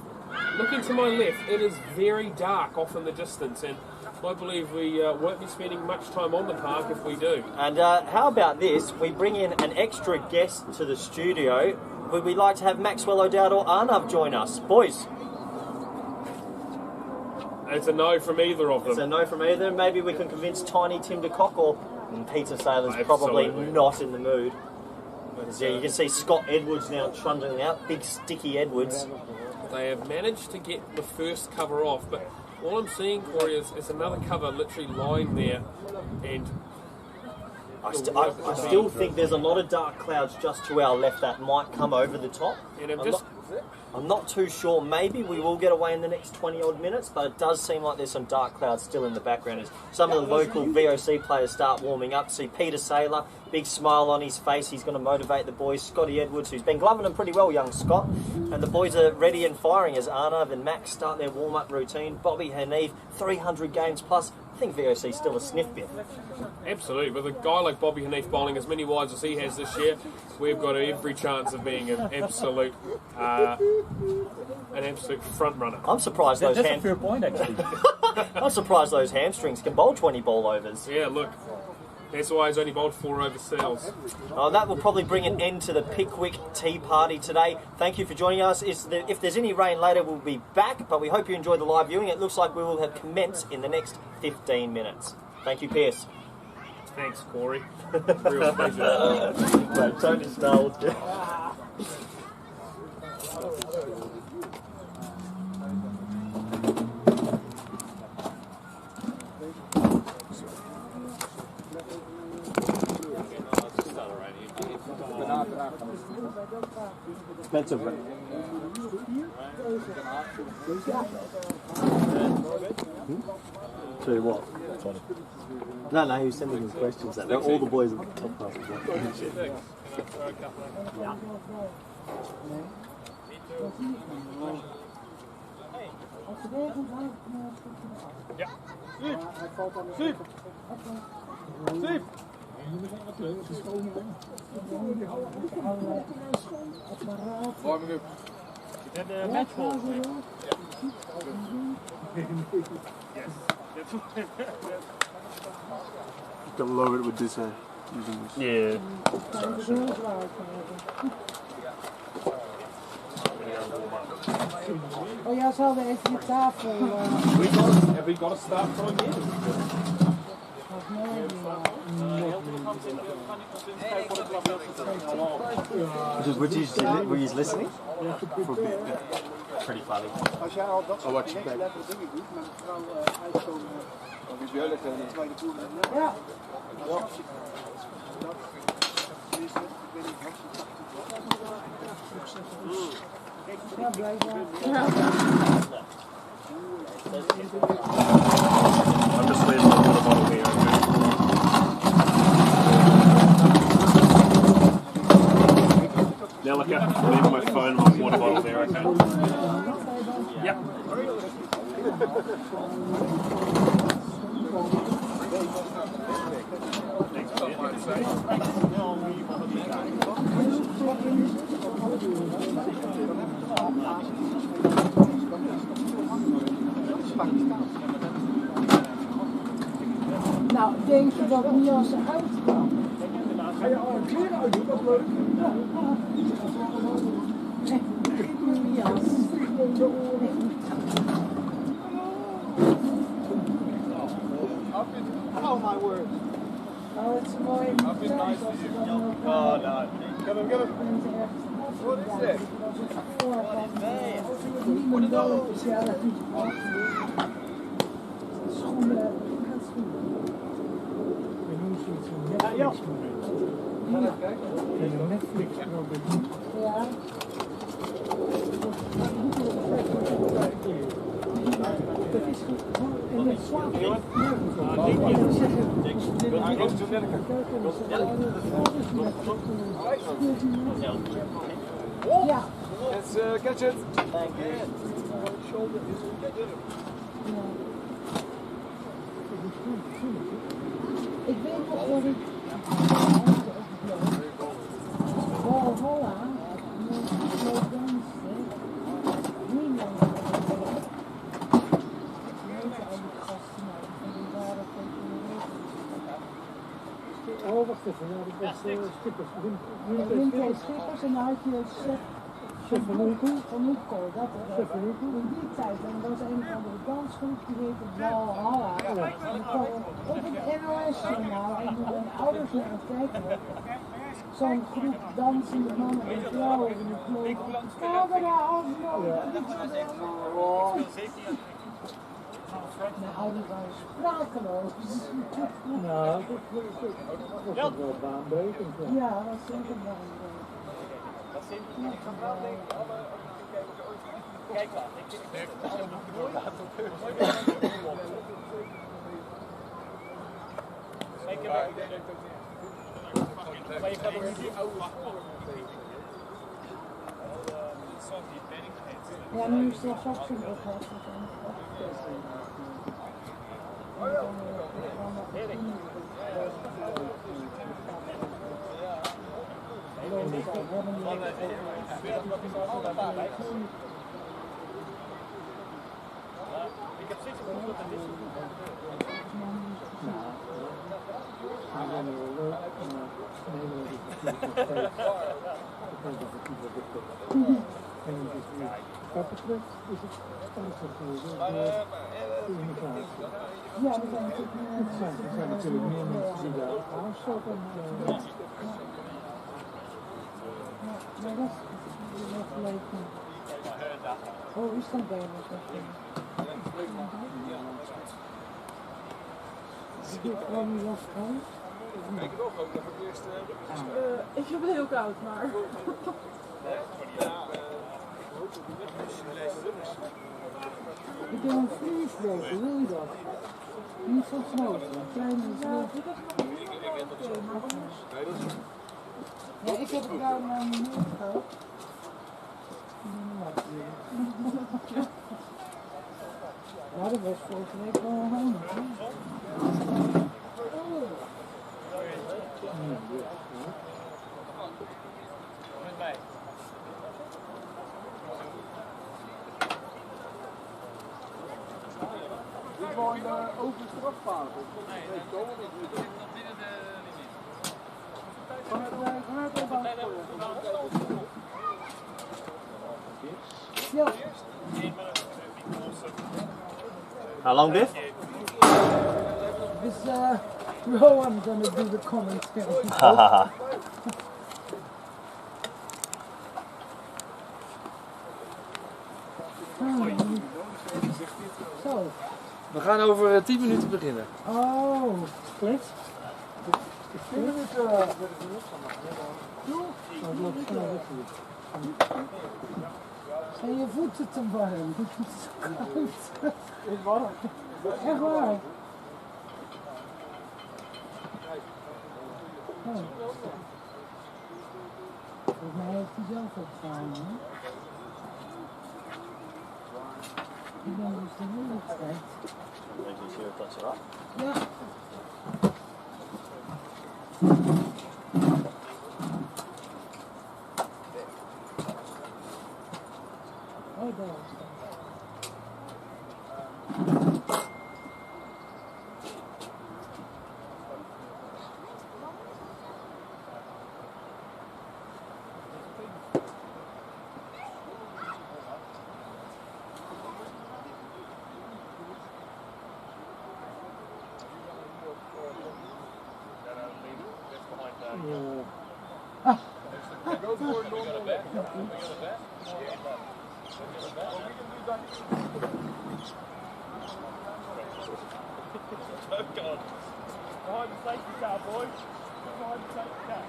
looking to my left, it is very dark off in the distance, and I believe we won't be spending much time on the park if we do. And how about this? We bring in an extra guest to the studio. Would we like to have Maxwell O'Dowd or Arnav join us? Boys. It's a no from either of them. It's a no from either. Maybe we can convince Tiny Tim to cockle. And Peter Saylor's probably not in the mood. Yeah, you can see Scott Edwards now trundling out. Big sticky Edwards. They have managed to get the first cover off, but all I'm seeing, Corey, is another cover literally lying there, and I still think there's a lot of dark clouds just to our left that might come over the top. And I'm not too sure. Maybe we will get away in the next 20 odd minutes, but it does seem like there's some dark clouds still in the background as some of the local VOC players start warming up. See Peter Saylor, big smile on his face. He's going to motivate the boys. Scotty Edwards, who's been gloving them pretty well, young Scott. And the boys are ready and firing as Arnav and Max start their warm-up routine. Bobby Hanif, 300 games plus. I think VOC's still a sniff bit. Absolutely. With a guy like Bobby Hanif bowling as many wides as he has this year, we've got every chance of being an absolute front runner. I'm surprised those That's a fair point, actually. I'm surprised those hamstrings can bowl 20 ball overs. Yeah, look. That's why he's only bowled 4 over cells. That will probably bring an end to the Pickwick Tea Party today. Thank you for joining us. If there's any rain later, we'll be back, but we hope you enjoyed the live viewing. It looks like we will have commenced in the next 15 minutes. Thank you, Pierce. Thanks, Corey. Real pleasure. Mate, Tony Snell. Expensive. Tell you what. No, he was sending his questions. They're all the boys at the top class. Yeah. Siep! Siep! Warming up. And the match ball. Yes. Gotta lower it with this using this. Yeah. Oh ja, ze hadden even je tafel. Have we got a start time yet? Were you listening? For a bit, yeah. Pretty funny. Als jij al dat I'll watch soort it back. lekkere dingen doet, met mevrouw uitkomen Of is jullie de tweede koer. Ja. Ja, blijkbaar. I'm just leaving the water bottle here, okay? Now look out, I'm leaving my phone and my water bottle there, okay? Yep. Nou, denk je dat Niels uitkwam? Ga je al kleren uitdoen, dat is leuk. Oh my word. Oh, het is mooi. I've been nice to you. Oh no. Get him, get him. What is it? What are those? Ja, dat is schoenen. Ja. Netflix. Ja. Dat is in het slaap. Ja. Let's catch it. Thank you. Ik weet nog dat ik... Oh, hola. Oh, wacht even. Ja, dat was Schippers. Wim T. Schippers en dan had je Van Moekel, dat in die tijd. En er was een of andere dansgroep die heette Valhalla. En die kwam op het NOS-journaal en toen mijn ouders naar het kijken. Zo'n groep dansende mannen en vrouwen in de kloof. Camera aflopen, mijn ouders waren sprakeloos. Nou, dat was wel baanbrekend. Ja, dat is zeker baanbrekend. Kijk maar, maar je gaat ook niet die oude ja, nu is het straks een opgehad. Ik heb steeds een goed dat dit Wat betreft is het ernstig geworden. Ja, er zijn natuurlijk meer mensen die daar aanstoppen. Ja, dat is leuk. Oh, is dat bijna zo? Is dit gewoon niet wel koud? Ik heb ook dat het eerst. Ik heb het heel koud, maar. Ik heb een vlieslopen, wil je dat? Niet zo groot, een kleine vlies. Ja, ik heb het daar naar mijn neer gehad. Ja, dat was vorige week wel handig. Dit gewoon over de strafpaal. Ja. How long, Biff? This Rowan gonna do the commentary. Zo. We gaan over 10 minuten beginnen. Oh, split. 10 minuten. Zijn je voeten te warm? Het is zo koud. Is warm. Echt waar. Oh. Volgens mij heeft hij zelf opgehaald, hè? Ik ben dus de hele tijd. Making sure if that's alright. Ja. Oh, daar is het. Behind the safety car, boys. Behind the safety car.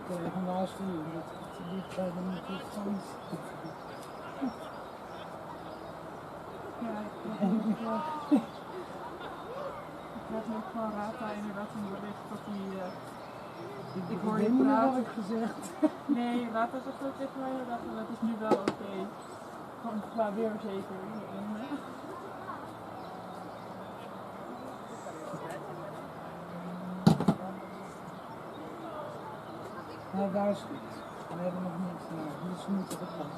Tegen naast u, dat liep bij de microfoon. Ja, ik had net van Rata inderdaad een bericht dat hij. Ik hoor je praten. Heb ik gezegd. Nee, Rata zegt ook tegen mij inderdaad, dat is nu wel oké. Gewoon qua weer zeker. Nou, daar is goed. We hebben nog niks gedaan, dus we moeten het pas.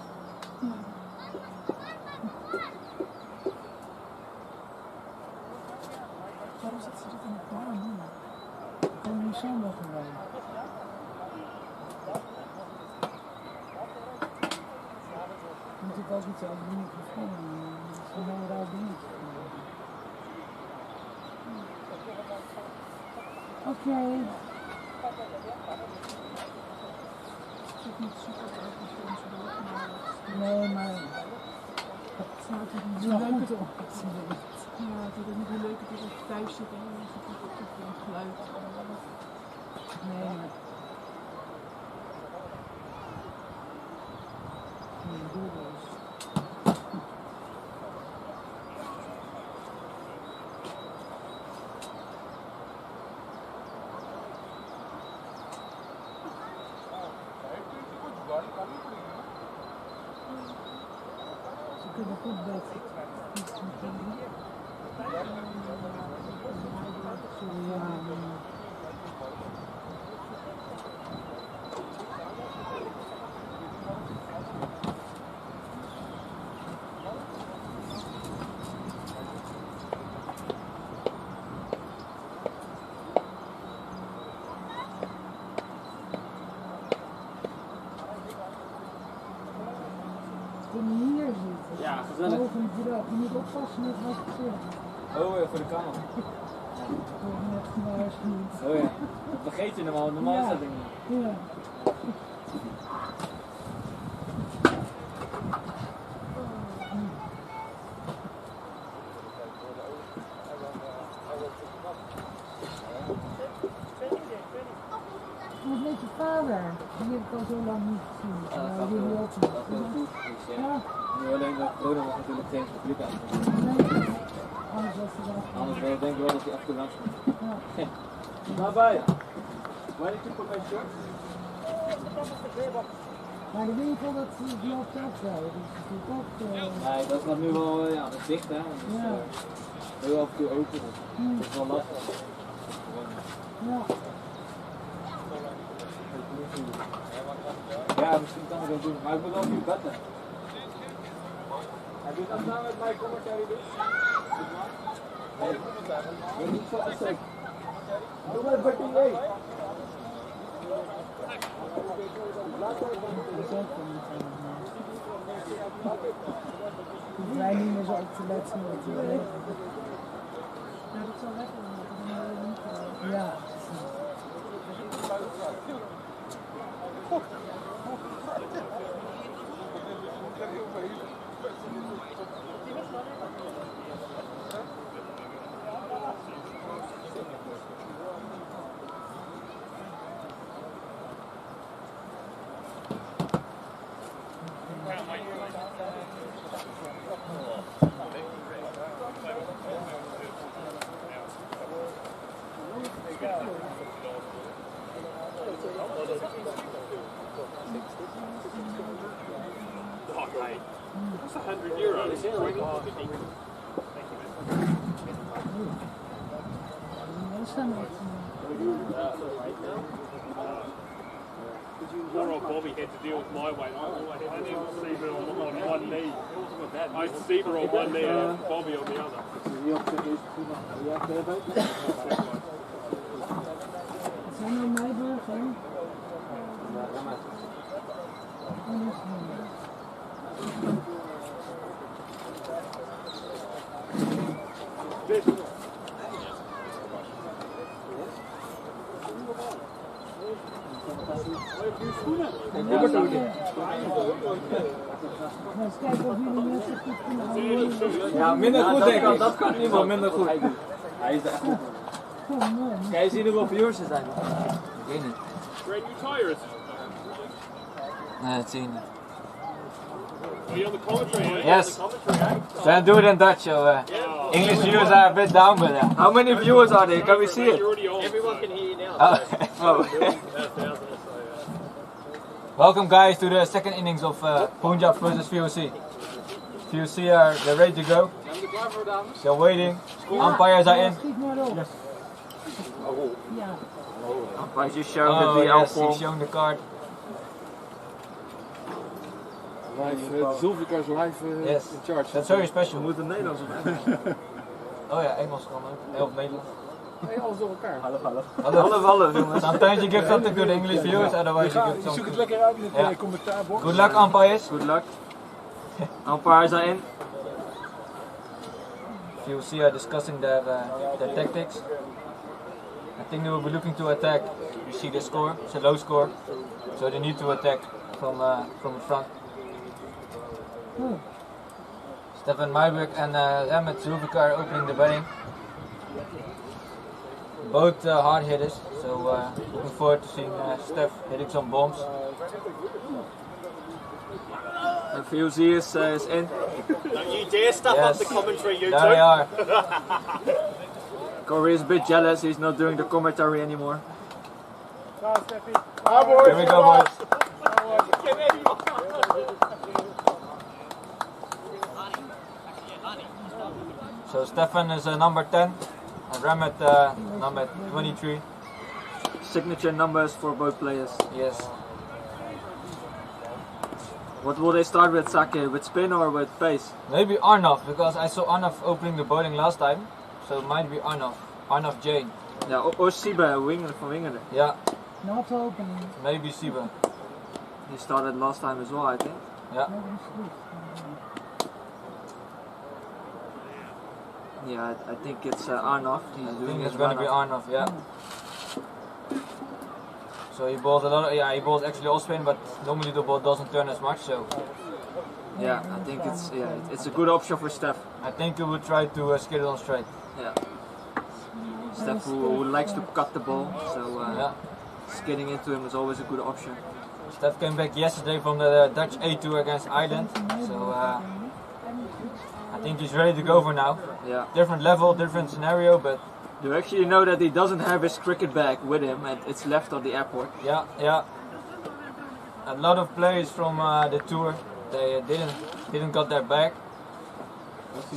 Waarom zit ze dit in de baan doen? Ik heb nu zondag gedaan. Moet ik ook iets over de microfoon doen? Dat is een heel raar dingetje. Oké. Het zit niet super te opgeschreven, maar... Nee, maar... Het staat er niet zo goed op. Ja, het is ook niet heel leuk dat je thuis zit en je zit op het geluid. Nee, maar... Nee, doe dus. Ze kunnen goed beter. Hier zitten. Ja, gezellig. Boven het bureau. Je moet oppassen met wat je zegt. Oh, voor de camera. Ik word net gewaarschuwd. Oh ja, dat vergeet je normaal. Normaal is dat ding niet. Ja. Wat met je vader? Die heb ik al zo lang niet gezien. Jullie ook niet. Dat is wel goed. Ja. Nu alleen dat corona was natuurlijk geen publiek aan. Nee. Anders was hij wel. Anders denk ik wel dat hij af en toe langs komt. Ja. Daarbij. Why did you put my shirt? Maar de winkel dat loopt ook wel. Dus het is ook... Nee, dat gaat nu wel ja, dat is dicht hè. Dus, ja. heel af en toe open. Dus. Dat is wel lastig. Ja. Ja, misschien kan ik dat doen, maar ik moet wel nu betten. Heb je dat nou met mij commentary doen? Nee, ik ben niet zo assek. Doe maar betting mee. Wij niet meer zo op te letten met die regels. Ja, dat zal lekker zijn. Ja. That's €100. Poor old Bobby had to deal with my weight. I didn't see her on one knee. I see her on one knee and Bobby on the other. Zijn nou Nijburg, hè? Ja, minder goed denk ik. Dat kan niet, maar minder goed. Hij is echt goed. Kan je zien hoeveel viewers er zijn? Ik weet niet. Brand new tires. Nee, dat zie je niet. Are you on the commentary? Yes. Then do it in Dutch. English viewers are a bit down, but how many viewers are there? Can we see it? Everyone can hear you now. Oh. Welcome guys to the second innings of Punjab versus VOC. VOC they're ready to go. They're waiting. Umpires are in. Yes. Umpires just showing the L4. He's showing the card. Live, Zulfikar's live Yes. in charge. That's very special. Moet het Nederlands of Engels? Oh ja, Engels kan ook. Of Nederlands. Nee, alles door elkaar. Half, jongens. Sometimes you give something good English viewers, otherwise you give Zoek something. het lekker uit in Ja. de commentaarbox. Good luck, umpires. Good luck. Umpires are in. VOC are discussing their tactics. I think they will be looking to attack. You see the score, it's a low score, so they need to attack from the front. Stefan Meiberg and Remet Zulfikar opening the batting. Both hard hitters, so looking forward to seeing Steph hitting some bombs. And VOC is in. Don't you dare stuff up the commentary, you There two. they are. Corey is a bit jealous, he's not doing the commentary anymore. Here we go, boys. So Stefan is number 10 and Remet number 23. Signature numbers for both players. Yes. What will they start with, Sake? With spin or with pace? Maybe Arnav, because I saw Arnav opening the bowling last time, so it might be Arnav. Arnav Jain. Yeah, or Siba, winger from England. Yeah. Not opening. Maybe Siba. He started last time as well, I think. Yeah. Yeah, I think it's Arnav. He's I doing think his it's going to be Arnav, yeah. So he bowls a lot. He bowls actually all spin, but normally the ball doesn't turn as much. So yeah, I think it's a good option for Steph. I think he would try to skid it on straight. Yeah. Steph who likes to cut the ball, so skidding into him is always a good option. Steph came back yesterday from the Dutch A tour against Ireland, so I think he's ready to go for now. Yeah. Different level, different scenario, but. Do you actually know that he doesn't have his cricket bag with him and it's left at the airport? Yeah, yeah. A lot of players from the tour, they didn't got their bag,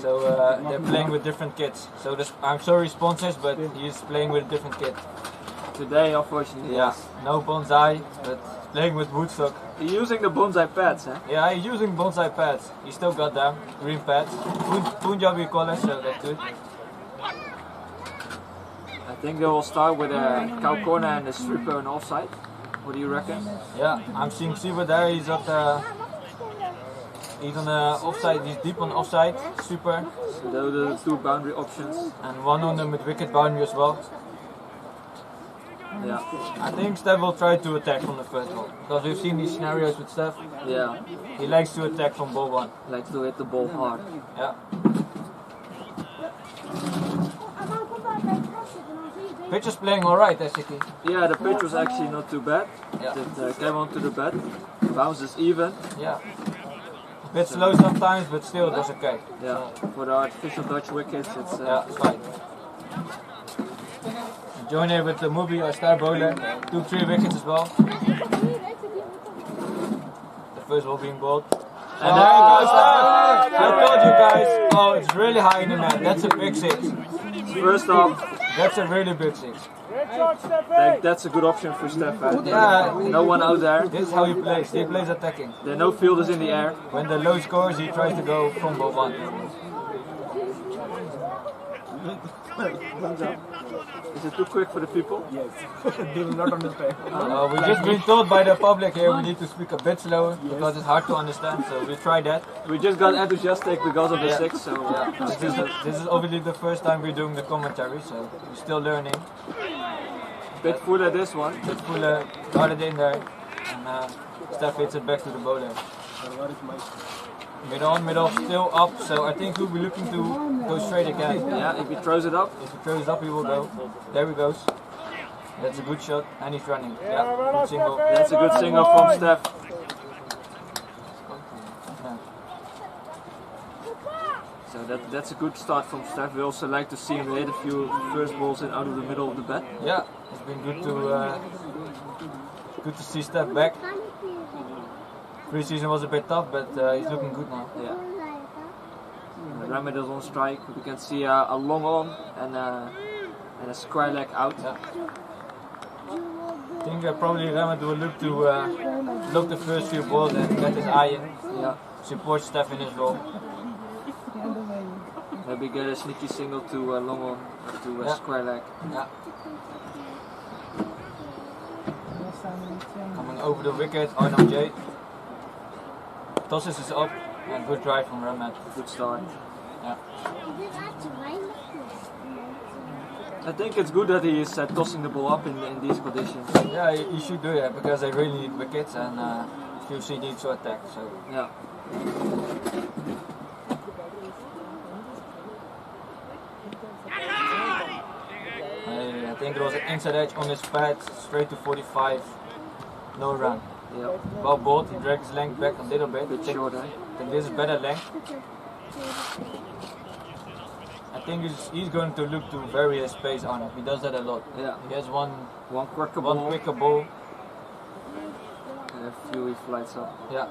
so they're playing with different kits. So I'm sorry sponsors, but he's playing with a different kit. Today, unfortunately. Yeah, no bonsai, but playing with Woodstock. He's using the bonsai pads, huh? Yeah, he's using bonsai pads. He still got them, green pads. Punjabi colour, so that's good. I think they will start with a cow corner and a stripper and offside. What do you reckon? Yeah, I'm seeing Siva there. He's on the offside. He's deep on offside. Super. So those are the two boundary options. And one on the mid-wicket boundary as well. Yeah. I think Steph will try to attack from the first ball because we've seen these scenarios with Steph. Yeah. He likes to attack from ball one. Likes to hit the ball hard. Yeah. Pitch is playing alright, Essiki. Yeah, the pitch was actually not too bad. Yeah. It came onto the bat. Bounces even. Yeah. A bit slow sometimes, but still it was okay. Yeah. For the artificial Dutch wickets, it's it's fine. Join here with the movie star bowler. 2-3 wickets as well. The first ball being bowled. And there you go, Steph! I told you guys. Oh, it's really high in the net. That's a big six. First off, that's a really big six. That's a good option for Steph. Yeah. No one out there. This is how he plays. He plays attacking. There are no fielders in the air. When the low scores, he tries to go from ball one. Is it too quick for the people? Yes. They will not understand. We've just been told by the public here we need to speak a bit slower because it's hard to understand, so we tried that. We just got enthusiastic because of the six, so this is obviously the first time we're doing the commentary, so we're still learning. Bit fuller this one. Bit fuller, got it in there, and Steph hits it back to the bowler. Mid on, mid off, still up, so I think we'll be looking to go straight again. Yeah, if he throws it up. If he throws it up, he will go. There he goes. That's a good shot, and he's running. Yeah, good single. That's a good single from Steph. So that's a good start from Steph. We also like to see him hit a few first balls in out of the middle of the bat. Yeah, it's been good to see Steph back. Pre-season was a bit tough, but he's looking good now. Yeah. Remet is on strike. We can see a long on and a square leg out. Yeah. I think probably Remmet will look the first few balls and get his eye in. Yeah. Support Steph in his role. Maybe get a sneaky single to long on, to square leg. Yeah. Coming over the wicket, Arnhem J. Tosses is up, and good drive from Remmet. Good start. Yeah. I think it's good that he is tossing the ball up in these conditions. Yeah, he should do that because they really need wickets and VOC needs to attack. So yeah. I think there was an inside edge on his pad, straight to 45, no run. Yeah. Well bowled, he dragged his length back a little bit. Bit short, eh? I think this is better length. I think he's going to look to vary his pace on it. He does that a lot. Yeah. He has one quicker ball. And a few he flights up. Yeah.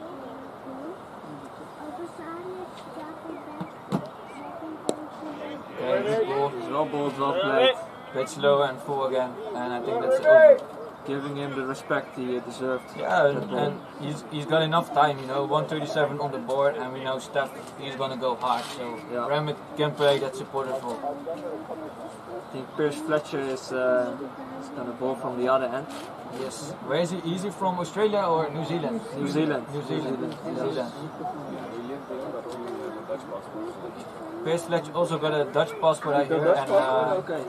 Okay, good ball. Well bowled, well played. Bit slow and full again, and I think that's over. Giving him the respect he deserved. Yeah, and he's got enough time, 137 on the board, and we know Steph, he's gonna go hard, so Remmet can play that supportive role. I think Pierce Fletcher is gonna bowl from the other end. Yes. Where is he? Is he from Australia or New Zealand? New Zealand. New Zealand. Pierce Fletcher also got a Dutch passport, I hear, and okay.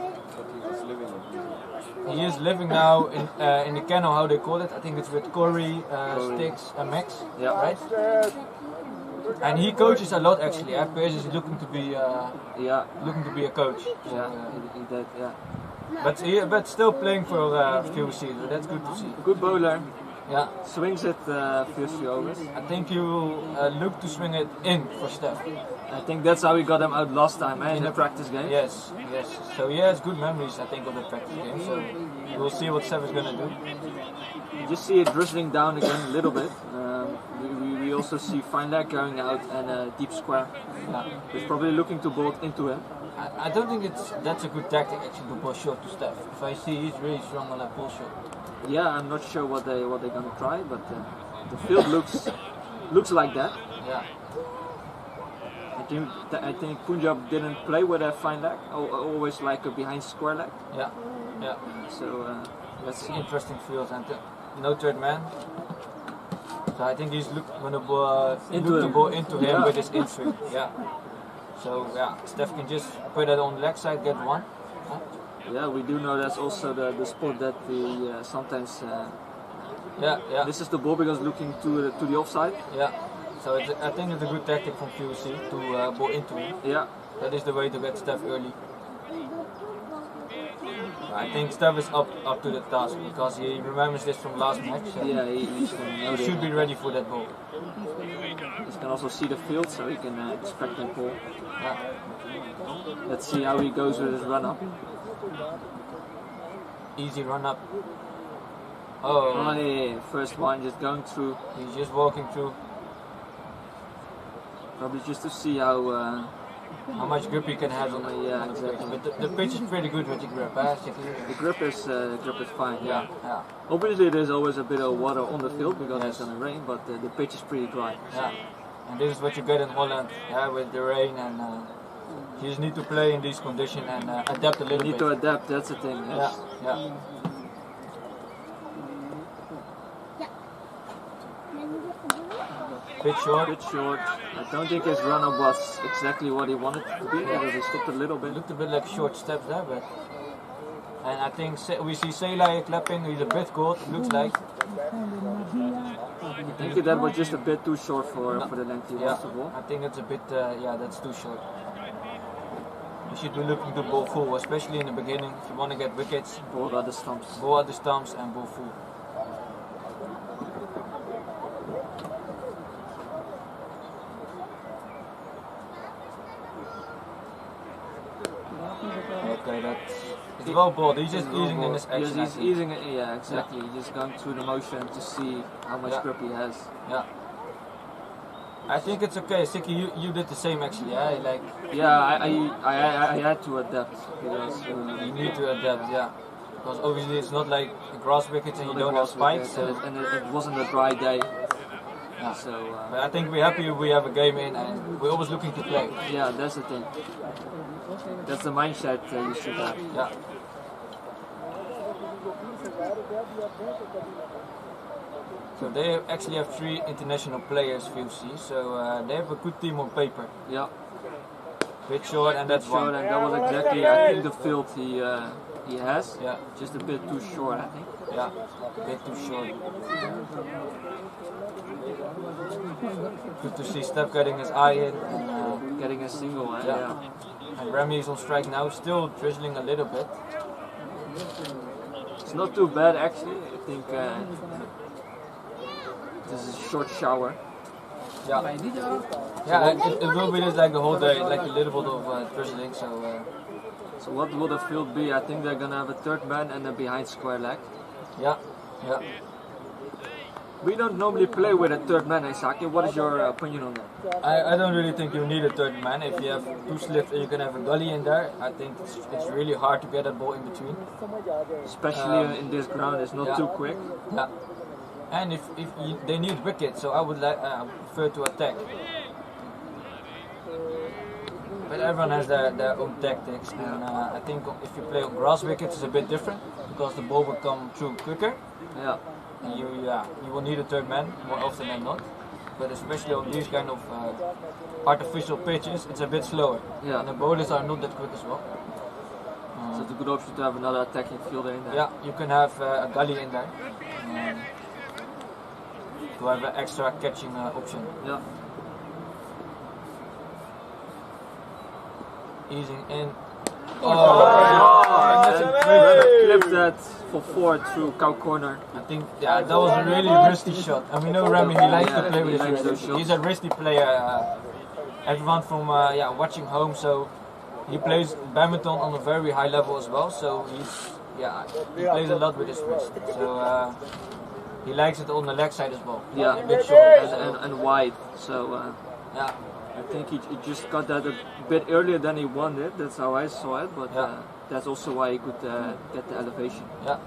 he is living now in the kennel, how they call it. I think it's with Corey, Sticks, and Max. Yeah. Right. And he coaches a lot actually. Pierce is looking to be a coach. Yeah, he did. Yeah. But still playing for VOC, so that's good to see. Good bowler. Yeah. Swings it first few overs. I think you look to swing it in for Steph. I think that's how we got him out last time, in the practice game. Yes. So he has good memories, I think, of the practice game. So we'll see what Steph is gonna do. You just see it drizzling down again a little bit. We also see fine leg going out and a deep square. Yeah. He's probably looking to bolt into him. I don't think that's a good tactic actually to pull short to Steph. If I see he's really strong on that pull short. Yeah, I'm not sure what they're gonna try, but the field looks like that. Yeah. I think Punjab didn't play with a fine leg, always like a behind square leg. Yeah. So that's an interesting field, and no third man. So I think he's going to ball into him with his in-swing. Yeah. So Steph can just put it on the leg side, get one. Yeah, we do know that's also the spot that we sometimes. This is the ball because looking to the offside. Yeah. So I think it's a good tactic from VOC to ball into him. Yeah. That is the way to get Steph early. I think Steph is up to the task because he remembers this from last match. So yeah, he should be ready for that ball. He can also see the field, so he can expect that ball. Yeah. Let's see how he goes with his run up. Easy run up. Oh yeah, first one just going through. He's just walking through. Probably just to see how much grip you can have on the exactly. But the pitch is pretty good with the grip. The grip is fine. Yeah. Obviously, there's always a bit of water on the field because it's gonna rain, but the pitch is pretty dry. Yeah. And this is what you get in Holland, with the rain, and you just need to play in these conditions and adapt a little bit. You need to adapt. That's the thing. Yes. Yeah. Bit short. I don't think his run-up was exactly what he wanted it to be, because he stopped a little bit. Looked a bit like short steps there, but... And I think we see Selay clapping, he's a bit cold, it looks like. I think that was just a bit too short for the length he wants to bowl. I think it's a bit, that's too short. You should be looking to bowl full, especially in the beginning, if you want to get wickets. Bowl at the stumps. Bowl at the stumps and bowl full. Okay, it's well bowled. He's just easing in his action. Yes, he's easing it. Yeah, exactly. Yeah. He's just going through the motion to see how much grip he has. Yeah. I think it's okay. Siki, you did the same actually. I had to adapt because you need to adapt. Yeah. because obviously it's not like a grass wicket and you don't have spikes. So and it wasn't a dry day. Yeah. So, but I think we're happy we have a game in, and we're always looking to play. Yeah, that's the thing. That's the mindset you should have. Yeah. So they actually have 3 international players, VOC. So they have a good team on paper. Yeah. Bit short, and that's one. And that was exactly, I think, the field he has. Yeah. Just a bit too short, I think. Yeah. A bit too short. Good to see Steph getting his eye in and getting a single. Yeah. And Remy is on strike now, still drizzling a little bit. It's not too bad actually. I think this is a short shower. Yeah, it will be just like the whole day, like a little bit of drizzling. So what will the field be? I think they're gonna have a third man and a behind square leg. Yeah, yeah. We don't normally play with a third man, Isaki. What is your opinion on that? I don't really think you need a third man. If you have 2 slips and you can have a gully in there, I think it's really hard to get that ball in between. Especially in this ground, it's not too quick. Yeah. And if they need wickets, so I would prefer to attack. But everyone has their own tactics, and I think if you play on grass wickets, it's a bit different because the ball will come through quicker. Yeah. And you will need a third man more often than not. But especially on these kind of artificial pitches, it's a bit slower. Yeah. And the bowlers are not that quick as well. So it's a good option to have another attacking fielder in there. Yeah, you can have a gully in there. To have an extra catching option. Yeah. Easing in. Clip that for 4 through cow corner. I think that was a really risky shot. And we know Remy, he likes to play with his wrist. He's a risky player. Everyone from watching home, so he plays badminton on a very high level as well. So he plays a lot with his wrist. So he likes it on the leg side as well. Yeah, a bit short and wide. So yeah, I think he just got that a bit earlier than he wanted. That's how I saw it. But that's also why he could get the elevation. Yeah.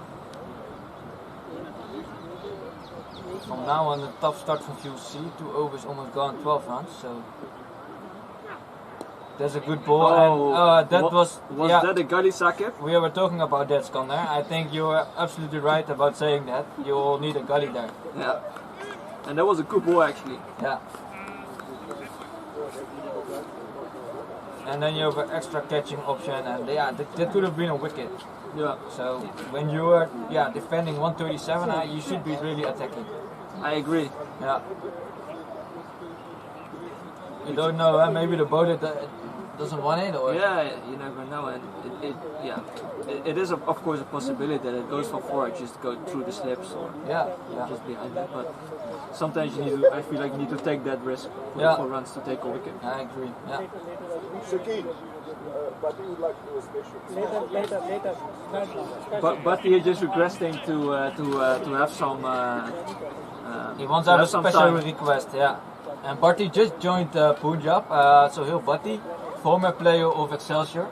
From now on, a tough start from VOC. 2 overs almost gone, 12 runs. So that's a good ball. And that was that a gully sakip? We were talking about that, Skander. I think you were absolutely right about saying that. You will need a gully there. Yeah. And that was a good ball actually. Yeah. And then you have an extra catching option, and that could have been a wicket. Yeah. So when you are defending 137, you should be really attacking. I agree. Yeah. You don't know, maybe the bowler doesn't want it, or yeah, you never know, and it is of course a possibility that it goes for 4, just go through the slips or just behind it. But sometimes I feel like you need to take that risk for 4 runs to take a wicket. I agree. Yeah. But he is just requesting to have some. He wants to have a special request, yeah. And Bharti just joined Punjab, so Hill Bharti, former player of Excelsior.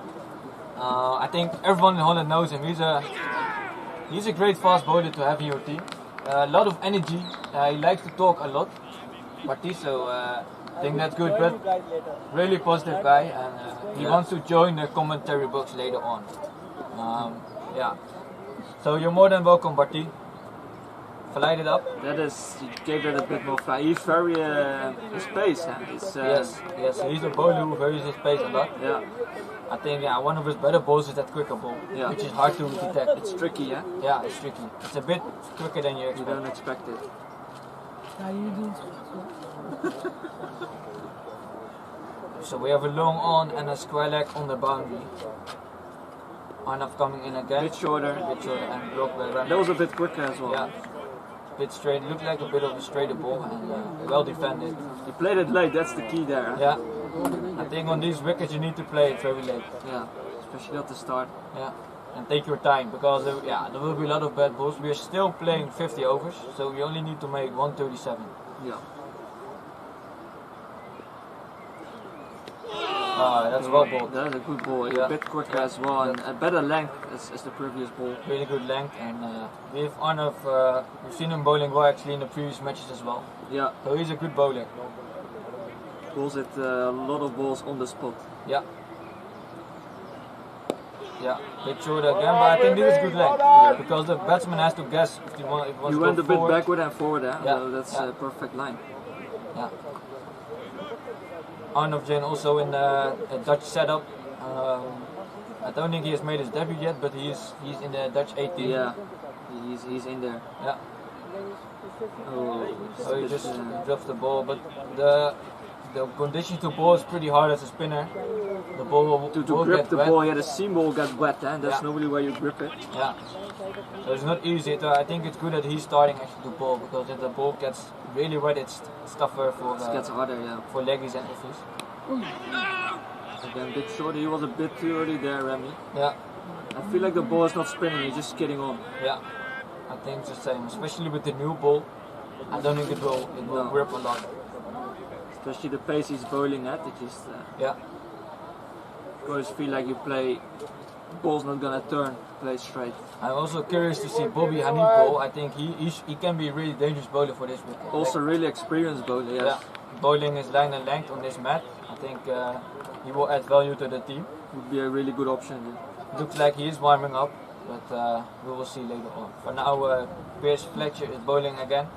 I think everyone in Holland knows him. He's a great fast bowler to have in your team. A lot of energy. He likes to talk a lot. Bharti, so I think that's good. But really positive guy, and he wants to join the commentary box later on. Yeah. So you're more than welcome, Bharti. Light it up. That is, he gave it a bit more fly. He's very space. Yes, he's a bowler who varies his pace a lot. Yeah. I think one of his better balls is that quicker ball, which is hard to detect. It's tricky, yeah? Yeah, it's tricky. It's a bit quicker than you expect. You don't expect it. So we have a long on and a square leg on the boundary. Arnav coming in again. Bit shorter and blocked by Remy. That was a bit quicker as well. Yeah. Bit straight, looked like a bit of a straighter ball and well defended. He played it late, that's the key there. Yeah. I think on these wickets you need to play it very late. Yeah, especially at the start. Yeah. And take your time because there will be a lot of bad balls. We are still playing 50 overs, so we only need to make 137. Yeah. That's well bowled. That's a good ball. A bit quicker as well, and a better length as the previous ball. Really good length, and we've seen him bowling well actually in the previous matches as well. Yeah. So he's a good bowler. Bowls it a lot of balls on the spot. Yeah. Yeah, bit short again, but I think this is good length because the batsman has to guess if he wants to go forward. You went a bit backward and forward, so that's a perfect line. Yeah. Arnav Jain also in a Dutch setup. I don't think he has made his debut yet, but he's in the Dutch 18. Yeah, he's in there. Yeah. So he just drops the ball, but the condition to bowl is pretty hard as a spinner. The ball to grip the ball, the seam ball gets wet, and that's normally where you grip it. Yeah. So it's not easy. I think it's good that he's starting actually to bowl because if the ball gets really wet, it's tougher for it gets harder, for leggies and offers. Again, bit short. He was a bit too early there, Remy. Yeah. I feel like the ball is not spinning; he's just skidding on. Yeah. I think it's the same, especially with the new ball. I don't think it will grip a lot. Especially the pace he's bowling at, it just always feel like you play, ball's not gonna turn, play straight. I'm also curious to see Bobby Hanif bowl. I think he can be a really dangerous bowler for this wicket. Also really experienced bowler, yes. Yeah. Bowling his line and length on this mat, I think he will add value to the team. Would be a really good option. Looks like he is warming up, but we will see later on. For now, Piers Fletcher is bowling again.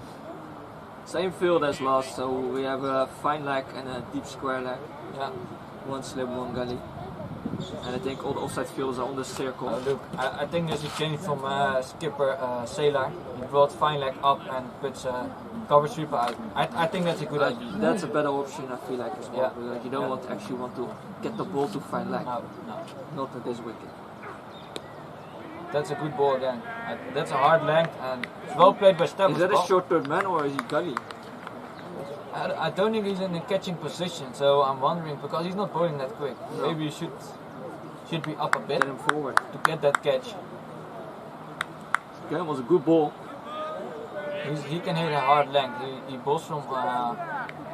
Same field as last, so we have a fine leg and a deep square leg. Yeah. One slip, one gully. And I think all the offside fielders are on the circle. Look, I think there's a change from skipper Sailor. He brought fine leg up and puts cover sweeper out. I think that's a good idea. That's a better option, I feel like, as well. Because you don't want to get the ball to fine leg. No. Not at this wicket. That's a good ball again. That's a hard length and it's well played by Steph. Is that a short third man or is he gully? I don't think he's in a catching position, so I'm wondering because he's not bowling that quick. No. Maybe he should be up a bit. Get him forward to get that catch. Again, was a good ball. He can hit a hard length. He bowls from.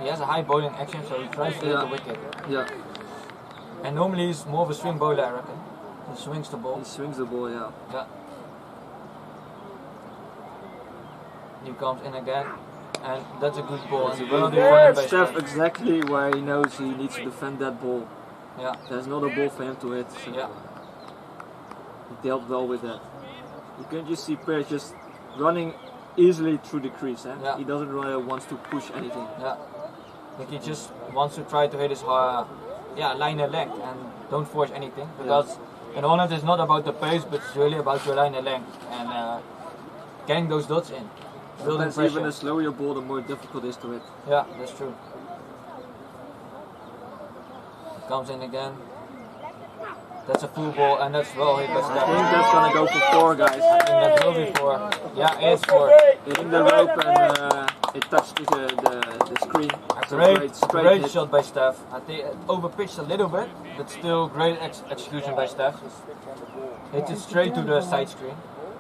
He has a high bowling action, so he tries to hit the wicket. Yeah. And normally he's more of a swing bowler, I reckon. He swings the ball. He swings the ball, yeah. Yeah. He comes in again, and that's a good ball. And Steph exactly where he knows he needs to defend that ball. Yeah. There's not a ball for him to hit. So yeah. He dealt well with that. You can just see Piers just running easily through the crease. Yeah. He doesn't really want to push anything. Yeah. I think he just wants to try to hit his line and length and don't force anything because. In Holland, it's not about the pace, but it's really about your line and length and getting those dots in. Building pressure. Even the slower you ball, the more difficult it is to hit. Yeah, that's true. Comes in again. That's a full ball, and that's well hit by Steph. I think that's gonna go for 4, guys. I think that will be 4. Yeah, it's 4. Hitting the rope and it touched the screen. Great shot by Steph. I think it overpitched a little bit, but still great execution by Steph. Hit it straight to the side screen.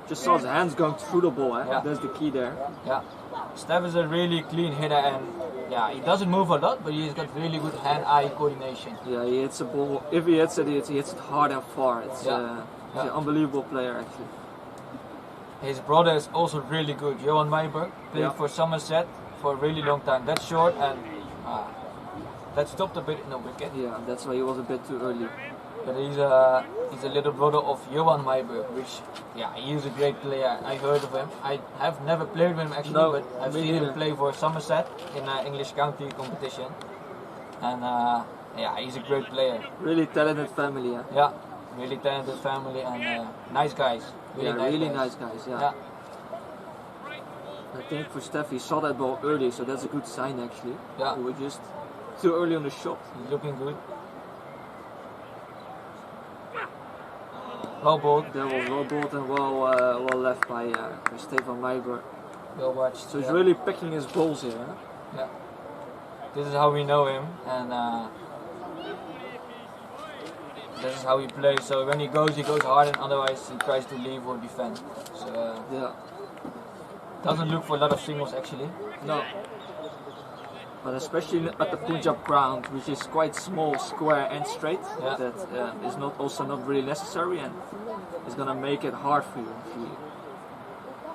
Just saw his hands going through the ball. Yeah. That's the key there. Yeah. Steph is a really clean hitter, and he doesn't move a lot, but he's got really good hand-eye coordination. Yeah, he hits the ball. If he hits it, he hits it hard and far. He's an unbelievable player, actually. His brother is also really good. Johan Meijer played for Somerset for a really long time. That's short, and that stopped a bit in the wicket. Yeah, that's why he was a bit too early. But he's a little brother of Johan Meijer, which he is a great player. I heard of him. I have never played with him actually, but I've seen him play for Somerset in an English county competition. And he's a great player. Really talented family. Yeah, really talented family and nice guys. Really nice guys. Yeah. I think for Steph, he saw that ball early, so that's a good sign actually. Yeah. We were just too early on the shot. He's looking good. Well bowled. That was well bowled and well left by Stefan Meijer. Well watched. So he's really picking his balls here. Huh? Yeah. This is how we know him, and this is how he plays. So when he goes hard, and otherwise he tries to leave or defend. So doesn't look for a lot of singles actually. No. But especially at the Punjab ground, which is quite small, square and straight, that is also not really necessary, and is gonna make it hard for you.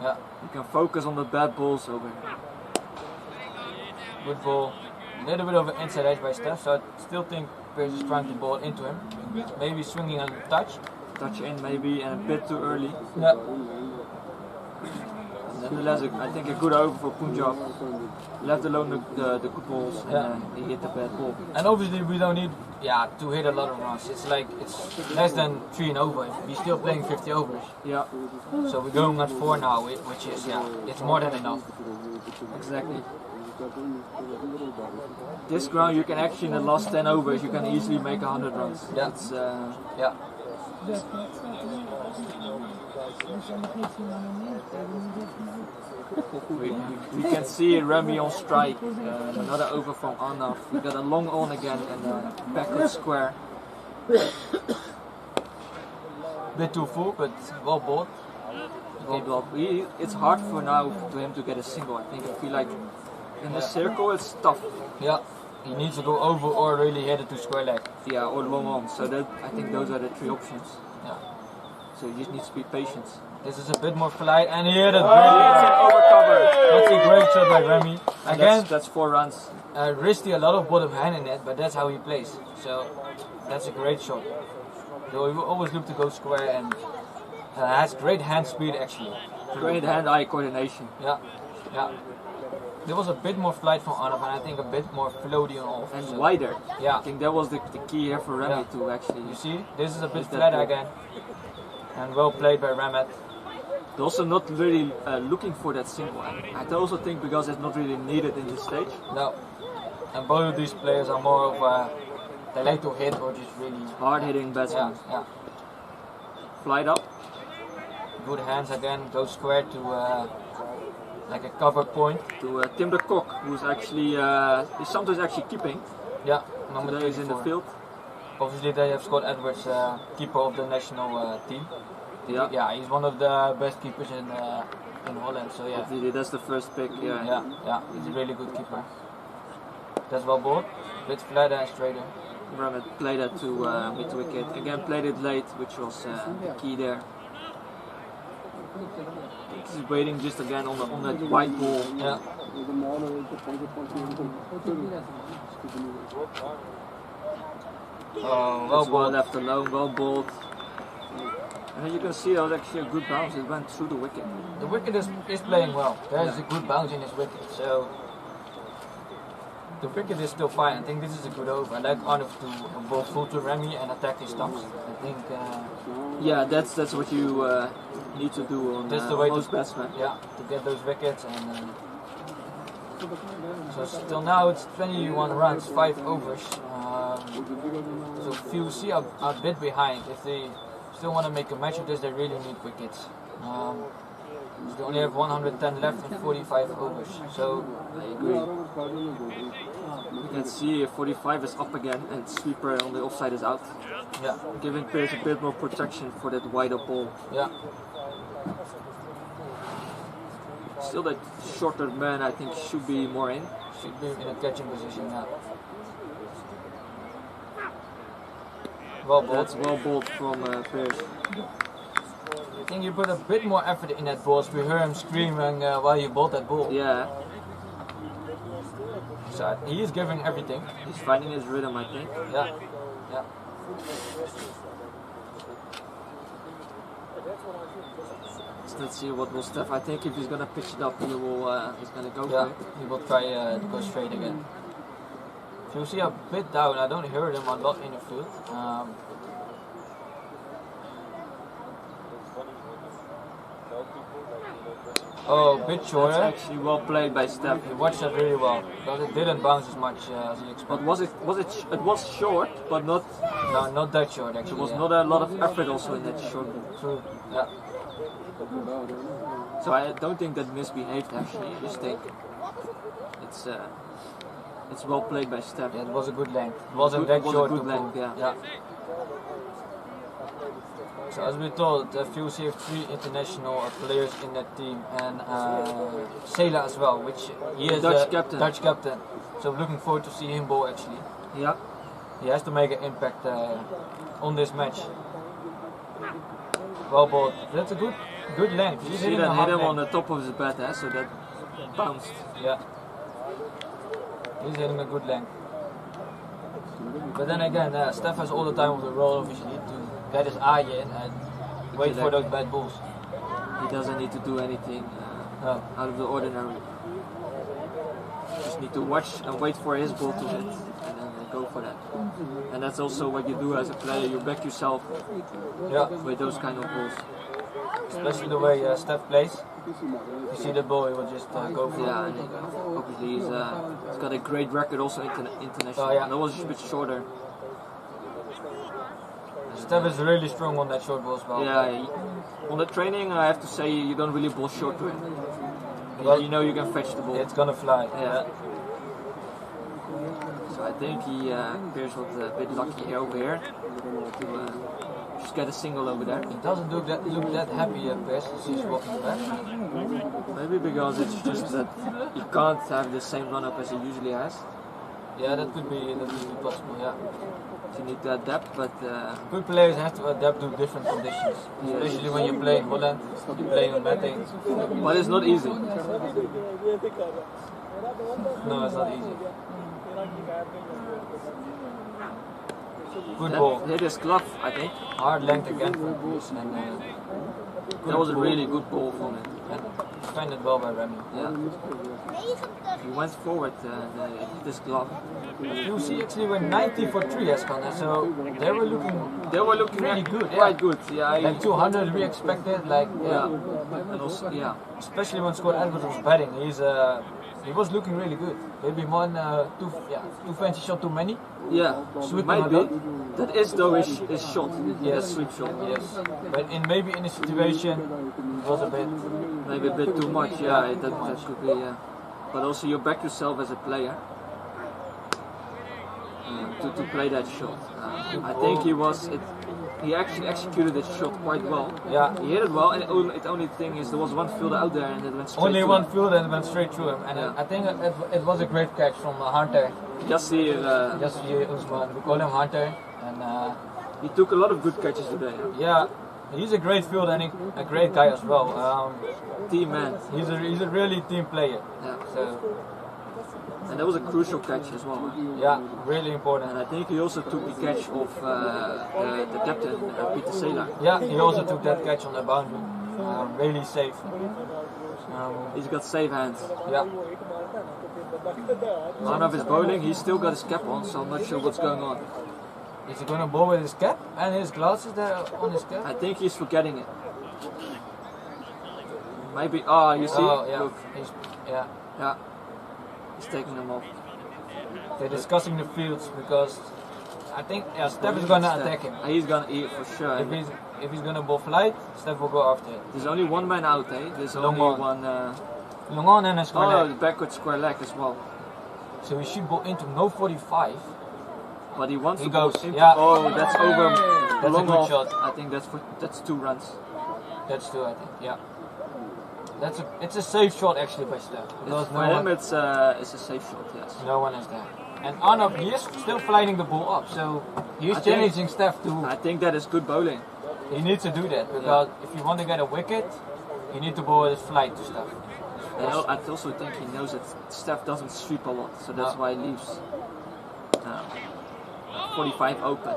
You can focus on the bad balls over here. Good ball. A little bit of an inside edge by Steph, so I still think Pierce is trying to ball into him. Maybe swinging a touch. Touch in maybe, and a bit too early. Yeah. Nonetheless, I think a good over for Punjab. Left alone the good balls, and he hit the bad ball. And obviously we don't need to hit a lot of runs. It's like it's less than 3 and over. We're still playing 50 overs. Yeah. So we're going at 4 now, which is it's more than enough. Exactly. This ground, you can actually in the last 10 overs, you can easily make 100 runs. Yeah. It's, we can see Remy on strike. Another over from Arnav. We got a long on again and a backward square. Bit too full, but well bought. It's hard for now for him to get a single. I feel like in the circle it's tough. Yeah, he needs to go over or really hit it to square leg. Yeah, or long on. So I think those are the 3 options. Yeah. So you just need to be patient. This is a bit more flight, and he hit it. It's an overcover. That's a great shot by Remy. Again, that's 4 runs. Risky a lot of bottom hand in it, but that's how he plays. So that's a great shot. So he will always look to go square and has great hand speed actually. Great hand-eye coordination. Yeah. There was a bit more flight from Arnav, and I think a bit more floaty on off. And wider. Yeah. I think that was the key here for Remy to actually. You see, this is a bit flatter again. And well played by Ramat. They're also not really looking for that single. I also think because it's not really needed in this stage. No. And both of these players are more of they like to hit or just really hard hitting batsmen. Yeah. Flight up. Good hands again. Go square to like a cover point. To Tim de Kok, who's actually is sometimes actually keeping. Yeah. Number 3 is in the field. Obviously they have Scott Edwards, keeper of the national team. Yeah. He's one of the best keepers in Holland. So yeah. Obviously, that's the first pick. Yeah. He's a really good keeper. That's well bought. Bit flatter and straighter. Ramat played that to mid wicket. Again, played it late, which was the key there. He's waiting just again on that white ball. Yeah. Well ball left alone, well balled. And you can see that was actually a good bounce. It went through the wicket. The wicket is playing well. There is a good bounce in his wicket, so the wicket is still fine. I think this is a good over. I like Arnav to bowl full to Remy and attack his stumps. I think. Yeah, that's what you need to do on that's the way most batsmen. Yeah, to get those wickets and. So still now it's 21 runs, 5 overs. So VOC are a bit behind. If they still want to make a match of this, they really need wickets. They only have 110 left in 45 overs. So I agree. You can see 45 is up again and sweeper on the offside is out. Yeah. Giving Pierce a bit more protection for that wider ball. Yeah. Still that shorter man I think should be more in. Should be in a catching position now. Well balled. That's well balled from Pierce. I think you put a bit more effort in that ball. We heard him screaming while you bowled that ball. Yeah. So he is giving everything. He's finding his rhythm, I think. Yeah. Let's see what will Steph. I think if he's gonna pitch it up, he's gonna go for it. He will try to go straight again. So you see a bit down. I don't hear him a lot in the field. Oh, a bit shorter. That's actually well played by Steph. He watched that really well because it didn't bounce as much as he expected. But it was short, but not. No, not that short actually. There was not a lot of effort also in that short ball. True. Yeah. So I don't think that misbehaved actually. I just think it's well played by Steph. Yeah, it was a good length. It wasn't that short. A good length, yeah. So as we told, VOC have 3 international players in that team, and Sela as well, which he is Dutch captain. Dutch captain. So looking forward to see him bowl actually. Yeah. He has to make an impact on this match. Well bowled. That's a good length. You He's see hitting that a hit hard him on length. the top of his bat, so that bounced. Yeah. He's hitting a good length. But then again, Steph has all the time of the role obviously to get his eye in and wait for those bad balls. He doesn't need to do anything out of the ordinary. Just need to watch and wait for his ball to hit and then go for that. And that's also what you do as a player, you back yourself with those kind of balls. Especially the way Steph plays. You see the ball, he will just go for it. Yeah, and obviously he's got a great record also international. Oh, yeah. That was a bit shorter. Steph is really strong on that short ball as well. Yeah, on the training I have to say you don't really ball short to him. Well, you know you can fetch the ball. It's gonna fly. Yeah. So I think he appears with a bit lucky over here to just get a single over there. He doesn't look that happy at Pierce as he's walking back. Maybe because it's just that he can't have the same run up as he usually has. Yeah, that could be possible. Yeah. You need to adapt, but good players have to adapt to different conditions, especially when you play in Holland, you play on matting. But it's not easy. No, it's not easy. Good that ball. Hit his glove, I think. Hard length again for Pierce, and that was a really good ball from him. And defended well by Remy. Yeah. He went forward and hit his glove. You see, actually went 90 for 3 as Connor, so they were looking really good. Quite good. Yeah. Like 200 we expected. Like and also especially when Scott Edwards was batting, he was looking really good. Maybe two fancy shot too many. Yeah, Sweep might be. him That is though his shot. Yes, sweep shot. Yes, but maybe in a situation it was maybe a bit too much. Yeah, that could be. Yeah, but also you back yourself as a player to play that shot. I think he actually executed his shot quite well. Yeah, he hit it well, and the only thing is there was one fielder out there and it went straight. Only one fielder and it went straight through him, and I think it was a great catch from Hunter. Jasir Usman, we call him Hunter, and he took a lot of good catches today. Yeah, he's a great fielder and a great guy as well. Team man. He's a really team player. Yeah. So. And that was a crucial catch as well. Yeah, really important. And I think he also took the catch of the captain, Peter Saylor. Yeah, he also took that catch on the boundary. Really safe. He's got safe hands. Yeah. One of his bowling, he's still got his cap on, so I'm not sure what's going on. Is he going to bowl with his cap and his glasses there on his cap? I think he's forgetting it. Maybe, you see? Oh, yeah. Look. Yeah. He's taking them off. They're discussing the fields because I think Steph is gonna attack him. He's gonna eat for sure. If he's gonna bowl flight, Steph will go after it. There's only one man out, eh? There's only one. Long on and a square leg. The backward square leg as well. So he should bowl into no 45. But he wants to go into. Yeah. Oh, that's over. That's long a good off. shot. I think that's 2 runs. That's 2, I think. Yeah. It's a safe shot actually by Steph. For him, it's a safe shot. Yes. No one is there. And Arnav, he is still flying the ball up, so he's challenging Steph to. I think that is good bowling. He needs to do that because if you want to get a wicket, you need to bowl his flight to Steph. I also think he knows that Steph doesn't sweep a lot, so that's why he leaves 45 open.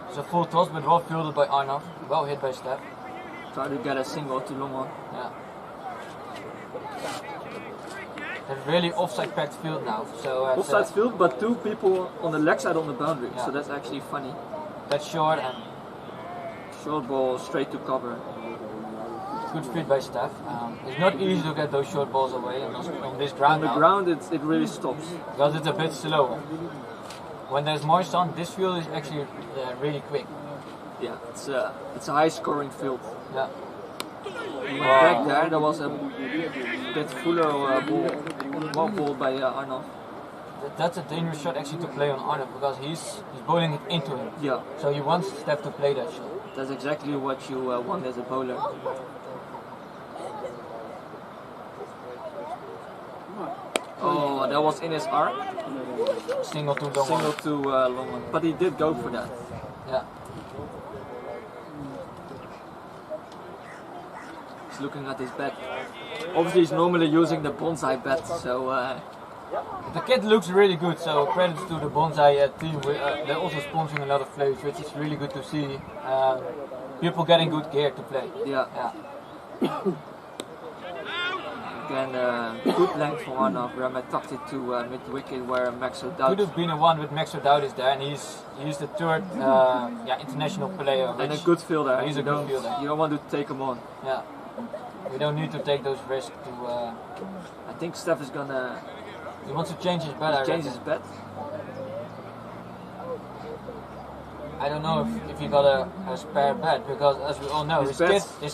It's a full toss, but well fielded by Arnav. Well hit by Steph. Try to get a single to long on. Yeah. It's really offside packed field now. So offside field, but 2 people on the leg side on the boundary. Yeah. So that's actually funny. That's short and short ball straight to cover. Good fit by Steph. It's not easy to get those short balls away on this ground. On the ground, it really stops because it's a bit slower. When there's more sun, this field is actually really quick. Yeah, it's a high scoring field. Yeah. He went back there. There was a bit fuller ball, well balled by Arnav. That's a dangerous shot actually to play on Arnav because he's bowling it into him. Yeah. So he wants Steph to play that shot. That's exactly what you want as a bowler. Oh, that was in his arm. Single to long Single one. to long one. But he did go for that. Yeah. He's looking at his bat. Obviously he's normally using the bonsai bat, so the kit looks really good, so credits to the bonsai team. They're also sponsoring a lot of plays, which is really good to see. People getting good gear to play. Yeah. Again, good length for one of Ram tucked it to mid wicket where Max O'Dowd. Could have been a one with Max O'Dowd is there, and he's the third international player. And a good fielder. He's a good fielder. You don't want to take him on. Yeah. We don't need to take those risks to. I think Steph is gonna. He wants to change his bat. Change his bat. I don't know if he got a spare bat, because as we all know, his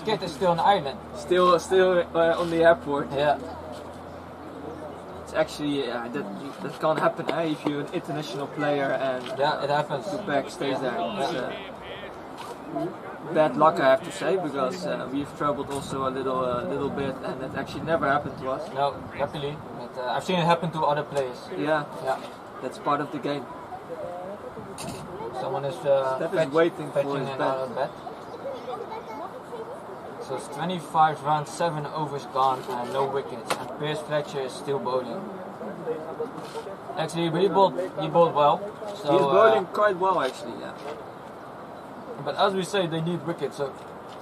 kit is still on the island. Still on the airport. Yeah. It's actually that can't happen if you're an international player and it happens. The bag stays there. It's, bad luck, I have to say, because we've troubled also a little bit, and it actually never happened to us. No, luckily, but I've seen it happen to other players. Yeah, that's part of the game. Someone is waiting for his bat. So it's 25 rounds, 7 overs gone, and no wickets. And Piers Fletcher is still bowling. Actually, he bowled well. So, he's bowling quite well, actually. Yeah. But as we say, they need wickets. So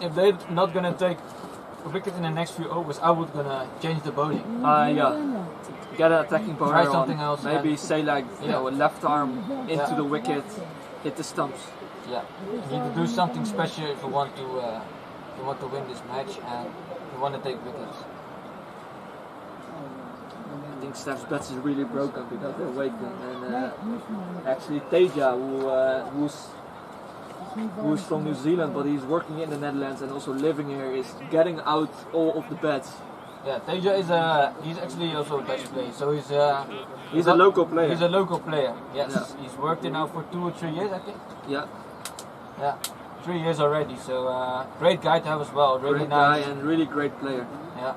if they're not gonna take a wicket in the next few overs, I would gonna change the bowling. Yeah. Get an attacking bowler. Try something else. Maybe say like a left arm into the wicket, hit the stumps. Yeah. You need to do something special if you want to win this match, and you want to take wickets. I think Steph's bat is really broken because they're waiting, and actually Teja, who's from New Zealand but he's working in the Netherlands and also living here, is getting out all of the bats. Yeah, Teja he's actually also a Dutch player, so he's a local player. He's a local player. Yes, yeah. He's worked here now for 2 or 3 years, I think. Yeah. 3 years already. So great guy to have as well. Really great nice guy and really great player. Yeah.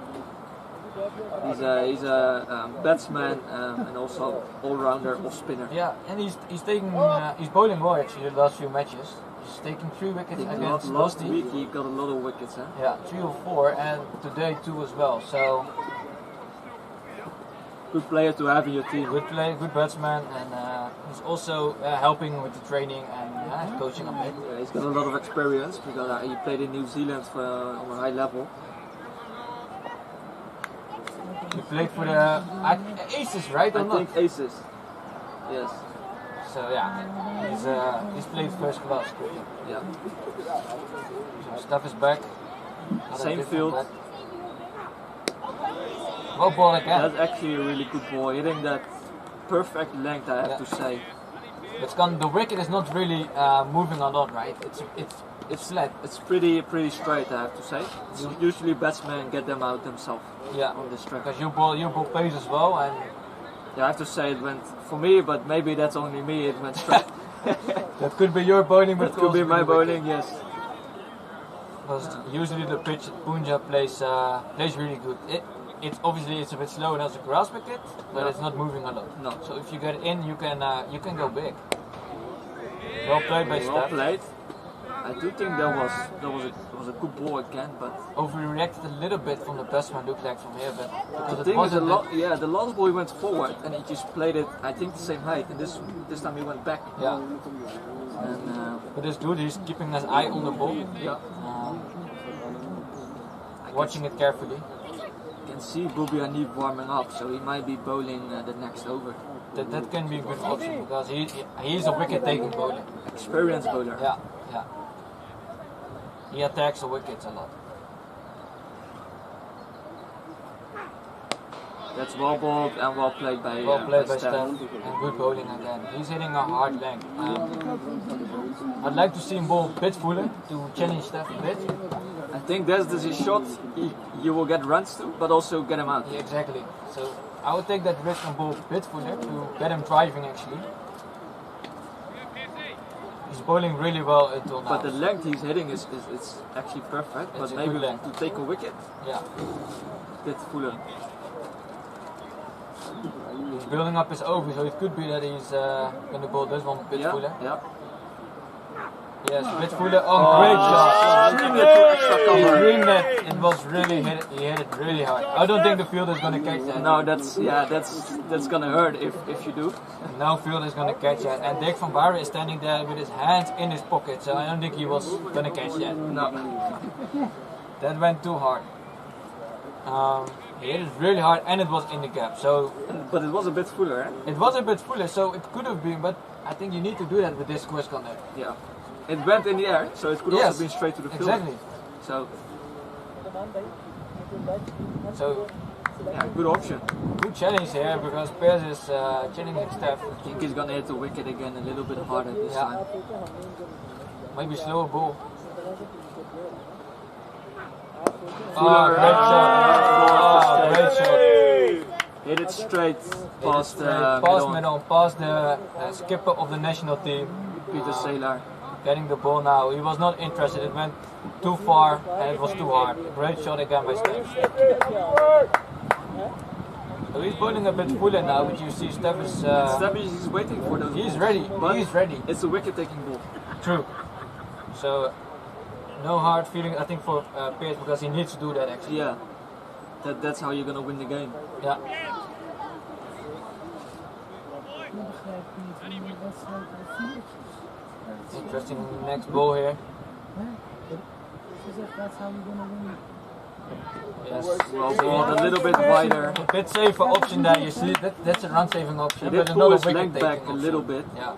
He's a batsman and also all-rounder off spinner. Yeah, and he's bowling well actually the last few matches. He's taking 3 wickets against last week. He got a lot of wickets, huh? Yeah, 3 or 4, and today 2 as well. So good player to have in your team. Good player, good batsman, and he's also helping with the training and coaching a bit. Yeah, he's got a lot of experience because he played in New Zealand on a high level. He played for the Aces, right? I think Aces. Yes. So yeah, he's played first class cricket. Yeah. So Steph is back. Same field. Well ball again. That's actually a really good ball. Hitting that perfect length, I have to say. The wicket is not really moving a lot, right? It's flat. It's pretty straight, I have to say. Usually batsmen get them out themselves. Yeah, on this track. Because you ball pace as well, and yeah, I have to say it went for me, but maybe that's only me. It went straight. That could be your bowling, but that could be my bowling. Yes. Because usually the pitch at Punjab plays really good. It's obviously it's a bit slow and it's a grass wicket, but it's not moving a lot. No. So if you get in, you can go big. Well played by Steph. Well played. I do think that was a good ball again, but overreacted a little bit from the batsman, looked like from here, but the thing is the last ball he went forward and he just played it, I think, the same height, and this time he went back. Yeah. And but it's good. He's keeping his eye on the ball. Yeah. Watching it carefully. You can see Bobby Hanif warming up, so he might be bowling the next over. That can be a good option because he's a wicket-taking bowler. Experienced bowler. Yeah. He attacks the wickets a lot. That's well bowled and well played by Steph. And good bowling again. He's hitting a hard length. I'd like to see him bowl a bit fuller to challenge Steph a bit. I think that's the shot you will get runs to, but also get him out. Yeah, exactly. So I would take that risk and bowl a bit fuller to get him driving actually. He's bowling really well until now. But the length he's hitting is actually perfect. It's but maybe to take a wicket, yeah, bit fuller. He's building up his over, so it could be that he's going to bowl this one a bit fuller. Yeah. Yes, a bit fuller. Oh, great shot! Streamed it to extra He cover. streamed it. It was really hit. He hit it really hard. I don't think the field is going to catch that. No, that's gonna hurt if you do. No field is going to catch that. And Dick van Baarle is standing there with his hands in his pocket, so I don't think he was going to catch that. No. That went too hard. He hit it really hard, and it was in the gap. So, but it was a bit fuller. Eh? It was a bit fuller, so it could have been. But I think you need to do that with this squash contact. Yeah. It went in the air, so it could also be straight to the field. Exactly. So yeah, good option. Good challenge here because Pears is challenging Steph. I think he's gonna hit the wicket again a little bit harder this time. Maybe slower ball. Great shot. Hit it straight past middle, past the skipper of the national team, Peter Saylor. Getting the ball now. He was not interested. It went too far and it was too hard. Great shot again by Steph. So he's bowling a bit fuller now, but you see Steph is... Steph is waiting for those He's balls. ready. But He's ready. It's a wicket-taking ball. True. So no hard feeling, I think, for Pears because he needs to do that actually. Yeah. That's how you're gonna win the game. Yeah. Interesting next ball here. That's how we're gonna win. Yes. Well balled, a little bit wider. A bit safer option there, you see. That's a run saving option. He did But pull another his wicket leg taking back a option. little bit. Yeah.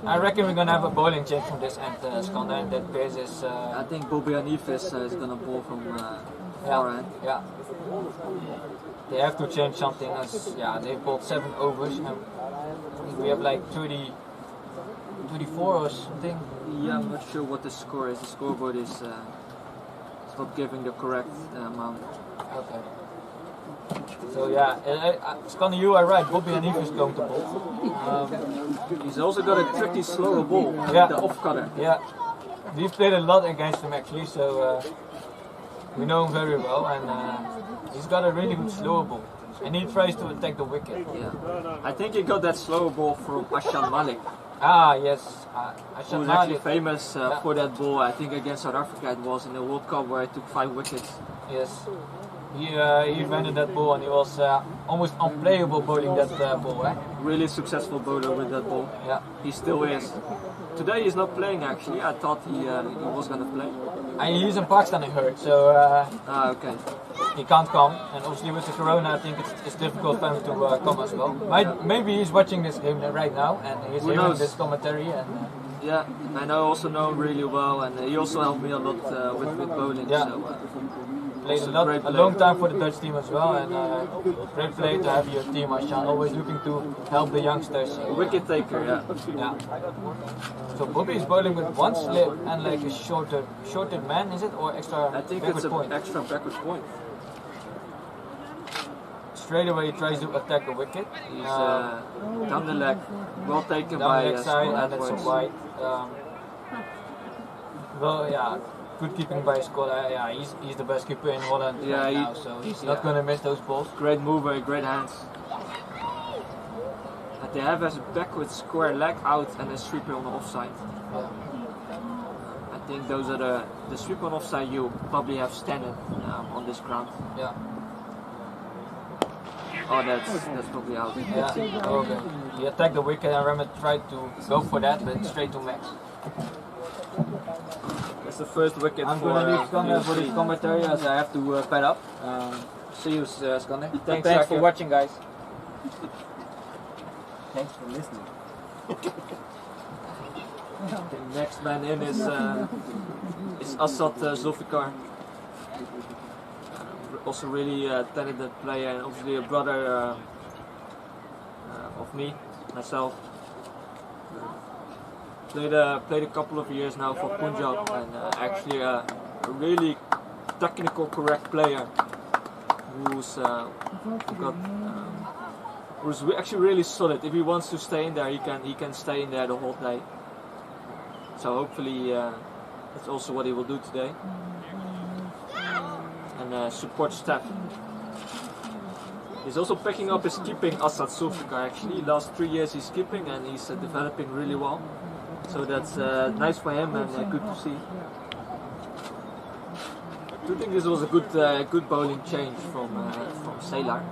I reckon we're gonna have a bowling change from this end, Skander, and that Pears is... I think Bobby Hanif is gonna bowl from far end. Yeah. They have to change something as they've bowled 7 overs and I think we have like 34 or something. Yeah, I'm not sure what the score is. The scoreboard is not giving the correct amount. Okay. So yeah, Skander, you are right. Bobby Hanif is going to bowl. He's also got a tricky slower ball. Yeah. The off cutter. Yeah. We've played a lot against him actually, so we know him very well, and he's got a really good slower ball. And he tries to attack the wicket. Yeah. I think he got that slower ball from Ashan Malik. Ah, yes. Ashan Who's Malik. actually famous for that ball. I think against South Africa it was in the World Cup where he took 5 wickets. Yes. He invented that ball and he was almost unplayable bowling that ball. Really successful bowler with that ball. Yeah. He still is. Today he's not playing actually. I thought he was going to play. And he's in Pakistan, I heard, so okay. He can't come. And obviously with the corona, I think it's difficult for him to come as well. Maybe he's watching this game right now and he's hearing this commentary. And yeah, and I also know him really well, and he also helped me a lot with bowling. Yeah. So, played a long time for the Dutch team as well, and great play to have your team, Ashan, always looking to help the youngsters. Wicket taker, yeah. So Bobby is bowling with 1 slip and like a shorter man, is it, or extra? I think backward it's an point? extra backward point. Straight away he tries to attack the wicket. He's down the leg, well taken down by the leg side, and that's a Edwards. wide. Well, yeah, good keeping by Scott. He's the best keeper in Holland right now, so he's not going to miss those balls. Great mover, great hands. And they have as a backward square leg out and a sweeper on the offside. I think those are the sweeper on offside you probably have standard on this ground. Yeah. Oh, that's probably out. Yeah, okay. He attacked the wicket and Remit tried to go for that, but straight to Max. That's the first wicket. I'm going to leave Skander for the commentary as I have to pad up. See you, Skander. Thanks for watching, guys. Thanks for listening. The next man in is Asad Zulfikar. Also really talented player and obviously a brother of myself. Played a couple of years now for Punjab and actually a really technical correct player who's actually really solid. If he wants to stay in there, he can stay in there the whole day. So hopefully that's also what he will do today. And support staff. He's also picking up his keeping Asad Zulfikar actually. Last 3 years he's keeping and he's developing really well. So that's nice for him and good to see. I do think this was a good bowling change from Sailor.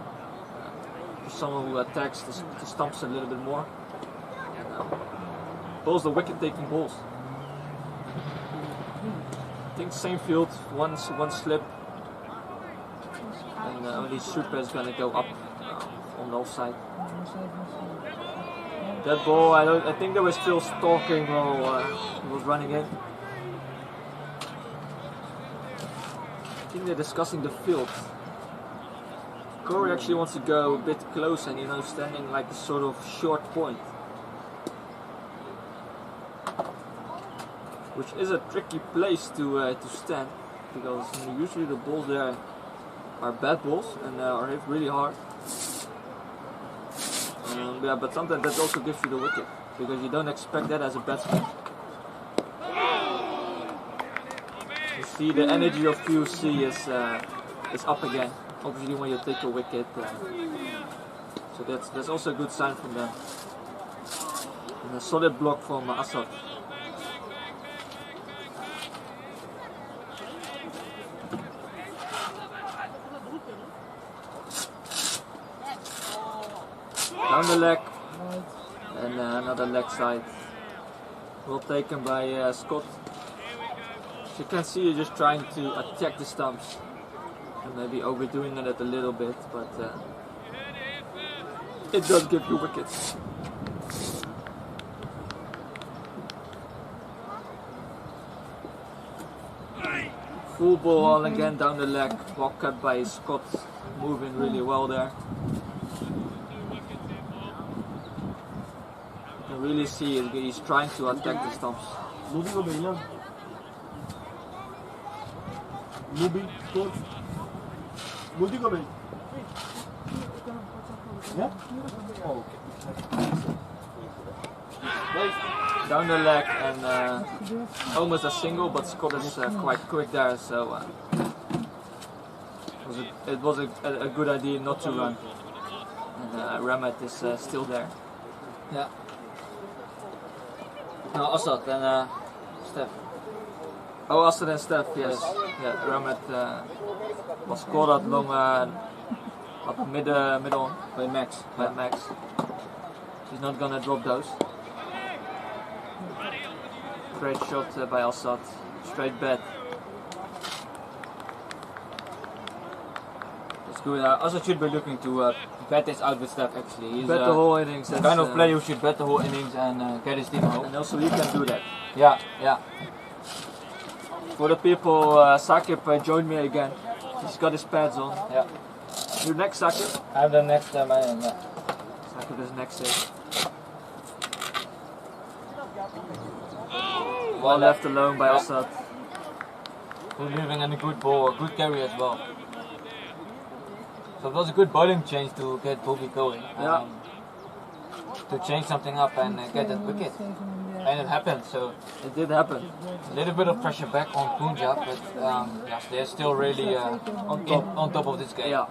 Someone who attacks the stumps a little bit more. Bowls the wicket taking balls. I think same field, one slip. And only Super is going to go up on the offside. That ball, I think they were still stalking while he was running in. I think they're discussing the field. Corey actually wants to go a bit close and standing like a sort of short point. Which is a tricky place to stand because usually the balls there are bad balls and are hit really hard. Yeah, but sometimes that also gives you the wicket because you don't expect that as a batsman. You see the energy of VOC is up again. Obviously when you take a wicket, so that's also a good sign from them. And a solid block from Asad. Down the leg, and another leg side. Well taken by Scott. As you can see, you're just trying to attack the stumps. And maybe overdoing it a little bit, but it does give you wickets. Full ball again down the leg, ball cut by Scott, moving really well there. You can really see he's trying to attack the stumps. Multi-go yeah? Oh, okay. Down the leg and almost a single, but Scott is quite quick there, so it was a good idea not to run. And Ramat is still there. Yeah. Now Asad and Steph. Oh, Asad and Steph, yes. Yeah, Ramat was caught at long at mid on by Max. He's not gonna drop those. Great shot by Asad. Straight bat. That's good. Asad should be looking to bat this out with Steph actually. He's bet the whole innings. The kind of player who should bet the whole innings and get his team home. And also he can do that. Yeah, yeah. For the people, Sakib joined me again. He's got his pads on. Yeah. You're next, Sakib? I'm the next man. Yeah. Sakib is next in. Well left alone by Asad. Good moving and a good ball, a good carry as well. So it was a good bowling change to get Bobby going. Yeah. To change something up and get that wicket. And it happened, so it did happen. A little bit of pressure back on Punjab, but yes, they're still really on top of this game. Yeah.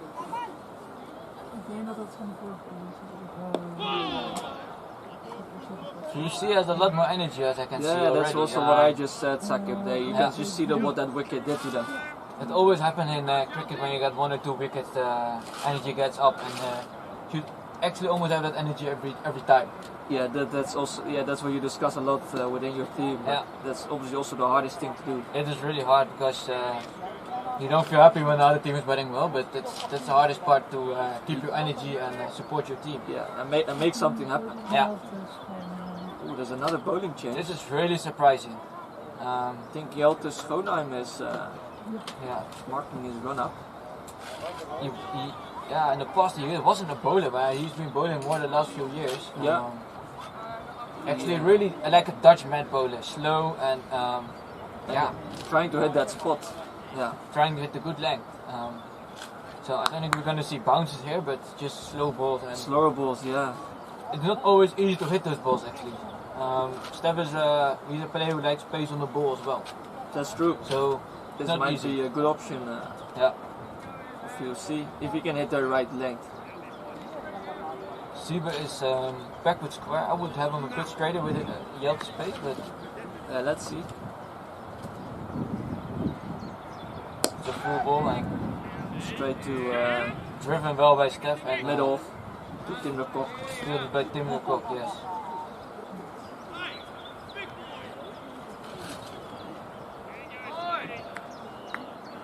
So you see, has a lot more energy as I can see already. Yeah, that's also what I just said, Sakib. You can just see what that wicket did to them. It always happens in cricket when you get 1 or 2 wickets, energy gets up, and you actually almost have that energy every time. Yeah, that's also that's what you discuss a lot within your team. Yeah, that's obviously also the hardest thing to do. It is really hard because you don't feel happy when the other team is batting well, but that's the hardest part to keep your energy and support your team. Yeah, and make something happen. Yeah. Ooh, there's another bowling change. This is really surprising. I think Jelte Schoonheim is marking his run up. Yeah, in the past year, it wasn't a bowler, but he's been bowling more the last few years. Yeah. Actually, really like a Dutch mad bowler, slow and trying to hit that spot. Yeah, trying to hit the good length. So I don't think we're going to see bounces here, but just slow balls and slower balls. Yeah, it's not always easy to hit those balls actually. Steph is he's a player who likes pace on the ball as well. That's true. So this might be a good option. Yeah. If you see if he can hit the right length. Sieber is backward square. I would have him a bit straighter with a yellow space, but let's see. It's a full ball and straight to driven well by Steph and middle off to Tim de Kok. Fielded by Tim de Kok, yes.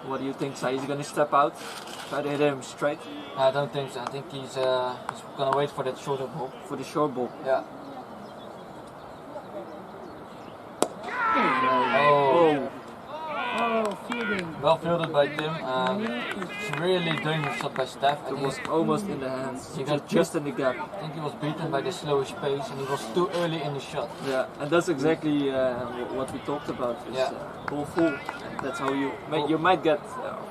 What do you think, Sai? Is he going to step out? Try to hit him straight? I don't think so. I think he's going to wait for that shorter ball. For the short ball? Yeah. Oh. Oh, fielding. Well fielded by Tim. It's really dangerous shot by Steph. It was almost in the hands. He got just in the gap. I think he was beaten by the slowish pace and he was too early in the shot. Yeah, and that's exactly what we talked about. Is, ball full. And that's how you might get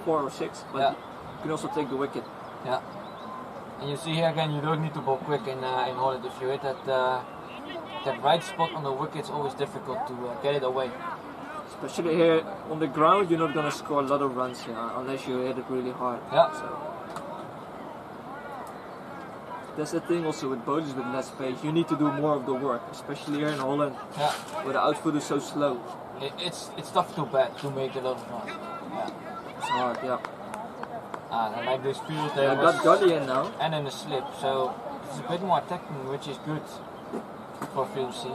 4 or 6, but you can also take the wicket. Yeah. And you see here again, you don't need to ball quick in Holland. If you hit that right spot on the wicket, it's always difficult to get it away. Especially here on the ground, you're not going to score a lot of runs unless you hit it really hard. Yeah. So that's the thing also with bowlers with less pace. You need to do more of the work, especially here in Holland, where the output is so slow. It's tough to bat to make a lot of runs. Yeah. It's hard, yeah. And like this field there, I got Gully in now. And in the slip, so it's a bit more attacking, which is good for VOC.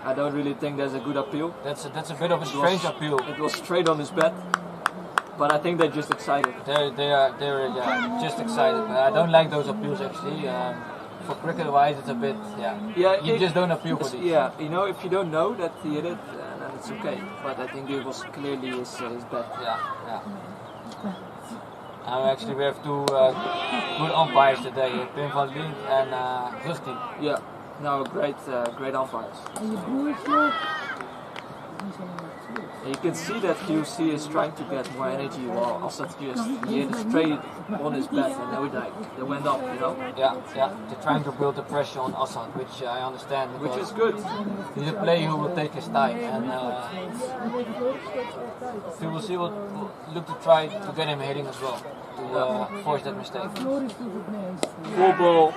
I don't really think there's a good appeal. That's a bit of a strange appeal. It was straight on his bat, but I think they're just excited. They're just excited. I don't like those appeals actually. For cricket wise, it's a bit you just don't appeal for these. Yeah, you know, if you don't know that he hit it, then it's okay. But I think it was clearly his bat. Yeah. Actually, we have two good umpires today, Pim van Lien and Rusty. Yeah. No, great umpires. You can see that VOC is trying to get more energy while Assad just hit straight on his bat and they went up, you know? Yeah. They're trying to build the pressure on Assad, which I understand. Which is good. He's a player who will take his time and VOC will look to try to get him hitting as well. To force that mistake. Full ball.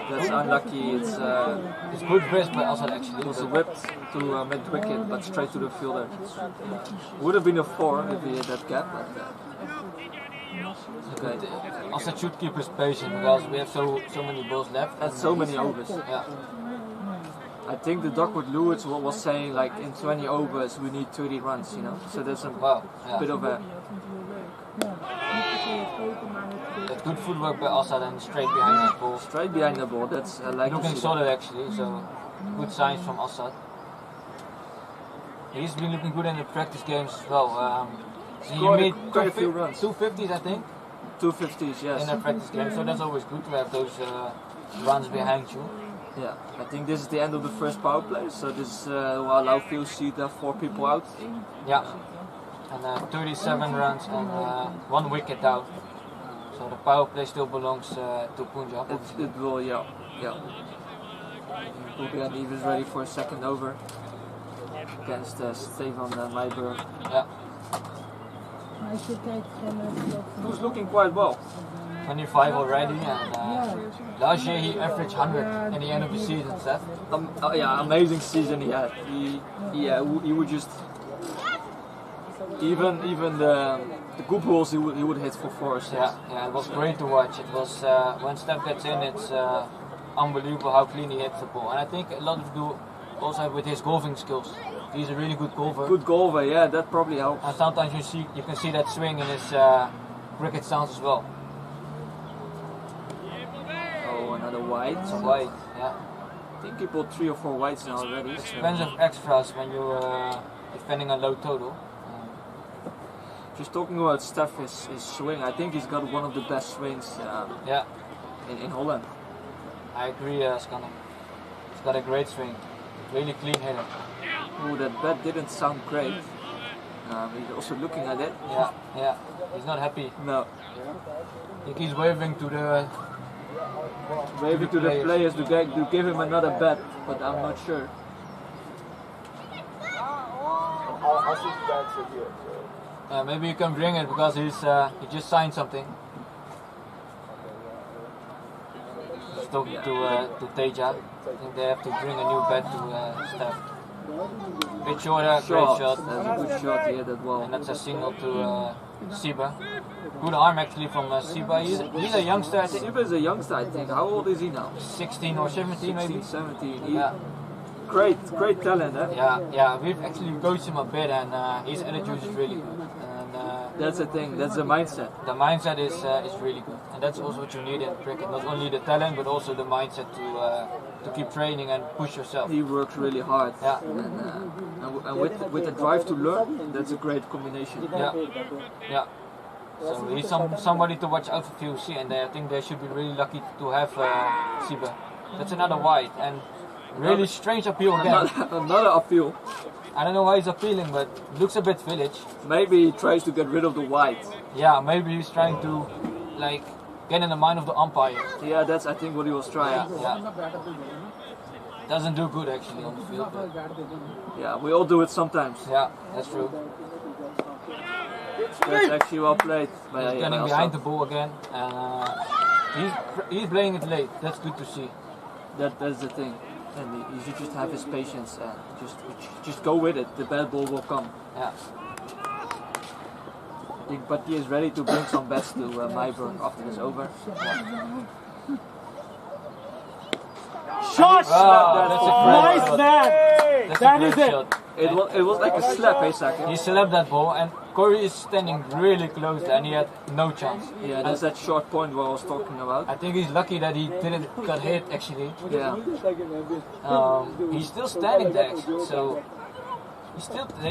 That's unlucky. It's good wrist by Assad actually. It was whipped to mid-wicket, but straight to the fielder. Would have been a 4 if he hit that gap. But, okay. Assad should keep his patience because we have so many balls left and so many overs. Yeah. I think the Duckwood Lewis was saying like in 20 overs we need 30 runs, you know. So that's a bit of a. That's good footwork by Assad and straight behind that ball. Straight behind the ball, that's like looking solid actually, so good signs from Assad. He's been looking good in the practice games as well. He made quite a few runs. 250s I think? 250s, yes. In the practice games, so that's always good to have those runs behind you. Yeah, I think this is the end of the first power play, so this will allow VOC to have 4 people out. Yeah. And 37 runs and 1 wicket out. So the power play still belongs to Punjab. It will, yeah. Boogie is ready for a second over against Stefan Meiberg. Yeah. Who's looking quite well. 25 already, and last year he averaged 100 in the end of the season, Seth. Amazing season he had. He would just even the good balls he would hit for 4. Yeah, it was great to watch. It was when Steph gets in, it's unbelievable how clean he hits the ball, and I think a lot of do also with his golfing skills. He's a really good golfer. Good golfer, yeah, that probably helps. And sometimes you can see that swing in his cricket stance as well. Oh, another white. It's a white, yeah. I think he bought 3 or 4 whites now already. Expensive extras when you're defending a low total. Just talking about Steph, his swing, I think he's got one of the best swings in Holland. I agree, Scanner. He's got a great swing. Really clean hitter. Oh, that bat didn't sound great. He's also looking at it. Yeah. He's not happy. No. I think he's waving to the players to give him another bat, but I'm not sure. I'll see you guys here. Maybe you can bring it because he just signed something. Just talking to Teja. I think they have to bring a new bat to staff. Bit shorter, great shot. That's a good shot, he hit that well. And that's a single to Siba. Good arm actually from Siba. He's a youngster, I think. Siba is a youngster, I think. How old is he now? 16 or 17 maybe. 17. Yeah. Great talent, eh? Yeah. We've actually coached him a bit, and his attitude is really good. And that's the thing. That's the mindset. The mindset is really good, and that's also what you need in cricket. Not only the talent, but also the mindset to keep training and push yourself. He works really hard. Yeah. And with the drive to learn, that's a great combination. Yeah. So he's somebody to watch out for VOC, and I think they should be really lucky to have Siba. That's another wide, and really strange appeal again. Another appeal. I don't know why he's appealing, but looks a bit village. Maybe he tries to get rid of the white. Yeah, maybe he's trying to get in the mind of the umpire. Yeah, that's I think what he was trying. Yeah. Doesn't do good actually on the field. But yeah, we all do it sometimes. Yeah, that's true. That's actually well played. He's getting behind the ball again, and he's playing it late. That's good to see. That's the thing. And you should just have his patience and just go with it. The bad ball will come. Yeah. I think Batti is ready to bring some bats to Myburg after it's over. Shot! That's a great nice shot. bat! That is it! It was like a slap, hey, Saka? He slapped that ball, and Corey is standing really close there, and he had no chance. Yeah, that's that short point what I was talking about. I think he's lucky that he didn't get hit actually. Yeah. He's still standing there actually, so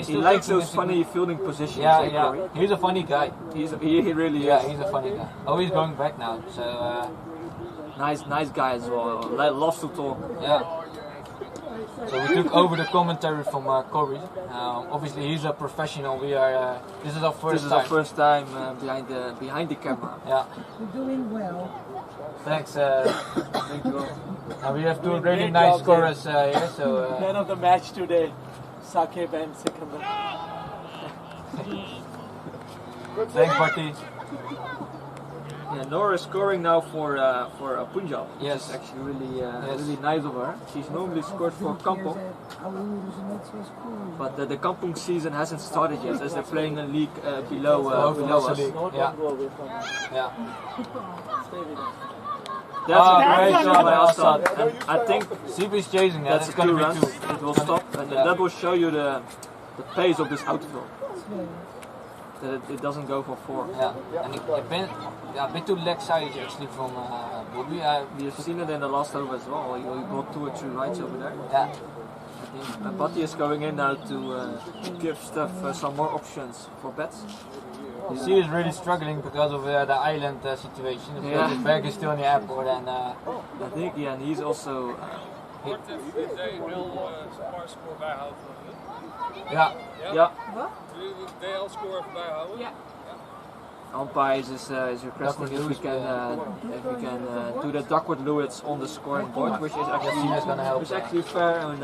he likes those funny fielding positions. Yeah. He's a funny guy. He really is. Yeah, he's a funny guy. Oh, he's going back now. So nice guy as well. Loves to talk. Yeah. So we took over the commentary from Corey. Obviously, he's a professional. We are. This is our first time. Behind the camera. Yeah. You're doing well. Thanks. Thank you. And we have two really nice scorers here. So. Man of the match today, Sakib and Sikandar. Thanks, Batti. Yeah, Nora is scoring now for Punjab. Yes, which is actually really nice of her. She's normally scored for Kampong, but the Kampong season hasn't started yet, as they're playing a league below us. Yeah. That's a great shot by Assad. And I think Siba is chasing that. That's 2 runs. It will stop, and that will show you the pace of this outfield. That it doesn't go for 4. Yeah, and a bit too leg side actually from Bobby. We've seen it in the last over as well. He brought 2 or 3 rights over there. Yeah. And Batti is going in now to give Steph some more options for bets. You see, he's really struggling because of the island situation. Because his bag is still in the airport, and I think and he's also. Ja. Wat? DL-score bijhouden? Ja. Umpires is requesting if we can do the Duckworth Lewis on the scoring board, which is actually fair and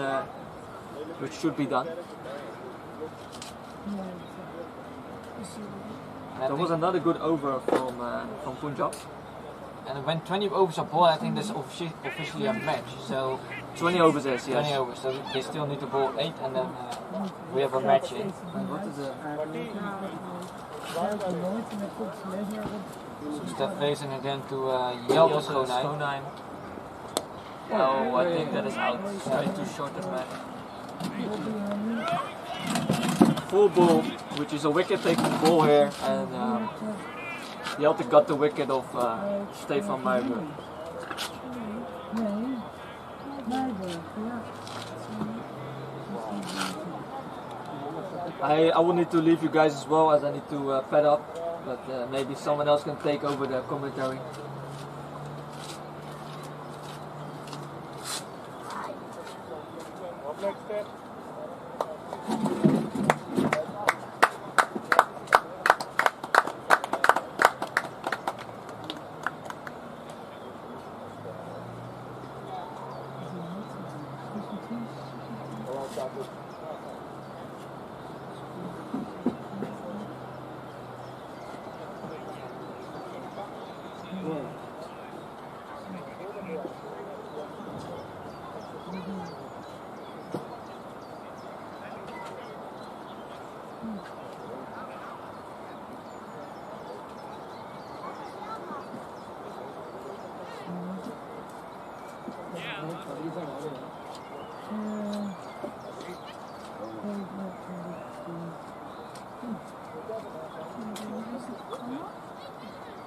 which should be done. That was another good over from Punjab. And when 20 overs are bowled, I think that's officially a match. So 20 overs is, yes. 20 overs, so they still need to bowl 8, and then we have a match in. What is it? So Steph facing again to Jelte Schoonheim. Oh, I think that is out. Straight too short of man. Full ball, which is a wicket-taking ball here, and Jelte got the wicket of Stefan Myburg. I will need to leave you guys as well, as I need to pad up, but maybe someone else can take over the commentary. What next step?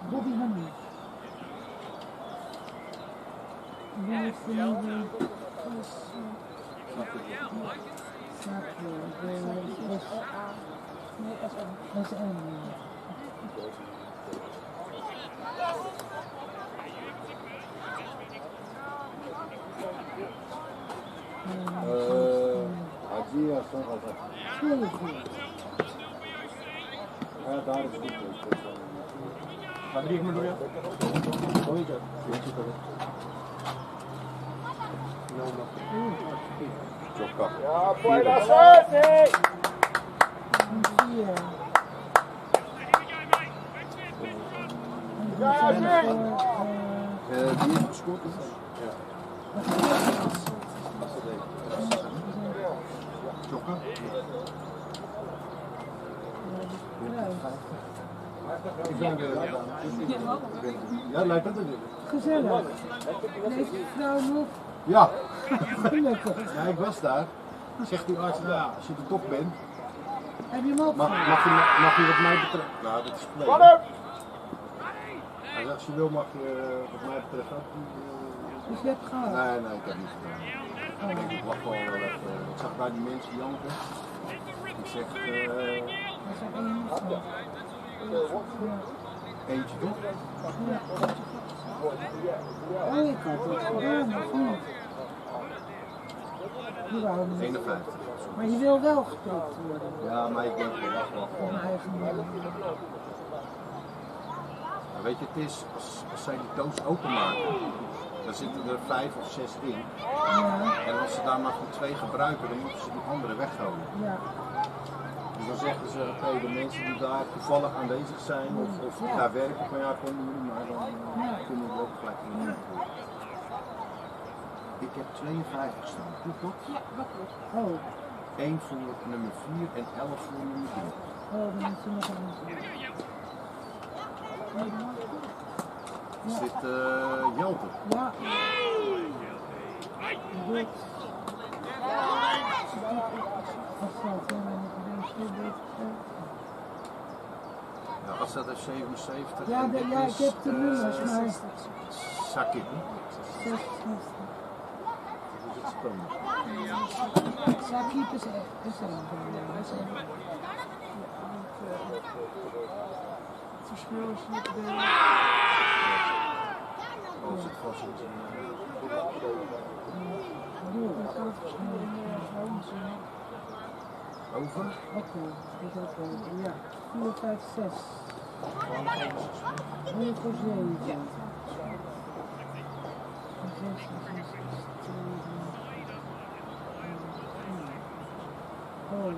Bobby Honey. Haji of some other. Daar is goed. Ga 3 minuten weer. Gooi het. Jokka. Ja, boy, dat is het! Nee! Die heeft gescoord is? Ja. Jokka? Ja, lijkt het natuurlijk. Gezellig. Deze vrouw nog. Ja. Gelukkig. Ja, ik was daar. Zegt die arts, nou ja, als je er toch bent. Heb je hem ook mag je wat mij betreft. Nou, dat is verleden. Hij zegt, als je wil mag je wat mij betreft ook. Dus je hebt gehad? Nee, ik heb niet gedaan. Ik denk, ik wacht wel even. Ik zag daar die mensen janken. Ik zeg, eentje toch? Ja. Oh, ik had het gedaan, nog niet. 51. Maar je wil wel geprikt worden. Ja, maar ik denk, wacht wel. Van eigen mening. Weet je, het is, als zij die doos openmaken, dan zitten er 5 of 6 in. Ja. En als ze daar maar van 2 gebruiken, dan moeten ze die andere weggooien. Ja. Dus dan zeggen ze, oké, de mensen die daar toevallig aanwezig zijn of daar werken, van ja, komen jullie maar, dan kunnen we ook gelijk in. Ik heb 52 staan, klopt dat? Ja, dat klopt. Oh. 1 voor nummer 4 en 11 voor nummer 3. Oh, dan moet je nog eens. Is dit Jelte? Ja. Goed. Ja, als dat is 77. Ja, ja, ik heb de nummers, maar... Sakit, hè? 66. Dat is het spannend. Sakit is één. Het verschil is niet de... Oh, zit vast in over? Oké, dat is ook wel. Ja, 4, 5, 6. 1 voor 7. 6, Oh.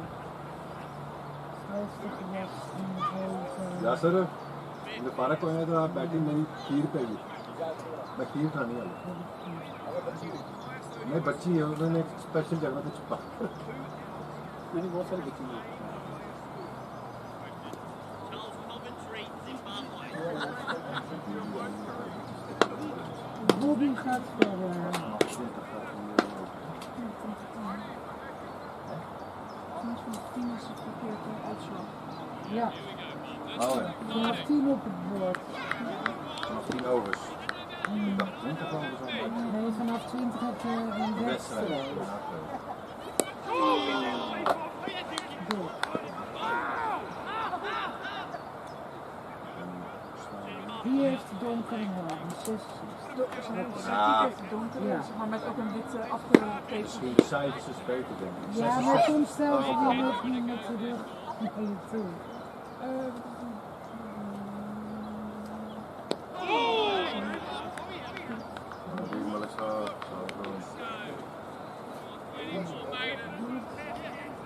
50 was in over. Ja, sir. In de park kon je daar batting मेरी खीर पे भी मैं खीर खाने वाला मैं बच्ची है उन्होंने एक स्पेशल जगह पे छुपा मैंने बहुत सारी बच्ची हैं Bobby gaat verder. Ja. Oh ja. Vanaf 10 op het bord. Vanaf 10 overs. Ik dacht 20 overs al. Nee, vanaf 20 heb je een wedstrijd. Wie heeft de donkere haar? 66. Ja. Heeft de donkere, zeg maar met ook een witte afgetekend. Misschien de cijfers is beter, denk ik. Ja, maar soms stel je die nog niet met de rug naar je toe.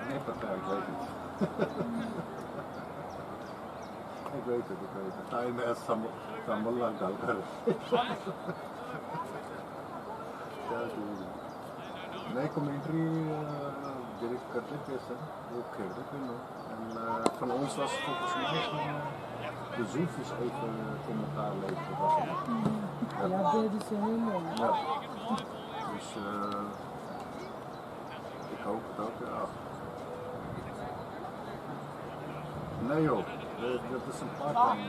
Nee, partij, ik weet het. Ik weet weten, die weten. Time as Samballah Dalkar. Nee, commentary direct करते थे sir, वो खेलते थे लोग. En van ons was volgens mij de Zoefjes even commentaar leveren. Ja, deden ze heel mooi. Ja. Dus ik hoop het ook, ja. Nee joh, dat is een part-time.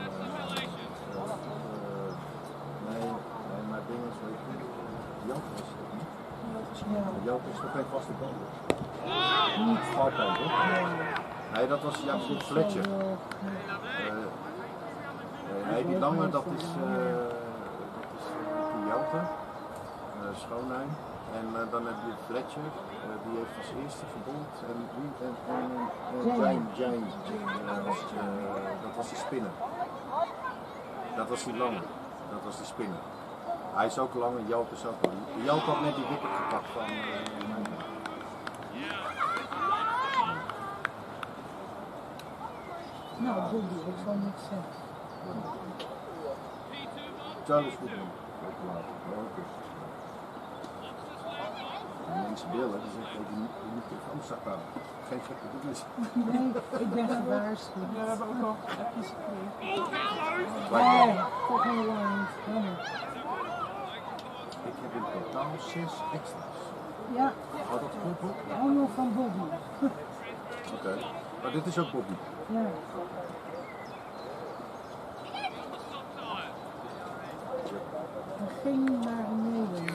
Nee, maar dingen is weet je. Joop is het niet. Ja. Joop is toch geen vaste band. Niet part-time toch? Nee, dat was Jaap Fletcher. Nee, die lange dat is die Joten, Schoonlijn. En dan heb je Fletcher, die heeft als eerste verbond. En Jane, dat was de spinner. Dat was die lange, dat was de spinner. Hij is ook lang en Joop is ook lang. Joop had net die wicket gepakt van Nou, Bobby, ik zal niks zeggen. Charles goed doen. Mensen willen, die zeggen die moet in Amsterdam gaan. Geen gekke doen is. Nee, ik ben gewaarschuwd. Ja, we hebben ook al appjes gekregen. Nee, volgende line. Ik heb in totaal 6 extra's. Ja. Oh, dat klopt ook? Allemaal van Bobby. Oké. Maar dit is ook Bobby. Ja. Geen naar beneden.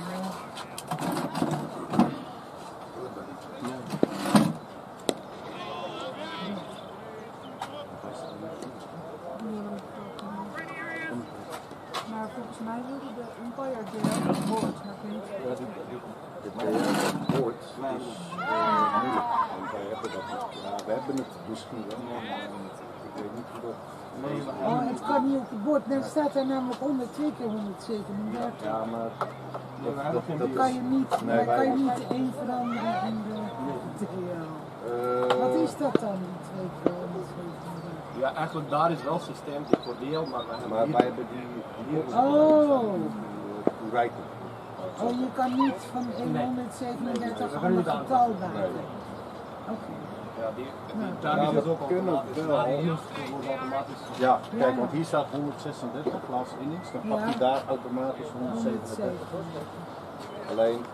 Maar volgens mij wilde de umpire deel het woord, maar ik weet niet. Het woord is moeilijk. Want wij hebben het misschien wel, maar ik weet niet hoe dat. Oh, het kan niet op het bord. Dan staat er namelijk onder 2 keer 137. Ja, maar dat kan je niet, nee, kan je niet één veranderen in de Wat is dat dan, die 2 keer 137? Ja, eigenlijk daar is wel systeem die voordeel, maar wij hebben die hier. Oh! Rijken. Oh, je kan niet van 137 aan het getal bij. Oké. Ja, daar is het ook automatisch. Ja, kijk, want hier staat 136 laatste innings, dan pakt hij daar automatisch 137. Alleen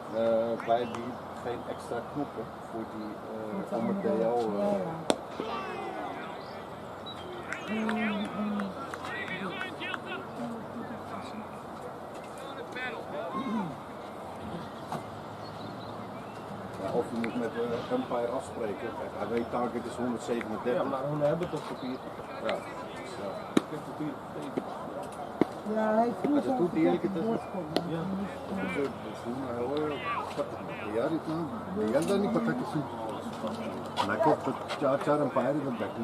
wij hebben geen extra knoppen voor die om het DO. Of je moet met de umpire afspreken. Kijk, hij weet target is 137. Ja, maar we hebben het op papier. Ja. Ik heb papier gegeven. Ja, hij vroeg dat doet hij elke tijd. Ja. Ja, dit nou. Я да не патаки си. Нако चार umpire में बैठे.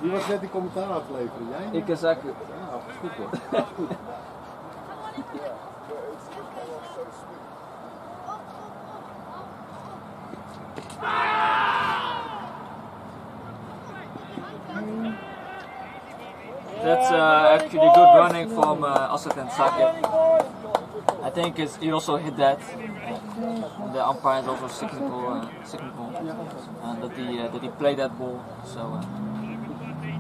Wie was net die commentaar afleveren? Jij? Ik zeker. Ja, goed hoor. Goed. That's actually good running from Asad and Sakib. I think he also hit that. And the umpire is also signal, and that he played that ball. So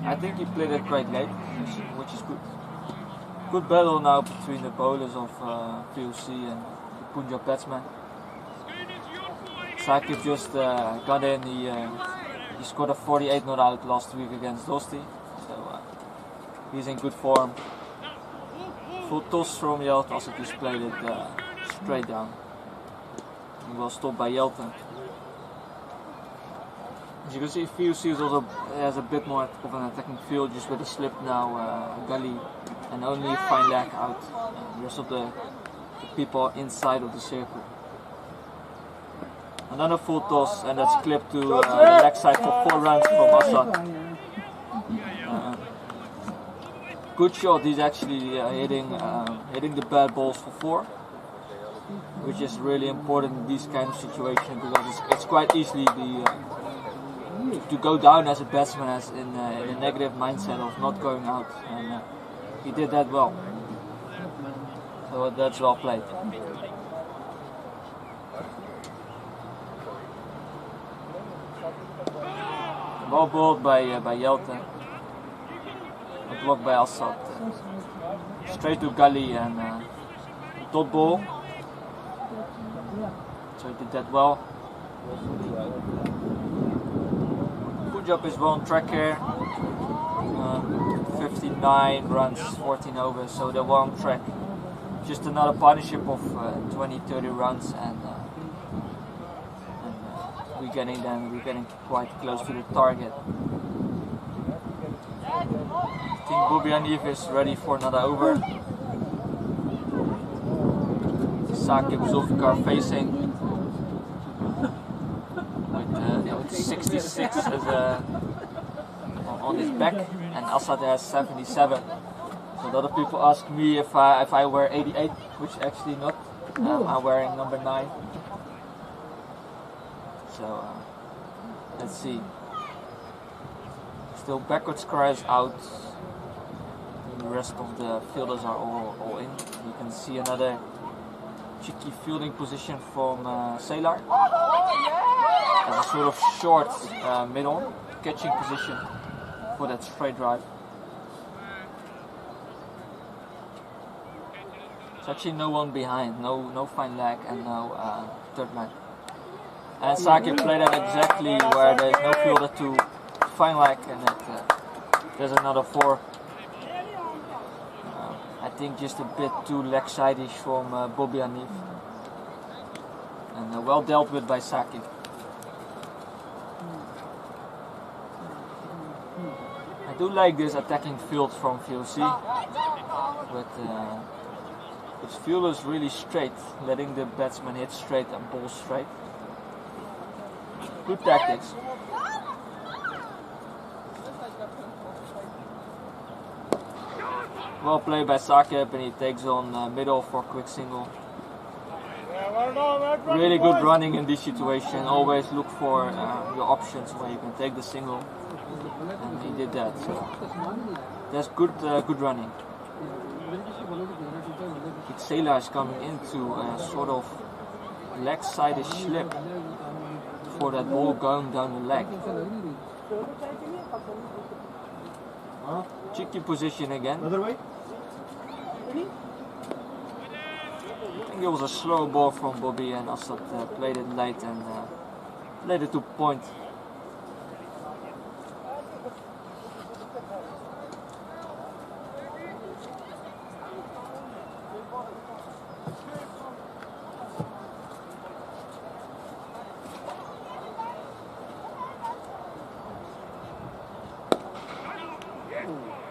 I think he played it quite late, which is good. Good battle now between the bowlers of VOC and the Punjab batsman. Sakib just got in. He scored a 48 not out last week against Dosti. So he's in good form. Full toss from Yelton as he just played it straight down. He was stopped by Yelton. As you can see, VOC is also has a bit more of an attacking field, just with a slip now, gully, and only fine leg out. The rest of the people inside of the circle. Another full toss, and that's clipped to the leg side for 4 runs from Assad. Good shot. He's actually hitting the bad balls for 4, which is really important in these kind of situations because it's quite easily to go down as a batsman as in a negative mindset of not going out, and he did that well. So that's well played. Well bowled by Jelte. A block by Assad. Straight to gully and dot ball. So he did that well. Punjab is well on track here. 59 runs, 14 overs, so they're well on track. Just another partnership of 20-30 runs, and we're getting quite close to the target. I think Bobby Hanif is ready for another over. Saqib Zulfikar facing with 66 as on his back, and Assad has 77. So a lot of people ask me if I wear 88, which actually not. I'm wearing number 9. So let's see. Still backwards cries out. The rest of the fielders are all in. You can see another cheeky fielding position from Sailor. As a sort of short middle catching position for that straight drive. There's actually no one behind, no fine leg and no third man. And Saqib played that exactly where there's no fielder to fine leg, and there's another 4. I think just a bit too leg side-ish from Bobby Hanif. And well dealt with by Saqib. I do like this attacking field from VOC, but its field is really straight, letting the batsman hit straight and bowl straight. Good tactics. Well played by Saqib, and he takes on middle for a quick single. Really good running in this situation. Always look for your options where you can take the single, and he did that. So that's good running. Sailor is coming into a sort of leg-sided slip for that ball going down the leg. Cheeky position again. I think it was a slow ball from Bobby, and Assad played it late and played it to point.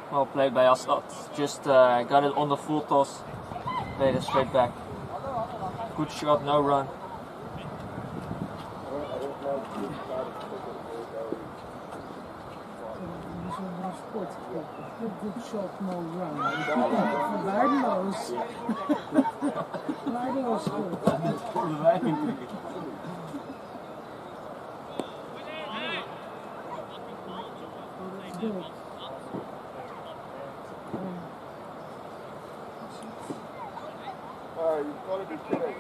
Well played by Assad. Just got it on the full toss, played it straight back. Good shot, no run. Good shot, no run. Waardeloos. Waardeloos goed. Good. You've got to be kidding.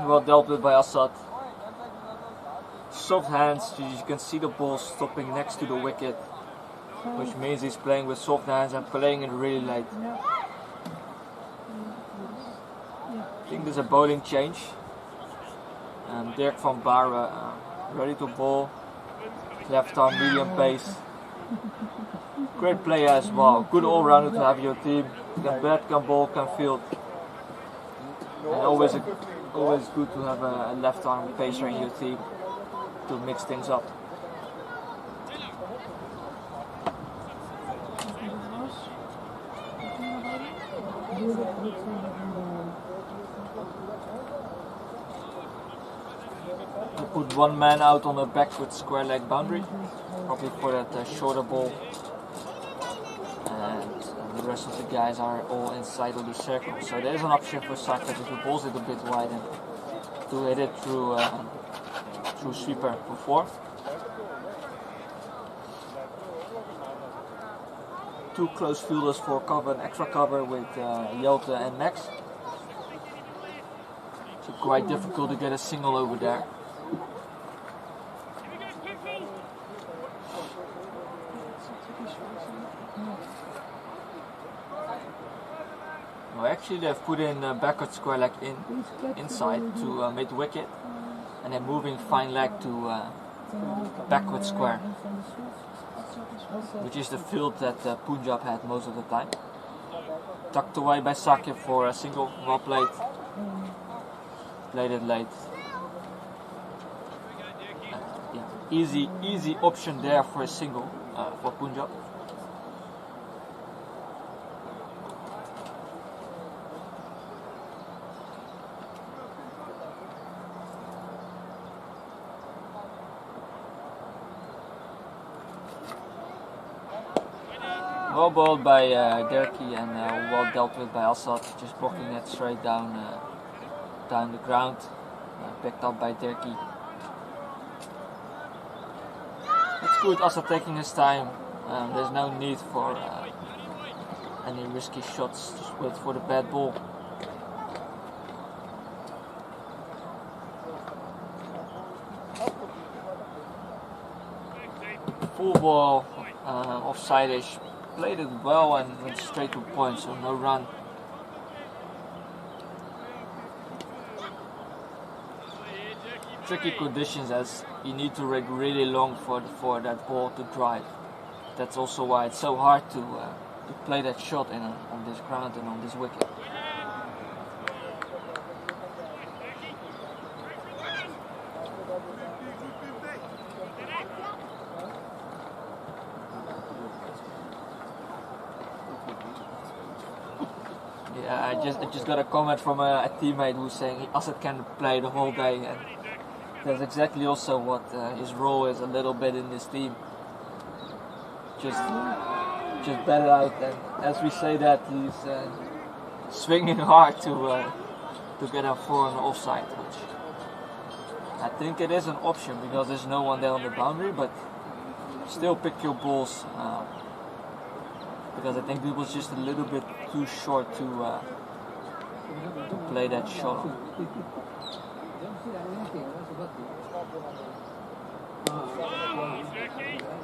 Well dealt with by Assad. Soft hands, you can see the ball stopping next to the wicket, which means he's playing with soft hands and playing it really late. I think there's a bowling change. And Dirk van Baarle ready to bowl. Left arm medium pace. Great player as well. Good all-rounder to have in your team. Can bat, can bowl, can field. And always a always good to have a left arm pacer in your team to mix things up. To put one man out on a backward square leg boundary, probably for that shorter ball, and the rest of the guys are all inside of the circle. So there is an option for Saka if the ball's a little bit wide and to hit it through sweeper for 4. 2 close fielders for cover and extra cover with Jelte and Max. So quite difficult to get a single over there. Well, actually they've put in backward square leg inside to make the wicket, and then moving fine leg to backward square, which is the field that Punjab had most of the time. Tucked away by Sakib for a single, well played. Played it late. Yeah, easy option there for a single for Punjab. Well bowled by Derky and well dealt with by Assad, just blocking it straight down the ground, picked up by Derky. It's good, Assad taking his time. There's no need for any risky shots, just wait for the bad ball. Full ball, offside-ish. Played it well and went straight to point, so no run. Tricky conditions, as you need to wait really long for that ball to drive. That's also why it's so hard to play that shot on this ground and on this wicket. Yeah, I just got a comment from a teammate who's saying Assad can play the whole day, and that's exactly also what his role is a little bit in this team. Just bat it out, and as we say that, he's swinging hard to get a 4 on the offside, which I think it is an option because there's no one there on the boundary, but still pick your balls. Because I think it was just a little bit too short to play that shot.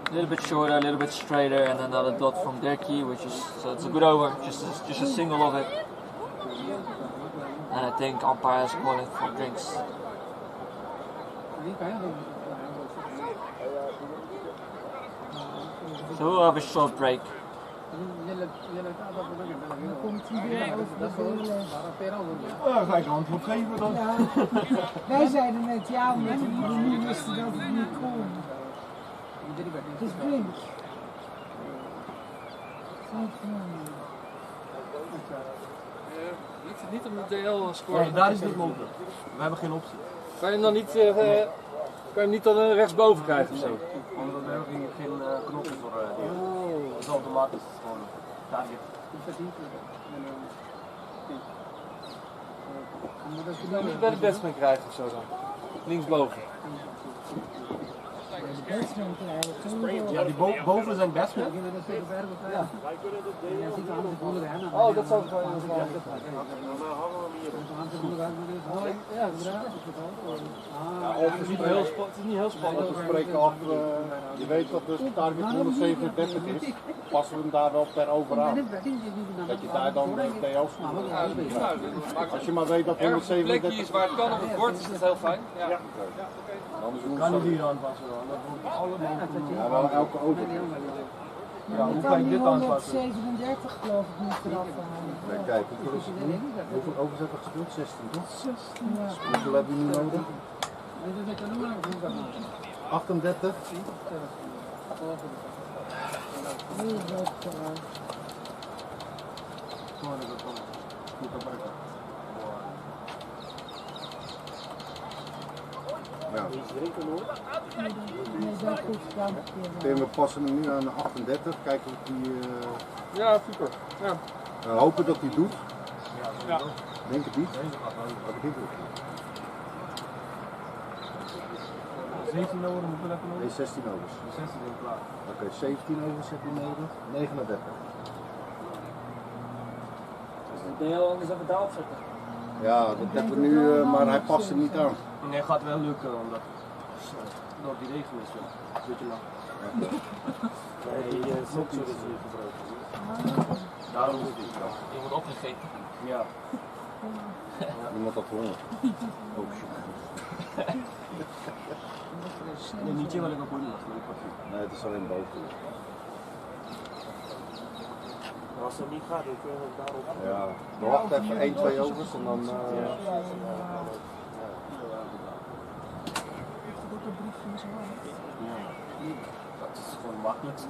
A little bit shorter, a little bit straighter, and another dot from Derky, which is so it's a good over, just a single of it. And I think umpires calling for drinks. So we'll have a short break. Ga ik antwoord geven dan? Ja. Wij zeiden net ja, omdat we nu wisten dat het niet kon. Het is blind. Niet om de DL-score. Nee, daar is het niet mogelijk. We hebben geen optie. Kan je hem dan niet, kan je hem niet dan rechtsboven krijgen of zo? Omdat we geen knoppen voor dat is automatisch gewoon target. Je kan niet bij de batsman krijgen of zo dan? Linksboven. Ja, die boven zijn batsman. Ja. Oh, dat zou het wel zijn. Het is niet heel spannend. We spreken af, je weet dat de target 137 is, passen we hem daar wel per over aan. Dat je daar dan TO's moet. Als je maar weet dat 137 plekje is waar het kan op het bord, is dat heel fijn. Ja. Kan je die aanpassen dan? Dat wordt allemaal. Ja, wel elke over. Ja, hoe kan je dit aanpassen? 137 geloof ik niet eraf halen. Nee, kijk, hoeveel is het nu? Hoeveel overzet er gespeeld? 16 toch? 16. Ja. Hoeveel heb je nu nodig? 38. Ja. We passen hem nu aan 38, kijken of hij... Ja, super. Ja. Hopen dat hij doet. Ja. Denk het niet. Dat het niet doet. 17 over, hoeveel heb je nodig? Nee, 16 overs. 16 is klaar. Oké, 17 overs heb je nodig. 39. Dus dan ben je al anders even daarop zetten. Ja, dat hebben we nu, maar hij past er niet aan. Nee, gaat wel lukken, omdat door die regen is wel. Weet je lang. Nee, je sensor is hier gebroken. Daarom is het niet. Je wordt opgegeten. Ja. Iemand had honger. Oh shit. Nee, niet je wel even boeren was, maar ik had Nee, het is alleen boven. Als het niet gaat, dan kunnen we daarop. Ja, we wachten even 1, 2 overs en dan... Dat is gewoon het makkelijkste.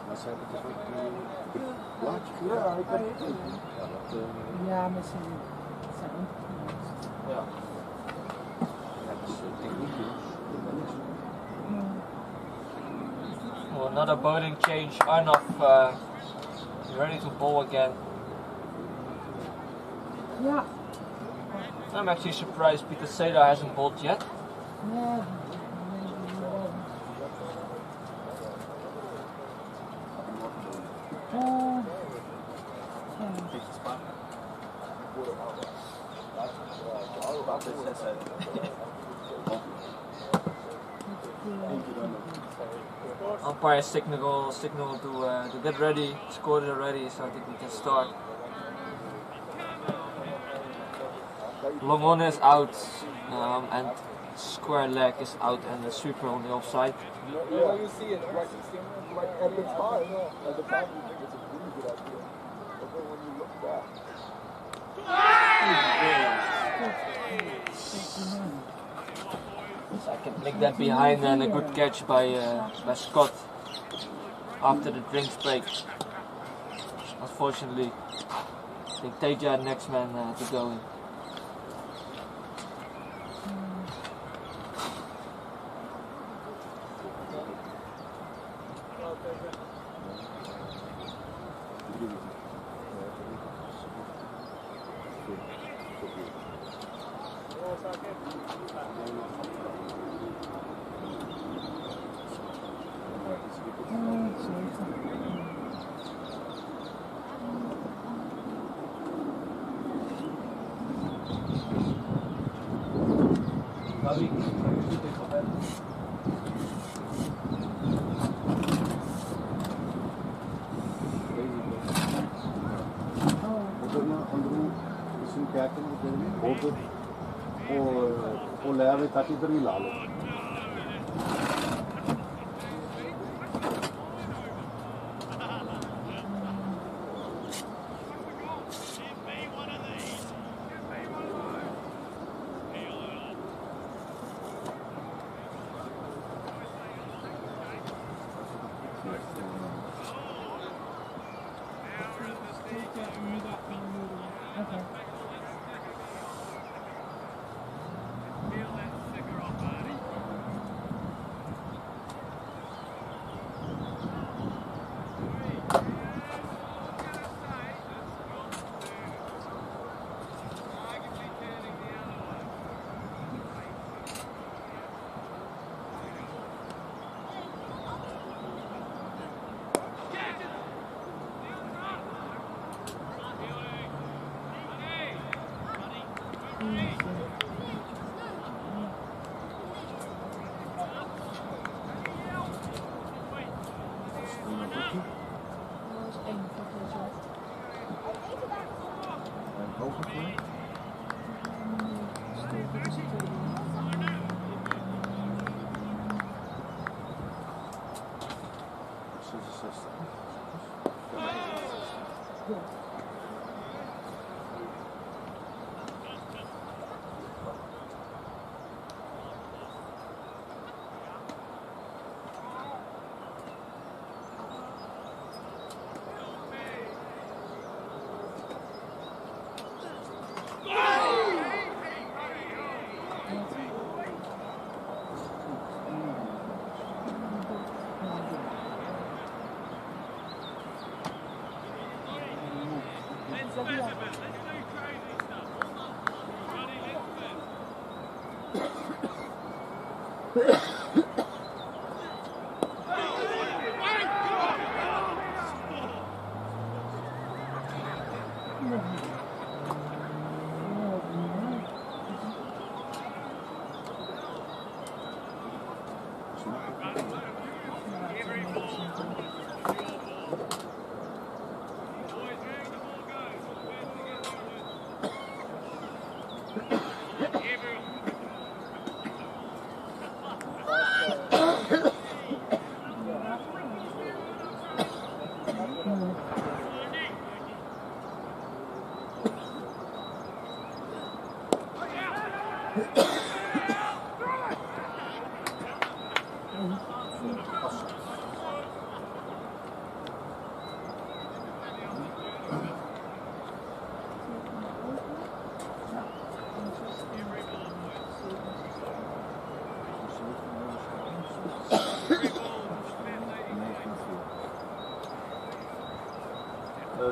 Maar ze hebben toch ook een blaadje gedaan? Ja, ik heb het. Ja, met zijn Ja. Dat is techniek. Well, another bowling change. Arnav ready to bowl again. Yeah. I'm actually surprised Peter Seda hasn't bowled yet. Yeah. Umpire signal to get ready, scored it already, so I think we can start. Long on is out, and square leg is out, and the sweeper on the offside. Yeah, you see it right at the time. At the time, you think it's a really good idea, but then when you look back. So I can flick that behind, and a good catch by Scott after the drinks break. Unfortunately, I think Teja next man to go in. O le ave taki dari lalo.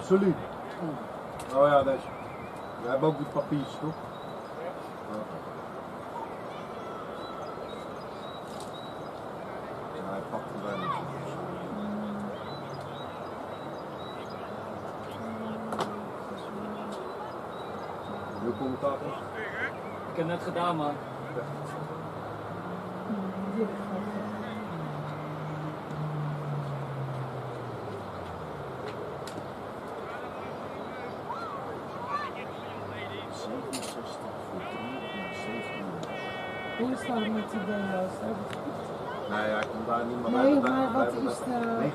Salut. Oh ja, dat is. Jij hebt ook die papiertjes, toch? Ja, hij pakt er bijna niet. Hoe commentator? Ik heb net gedaan, man. Hoe is dat met die demo's? Nee, hij komt daar niet meer bij. Nee, maar wat is de... 49.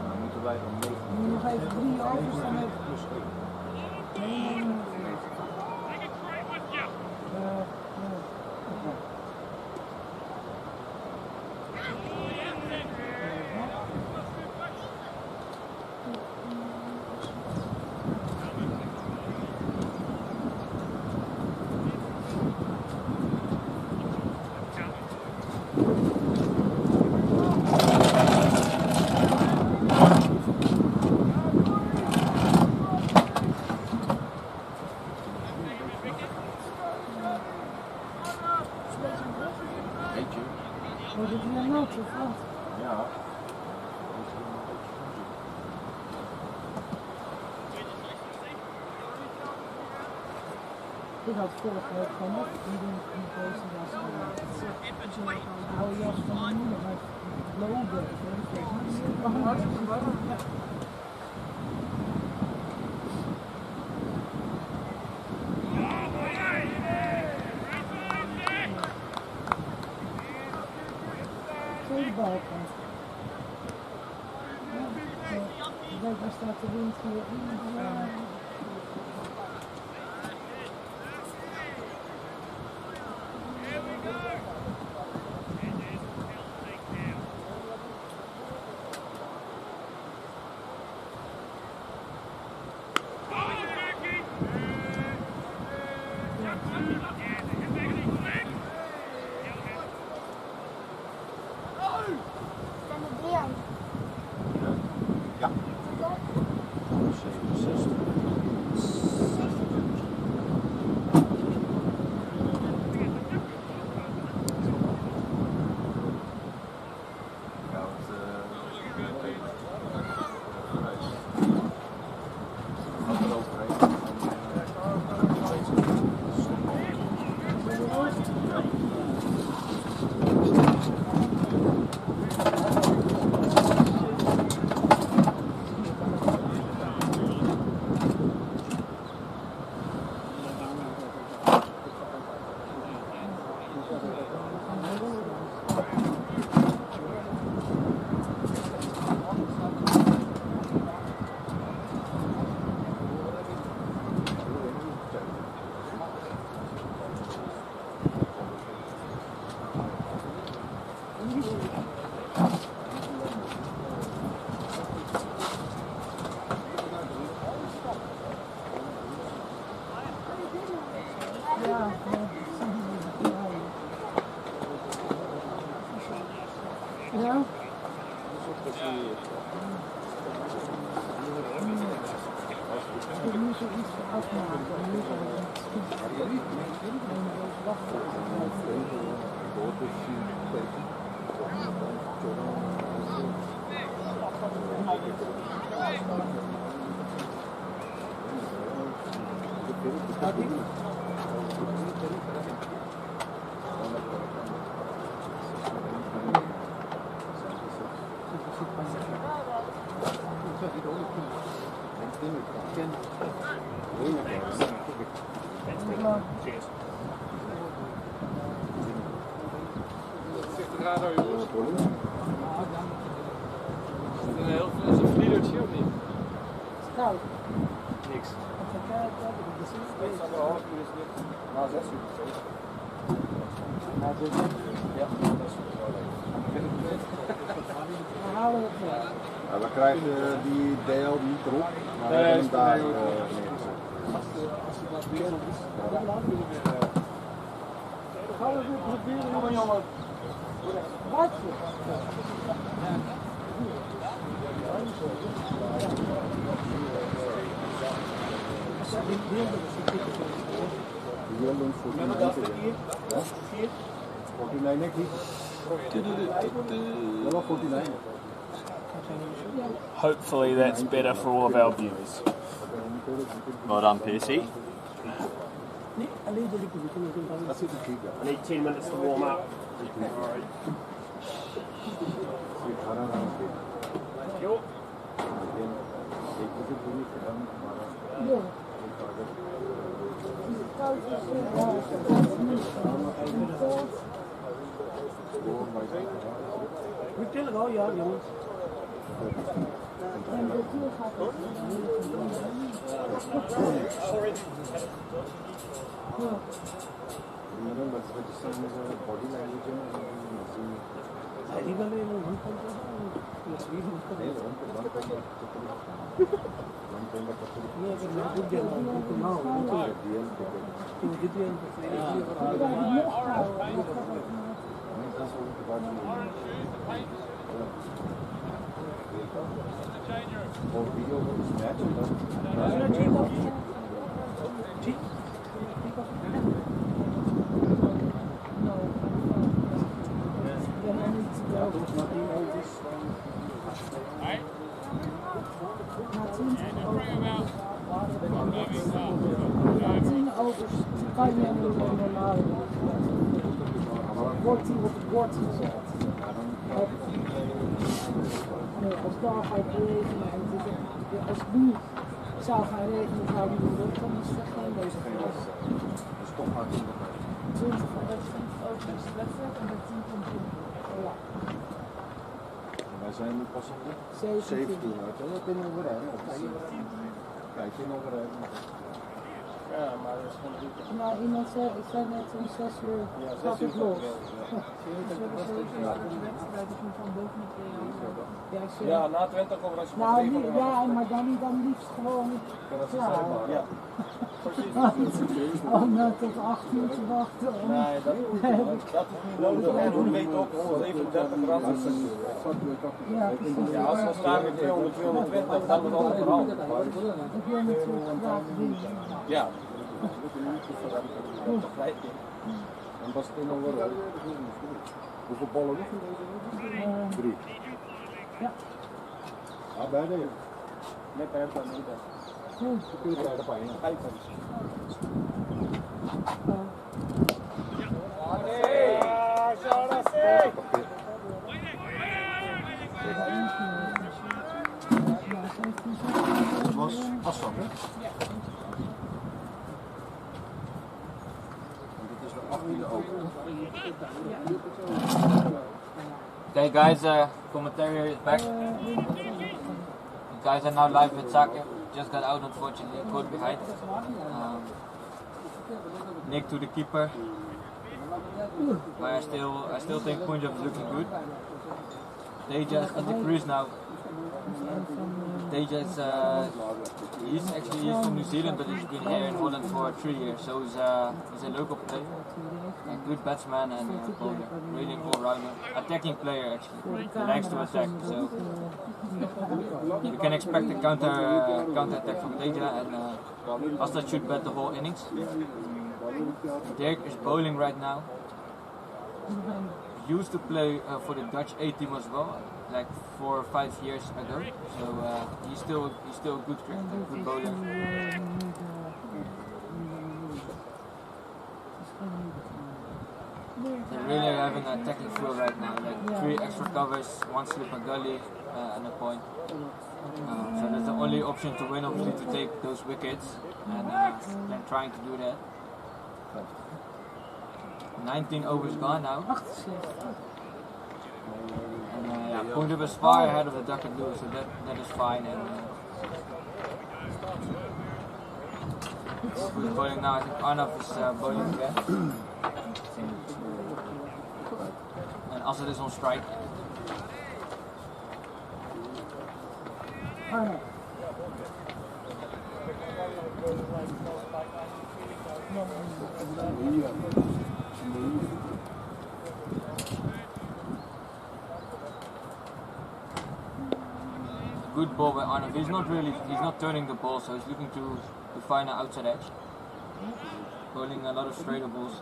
Dan moeten wij dan 9. Moet nog even 3 overstaan met... Plus 1. Nee. Wordt het hier nat of wat? Ja. Ik had vorige week gewoon nog een deze jas gemaakt. Zo'n oude jas van mijn moeder met logo. Tweede balkant. Kijk, daar staat de wind hier in. Ja. 67. Niks. Ja, we krijgen die DL niet erop, maar we hebben hem daar neergezet. Gaan we weer proberen, jongen. Wat? Hopefully that's better for all of our viewers. Well done, Piercy. I need 10 minutes to warm up. We tellen al, ja, jongens. Sorry. Die wel even een handpomp Kan je hem normaal wordt hij op het bord gezet. Als daar gaat regenen en als het nu zou gaan regenen, zou die doen, dan is er geen bezig. Dat is toch hartstikke. 20 van dat is ook best wedstrijd en dat 10 komt in. Ja. Wij zijn nu pas op de 17 uit, hè? Dat kunnen we weer rijden. Kijk je nog weer rijden. Ja, maar dat is gewoon goed. Nou, iemand zei, ik zei net om 6 uur, gaat het los. Ja, na 20 over als je nou, ja, maar dan liefst gewoon klaar. Ja, precies. Om tot 8 uur te wachten. Nee, dat is niet nodig. En hoe weet ook 37 graden. Ja, precies. Ja, als we staan met 200, 220, dan is alles verhaal. Ik wil natuurlijk graag winnen. Ja. En was het nog wel? Hoeveel ballen liggen deze? 3. Ja. Ja, beide. Net bij elkaar niet. Goed. Kun je er bij een. Was afstand, hè? Okay guys, commentary is back. You guys are now live with Saka. Just got out unfortunately, caught behind. Nick to the keeper. But I still think Punjab is looking good. Deja is at the crease now. Deja is he's from New Zealand, but he's been here in Holland for 3 years, so he's a local player. A good batsman and bowler, really all-rounder. Attacking player actually, he likes to attack, so you can expect a counter attack from Deja, and Asta should bat the whole innings. Dirk is bowling right now. He used to play for the Dutch A team as well, like 4 or 5 years ago. So he's still a good bowler. They're really having an attacking field right now, like 3 extra covers, 1 slip a gully, and a point. So that's the only option to win, obviously, to take those wickets, and they're trying to do that. 19 overs gone now. And Punjab is far ahead of the duck and do, so that is fine. And who's bowling now? I think Arnav is bowling again. And Assad is on strike. Good ball by Arnav. He's not turning the ball, so he's looking to find an outside edge. Bowling a lot of straighter balls.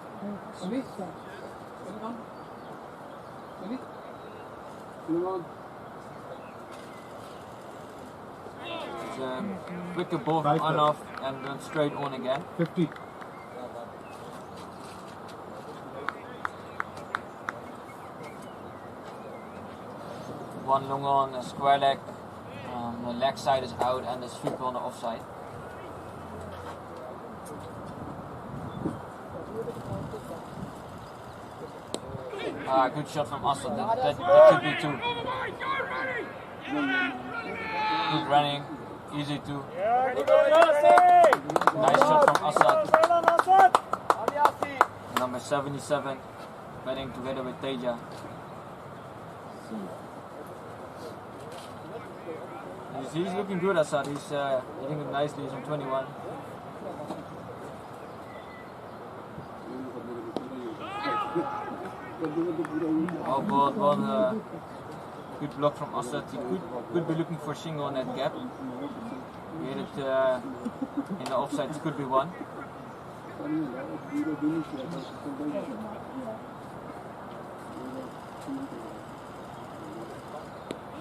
It's a quicker ball from Arnav and then straight on again. 50. One long on, a square leg. The leg side is out and the sweep on the offside. Good shot from Assad. That could be 2. Good running, easy 2. Nice shot from Assad. Number 77, batting together with Teja. He's looking good, Assad. He's hitting it nicely. He's on 21. Oh, ball. Good block from Assad. He could be looking for single on that gap. He hit it in the offside. It could be 1.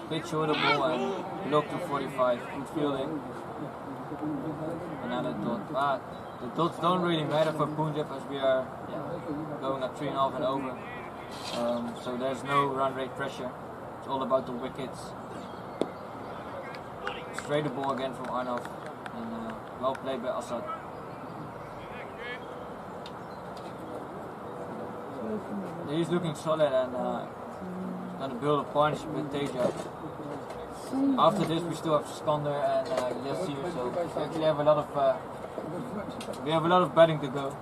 Bit shorter ball and block to 45. Good fielding. Another dot. The dots don't really matter for Punjab as we are going at 3.5 and over. So there's no run rate pressure. It's all about the wickets. Straighter ball again from Arnav. And well played by Assad. He's looking solid and going to build a partnership with Teja. After this, we still have Skander and Les here, so we actually have a lot of batting to go.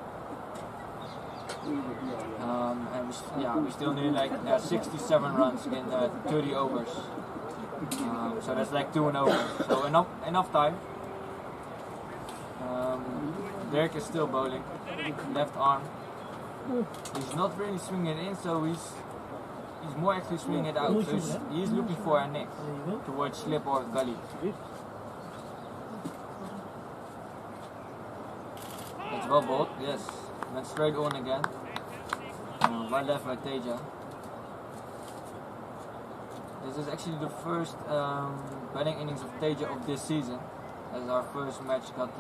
And we still need like 67 runs in 30 overs. So that's like 2 and over. So enough time. Dirk is still bowling, left arm. He's not really swinging it in, so he's more actually swinging it out. So he's looking for a nick towards slip or gully. That's well bowled, yes. Went straight on again. Right left by Teja. This is actually the first batting innings of Teja of this season. As our first match got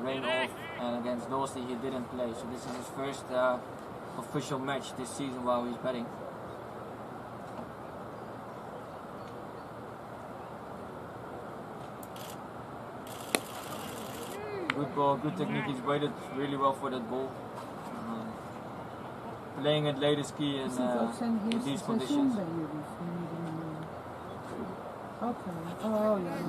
rain off, and against Dorsey he didn't play. So this is his first official match this season while he's batting. Good ball, good technique. He's waited really well for that ball. Playing it late is key in these conditions. Okay. Oh yeah.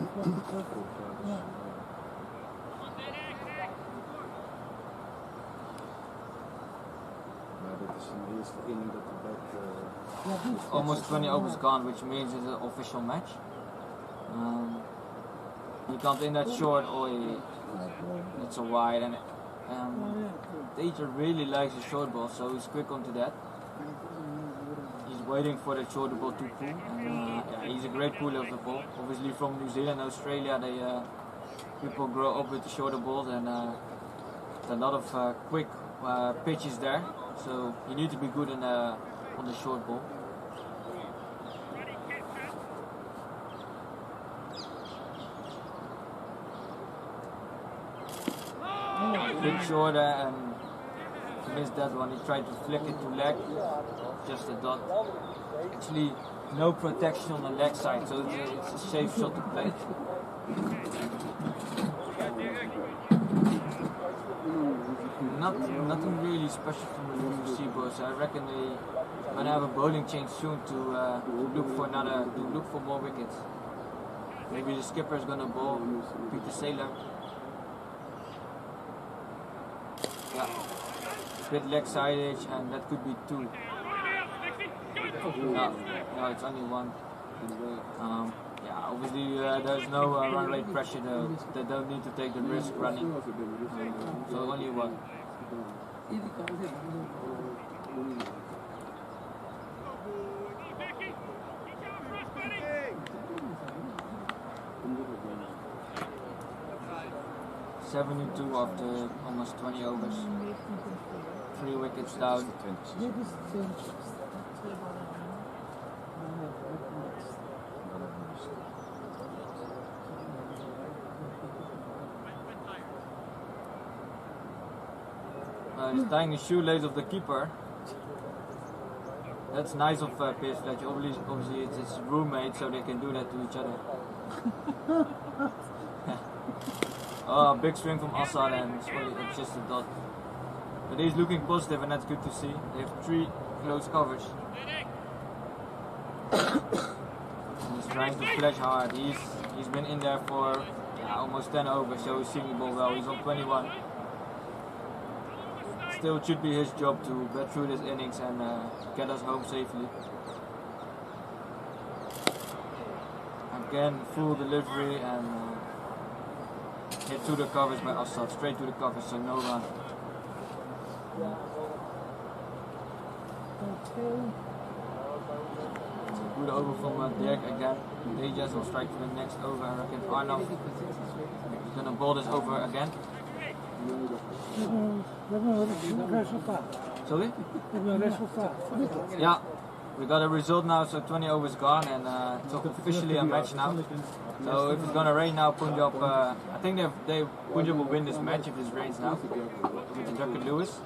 Almost 20 overs gone, which means it's an official match. He comes in that short or it's a wide, and Teja really likes the short ball, so he's quick onto that. He's waiting for the short ball to pull, and he's a great puller of the ball. Obviously from New Zealand, Australia, people grow up with the shorter balls, and there's a lot of quick pitches there. So you need to be good on the short ball. A bit shorter and missed that one. He tried to flick it to leg, just a dot. Actually, no protection on the leg side, so it's a safe shot to play. Nothing really special from the VOC boys. I reckon they might have a bowling change soon to look for more wickets. Maybe the skipper is gonna bowl Peter Saylor. Yeah, a bit leg sidage, and that could be 2. No, it's only 1. Yeah, obviously there's no run rate pressure though. They don't need to take the risk running. So only 1. 72 after almost 20 overs. 3 wickets down. He's tying the shoelace of the keeper. That's nice of Piers Fletcher. Obviously it's his roommate, so they can do that to each other. Oh, big swing from Assad, and it's just a dot. But he's looking positive, and that's good to see. They have 3 close covers. And he's trying to flash hard. He's been in there for almost 10 overs, so he's seeing the ball well. He's on 21. Still, it should be his job to bat through this innings and get us home safely. Again, full delivery and hit to the covers by Assad, straight to the covers, so no run. Good over from Dirk again. They just will strike for the next over. I reckon Arnav is going to bowl this over again. Sorry? Yeah, we got a result now, so 20 overs gone, and it's officially a match now. So if it's gonna rain now, Punjab, I think Punjab will win this match if it rains now with the Duckett Lewis.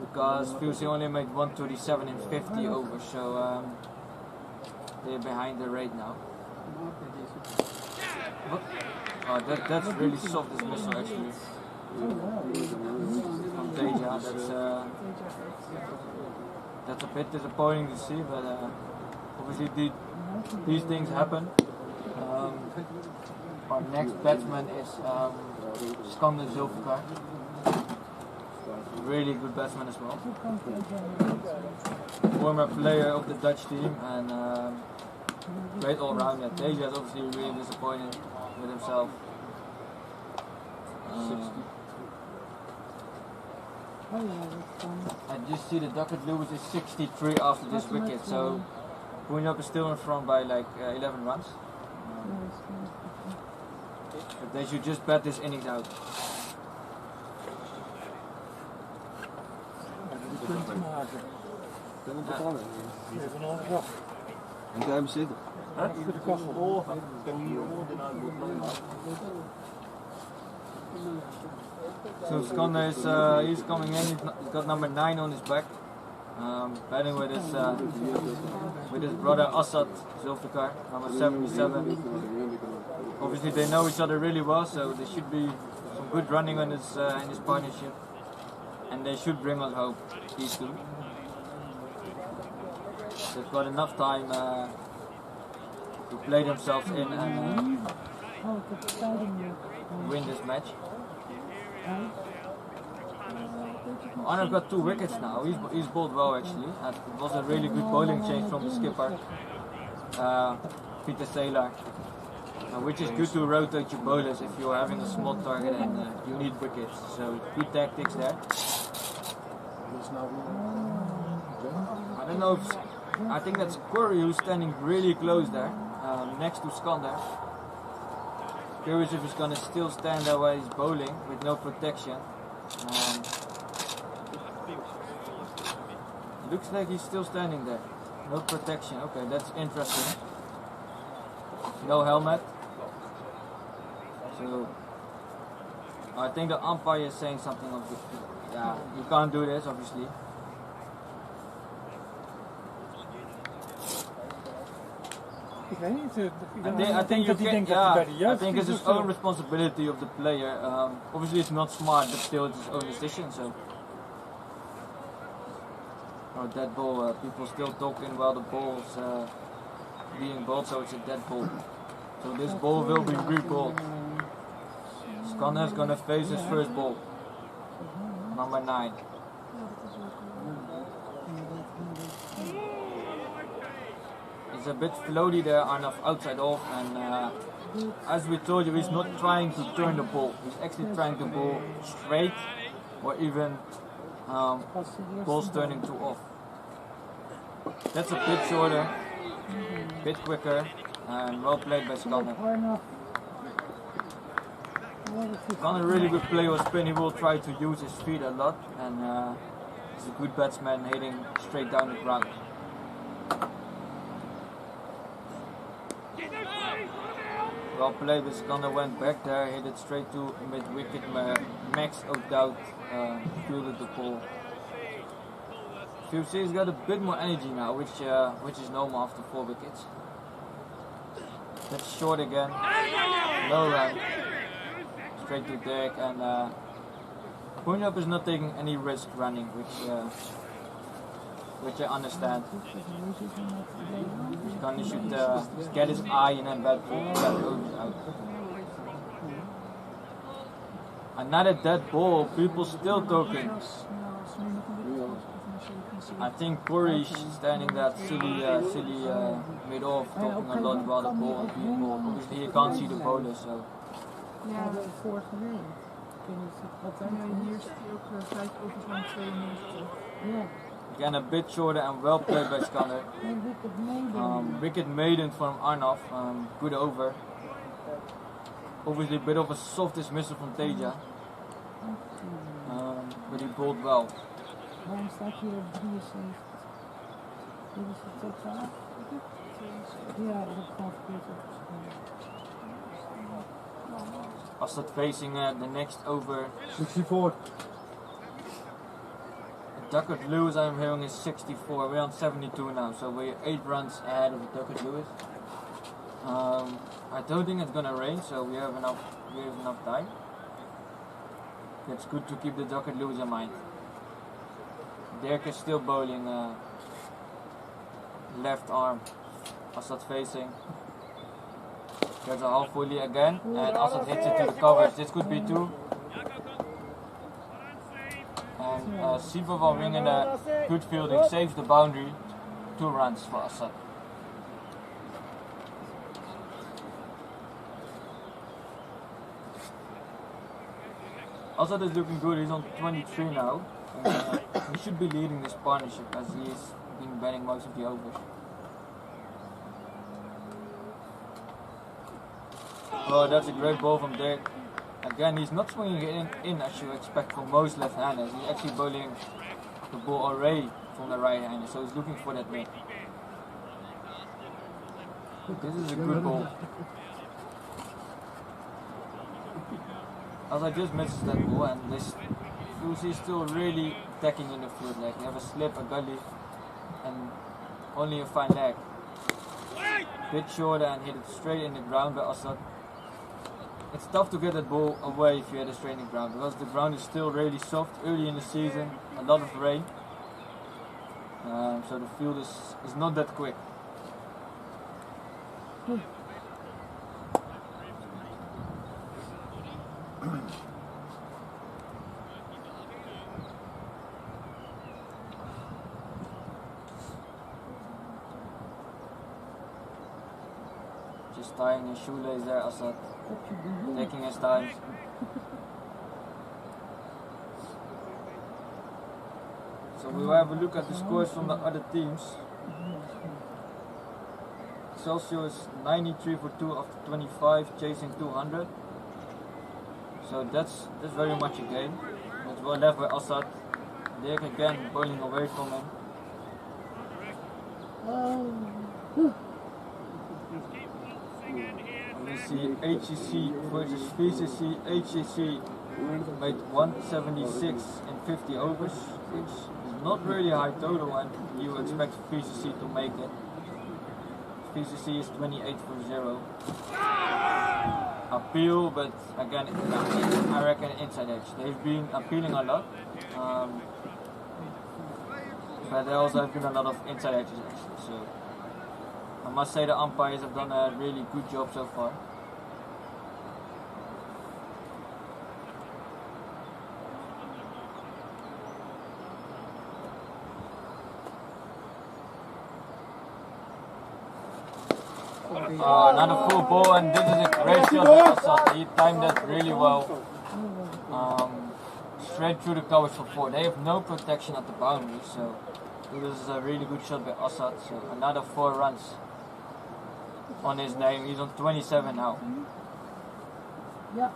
Because VOC only made 137 in 50 overs, so they're behind the rate now. Oh, that's really soft dismissal actually. From Teja, that's a bit disappointing to see, but obviously these things happen. Our next batsman is Skander Zulfikar. Really good batsman as well. Former player of the Dutch team and great all-rounder. Teja is obviously really disappointed with himself. I just see the Duckett Lewis is 63 after this wicket, so Punjab is still in front by like 11 runs. But they should just bat this innings out. So Skander is he's coming in. He's got number 9 on his back, batting with his brother Assad Zulfikar, number 77. Obviously they know each other really well, so there should be some good running in this partnership, and they should bring us hope. These two. They've got enough time to play themselves in and win this match. Arnav got 2 wickets now. He's bowled well actually. It was a really good bowling change from the skipper, Peter Saylor, which is good to rotate your bowlers if you're having a small target and you need wickets. So good tactics there. I don't know if I think that's Corey who's standing really close there, next to Skander. Curious if he's gonna still stand there while he's bowling with no protection. Looks like he's still standing there. No protection. Okay, that's interesting. No helmet. So I think the umpire is saying something of this. Yeah, you can't do this, obviously. I think it's his own responsibility of the player. Obviously, it's not smart, but still, it's his own decision. So, dead ball. People still talking while the ball's being bowled, so it's a dead ball. So this ball will be re-balled. Skander's gonna face his first ball. Number 9. It's a bit floaty there, Arnav outside off, and as we told you, he's not trying to turn the ball. He's actually trying to bowl straight, or even balls turning to off. That's a bit shorter, bit quicker, and well played by Skander. Skander a really good player with spin. He will try to use his feet a lot, and he's a good batsman hitting straight down the ground. Well played, but Skander went back there, hit it straight to mid-wicket. Max O'Dowd fielded the ball. VOC has got a bit more energy now, which is normal after 4 wickets. That's short again. No run. Straight to deck, and Punjab is not taking any risk running, which I understand. Skander should get his eye in and bat overs out. Another dead ball, people still talking. I think Puri standing that silly mid-off, talking a lot about the ball being bowled. Obviously he can't see the bowler, so. Ja, de vorige week. Hier zit hij ook 5 overs van 92. Ja. Again, a bit shorter and well played by Skander. Wicket maiden from Arnav, good over. Obviously a bit of a soft dismissal from Teja. But he bowled well. Waarom staat hier op 73? Dit is het totaal? Ja, dat heb ik gewoon verkeerd opgeschreven. Assad facing the next over. 64. Duckett Lewis, I'm hearing, is 64. We're on 72 now, so we're 8 runs ahead of Duckett Lewis. I don't think it's gonna rain, so we have enough time. It's good to keep the Duckett Lewis in mind. Dirk is still bowling left arm. Assad facing. There's a half volley again, and Assad hits it to the covers. This could be 2. And Siva van Wingen, good fielding, saves the boundary. 2 runs for Assad. Assad is looking good, he's on 23 now. He should be leading this partnership as he's been batting most of the overs. Oh, that's a great ball from Dirk. Again, he's not swinging it in as you expect from most left-handers. He's actually bowling the ball away from the right-hander, so he's looking for that win. This is a good ball. As I just misses that ball, and this VOC is still really attacking in the field. Like you have a slip, a gully, and only a fine leg. Bit shorter and hit it straight in the ground by Assad. It's tough to get that ball away if you hit it straight in the ground because the ground is still really soft early in the season, a lot of rain. So the field is not that quick. Just tying his shoelace there, Assad. Taking his time. So we will have a look at the scores from the other teams. Celsius 93 for 2 after 25, chasing 200. So that's very much a game. It's well left by Assad. Dirk again bowling away from him. We see HCC versus VCC. HCC made 176 in 50 overs, which is not really a high total, and you expect VCC to make it. VCC is 28 for 0. Appeal, but again, I reckon inside edge. They've been appealing a lot, but there also have been a lot of inside edges actually. So I must say the umpires have done a really good job so far. Another full ball, and this is a great shot by Assad. He timed that really well. Straight through the covers for 4. They have no protection at the boundary, so this is a really good shot by Assad. So another 4 runs on his name. He's on 27 now. Yeah.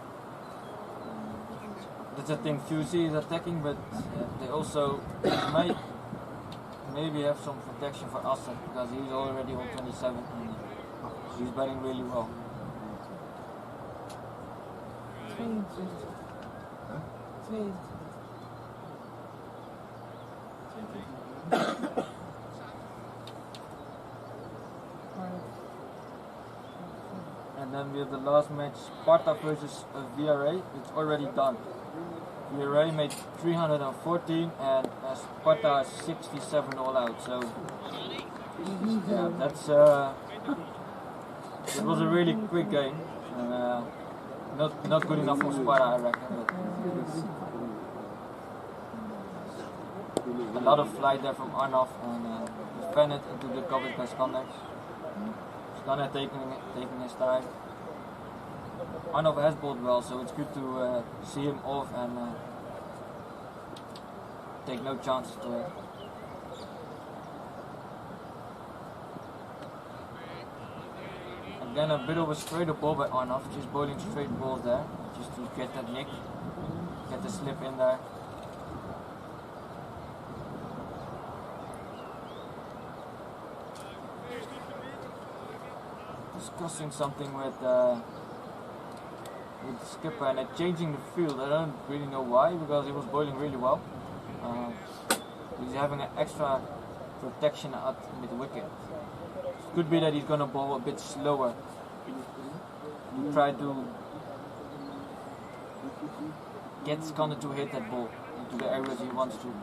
That's the thing, VOC is attacking, but they also maybe have some protection for Assad because he's already on 27 and he's batting really well. And then we have the last match, Sparta versus VRA. It's already done. VRA made 314 and Sparta 67 all out. So yeah, that's it was a really quick game. Not good enough for Sparta, I reckon. But a lot of flight there from Arnov and fanned it into the coverage by Skander. Skander taking his time. Arnov has bowled well, so it's good to see him off and take no chances to it. Again, a bit of a straighter ball by Arnov, just bowling straight balls there, just to get that nick, get the slip in there. Discussing something with the skipper and changing the field. I don't really know why, because he was bowling really well. He's having an extra protection at mid-wicket. It could be that he's going to bowl a bit slower. He try to get Skander to hit that ball into the areas he wants to.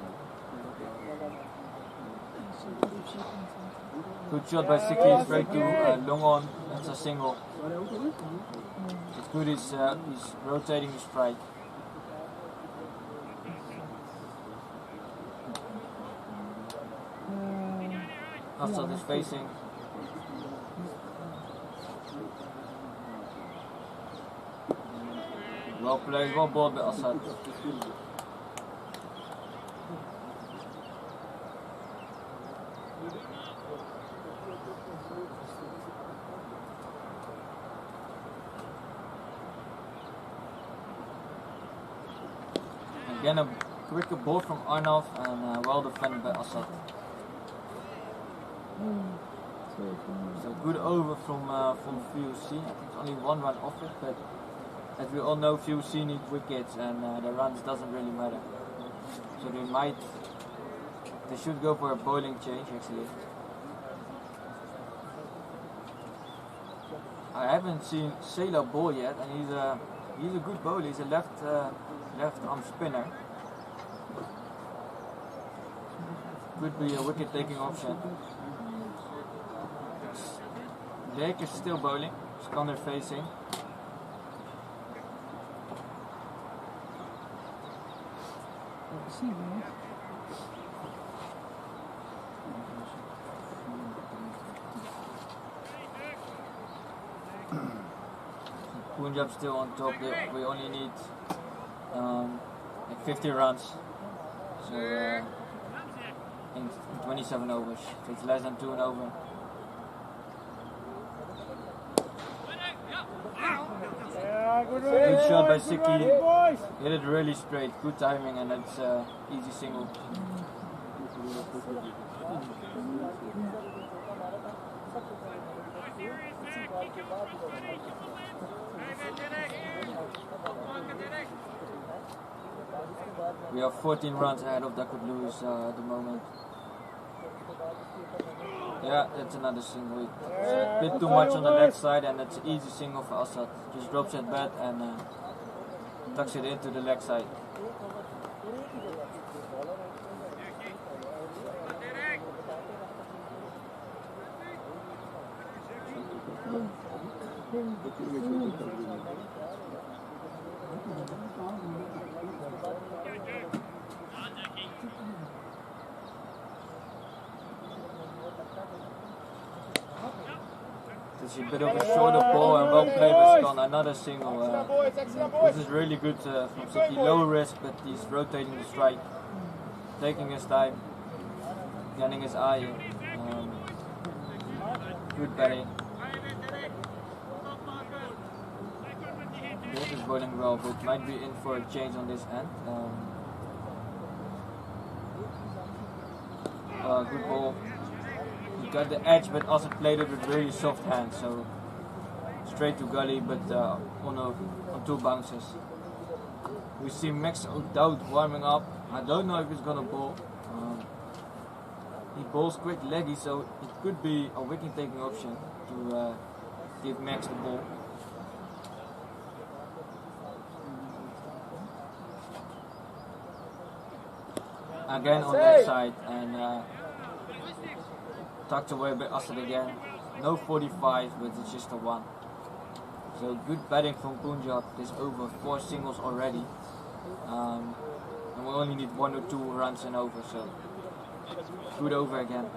Good shot by Siki, straight to long on. That's a single. It's good, he's rotating the strike. Assad is facing. Well played, well bowled by Assad. Again, a quicker ball from Arnov and well defended by Assad. So good over from VOC. I think it's only 1 run off it, but as we all know, VOC need wickets and the runs doesn't really matter. So they should go for a bowling change actually. I haven't seen Sailor bowl yet, and he's a good bowler. He's a left arm spinner. Could be a wicket taking option. Dirk is still bowling. Skander facing. Punjab still on top. We only need like 50 runs. So in 27 overs. So it's less than 2 and over. Good shot by Siki. Hit it really straight. Good timing, and it's easy single. We are 14 runs ahead of Dakot Lewis at the moment. Yeah, that's another single. It's a bit too much on the left side, and it's an easy single for Assad. Just drops at bat and tucks it into the leg side. It's a bit of a shorter ball and well played by Skan. Another single. This is really good from Siki. Low risk, but he's rotating the strike, taking his time, getting his eye in. Good batting. This is bowling well, but might be in for a change on this end. Good ball. He got the edge, but also played it with really soft hands, so straight to gully, but on two bounces. We see Max O'Dowd warming up. I don't know if he's gonna bowl. He bowls quick leggy, so it could be a wicket taking option to give Max the ball. Again on that side, and tucked away by Assad again. No 45, but it's just a 1. So good batting from Punjab. There's over 4 singles already. And we only need 1 or 2 runs and over, so good over again.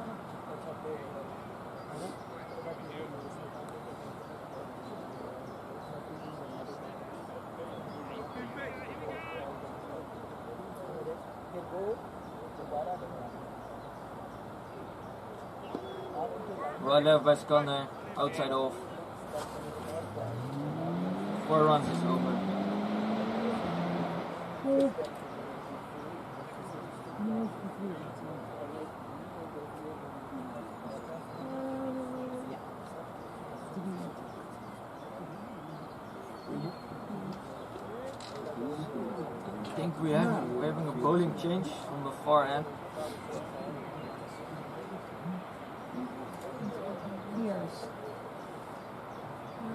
Well left by Skanner, outside off. 4 runs is over. I think we're having a bowling change on the far end.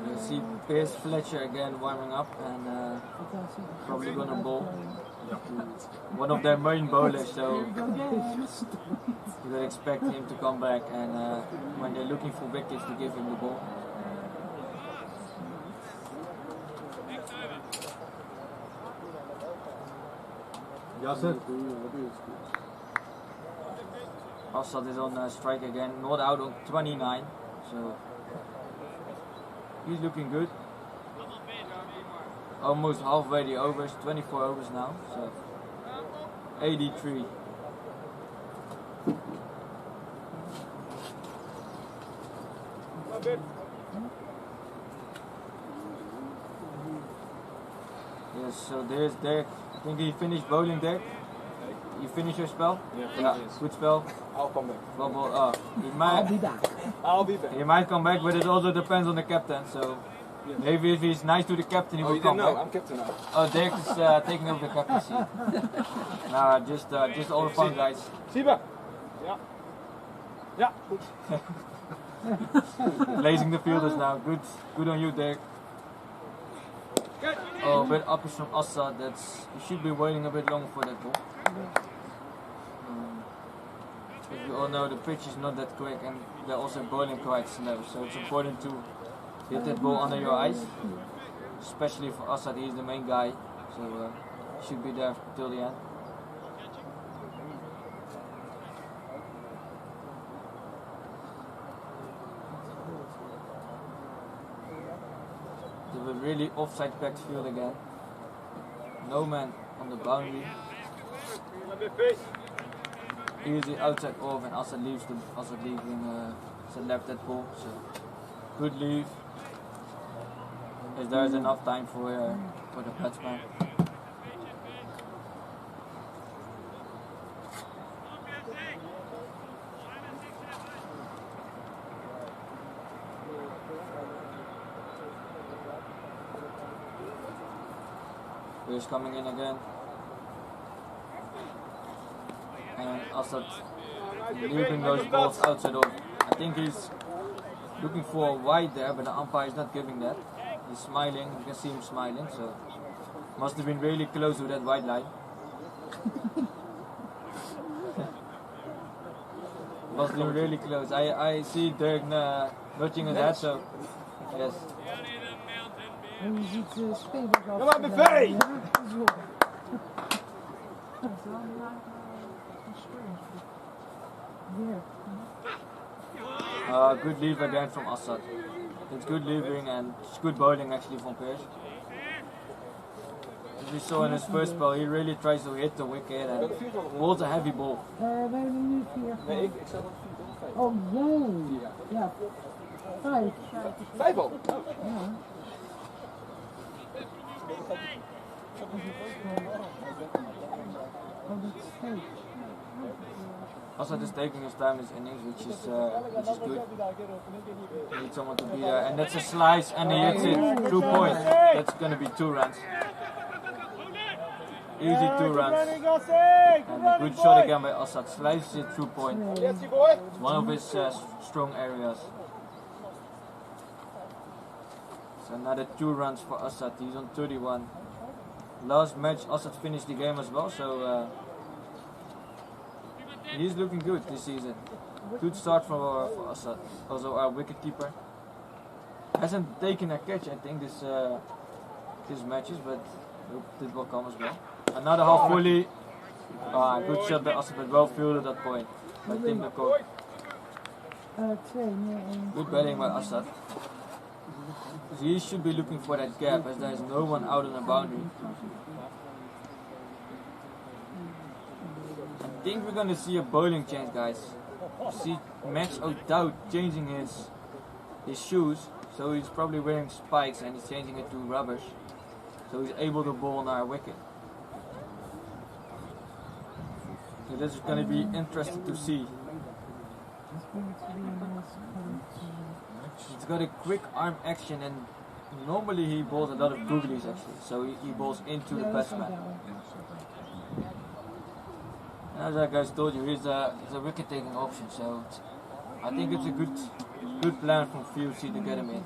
You see Pierce Fletcher again warming up and probably gonna bowl. One of their main bowlers, so you would expect him to come back and when they're looking for wickets to give him the ball. Assad is on strike again, not out on 29, so he's looking good. Almost halfway the overs, 24 overs now, so 83. Yes, so there's Dirk. I think he finished bowling, Dirk. You finish your spell? Yeah. Good spell. I'll come back. I'll be back. I'll be back. He might come back, but it also depends on the captain. So maybe if he's nice to the captain, he will come back. I'm captain now. Oh, Dirk is taking over the captaincy. Nah, just all the fun, guys. Siba. Yeah. Yeah. Blazing the fielders now. Good on you, Dirk. Oh, a bit uppish from Assad. You should be waiting a bit longer for that ball. As we all know, the pitch is not that quick and they're also bowling quite slow, so it's important to hit that ball under your eyes, especially for Assad. He's the main guy, so should be there till the end. They were really offside packed field again. No man on the boundary. Here's the outside off and Assad leaving left that ball, so good leave. as there is enough time for the batsman. He's coming in again. And Assad leaving those balls outside of. I think he's looking for a wide there, but the umpire is not giving that. He's smiling, you can see him smiling, so must have been really close to that wide line. Must have been really close. I see Dirk nudging his head, so yes. En je ziet spelers al. Kom maar, BV! Good leave again from Assad. It's good leaving and it's good bowling actually from Peers. As we saw in his first ball, he really tries to hit the wicket and bowls a heavy ball. We hebben nu 4. Nee, ik zat op 4 of 5. Oh jee. Ja. 5. 5 al? Ja. Oh, that's fake. Assad is taking his time in his innings, which is good. You need someone to be there, and that's a slice, and he hits it through point. That's gonna be 2 runs. Easy 2 runs. And a good shot again by Assad. Slices it through point. It's one of his strong areas. So another 2 runs for Assad. He's on 31. Last match Assad finished the game as well, so he's looking good this season. Good start for Assad. Also our wicket keeper. Hasn't taken a catch I think this matches, but it will come as well. Another half volley. Good shot by Assad, but well fielded at that point by Tim de Koop. Good batting by Assad. He should be looking for that gap as there is no one out on the boundary. I think we're gonna see a bowling change, guys. You see Max O'Dowd changing his shoes, so he's probably wearing spikes and he's changing it to rubbers, so he's able to bowl on our wicket. So this is gonna be interesting to see. He's got a quick arm action and normally he bowls a lot of googlies actually, so he bowls into the batsman. As I guys told you, he's a wicket taking option, so I think it's a good plan from VOC to get him in.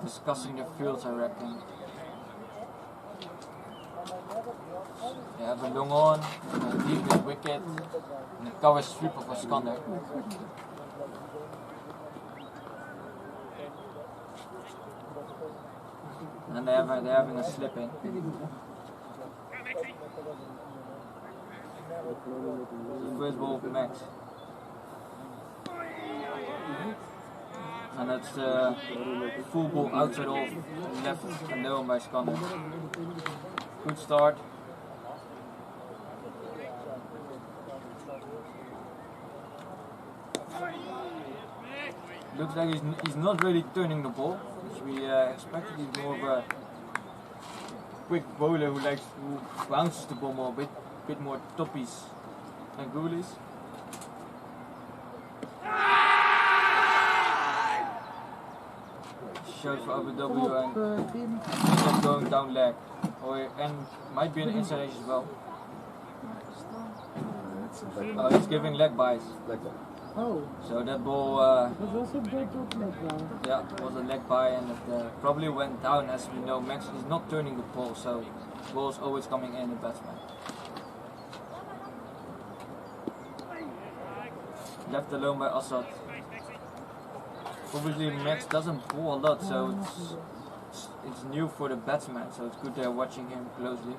Discussing the fields, I reckon. You have a long on, a deep mid wicket, and a cover sweep of a Skander. And they're having a slip in. The first ball of Max. And that's full ball outside of left and down by Skander. Good start. Looks like he's not really turning the ball, which we expected. He's more of a quick bowler who bounces the ball more, a bit more toppies than goalies. Shot for Abu Dhabi and going down leg, and might be an inside edge as well. He's giving leg buys. Oh. So that ball. Dat was een bit op leg buy. Yeah, it was a leg buy, and it probably went down. As we know, Max is not turning the ball, so the ball is always coming in the batsman. Left alone by Assad. Obviously Max doesn't bowl a lot, so it's it's new for the batsman, so it's good they're watching him closely.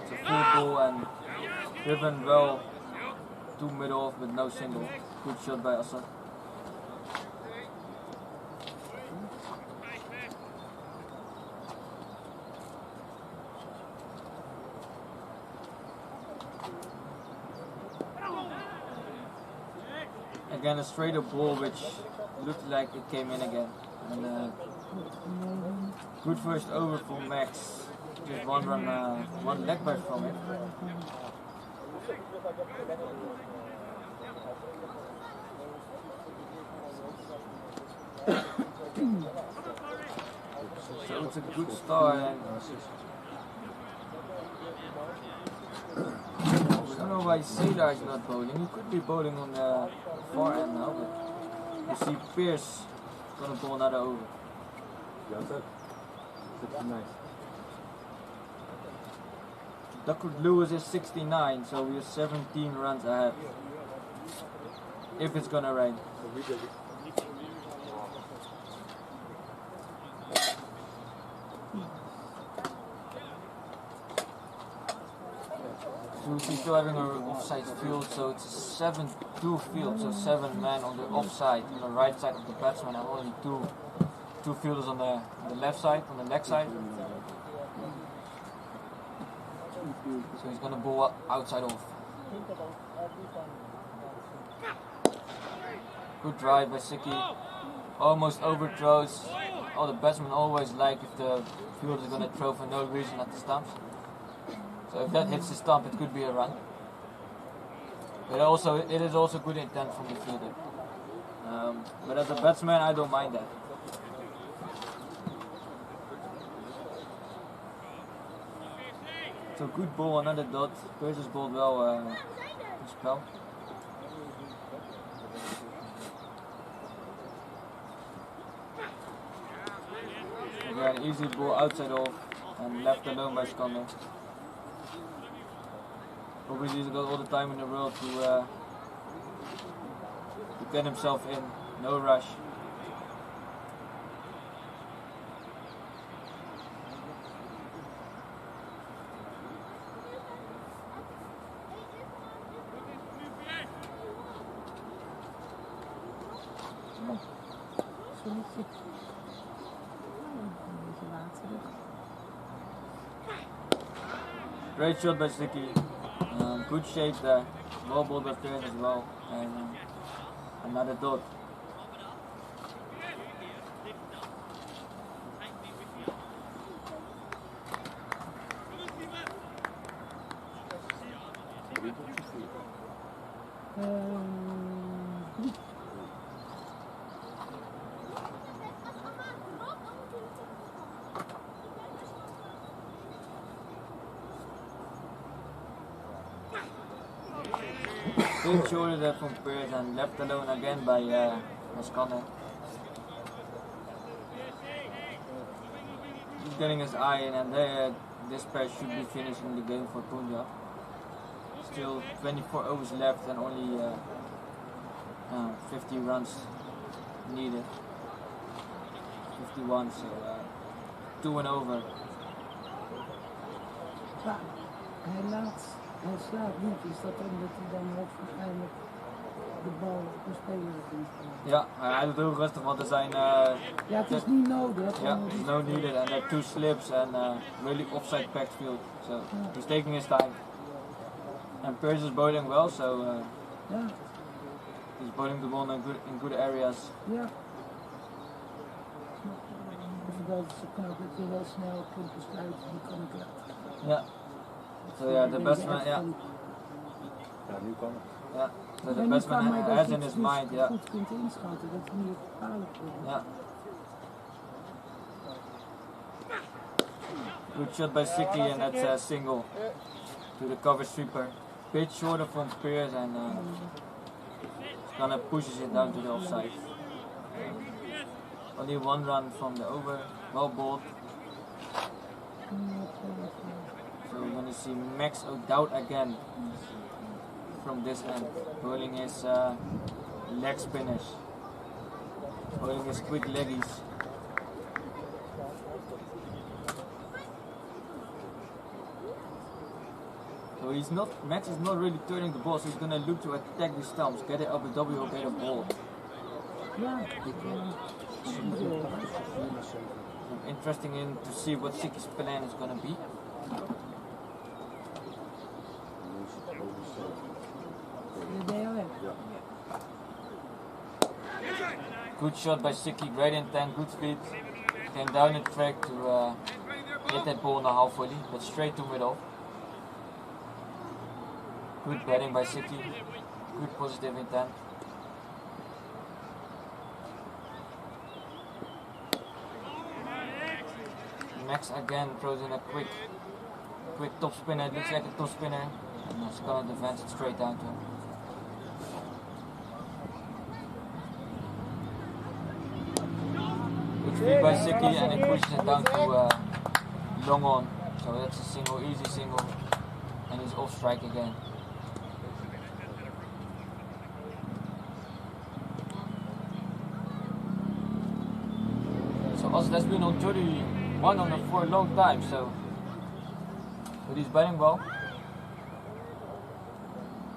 It's a full ball and driven well to middle off with no single. Good shot by Assad. Again, a straighter ball which looked like it came in again. And good first over for Max. Just one run, one leg back from it. So it's a good start. And I don't know why Cedar is not bowling. He could be bowling on the far end now, but you see Pierce gonna bowl another over. Duckwood Lewis is 69, so we are 17 runs ahead. If it's gonna rain. He's still having an offside field, so it's a 7-2 field, so 7 men on the offside, on the right side of the batsman, and only two fielders on the left side, on the leg side. So he's gonna bowl outside off. Good drive by Siki. Almost overthrows. All the batsmen always like if the fielder is gonna throw for no reason at the stumps. So if that hits the stump, it could be a run. But it is also good intent from the fielder. But as a batsman, I don't mind that. So good ball, another dot. Pierce has bowled well the spell. Again, easy ball outside off and left alone by Skander. Obviously he's got all the time in the world to get himself in, no rush. Great shot by Sticky. Good shape there. Well ball by Pierce as well. And another dot. Big shoulder there from Pierce and left alone again by Skander. He's getting his eye in, and this pair should be finishing the game for Punjab. Still 24 overs left and only 50 runs needed. 51, so 2 and over. Hij slaat niet, is dat omdat hij dan waarschijnlijk de bal op de speler vindt? Ja, hij doet heel rustig, want er zijn... ja, het is niet nodig. Ja, it's no needed, and there are 2 slips and really offside packed field, so he's taking his time. And Pierce is bowling well, so he's bowling the ball in good areas. Ja. Dat is knap dat je heel snel kunt besluiten, die kan ik laten. Ja. So yeah, the batsman, yeah. Yeah, so the batsman has in his mind, yeah. Yeah. Good shot by Siki, and that's a single to the cover sweeper. Bit shorter from Pierce, and Skander pushes it down to the offside. Only 1 run from the over, well bowled. So we're going to see Max O'Dowd again from this end, bowling his leg spinners. holding his quick leggies. So Max is not really turning the ball, so he's gonna look to attack the stumps, get it up a W or get a ball. Interesting to see what Siki's plan is gonna be. Good shot by Siki, great intent, good speed. Came down the track to hit that ball on the half volley, but straight to middle. Good batting by Siki, good positive intent. Max again throws in a quick top spinner, it looks like a top spinner, and he's gonna defend it straight down to him. Good speed by Siki and he pushes it down to long on, so that's a single, easy single, and he's off strike again. So Os has been on 31 on for a long time, so but he's batting well,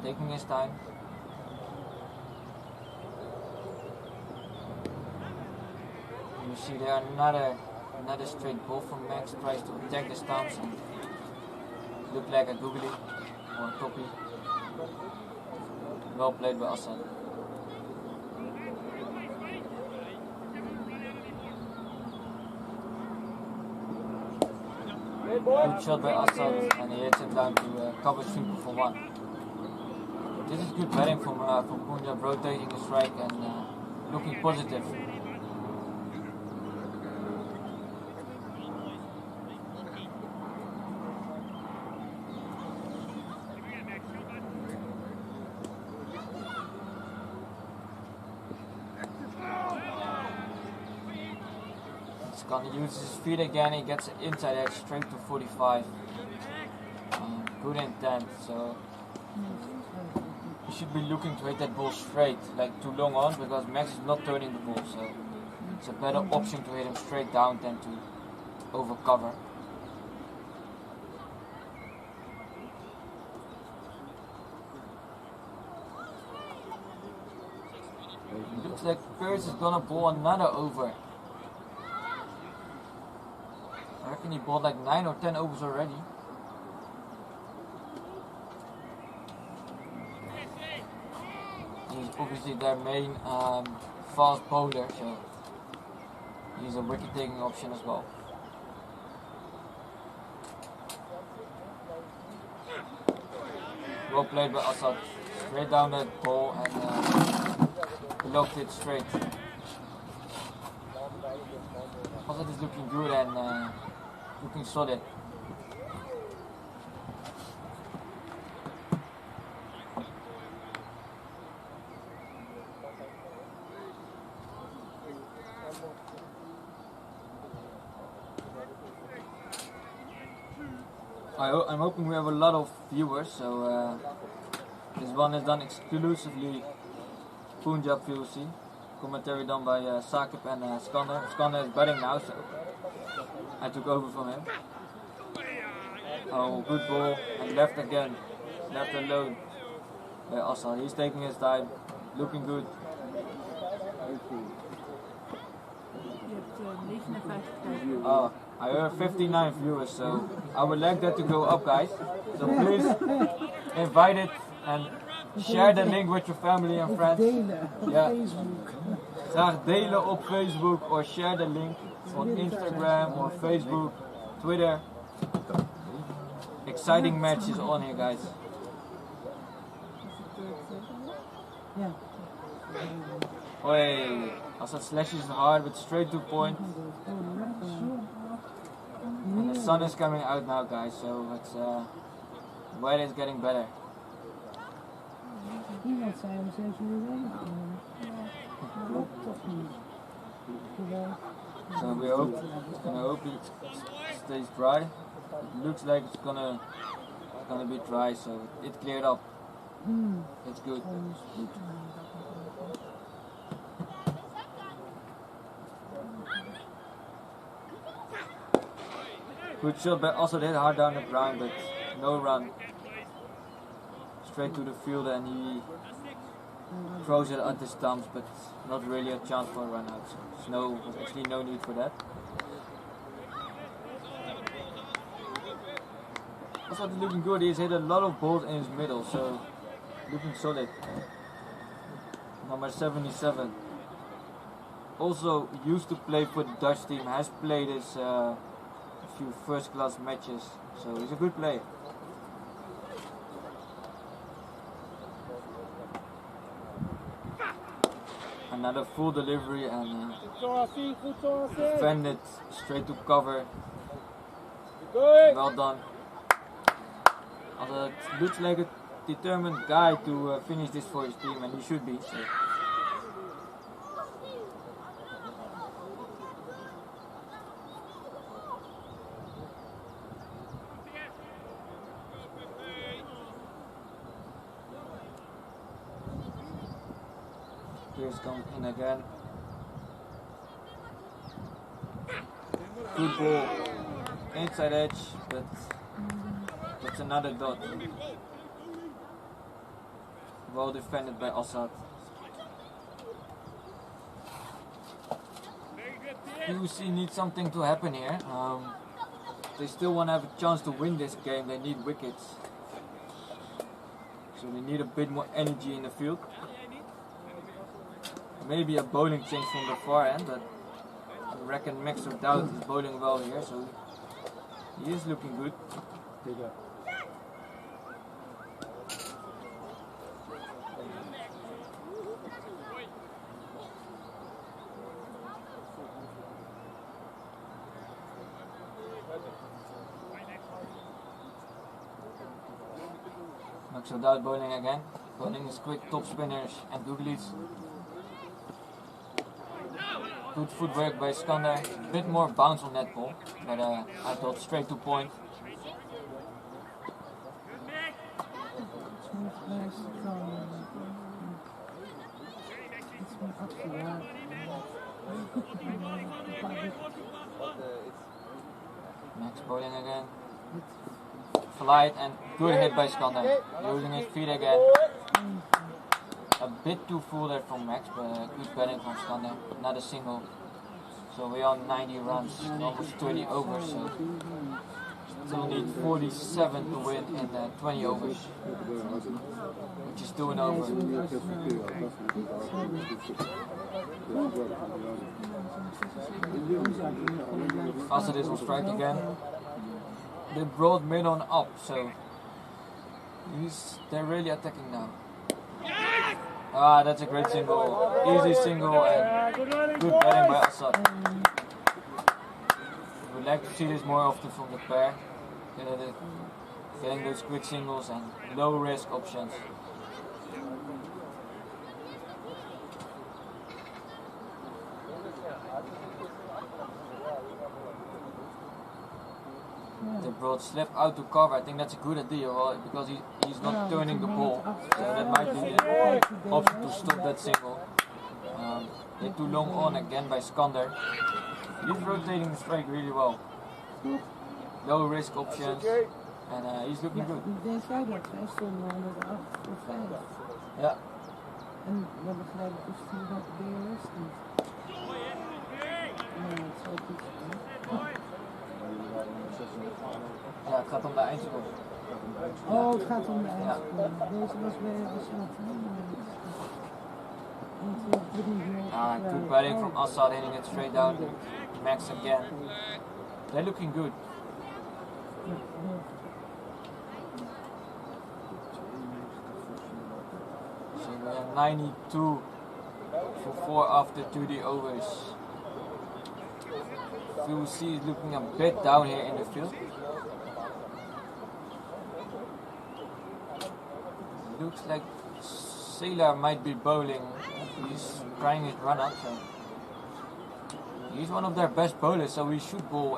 taking his time. You see there another straight ball from Max, tries to attack the stumps and look like a googly or a toppy. Well played by Assad. Good shot by Assad and he hits him down to cover sweeper for one. This is good batting from Punjab, rotating the strike and looking positive. Gonna use his feet again, he gets inside edge straight to 45. Good intent, so he should be looking to hit that ball straight, like too long on, because Max is not turning the ball, so it's a better option to hit him straight down than to over cover. Looks like Pierce is gonna ball another over. I reckon he bought like 9 or 10 overs already. He's obviously their main fast bowler, so he's a wicket taking option as well. Well played by Assad. Straight down that ball and blocked it straight. Assad is looking good and looking solid. I'm hoping we have a lot of viewers, so this one is done exclusively Punjab VOC. Commentary done by Sakib and Skander. Skander is batting now, so I took over from him. Oh, good ball, and left again. Left alone by Assad. He's taking his time, looking good. I heard 59 viewers, so I would like that to go up, guys. So please invite it and share the link with your family and friends. Yeah. Graag delen op Facebook or share the link on Instagram or Facebook, Twitter. Exciting matches on here, guys. Oi, Assad slashes hard but straight to point. And the sun is coming out now, guys, so it's the weather is getting better. So we hope it stays dry. It looks like it's gonna be dry, so it cleared up. It's good. Good shot, but also hit hard down the ground, but no run. Straight to the fielder, and he throws it at the stumps, but not really a chance for a run out. So was actually no need for that. Also looking good, he's hit a lot of balls in his middle, so looking solid. Number 77. Also used to play for the Dutch team, has played his a few first class matches, so he's a good player. Another full delivery and defended straight to cover. Well done. Also, it looks like a determined guy to finish this for his team, and he should be. So. Pierce comes in again. Good ball. Inside edge, but it's another dot. Well defended by Assad. VOC needs something to happen here. They still want to have a chance to win this game. They need wickets. So they need a bit more energy in the field. Maybe a bowling change from the far end, but I reckon Max of Doubt is bowling well here, so he is looking good. Max of Doubt bowling again. Bowling his quick top spinners and googlies. Good footwork by Skander. A bit more bounce on that ball, but I thought straight to point. Max bowling again. Flight and good hit by Skander. Using his feet again. A bit too full there from Max, but good batting from Skander. Another single. So we're on 90 runs, almost 20 overs. So still need 47 to win in 20 overs, which is 2 and over. Assad is on strike again. They brought mid on up, so they're really attacking now. Ah, that's a great single. Easy single and good batting by Assad. We'd like to see this more often from the pair. Getting those quick singles and low risk options. They brought Slip out to cover. I think that's a good idea, because he's not turning the ball. So that might be an option to stop that single. They're too long on again by Skander. He's rotating the strike really well. Low risk options. And he's looking good. Ja. En we begrijpen dus dat de BLS niet. Nee, het zou goed zijn. Ja, het gaat om de eindscore. Oh, het gaat om de eindscore. Deze was bij Assad. Good batting from Assad, hitting it straight down. Max again. They're looking good. So we have 92 for 4 after 2D overs. VOC is looking a bit down here in the field. Looks like Sailor might be bowling. He's trying his run up, so he's one of their best bowlers, so he should bowl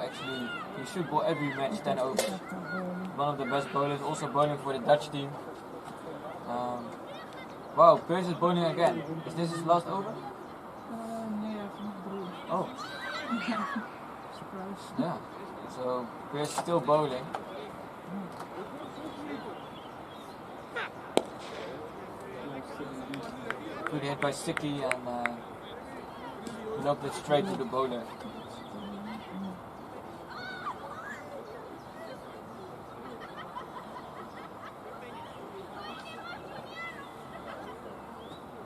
every match 10 overs. One of the best bowlers, also bowling for the Dutch team. Wow, Pierce is bowling again. Is this his last over? Nee, Oh. Surprise. Yeah. So we're still bowling. Good hit by Sticky and knocked it straight to the bowler.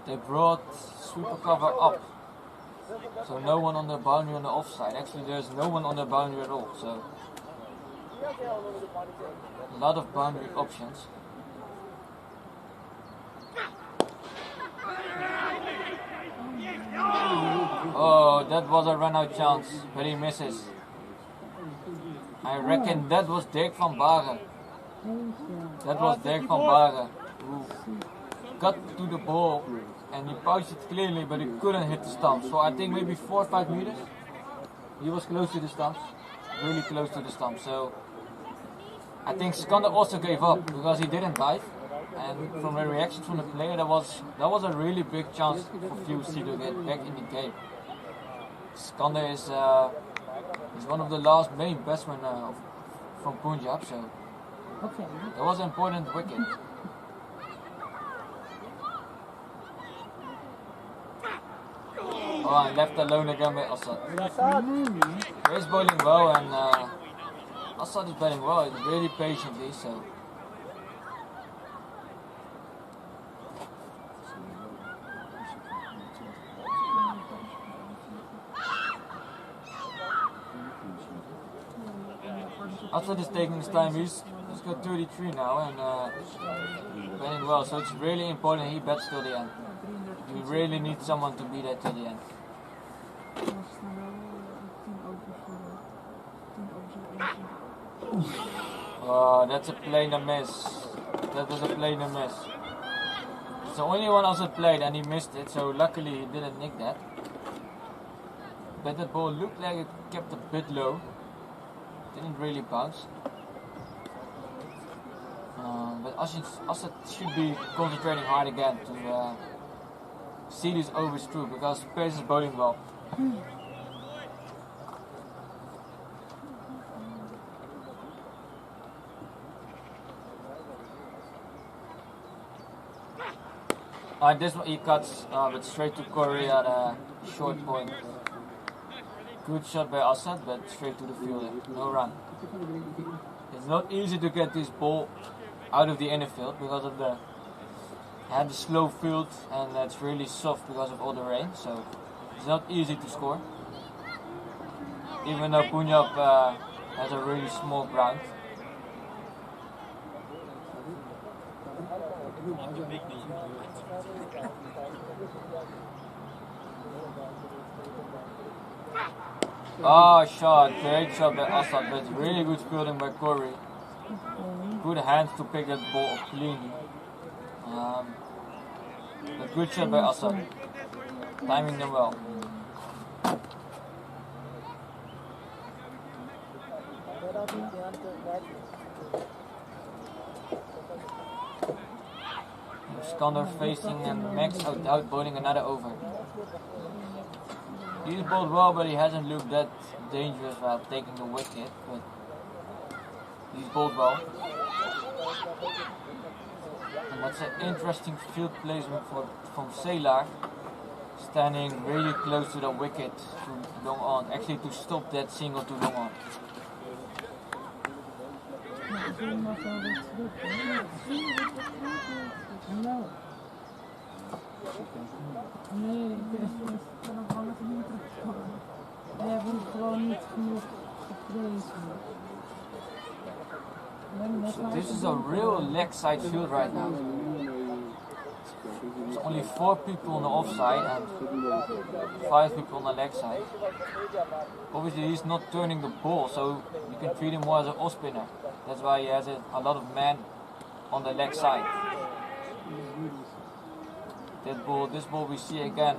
They brought sweeper cover up, so no one on the boundary on the offside. Actually, there's no one on the boundary at all, so a lot of boundary options. Oh, that was a run-out chance, but he misses. I reckon that was Dirk van Bagen. That was Dirk van Bagen who got to the ball and he pounced it clearly, but he couldn't hit the stumps. So I think maybe 4 or 5 meters. He was close to the stumps, really close to the stumps. So I think Skander also gave up because he didn't dive. And from the reaction from the player, that was a really big chance for VOC to get back in the game. Skander is one of the last main batsmen from Punjab, so that was an important wicket. Oh, and left alone again by Assad. He's bowling well, and Assad is batting well, really patiently, so. Assad is taking his time, he's got 33 now and batting well, so it's really important he bats till the end. We really need someone to be there till the end. Oh, that's a plainer miss. That was a plainer miss. It's the only one Assad played and he missed it, so luckily he didn't nick that. But that ball looked like it kept a bit low. Didn't really bounce. But Assad should be concentrating hard again to see these overs through because Pace is bowling well. This one he cuts, but straight to Corey at a short point. Good shot by Assad, but straight to the fielder. No run. It's not easy to get this ball out of the inner field because of the slow field, and it's really soft because of all the rain. So it's not easy to score. Even though Punjab has a really small ground. Oh, shot. Great shot by Assad, but really good fielding by Corey. Good hands to pick that ball up cleanly. But good shot by Assad. Timing them well. Skander facing and Max out bowling another over. He's bowled well, but he hasn't looked that dangerous while taking the wicket. But he's bowled well. And that's an interesting field placement from Sailor, standing really close to the wicket to long on, actually to stop that single to long on. No. Nee, ik kan nog wel even niet terugkomen. We hebben gewoon niet genoeg geprezen. So this is a real leg side field right now. There's only 4 people on the offside and 5 people on the leg side. Obviously he's not turning the ball, so you can treat him more as an off spinner. That's why he has a lot of men on the leg side. This ball we see again,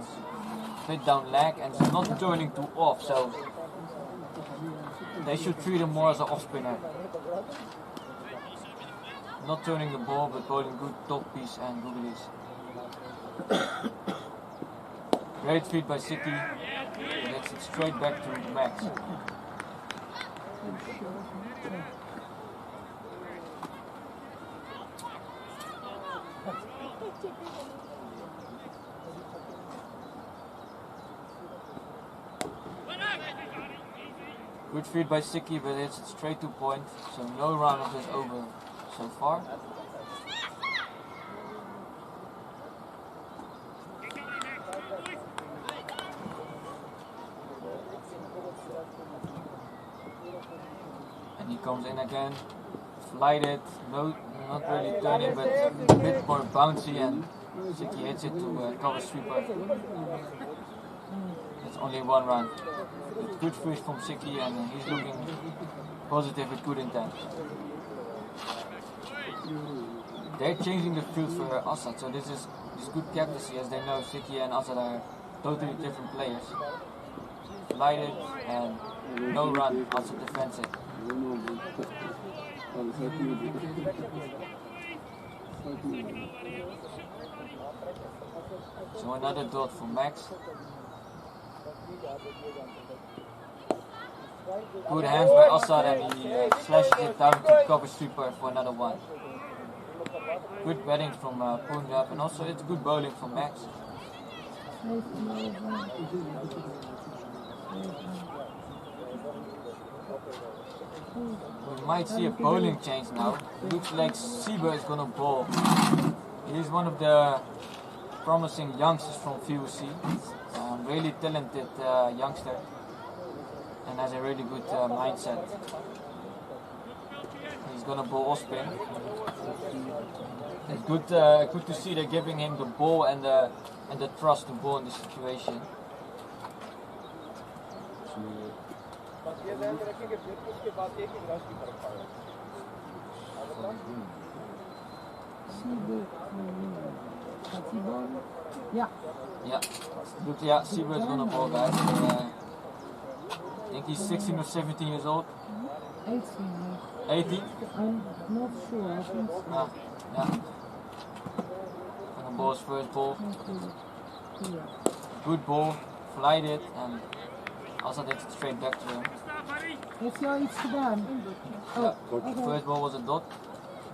bit down leg and it's not turning to off, so they should treat him more as an off spinner. Not turning the ball, but bowling good top piece and googlies. Great feed by City, gets it straight back to the max. Good feed by Siki, but it's straight to point, so no run of this over so far. And he comes in again, flighted, no, not really turning, but a bit more bouncy, and Siki hits it to cover sweeper. It's only one run. But good fish from Siki, and he's looking positive with good intent. They're changing the field for Assad, so this is good captaincy, as they know Siki and Assad are totally different players. Flighted and no run, Assad defends it. So another dot for Max. Good hands by Assad, and he slashes it down to cover sweeper for another one. Good batting from Punjab, and also it's good bowling from Max. We might see a bowling change now. Looks like Sieber is gonna bowl. He's one of the promising youngsters from VOC. Really talented youngster, and has a really good mindset. He's gonna bowl off spin. It's good to see they're giving him the ball and the trust to bowl in this situation. Yeah. Yeah. Good, yeah, Sieber is gonna bowl, guys. I think he's 16 or 17 years old. 18. 18? I'm not sure. I think so. Yeah. Gonna bowl his first ball. Good ball, flied it, and also takes it straight back to him. Heeft hij al iets gedaan? Yeah, the first ball was a dot.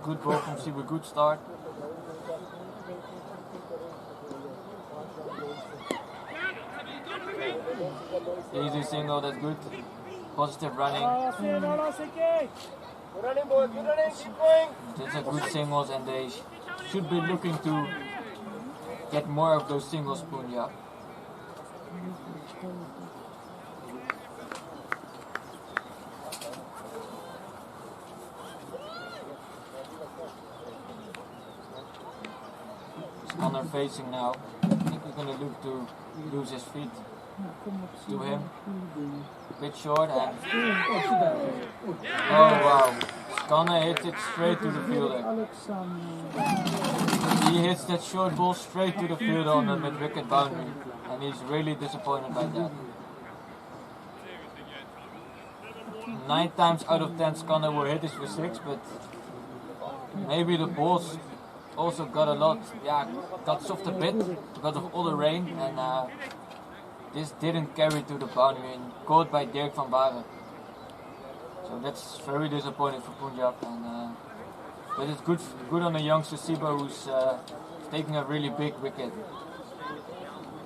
Good ball from Sieber, good start. Easy single, that's good. Positive running. These are good singles, and they should be looking to get more of those singles, Punjab. Connor facing now. I think he's going to look to lose his feet to him. Bit short, and oh wow, Connor hits it straight to the fielder. He hits that short ball straight to the fielder on the mid-wicket boundary, and he's really disappointed by that. 9 times out of 10 Connor will hit this for 6, but maybe the balls also got soft a bit because of all the rain, and this didn't carry to the boundary and caught by Dirk van Baren. So that's very disappointing for Punjab, and but it's good on the youngster Sieber, who's taking a really big wicket.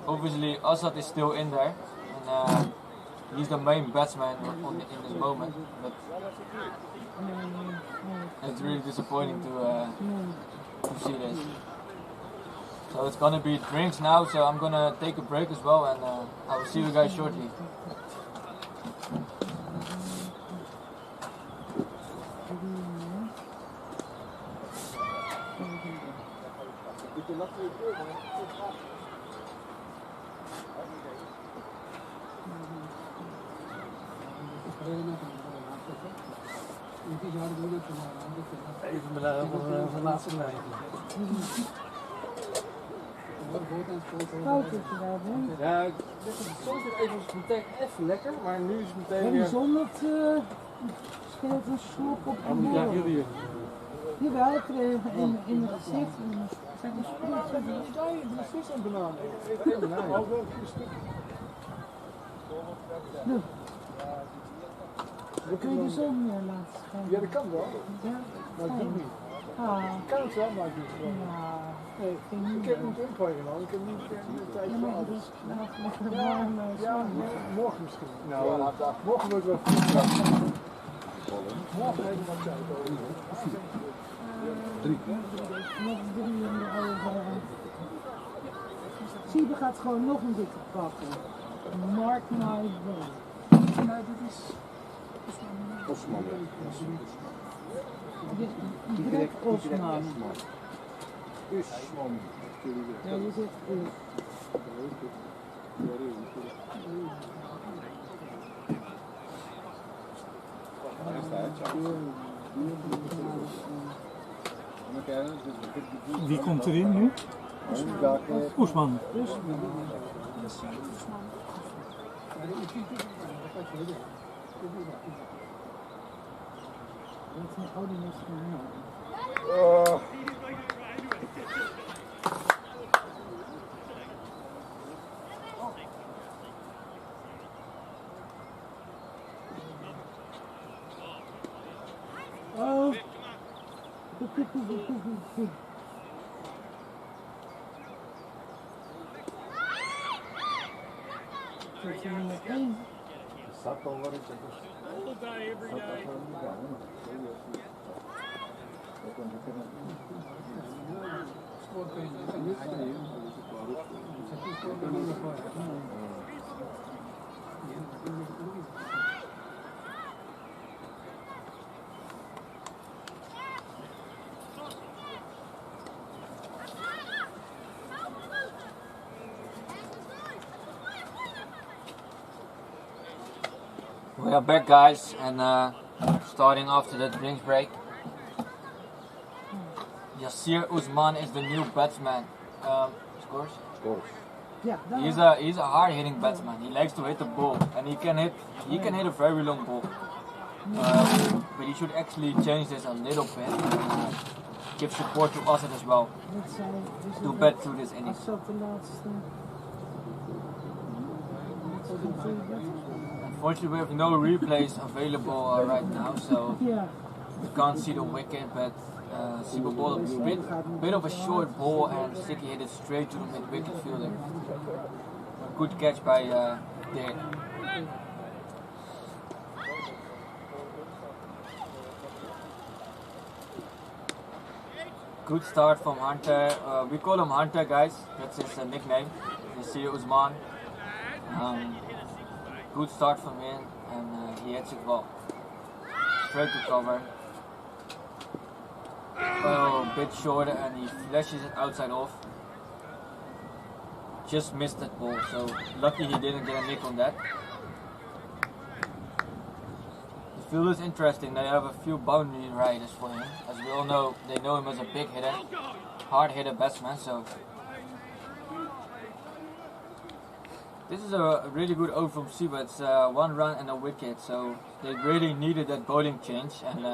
Obviously Assad is still in there, and he's the main batsman in this moment, but it's really disappointing to see this. So it's gonna be drinks now, so I'm gonna take a break as well, and I will see you guys shortly. Even met de laatste lijn. Ja, soms is even meteen even lekker, maar nu is het meteen weer... De zon scheelt een slok op de Ja, jullie. Jawel, ik kreeg in het gezicht. Zeg een sproet. De vis en bananen. Kun je de zon laten schijnen? Ja, dat kan wel. Ja, Maar ik doe het niet. Ah. Ik kan het wel, maar ik doe het wel. Ja. Nee, ik heb moeten inpluggen dan. Ik heb niet de tijd Ja, voor maar alles. dus lekker warm Ja, morgen misschien. Nou, morgen wordt wel goed. Morgen heb ik wat tijd over. Nog 3 in de oven. Siebe gaat gewoon nog een dikke pakken. Mark my way. Nou, dit is... Osman. Direct Osman. Usman. Ja, je zegt Wie komt erin nu? Oesman. Oh. Zat al wat ik zeg. All day, every day. We are back, guys, and starting after that drinks break. Yasir Usman is the new batsman. Scores? Yeah, he's a hard-hitting batsman. He likes to hit the ball, and he can hit a very long ball. But he should actually change this a little bit. Give support to us as well. Do bad through this innings. Unfortunately, we have no replays available right now, so we can't see the wicket. But Siebe ball a bit of a short ball, and Sticky hit it straight to the mid-wicket fielder. Good catch by Dick. Good start from Hunter. We call him Hunter, guys. That's his nickname. Yasir Usman. Good start from him, and he hits it well. Straight to cover. Oh, a bit shorter, and he flashes it outside off. Just missed that ball, so lucky he didn't get a nick on that. The field is interesting. They have a few boundary riders for him. As we all know, they know him as a big hitter, hard hitter batsman. So this is a really good over from Siebe. It's 1 run and a wicket, so they really needed that bowling change, and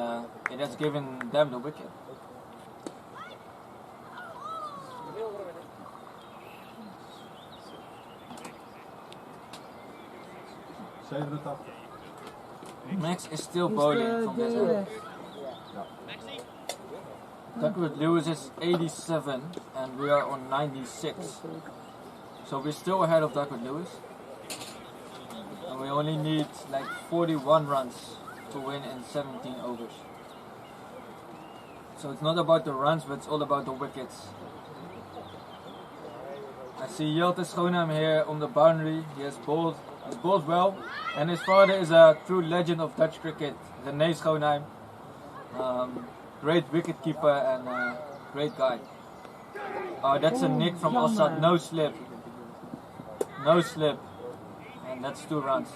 it has given them the wicket. Max is still bowling from this end. Duckworth Lewis is 87 and we are on 96. So we're still ahead of Duckworth Lewis. And we only need like 41 runs to win in 17 overs. So it's not about the runs, but it's all about the wickets. I see Jelte Schoonheim here on the boundary. He has bowled well. And his father is a true legend of Dutch cricket, René Schoonheim. Great wicket keeper and great guy. Oh, that's a nick from Assad. No slip. No slip. And that's 2 runs.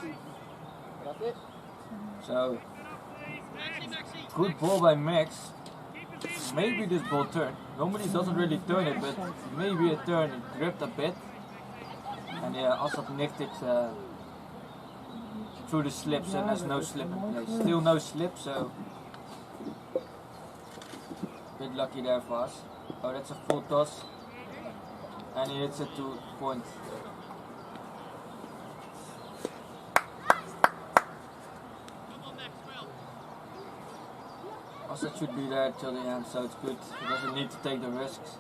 So, good ball by Max. Maybe this ball turned. Normally it doesn't really turn it, but maybe it turned. It gripped a bit. And yeah, Assad nicked it through the slips, and there's no slip in place. Still no slip, so bit lucky there for us. Oh, that's a full toss, and he hits it to point. Also should be there till the end, so it's good. He doesn't need to take the risks.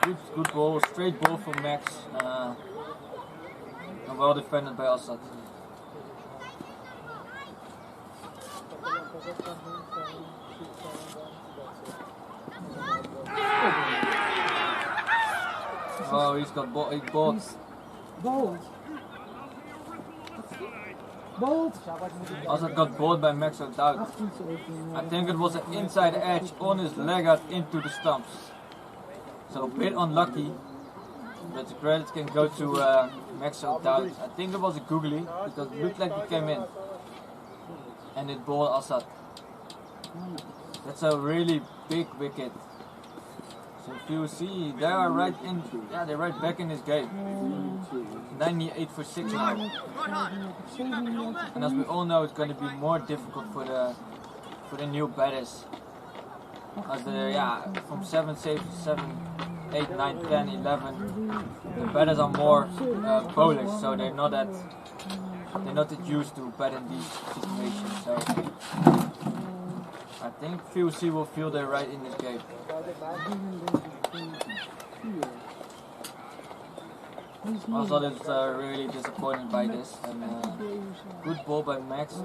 Good ball, straight ball from Max. And well defended by Assad. Oh, he's got he bought. Bold. Bold. Assad got bought by Max out. I think it was an inside edge on his leg out into the stumps. So a bit unlucky, but the credits can go to Max out. I think it was a googly because it looked like he came in and it bowled Assad. That's a really big wicket. So VOC, they are right in, yeah, they're right back in this game. 98 for 6 now. And as we all know, it's going to be more difficult for the new batters. As from 7 saves to 7, 8, 9, 10, 11, the batters are more bowlers, so they're not that used to bat in these situations. So I think VOC will feel they're right in this game. Also, is really disappointed by this. And good ball by Max.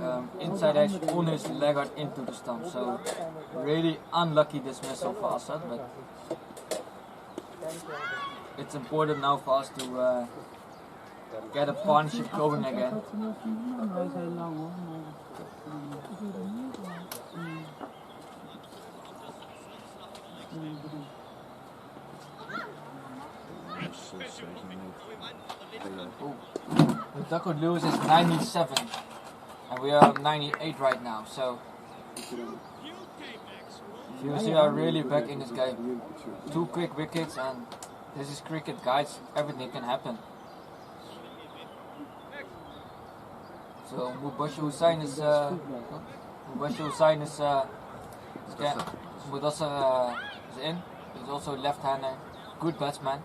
Inside edge on his leg out into the stump. So really unlucky dismissal for Assad, but it's important now for us to get a partnership going again. The duck could lose is 97 and we are 98 right now, so VOC are really back in this game. 2 quick wickets, and this is cricket, guys, everything can happen. So Mubashir Hussain is in. He's also a left-hander, good batsman,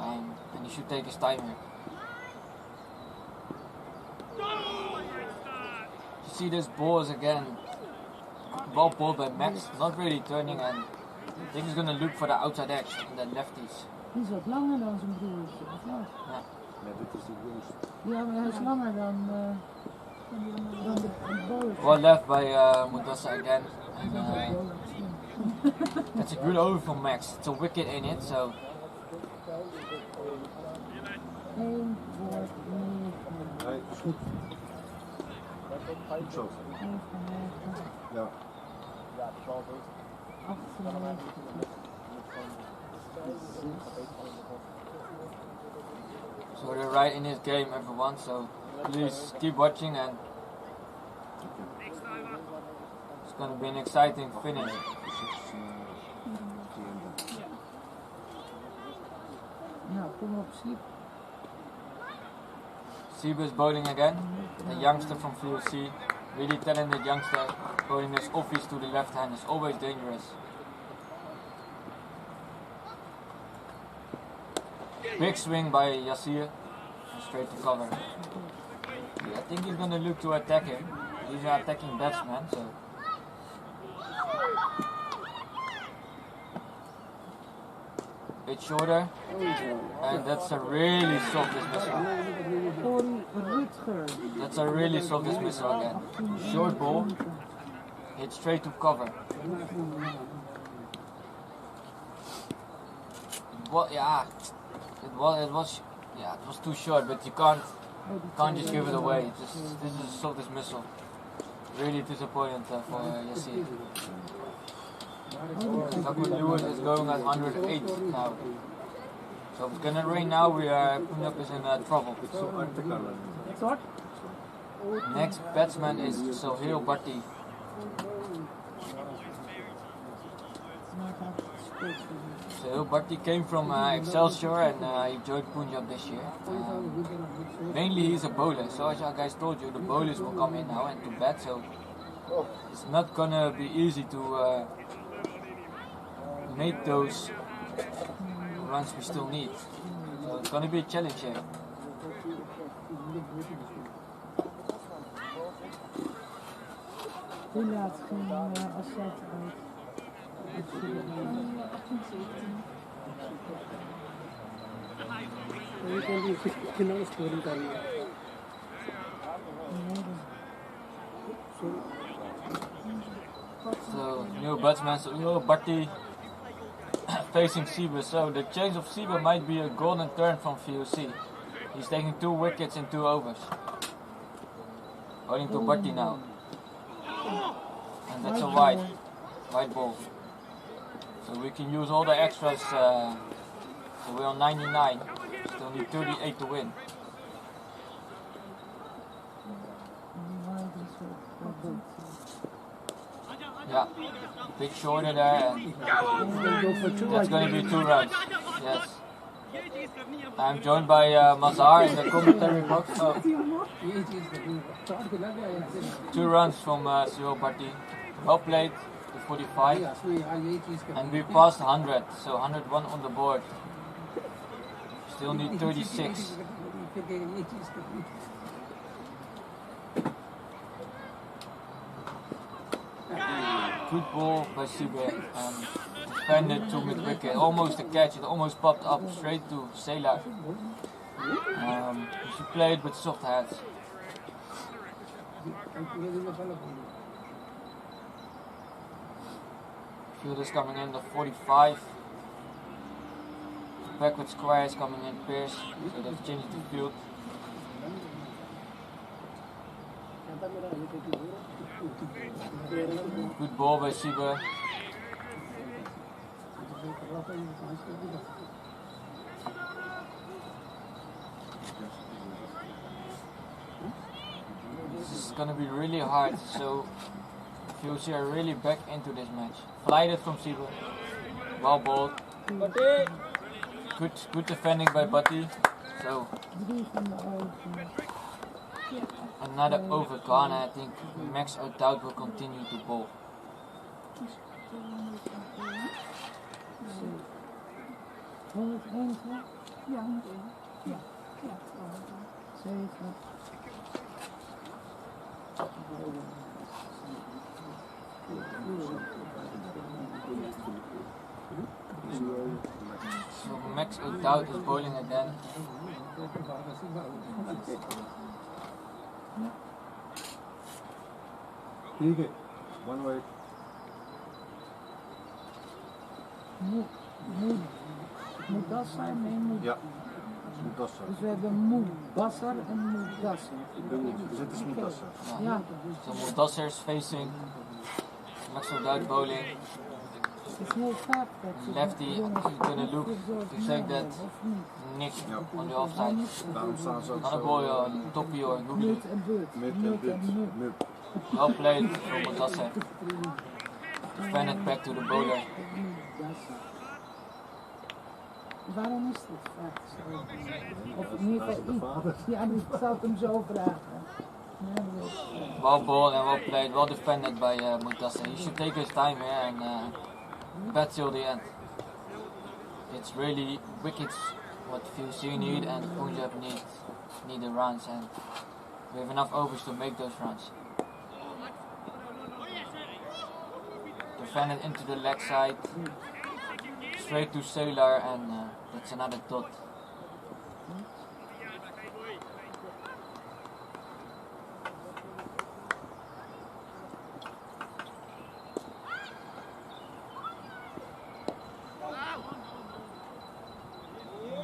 and he should take his time here. You see this balls again, well balled by Max, not really turning, and I think he's going to look for the outside edge and the lefties. Die is wat langer dan zijn broertje, of wat? Ja. Dit is de jongste. Ja, maar hij is langer dan de bowler. Well left by Mudassa again. And, that's a good over from Max. It's a wicket in it, so. Ja. So they're right in this game, everyone, so please keep watching, and it's going to be an exciting finish. Nou, kom op, Siep. Siep is bowling again, the youngster from VOC, really talented youngster, bowling his office to the left hand is always dangerous. Big swing by Yasir, straight to cover. I think he's going to look to attack him. He's an attacking batsman, so. Bit shorter, and that's a really soft dismissal. That's a really soft dismissal again. Short ball, hit straight to cover. Well, yeah. It was too short, but you can't just give it away. This is a soft dismissal. Really disappointing for Yasir. Takut Lewis is going at 108 now. So if it's gonna rain now, Punjab is in trouble. Next batsman is Sohail Bhatti. So Bhatti came from Excelsior and he joined Punjab this year. Mainly he's a bowler, so as I guys told you, the bowlers will come in now and to bat, so it's not gonna be easy to make those runs we still need. So it's gonna be a challenge here. Hoe laat ging als zij eruit? Je kan die finale scoring kan je. So, new batsman, so new Bharti facing Siebe. So the change of Siebe might be a golden turn from VOC. He's taking 2 wickets in 2 overs. Going to Bharti now. And that's a wide ball. So we can use all the extras. So we're on 99. Still need 38 to win. Yeah, big shoulder there, and that's going to be 2 runs. Yes. I'm joined by Mazhar in the commentary box. So 2 runs from Cyril Bharti. Well played to 45. And we passed 100, so 101 on the board. Still need 36. Good ball by Siebe, defended to mid-wicket, almost a catch, it almost popped up straight to Sela. She played with soft hands. Fielders coming in, the 45. Backward squares coming in pairs, so they've changed the field. Good ball by Siebe. This is gonna be really hard, so VOC are really back into this match. Flighted from Siebe. Well balled. Good defending by Bharti. So another over gone, I think Max O'Dowd will continue to bowl. So Max O'Dowd is bowling again. One way. Moedassar? Nee, Moed. Ja, Moedassar. Dus we hebben Moedassar en Moedassar. Dit is Moedassar. Ja. So Moedassar is facing Max O'Dowd bowling. Het is heel vaak dat ze Lefty is gonna look to take that nick on the offside. Daarom staan ze ook Another zo. ball on toppie or googly. Mut en But. Mut en But. Well played from Moedassar. Defended back to the bowler. Waarom is dit vaak zo? Of in ieder geval ik. Ja, ik zou het hem zo vragen. Well ball and well played, well defended by Moedassar. He should take his time here and bat till the end. It's really wickets what VOC need and Punjab need the runs, and we have enough overs to make those runs. Defended into the leg side, straight to Sailor, and that's another dot.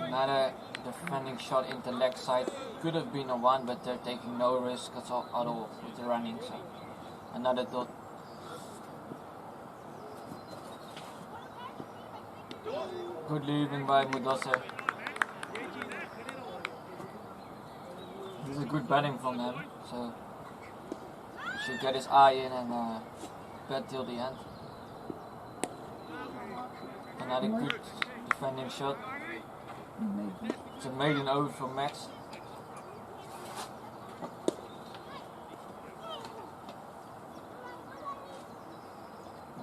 Another defending shot into leg side, could have been a 1, but they're taking no risk at all with the running, so another dot. Good leaving by Moedassar. This is good batting from them, so he should get his eye in and bat till the end. Another good defending shot. It's a maiden over from Max.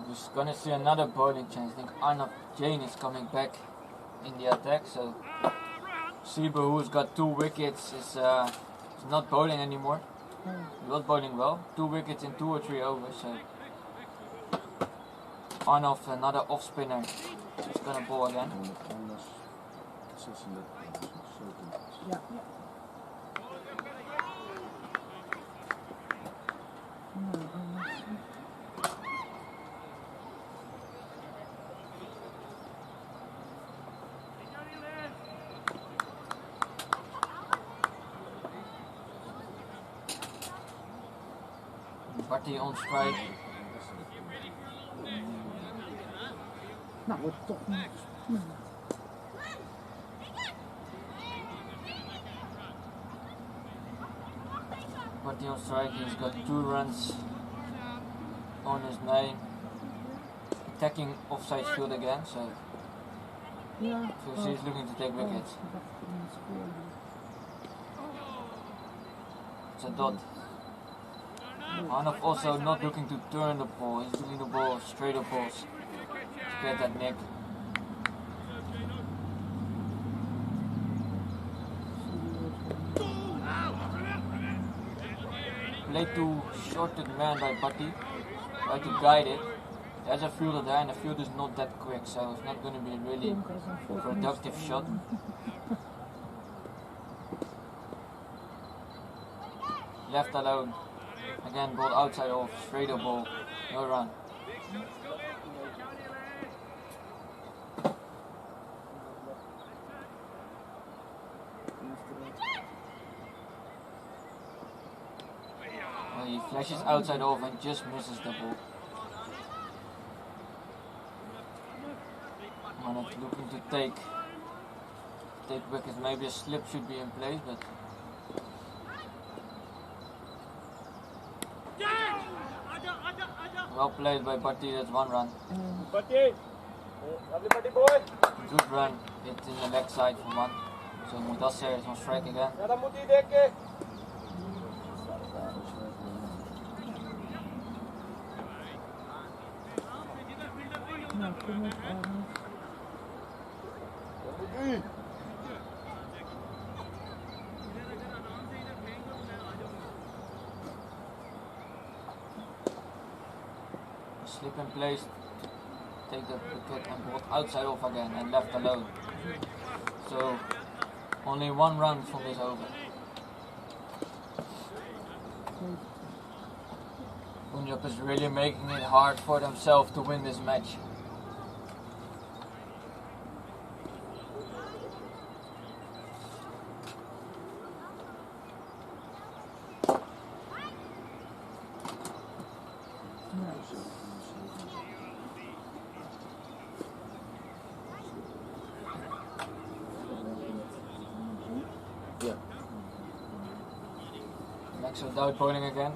We're gonna see another bowling change. I think Arnav Jain is coming back in the attack, so Siebe, who's got 2 wickets, is not bowling anymore. He was bowling well. 2 wickets in 2 or 3 overs. So Arnold, another off spinner, is gonna bowl again. Ja. Barty on strike. Nou, wordt toch niet. Barty on strike, he's got 2 runs on his name. Attacking offside field again, so he's looking to take wickets. It's a dot. Arnold also not looking to turn the ball, he's looking to ball straight up balls. Get that nick. Play to shorted man by Barty. Try to guide it. There's a fielder there and the field is not that quick, so it's not going to be a really productive shot. Left alone. Again, ball outside off, straight up ball, no run. Well, he flashes outside off and just misses the ball. Man, it's looking to take wickets. Maybe a slip should be in place, but well played by Barty, that's 1 run. Barty! Lovely Barty boy! Good run, it's in the leg side for 1. So Mudassir is on strike again. Ja, dan moet hij dekken! Nou, kom op, Slip in place, take the wicket and ball outside off again and left alone. So only 1 run from this over. Punjab is really making it hard for themselves to win this match. Max without bowling again.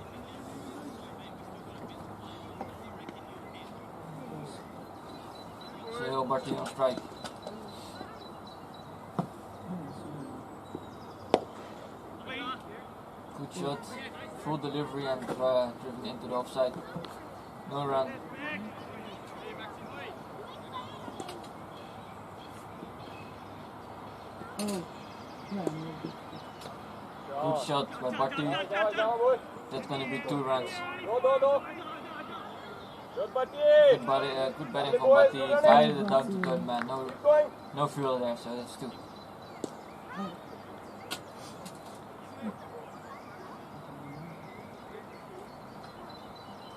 So Barty on strike. Good shot, full delivery and driven into the offside. No run. Good shot by Barty. That's going to be 2 runs. Good batting from Barty. Guided it down to 3rd man. No field there, so that's 2.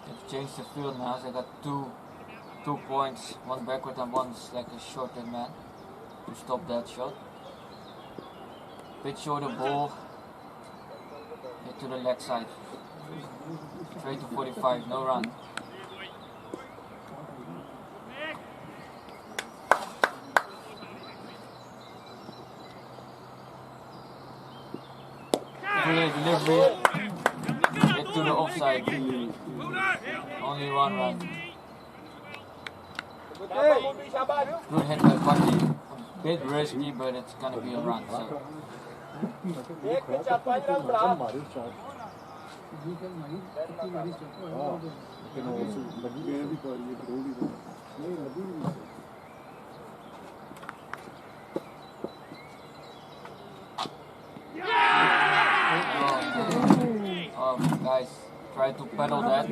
They've changed the field now, so they got 2 points, 1 backward and 1 like a shorter man to stop that shot. Bit shorter ball. Hit to the leg side. Straight to 45, no run. Brilliant delivery. Hit to the offside. Only 1 run. Good hit by Barty. A bit risky, but it's gonna be a run. So. tried to pedal that.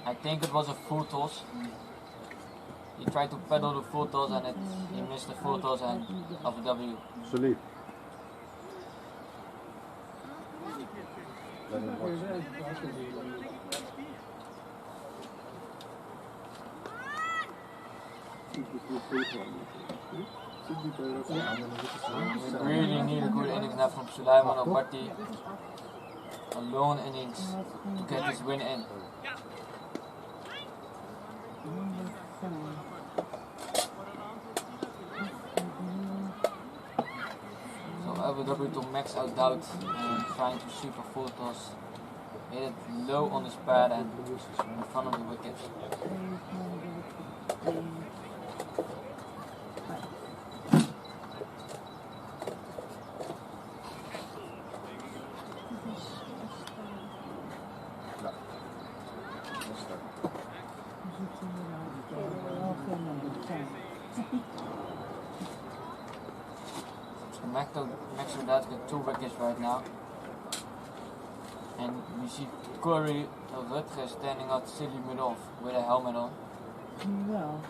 I think it was a full toss. He tried to pedal the full toss and he missed the full toss and of a W. Salute. Let him watch. We really need a good innings now from Sulaiman or Bhatti. A lone innings to get this win in. So Abu Dhabi to max out doubt and trying to shoot a full toss. Hit it low on his pad and in front of the wicket. Max Rodad got 2 wickets right now. And we see Curry Rutger standing out silly mid-off with a helmet on. Yeah.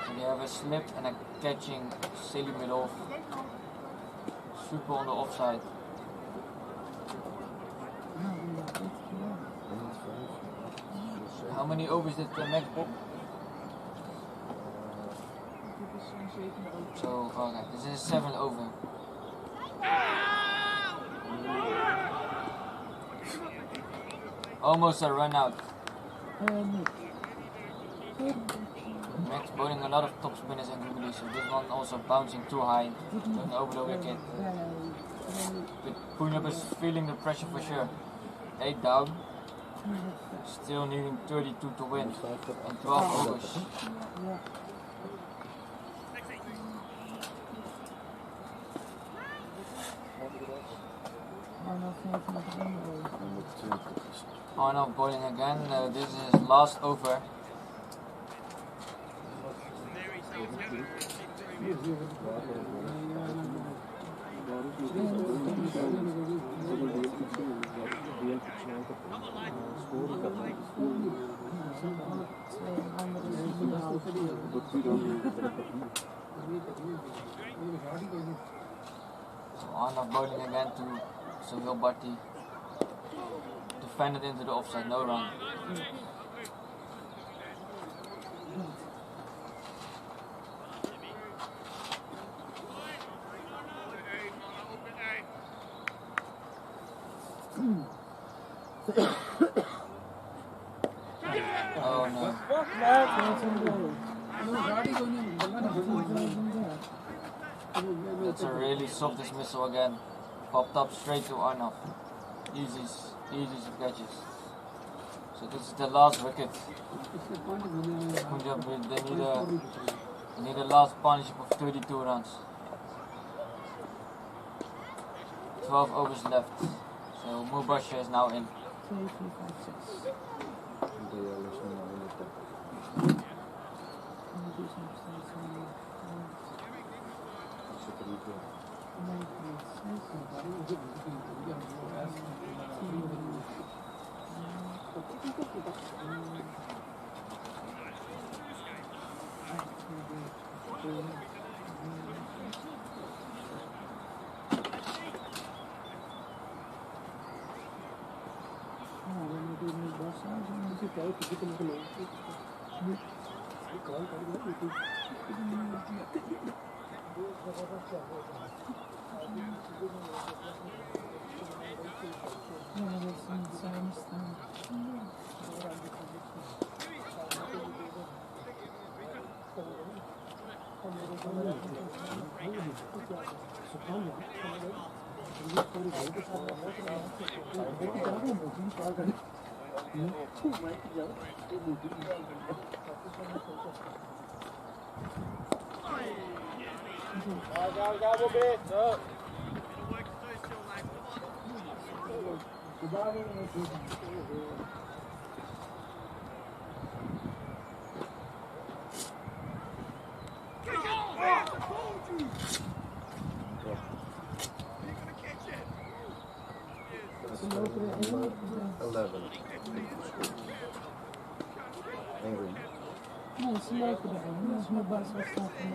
So they have a slip and a catching silly mid-off. Super on the offside. How many overs did the Max book? So, okay, this is 7th over. Almost a run out. Max bowling a lot of top spinners and googly, so this one also bouncing too high, going over the wicket. But Punjab is feeling the pressure for sure. 8 down, still needing 32 to win, and 12 overs. Arnav bowling again, this is his last over. So Arnav bowling again to Sohail Bhatti. Defended into the offside, no run. Oh no. That's a really soft dismissal again. Popped up straight to Arnav. Easy catches. So this is the last wicket. Punjab, they need a last partnership of 32 runs. 12 overs left. So Mubashir is now in. Nee, ze lopen erin. Dat is mijn bas wat staat er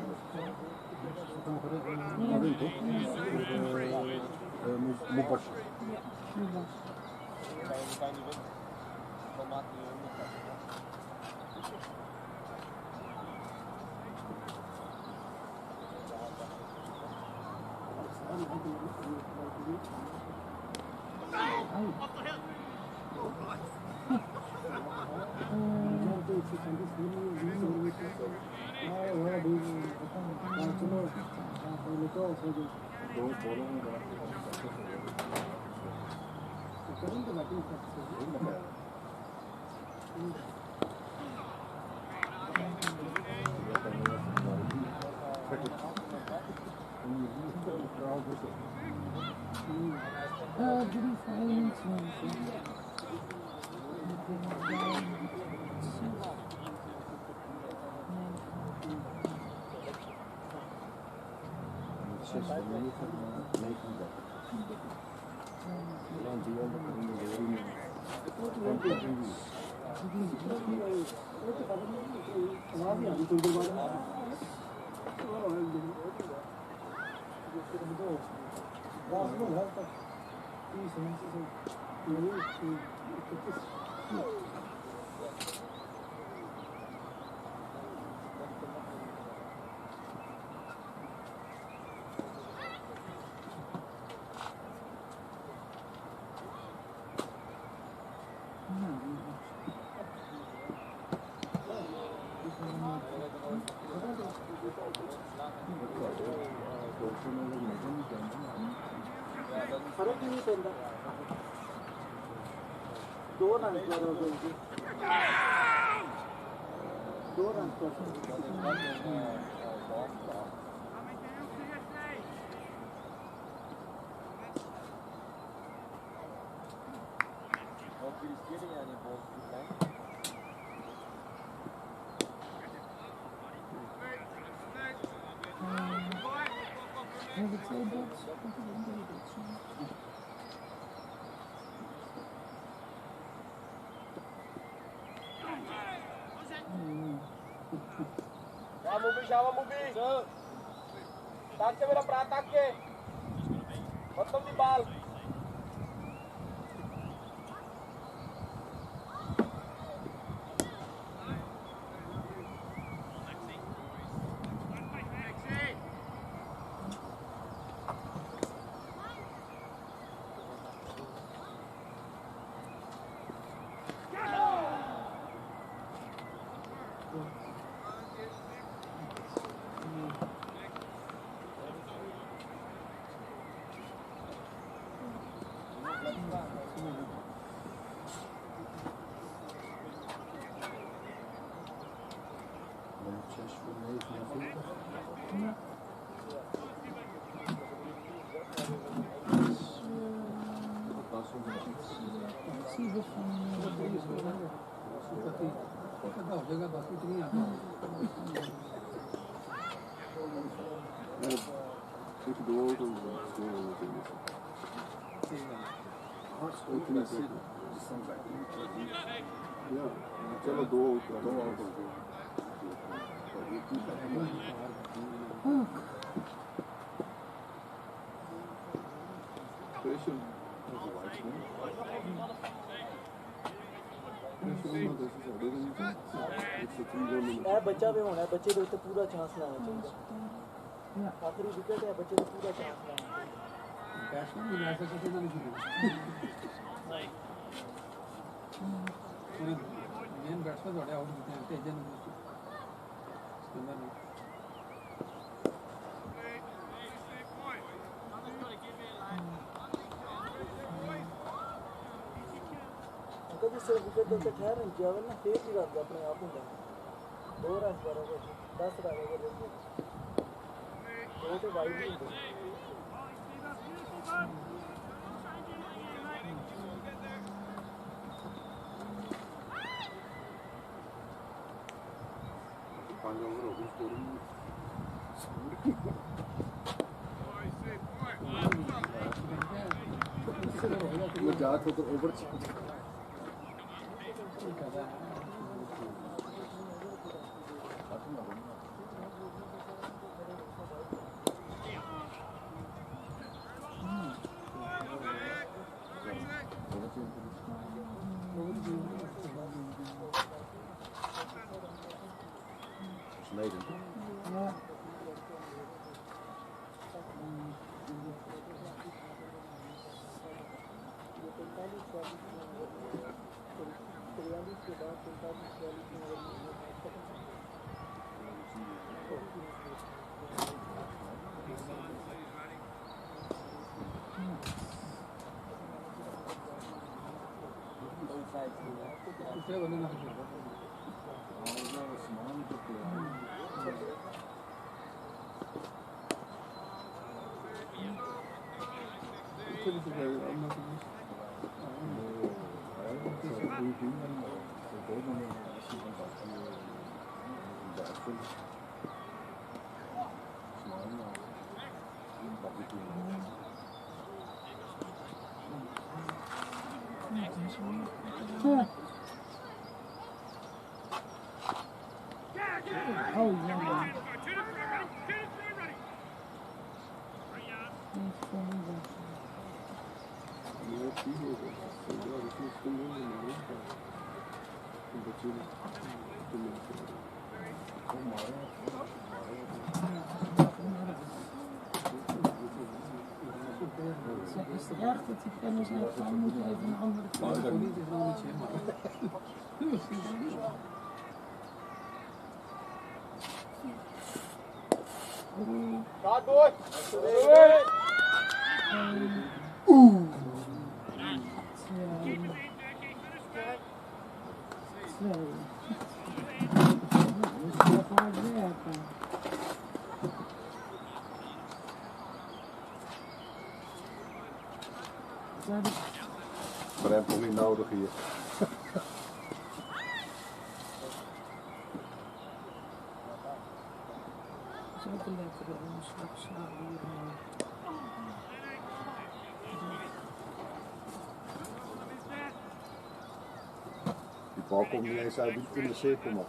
Siapa mobil? Takke bera pratakke. Betul di bal. चलो दो out बच्चा भी होना है बच्चे को तो पूरा चांस लाना चाहिए आखिरी विकेट है बच्चे को पूरा चांस लाना चाहिए बैट्समैन भी ऐसा किसी ना नहीं मेन बैट्समैन थोड़े आउट होते हैं तेजन कभी से विकेट देते ठहर नहीं किया वरना तेज ही रहता अपने आप ही 2 रन बराबर 10 रन अगर तो wide he Moet je uit tot de overtje. Sneden. Ja. Ja. Oh ja. Is het erg dat die kennis heeft van moet je even een andere kant? Dat niet is wel iets Start, boy! Oeh! Twee. Dus dat hard werken. Preamble niet nodig hier. Dat is ook een lekkere omslagslag hier. Die bal komt niet eens uit in de cirkel nog.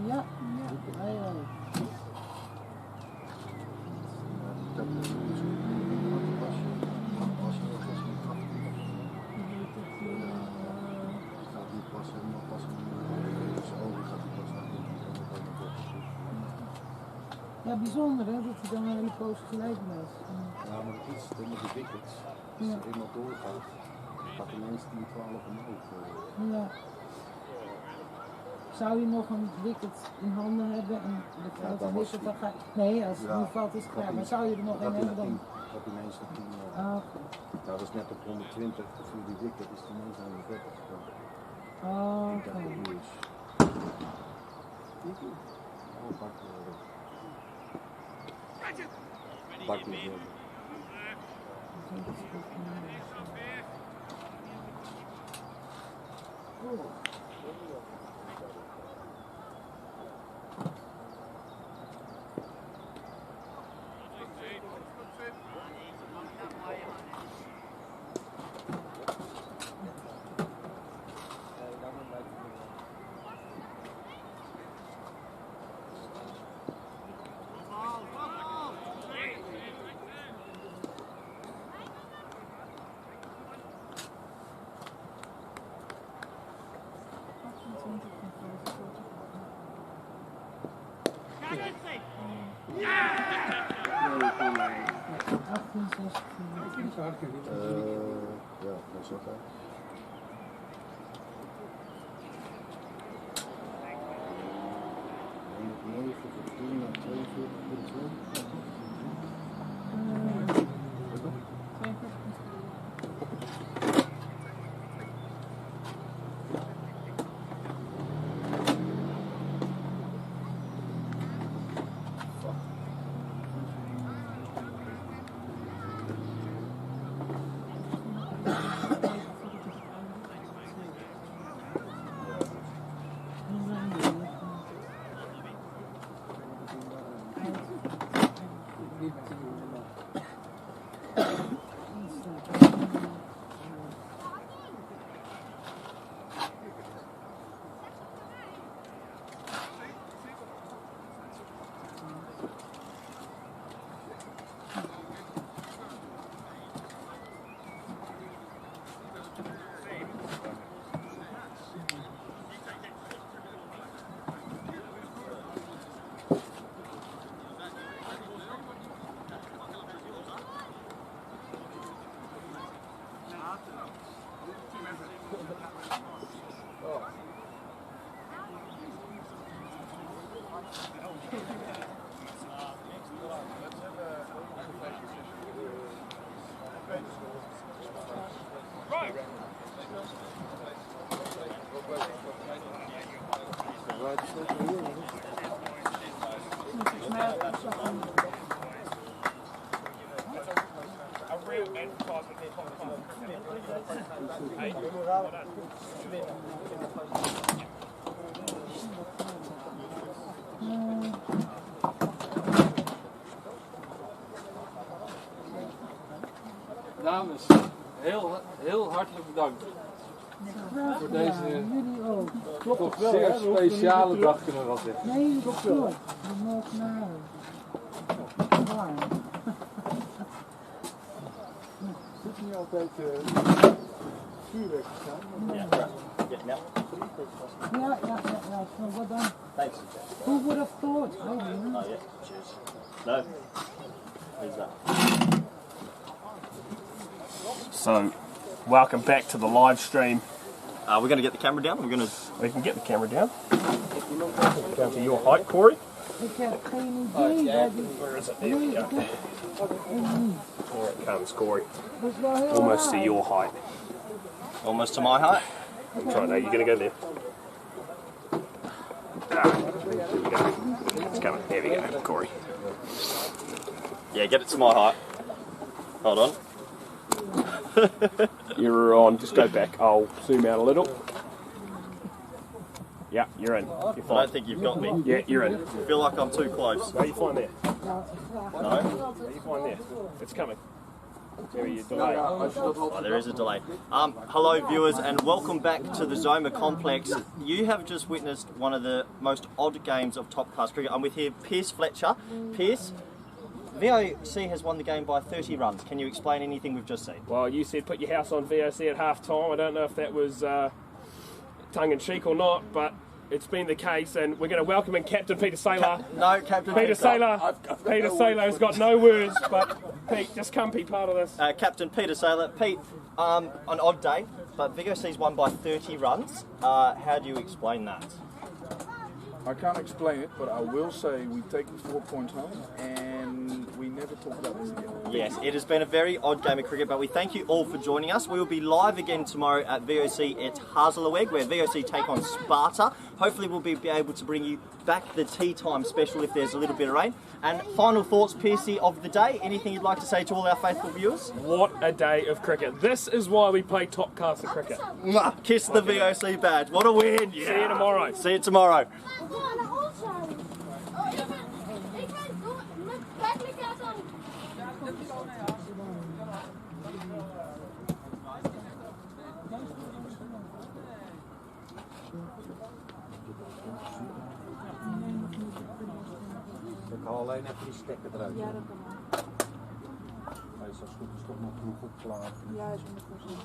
Ja, ja, bijzonder hè, dat hij dan een hele poos gelijk blijft. Ja, maar het is met de wickets. Als er eenmaal doorgaat, gaat ineens 10, 12 omhoog. Ja. Zou je nog een wicket in handen hebben en de grote wicket dan gaat... Nee, als het nu valt is het klaar, maar zou je er nog een hebben dan? Dat ineens naar 10. Oké. Dat was net op 120, voor die wicket is het ineens aan de 30 gekomen. Oké. Pak me weer. Ja, dat is oké. Dames, heel hartelijk bedankt voor deze toch zeer speciale dag, kunnen we wel zeggen. Nee, dat klopt. We mogen naar huis. Warm. Het is niet altijd vuurwerk te staan. Ja, so what done? Thanks. Who would have thought? I didn't. Oh, yeah. Cheers. No. Who's that? So, welcome back to the live stream. We're going to get the camera down. We can get the camera down. Down to your height, Corey. Ik heb geen idee. Where is it? There we go. Here it comes, Corey. Almost to your height. Almost to my height? I'm trying. No, you're going to go there. There we go. It's coming. There we go, Corey. Yeah, get it to my height. Hold on. You're on. Just go back. I'll zoom out a little. Yeah, you're in. You're fine. I don't think you've got me. Yeah, you're in. I feel like I'm too close. No, you're fine there. No? You're fine there. It's coming. There you delay. Oh, there is a delay. Hello viewers and welcome back to the Zoma Complex. You have just witnessed one of the most odd games of top class cricket. I'm with here Pierce Fletcher. Pierce, VOC has won the game by 30 runs. Can you explain anything we've just seen? Well, you said put your house on VOC at half time. I don't know if that was tongue in cheek or not, but it's been the case, and we're going to welcome in Captain Peter Saylor. No, Captain Peter Saylor. Peter Saylor has got no words, but Pete, just come be part of this. Captain Peter Saylor. Pete, an odd day, but VOC's won by 30 runs. How do you explain that? I can't explain it, but I will say we've taken 4 points home and we never talk about this again. Yes, it has been a very odd game of cricket, but we thank you all for joining us. We will be live again tomorrow at VOC at Hazelaweg, where VOC take on Sparta. Hopefully we'll be able to bring you back the tea time special if there's a little bit of rain. And final thoughts, Piercy, of the day. Anything you'd like to say to all our faithful viewers? What a day of cricket. This is why we play top class of cricket. Kiss the VOC badge. What a win. Yeah. See you tomorrow. See you tomorrow. Ik haal alleen even die stekker eruit. Ja, dat kan wel. Hij is als goed is toch nog genoeg opgeladen. Ja, is ondertussen.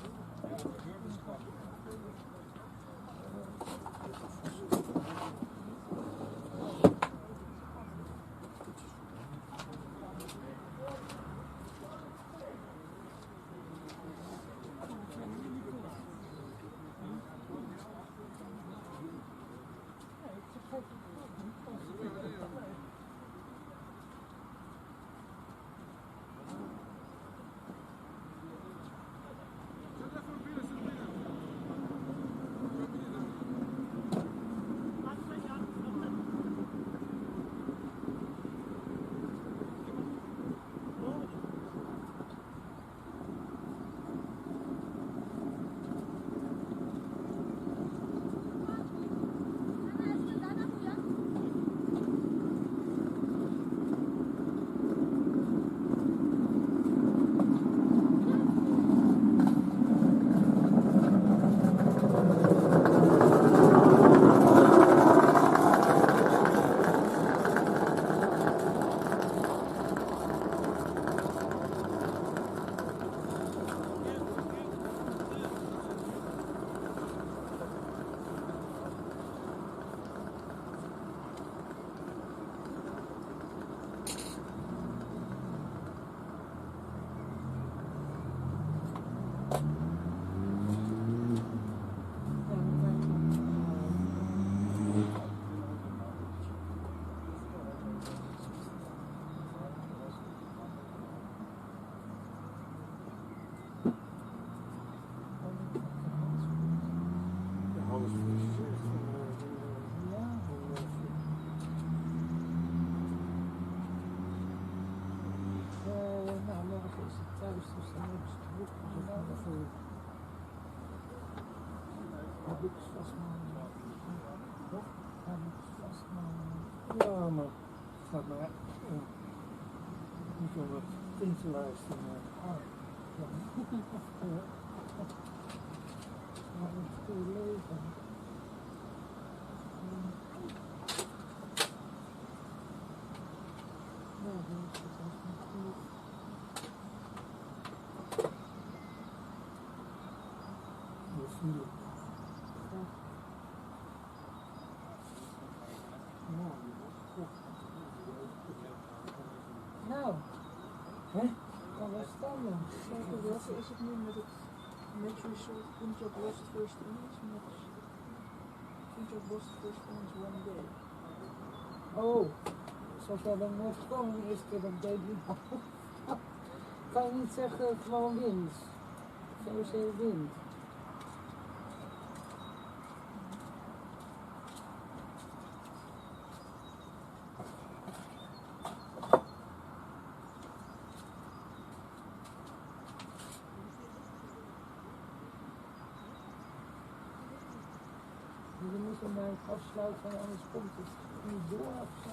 Heb ik vasthouden. Heb ik vasthouden. Ja, maar snap maar. Niet om het in te luisteren. Maar het goede leven. Ja, dat is niet goed. natuurlijk. Nou, hè? Wat was het dan? Welke is het nu met het match result Punjab lost first innings match? Punjab lost first innings one day. Oh, zoals jij dan nooit gewoon de eerste keer dat debuut had. Kan je niet zeggen gewoon wint. VOC wint. We moeten maar afsluiten, anders komt het niet door of zo.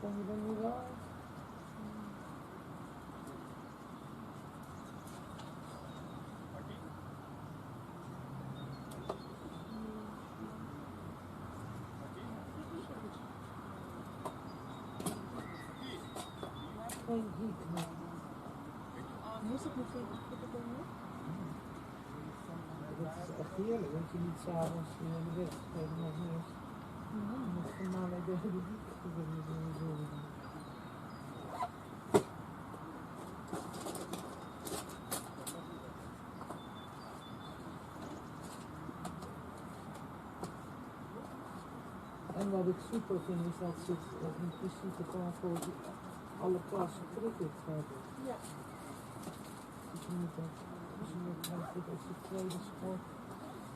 Kom je er nu wel uit? Geen heat. Moest ik nog even komen? Dat is echt heerlijk, dat je niet s'avonds de weg tegen nog eens. Met normale de hele week gebeuren. En wat ik super vind is dat ze het in principe gewoon voor alle klassen cricket hebben. Ja. Ik vind het ook goed als de tweede sport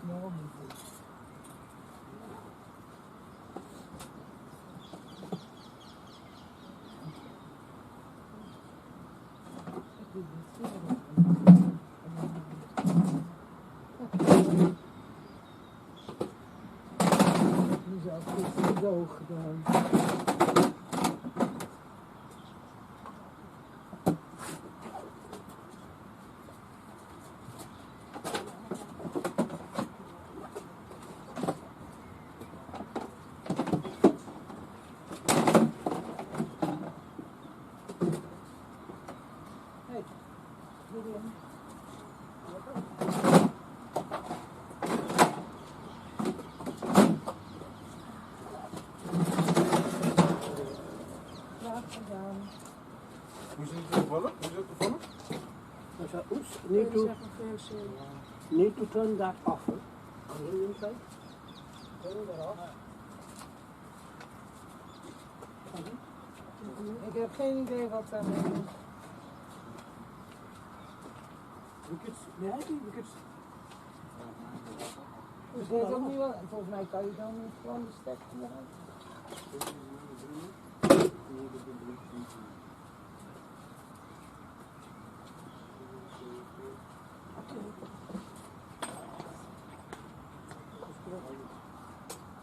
wel niet is. Nu zou ik het zo gedaan. Need to turn that off. Are you inside? Turn that off. Ik heb geen idee wat daarmee is. Wickets, nee, wickets. Dus weet ook niet wat, volgens mij kan je dan gewoon de stek eruit.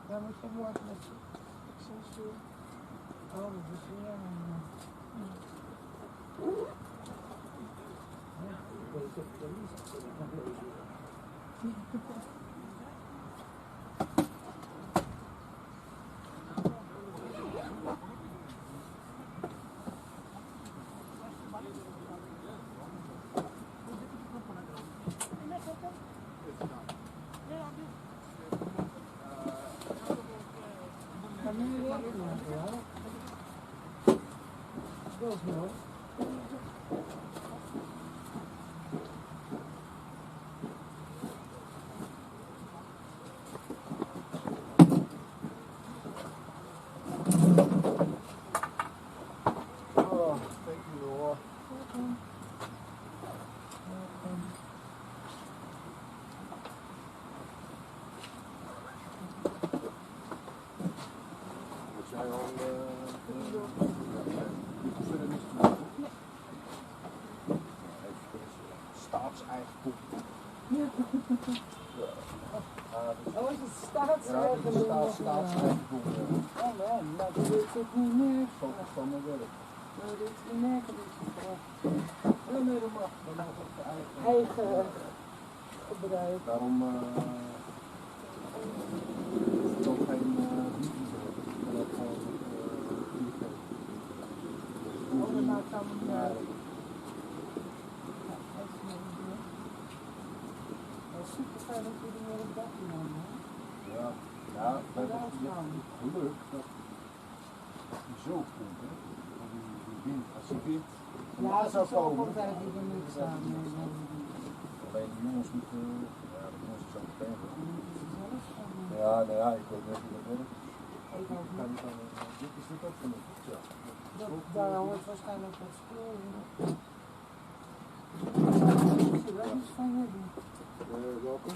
Ja, moet je morgen met je. Oh, dat is weer een... Ja, ik weet het wel niet. Ik kan het lezen. Wat jij al Staatseigentum. Ja. Oh, is het staatseigendom? Staatseigendom. Oh man, nou dat is het niet meer. Van mijn werk. Nou, dit is niet meer. Oh nee, dat mag. Eigen gebruik. Daarom is het ook geen Oh, dat maakt allemaal niet uit. Super fijn dat jullie weer op dat doen. Ja, ja, we hebben geluk dat hij zo komt, hè. Die wind, als hij wint, ja, zou komen. Altijd die er niet staan. Alleen de jongens moeten, ja, de jongens zijn zo tegen. Ja, nou ja, ik weet niet hoe dat werkt. Ik ook niet. Dit is dit ook genoeg. Ja. Daar hoort waarschijnlijk wat spul in. Ik zie wel iets van hebben. Welke?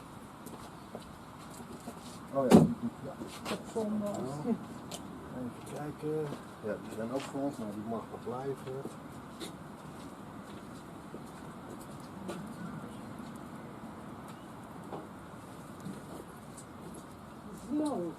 Oh ja, die doet ja. Op zondag. Even kijken. Ja, die zijn ook voor ons, maar die mag wel blijven. Zo.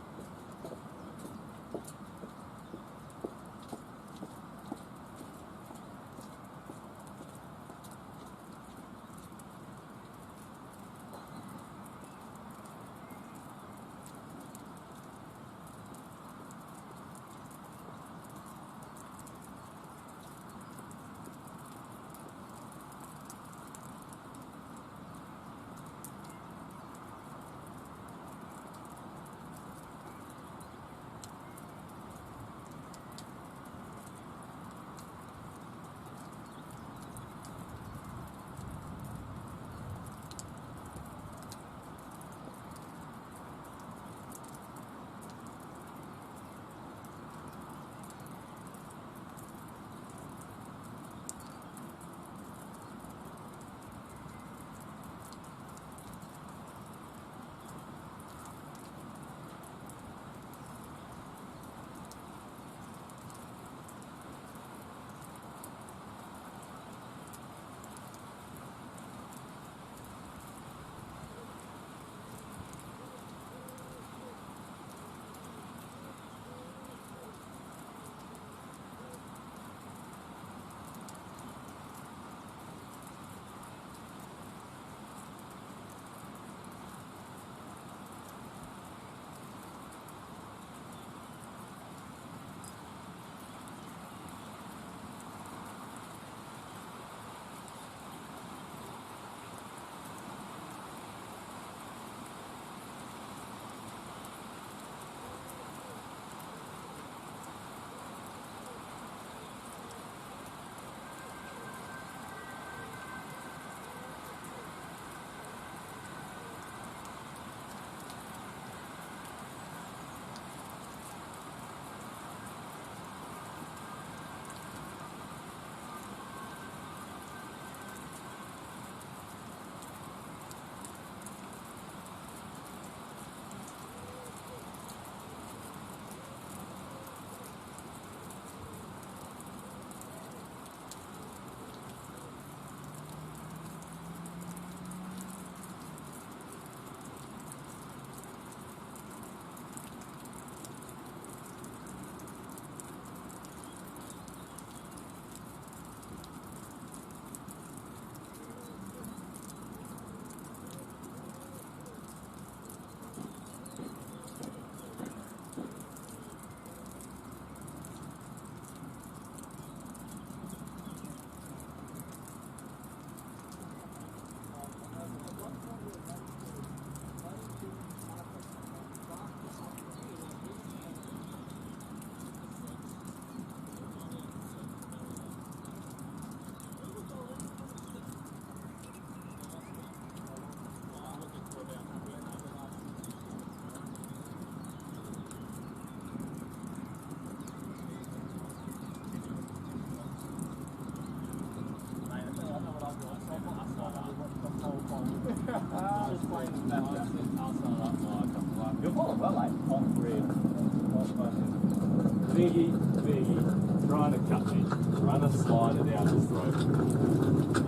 trying to cut me, run a slider down his throat.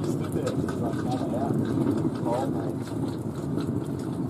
He stood there, just like, out. Oh, mate.